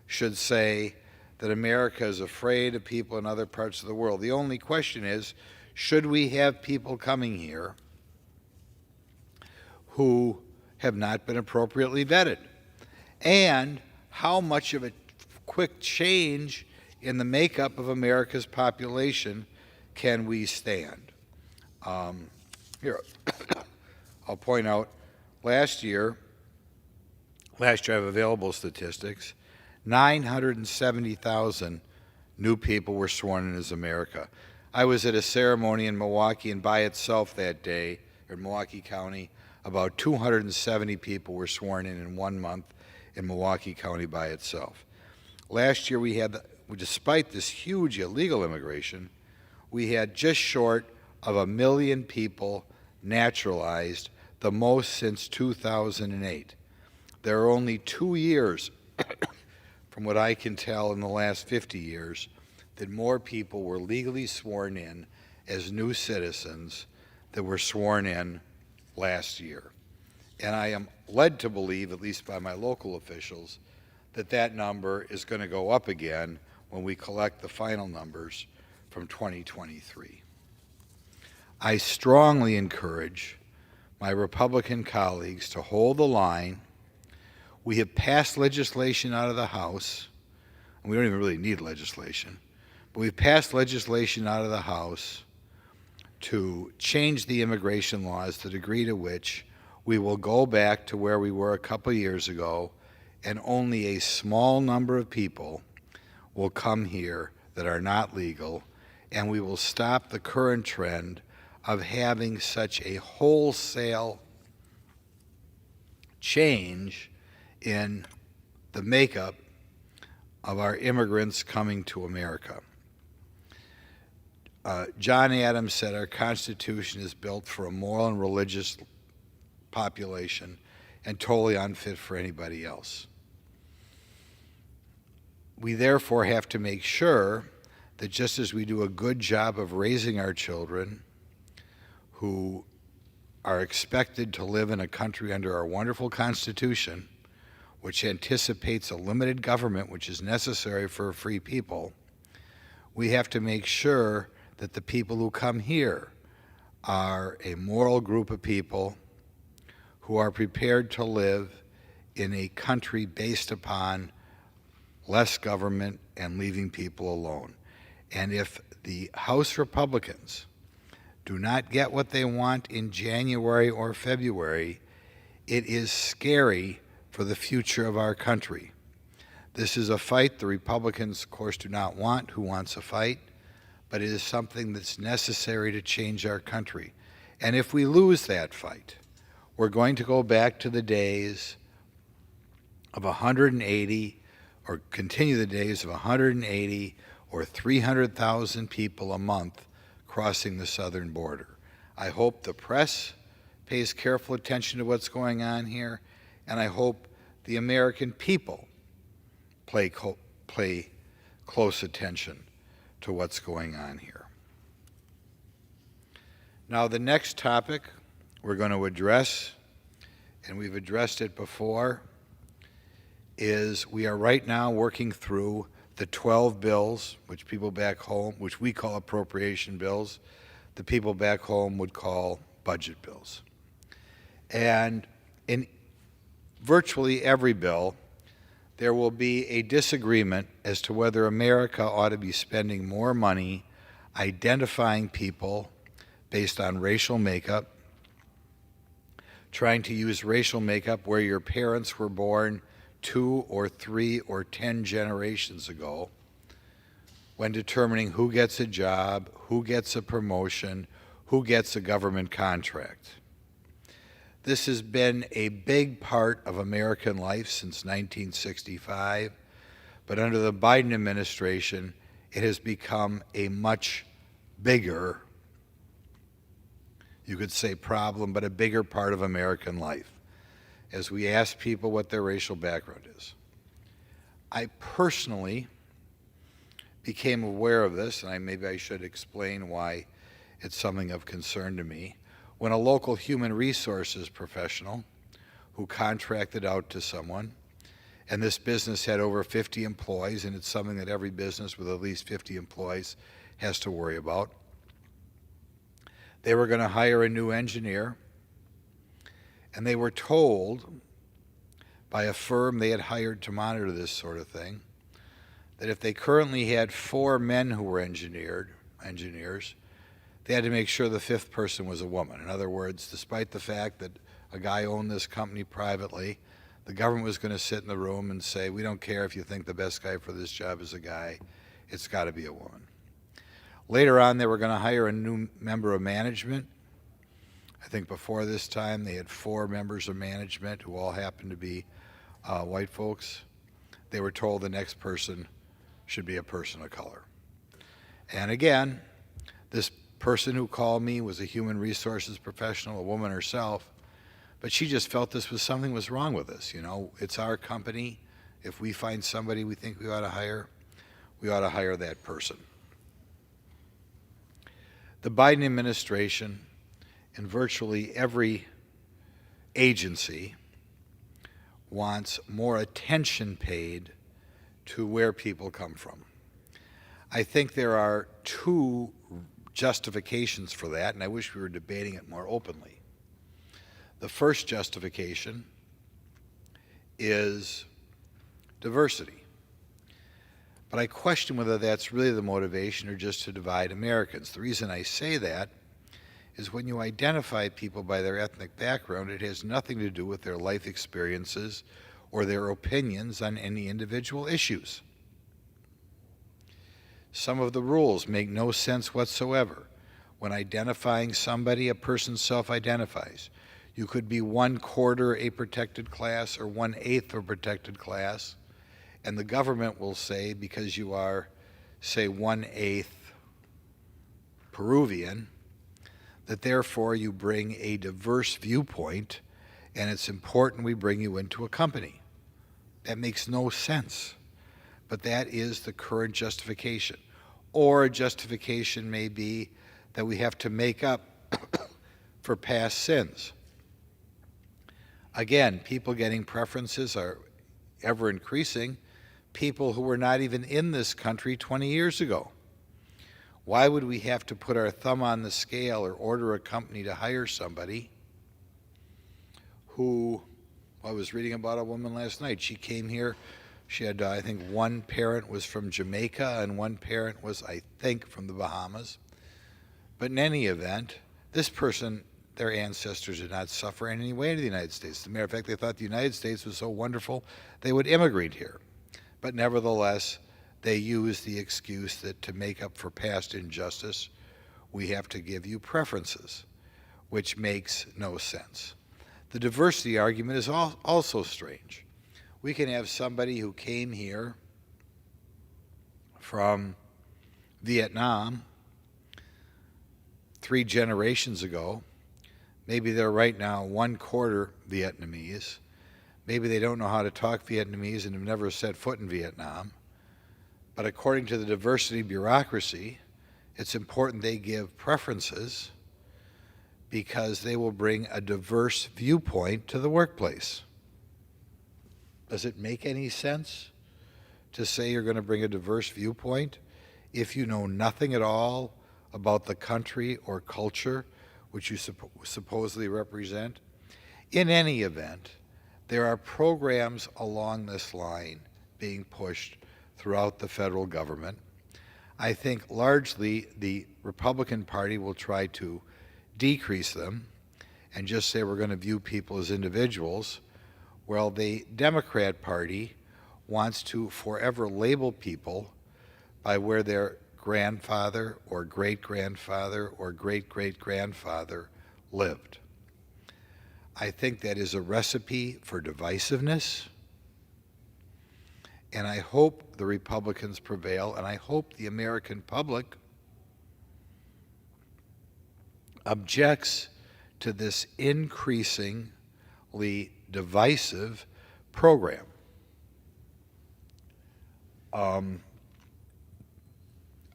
should say that America is afraid of people in other parts of the world. The only question is, should we have people coming here who have not been appropriately vetted? And how much of a quick change in the makeup of America's population can we stand? Here, I'll point out, last year I have available statistics, 970,000 new people were sworn in as America. I was at a ceremony in Milwaukee, and by itself that day, in Milwaukee County, about 270 people were sworn in 1 month in Milwaukee County by itself. Last year we had, despite this huge illegal immigration, we had just short of 1 million people naturalized, the most since 2008. There are only 2 years, from what I can tell in the last 50 years, that more people were legally sworn in as new citizens that were sworn in last year. And I am led to believe, at least by my local officials, that that number is going to go up again when we collect the final numbers from 2023. I strongly encourage my Republican colleagues to hold the line. We have passed legislation out of the House, and we don't even really need legislation, but we've passed legislation out of the House to change the immigration laws to the degree to which we will go back to where we were a couple years ago, and only a small number of people will come here that are not legal, and we will stop the current trend of having such a wholesale change in the makeup of our immigrants coming to America. John Adams said our Constitution is built for a moral and religious population and totally unfit for anybody else. We therefore have to make sure that just as we do a good job of raising our children who are expected to live in a country under our wonderful Constitution, which anticipates a limited government, which is necessary for a free people, we have to make sure that the people who come here are a moral group of people who are prepared to live in a country based upon less government and leaving people alone. And if the House Republicans do not get what they want in January or February, it is scary for the future of our country. This is a fight the Republicans, of course, do not want. Who wants a fight? But it is something that's necessary to change our country. And if we lose that fight, we're going to go back to the days of 180, or continue the days of 180 or 300,000 people a month crossing the southern border. I hope the press pays careful attention to what's going on here, and I hope the American people pay close attention to what's going on here. Now, the next topic we're going to address, and we've addressed it before, is we are right now working through the 12 bills, which people back home, which we call appropriation bills, the people back home would call budget bills. And in virtually every bill, there will be a disagreement as to whether America ought to be spending more money identifying people based on racial makeup, trying to use racial makeup where your parents were born 2 or 3 or 10 generations ago, when determining who gets a job, who gets a promotion, who gets a government contract. This has been a big part of American life since 1965, but under the Biden administration, it has become a much bigger, you could say problem, but a bigger part of American life, as we ask people what their racial background is. I personally became aware of this, and maybe I should explain why it's something of concern to me, when a local human resources professional who contracted out to someone, and this business had over 50 employees, and it's something that every business with at least 50 employees has to worry about. They were going to hire a new engineer, and they were told by a firm they had hired to monitor this sort of thing that if they currently had 4 men who were engineers, they had to make sure the 5th person was a woman. In other words, despite the fact that a guy owned this company privately, the government was going to sit in the room and say, we don't care if you think the best guy for this job is a guy, it's got to be a woman. Later on, they were going to hire a new member of management. I think before this time, they had 4 members of management who all happened to be white folks. They were told the next person should be a person of color. And again, this person who called me was a human resources professional, a woman herself, but she just felt something was wrong with this. You know, it's our company. If we find somebody we think we ought to hire that person. The Biden administration, in virtually every agency, wants more attention paid to where people come from. I think there are 2 justifications for that, and I wish we were debating it more openly. The first justification is diversity. But I question whether that's really the motivation or just to divide Americans. The reason I say that is when you identify people by their ethnic background, it has nothing to do with their life experiences or their opinions on any individual issues. Some of the rules make no sense whatsoever. When identifying somebody, a person self-identifies. You could be 1/4 a protected class or 1/8 a protected class, and the government will say, because you are, say, 1/8 Peruvian, that therefore you bring a diverse viewpoint, and it's important we bring you into a company. That makes no sense, but that is the current justification. Or a justification may be that we have to make up for past sins. Again, people getting preferences are ever increasing. People who were not even in this country 20 years ago. Why would we have to put our thumb on the scale or order a company to hire somebody who, I was reading about a woman last night. She came here. She had, I think, 1 parent was from Jamaica and 1 parent was, I think, from the Bahamas. But in any event, this person, their ancestors did not suffer in any way in the United States. As a matter of fact, they thought the United States was so wonderful they would immigrate here. But nevertheless, they used the excuse that to make up for past injustice, we have to give you preferences. which makes no sense. The diversity argument is also strange. We can have somebody who came here from Vietnam 3 generations ago. Maybe they're right now 1/4 Vietnamese. Maybe they don't know how to talk Vietnamese and have never set foot in Vietnam. But according to the diversity bureaucracy, it's important they give preferences because they will bring a diverse viewpoint to the workplace. Does it make any sense to say you're going to bring a diverse viewpoint if you know nothing at all about the country or culture which you supposedly represent? In any event, there are programs along this line being pushed throughout the federal government. I think largely the Republican Party will try to decrease them and just say we're going to view people as individuals, while the Democrat Party wants to forever label people by where their grandfather or great-grandfather or great-great-grandfather lived. I think that is a recipe for divisiveness, and I hope the Republicans prevail, and I hope the American public objects to this increasingly divisive program.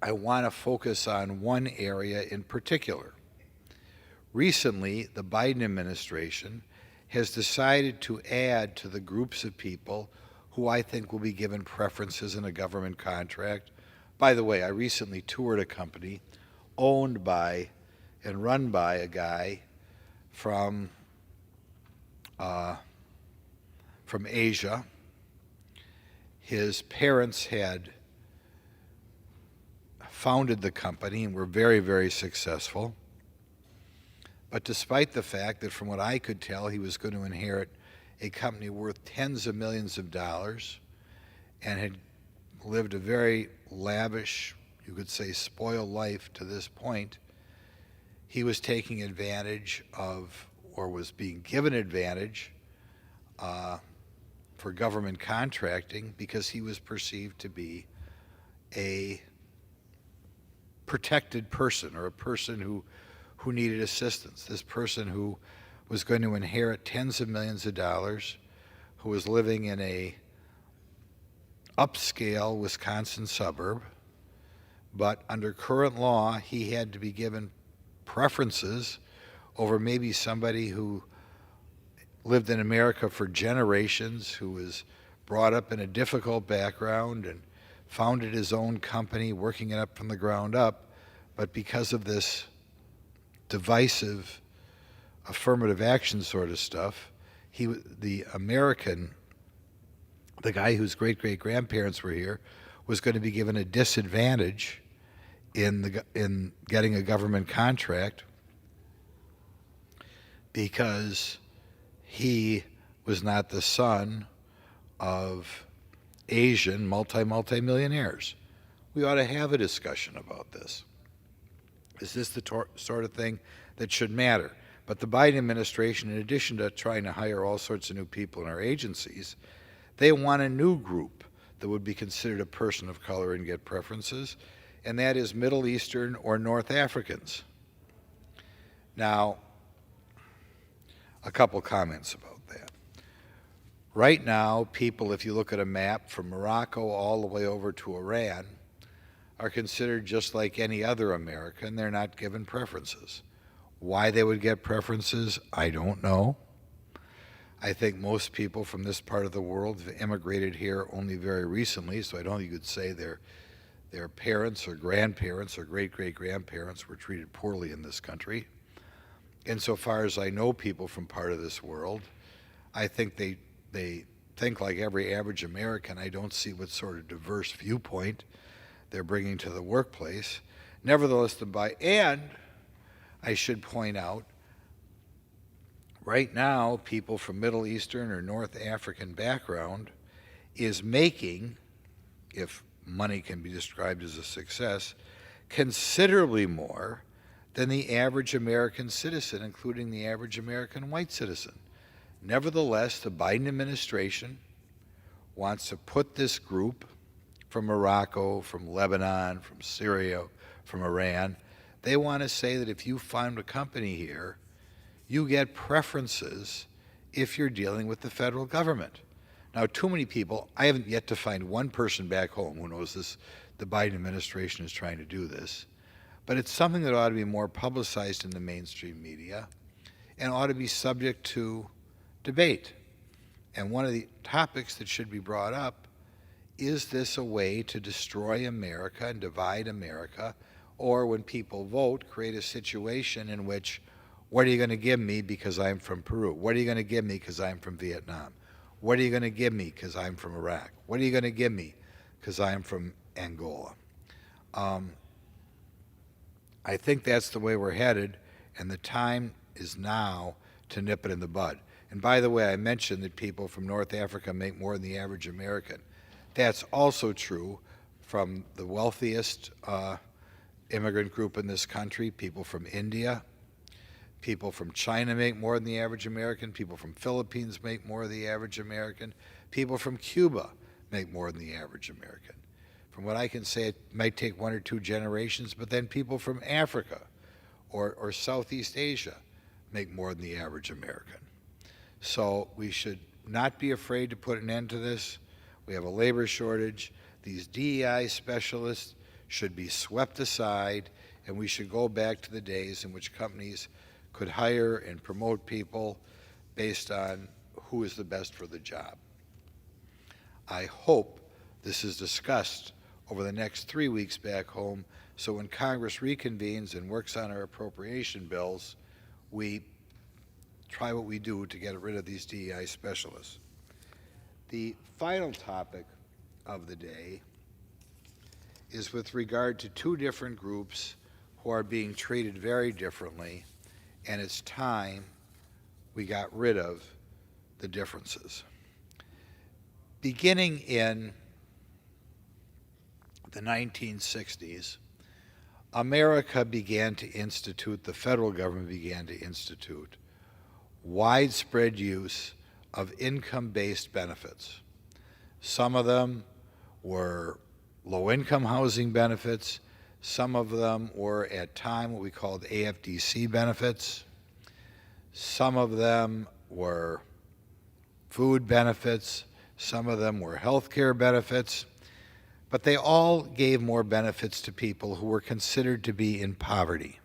I want to focus on one area in particular. Recently, the Biden administration has decided to add to the groups of people who I think will be given preferences in a government contract. By the way, I recently toured a company owned by and run by a guy from Asia. His parents had founded the company and were very, very successful. But despite the fact that from what I could tell, he was going to inherit a company worth tens of millions of dollars and had lived a very lavish, you could say, spoiled life to this point, he was taking advantage of, or was being given advantage for government contracting because he was perceived to be a protected person or a person who needed assistance. This person who was going to inherit tens of millions of dollars, who was living in a upscale Wisconsin suburb, but under current law, he had to be given preferences over maybe somebody who lived in America for generations, who was brought up in a difficult background and founded his own company, working it up from the ground up, but because of this divisive affirmative action sort of stuff, the guy whose great-great-grandparents were here was going to be given a disadvantage in getting a government contract because he was not the son of Asian multimillionaires. We ought to have a discussion about this. Is this the sort of thing that should matter? But the Biden administration, in addition to trying to hire all sorts of new people in our agencies, they want a new group that would be considered a person of color and get preferences, and that is Middle Eastern or North Africans. Now, a couple comments about that. Right now, people, if you look at a map from Morocco all the way over to Iran, are considered just like any other American. They're not given preferences. Why they would get preferences, I don't know. I think most people from this part of the world have immigrated here only very recently, so I don't think you could say their parents or grandparents or great-great-grandparents were treated poorly in this country. Insofar as I know people from part of this world, I think they think like every average American. I don't see what sort of diverse viewpoint they're bringing to the workplace. Nevertheless, and I should point out, right now, people from Middle Eastern or North African background is making, if money can be described as a success, considerably more than the average American citizen, including the average American white citizen. Nevertheless, the Biden administration wants to put this group from Morocco, from Lebanon, from Syria, from Iran, they want to say that if you found a company here, you get preferences if you're dealing with the federal government. Now, too many people, I haven't yet to find one person back home who knows this, the Biden administration is trying to do this, but it's something that ought to be more publicized in the mainstream media and ought to be subject to debate. And one of the topics that should be brought up, is this a way to destroy America and divide America, or when people vote, create a situation in which, what are you going to give me because I'm from Peru? What are you going to give me because I'm from Vietnam? What are you going to give me because I'm from Iraq? What are you going to give me because I'm from Angola? I think that's the way we're headed, and the time is now to nip it in the bud. And by the way, I mentioned that people from North Africa make more than the average American. That's also true from the wealthiest immigrant group in this country, people from India. People from China make more than the average American. People from Philippines make more than the average American. People from Cuba make more than the average American. From what I can say, it might take 1 or 2 generations, but then people from Africa or Southeast Asia make more than the average American. So we should not be afraid to put an end to this. We have a labor shortage. These DEI specialists should be swept aside, and we should go back to the days in which companies could hire and promote people based on who is the best for the job. I hope this is discussed over the next 3 weeks back home, so when Congress reconvenes and works on our appropriation bills, we try what we do to get rid of these DEI specialists. The final topic of the day is with regard to 2 different groups who are being treated very differently, and it's time we got rid of the differences. Beginning in the 1960s, America began to institute, the federal government began to institute, widespread use of income-based benefits. Some of them were low-income housing benefits. Some of them were, at time, what we called AFDC benefits. Some of them were food benefits. Some of them were health care benefits. But they all gave more benefits to people who were considered to be in poverty.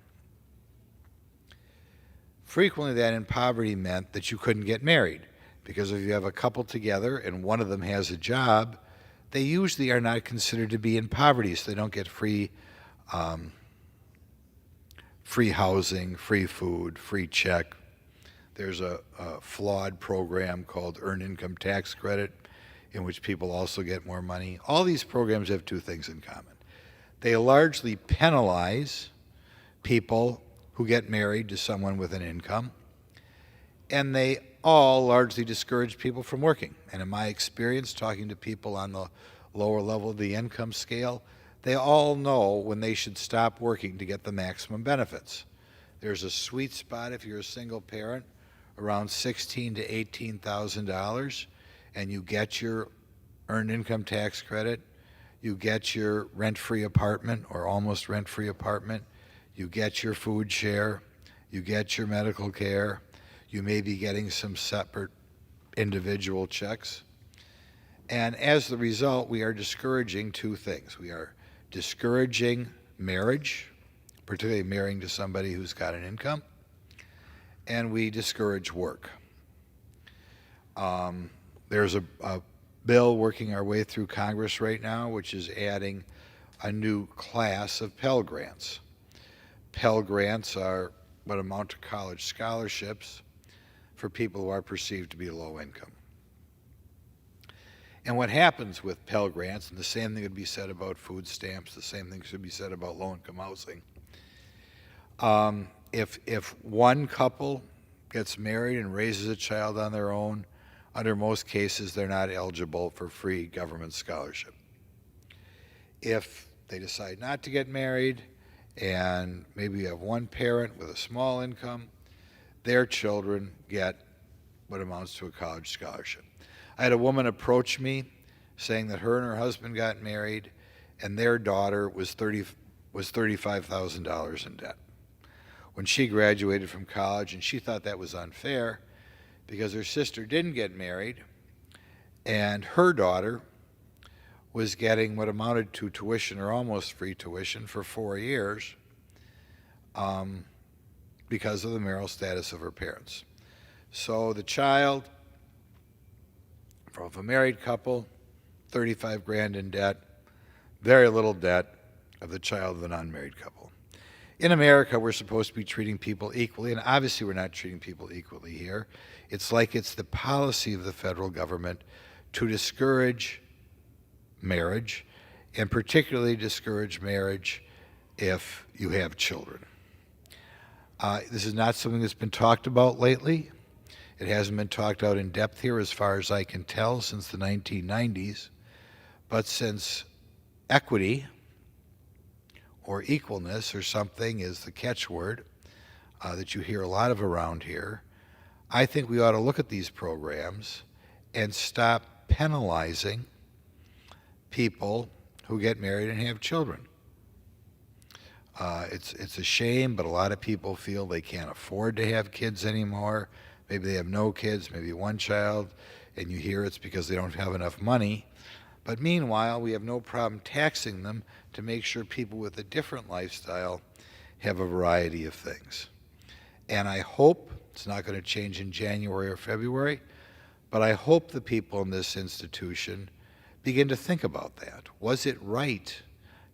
Frequently, that in poverty meant that you couldn't get married, because if you have a couple together and one of them has a job, they usually are not considered to be in poverty, so they don't get free housing, free food, free check. There's a flawed program called Earned Income Tax Credit, in which people also get more money. All these programs have 2 things in common. They largely penalize people who get married to someone with an income, and they all largely discourage people from working. And in my experience, talking to people on the lower level of the income scale, they all know when they should stop working to get the maximum benefits. There's a sweet spot if you're a single parent, around $16,000 to $18,000, and you get your Earned Income Tax Credit, you get your rent-free apartment or almost rent-free apartment, you get your food share, you get your medical care, you may be getting some separate individual checks. And as the result, we are discouraging 2 things. We are discouraging marriage, particularly marrying to somebody who's got an income, and we discourage work. There's a bill working our way through Congress right now, which is adding a new class of Pell Grants. Pell Grants are what amount to college scholarships for people who are perceived to be low income. And what happens with Pell Grants, and the same thing would be said about food stamps, the same thing should be said about low-income housing. If one couple gets married and raises a child on their own, under most cases, they're not eligible for free government scholarship. If they decide not to get married and maybe you have one parent with a small income, their children get what amounts to a college scholarship. I had a woman approach me saying that her and her husband got married and their daughter was $35,000 in debt when she graduated from college, and she thought that was unfair because her sister didn't get married and her daughter was getting what amounted to tuition or almost free tuition for 4 years because of the marital status of her parents. So the child from a married couple, 35 grand in debt, very little debt of the child of an unmarried couple. In America, we're supposed to be treating people equally, and obviously we're not treating people equally here. It's like it's the policy of the federal government to discourage marriage, and particularly discourage marriage if you have children. This is not something that's been talked about lately. It hasn't been talked out in depth here as far as I can tell since the 1990s, but since equity or equalness or something is the catchword that you hear a lot of around here, I think we ought to look at these programs and stop penalizing people who get married and have children. It's a shame, but a lot of people feel they can't afford to have kids anymore. Maybe they have no kids, maybe one child, and you hear it's because they don't have enough money. But meanwhile, we have no problem taxing them to make sure people with a different lifestyle have a variety of things. And I hope, it's not going to change in January or February, but I hope the people in this institution begin to think about that. Was it right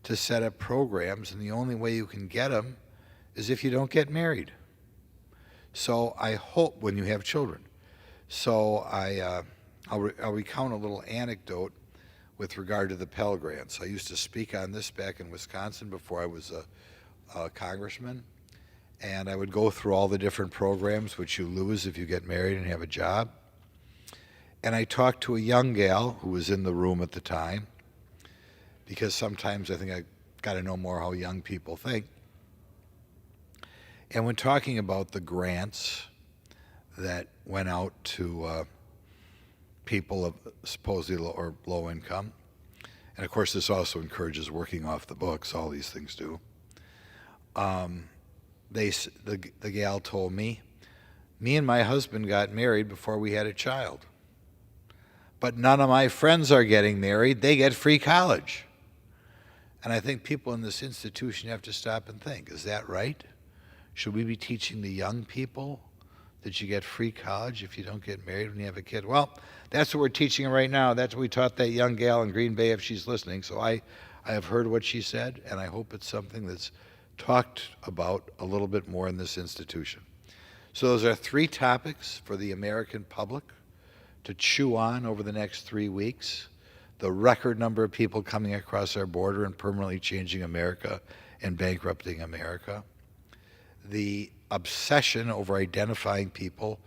to set up programs, and the only way you can get them is if you don't get married? So I hope when you have children. So I'll recount a little anecdote with regard to the Pell Grants. I used to speak on this back in Wisconsin before I was a congressman, and I would go through all the different programs which you lose if you get married and have a job. And I talked to a young gal who was in the room at the time, because sometimes I think I got to know more how young people think. And when talking about the grants that went out to people of supposedly low income, and of course this also encourages working off the books, all these things do, the gal told me and my husband got married before we had a child. But none of my friends are getting married, they get free college. And I think people in this institution have to stop and think, is that right? Should we be teaching the young people that you get free college if you don't get married when you have a kid? Well, that's what we're teaching right now. That's what we taught that young gal in Green Bay, if she's listening. So I have heard what she said, and I hope it's something that's talked about a little bit more in this institution. So those are 3 topics for the American public to chew on over the next 3 weeks. The record number of people coming across our border and permanently changing America and bankrupting America. The obsession over identifying people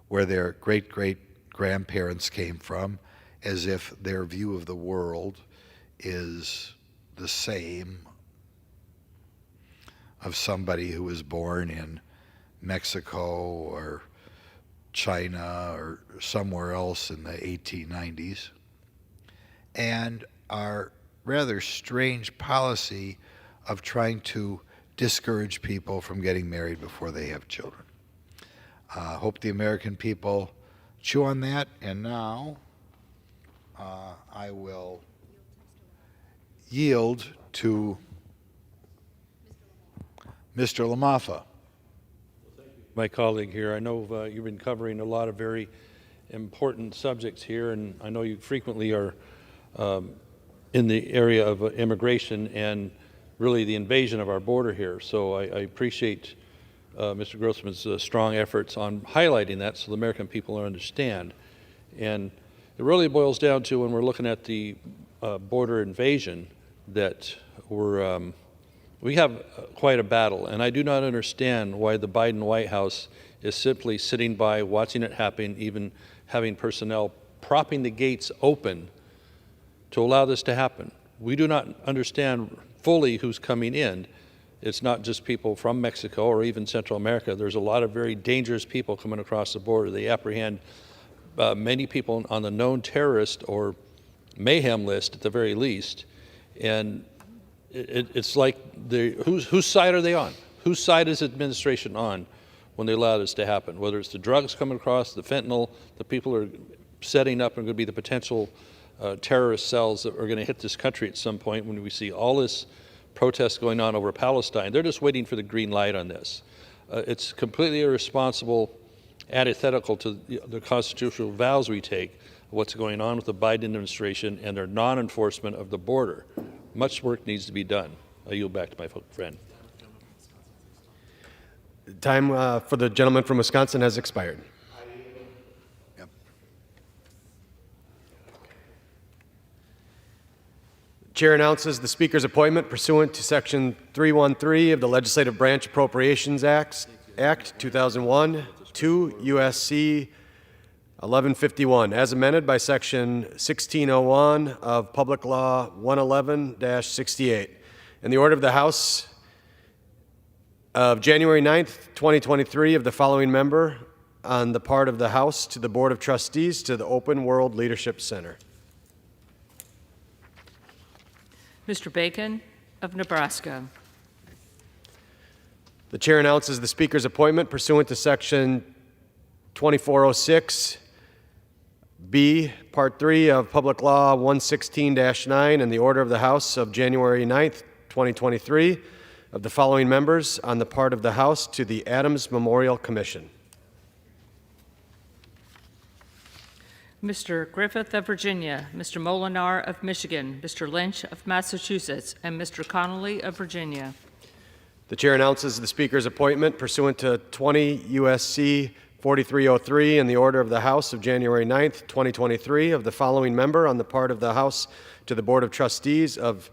where their great-great-grandparents came from, as if their view of the world is the same of somebody who was born in Mexico or China or somewhere else in the 1890s, and our rather strange policy of trying to discourage people from getting married before they have children. Hope the American people chew on that, and now I will yield to Mr. LaMaffa. My colleague here, I know you've been covering a lot of very important subjects here, and I know you frequently are in the area of immigration and really the invasion of our border here. So I appreciate Mr. Grossman's strong efforts on highlighting that so the American people understand. And it really boils down to, when we're looking at the border invasion, that we have quite a battle, and I do not understand why the Biden White House is simply sitting by watching it happen, even having personnel propping the gates open to allow this to happen. We do not understand fully who's coming in, It's not just people from Mexico or even Central America. There's a lot of very dangerous people coming across the border. They apprehend many people on the known terrorist or mayhem list at the very least. And it's like, whose side are they on? Whose side is the administration on when they allow this to happen? Whether it's the drugs coming across, the fentanyl, the people who are setting up and going to be the potential terrorist cells that are going to hit this country at some point when we see all this protest going on over Palestine. They're just waiting for the green light on this. It's completely irresponsible, antithetical to the constitutional vows we take, what's going on with the Biden administration and their non-enforcement of the border. Much work needs to be done. I yield back to my friend. Time for the gentleman from Wisconsin has expired. Chair announces the Speaker's appointment pursuant to Section 313 of the Legislative Branch Appropriations Act 2001, 2 U.S.C. 1151, as amended by Section 1601 of Public Law 111-68. In the order of the House of January 9th, 2023, of the following member on the part of the House to the Board of Trustees to the Open World Leadership Center. Mr. Bacon of Nebraska. The chair announces the Speaker's appointment pursuant to Section 2406B, Part 3 of Public Law 116-9, in the order of the House of January 9th, 2023, of the following members on the part of the House to the Adams Memorial Commission. Mr. Griffith of Virginia, Mr. Molinar of Michigan, Mr. Lynch of Massachusetts, and Mr. Connolly of Virginia. The chair announces the Speaker's appointment pursuant to 20 U.S.C. 4303 in the order of the House of January 9th, 2023, of the following member on the part of the House to the Board of Trustees of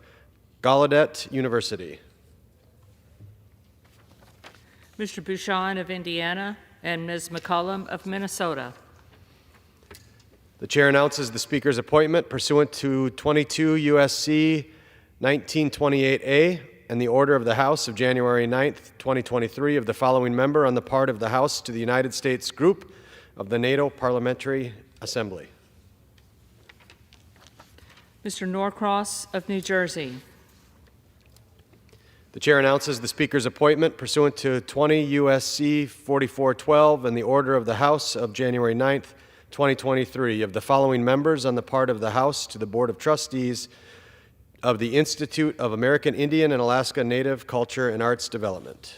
Gallaudet University. Mr. Bouchon of Indiana and Ms. McCollum of Minnesota. The chair announces the Speaker's appointment pursuant to 22 U.S.C. 1928A and the order of the House of January 9th, 2023, of the following member on the part of the House to the United States Group of the NATO Parliamentary Assembly. Mr. Norcross of New Jersey. The chair announces the Speaker's appointment pursuant to 20 U.S.C. 4412 and the order of the House of January 9th, 2023, of the following members on the part of the House to the Board of Trustees of the Institute of American Indian and Alaska Native Culture and Arts Development.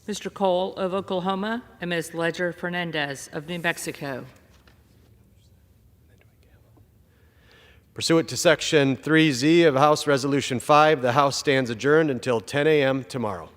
Mr. Cole of Oklahoma and Ms. Ledger Fernandez of New Mexico. Pursuant to Section 3Z of House Resolution 5, the House stands adjourned until 10 a.m. tomorrow.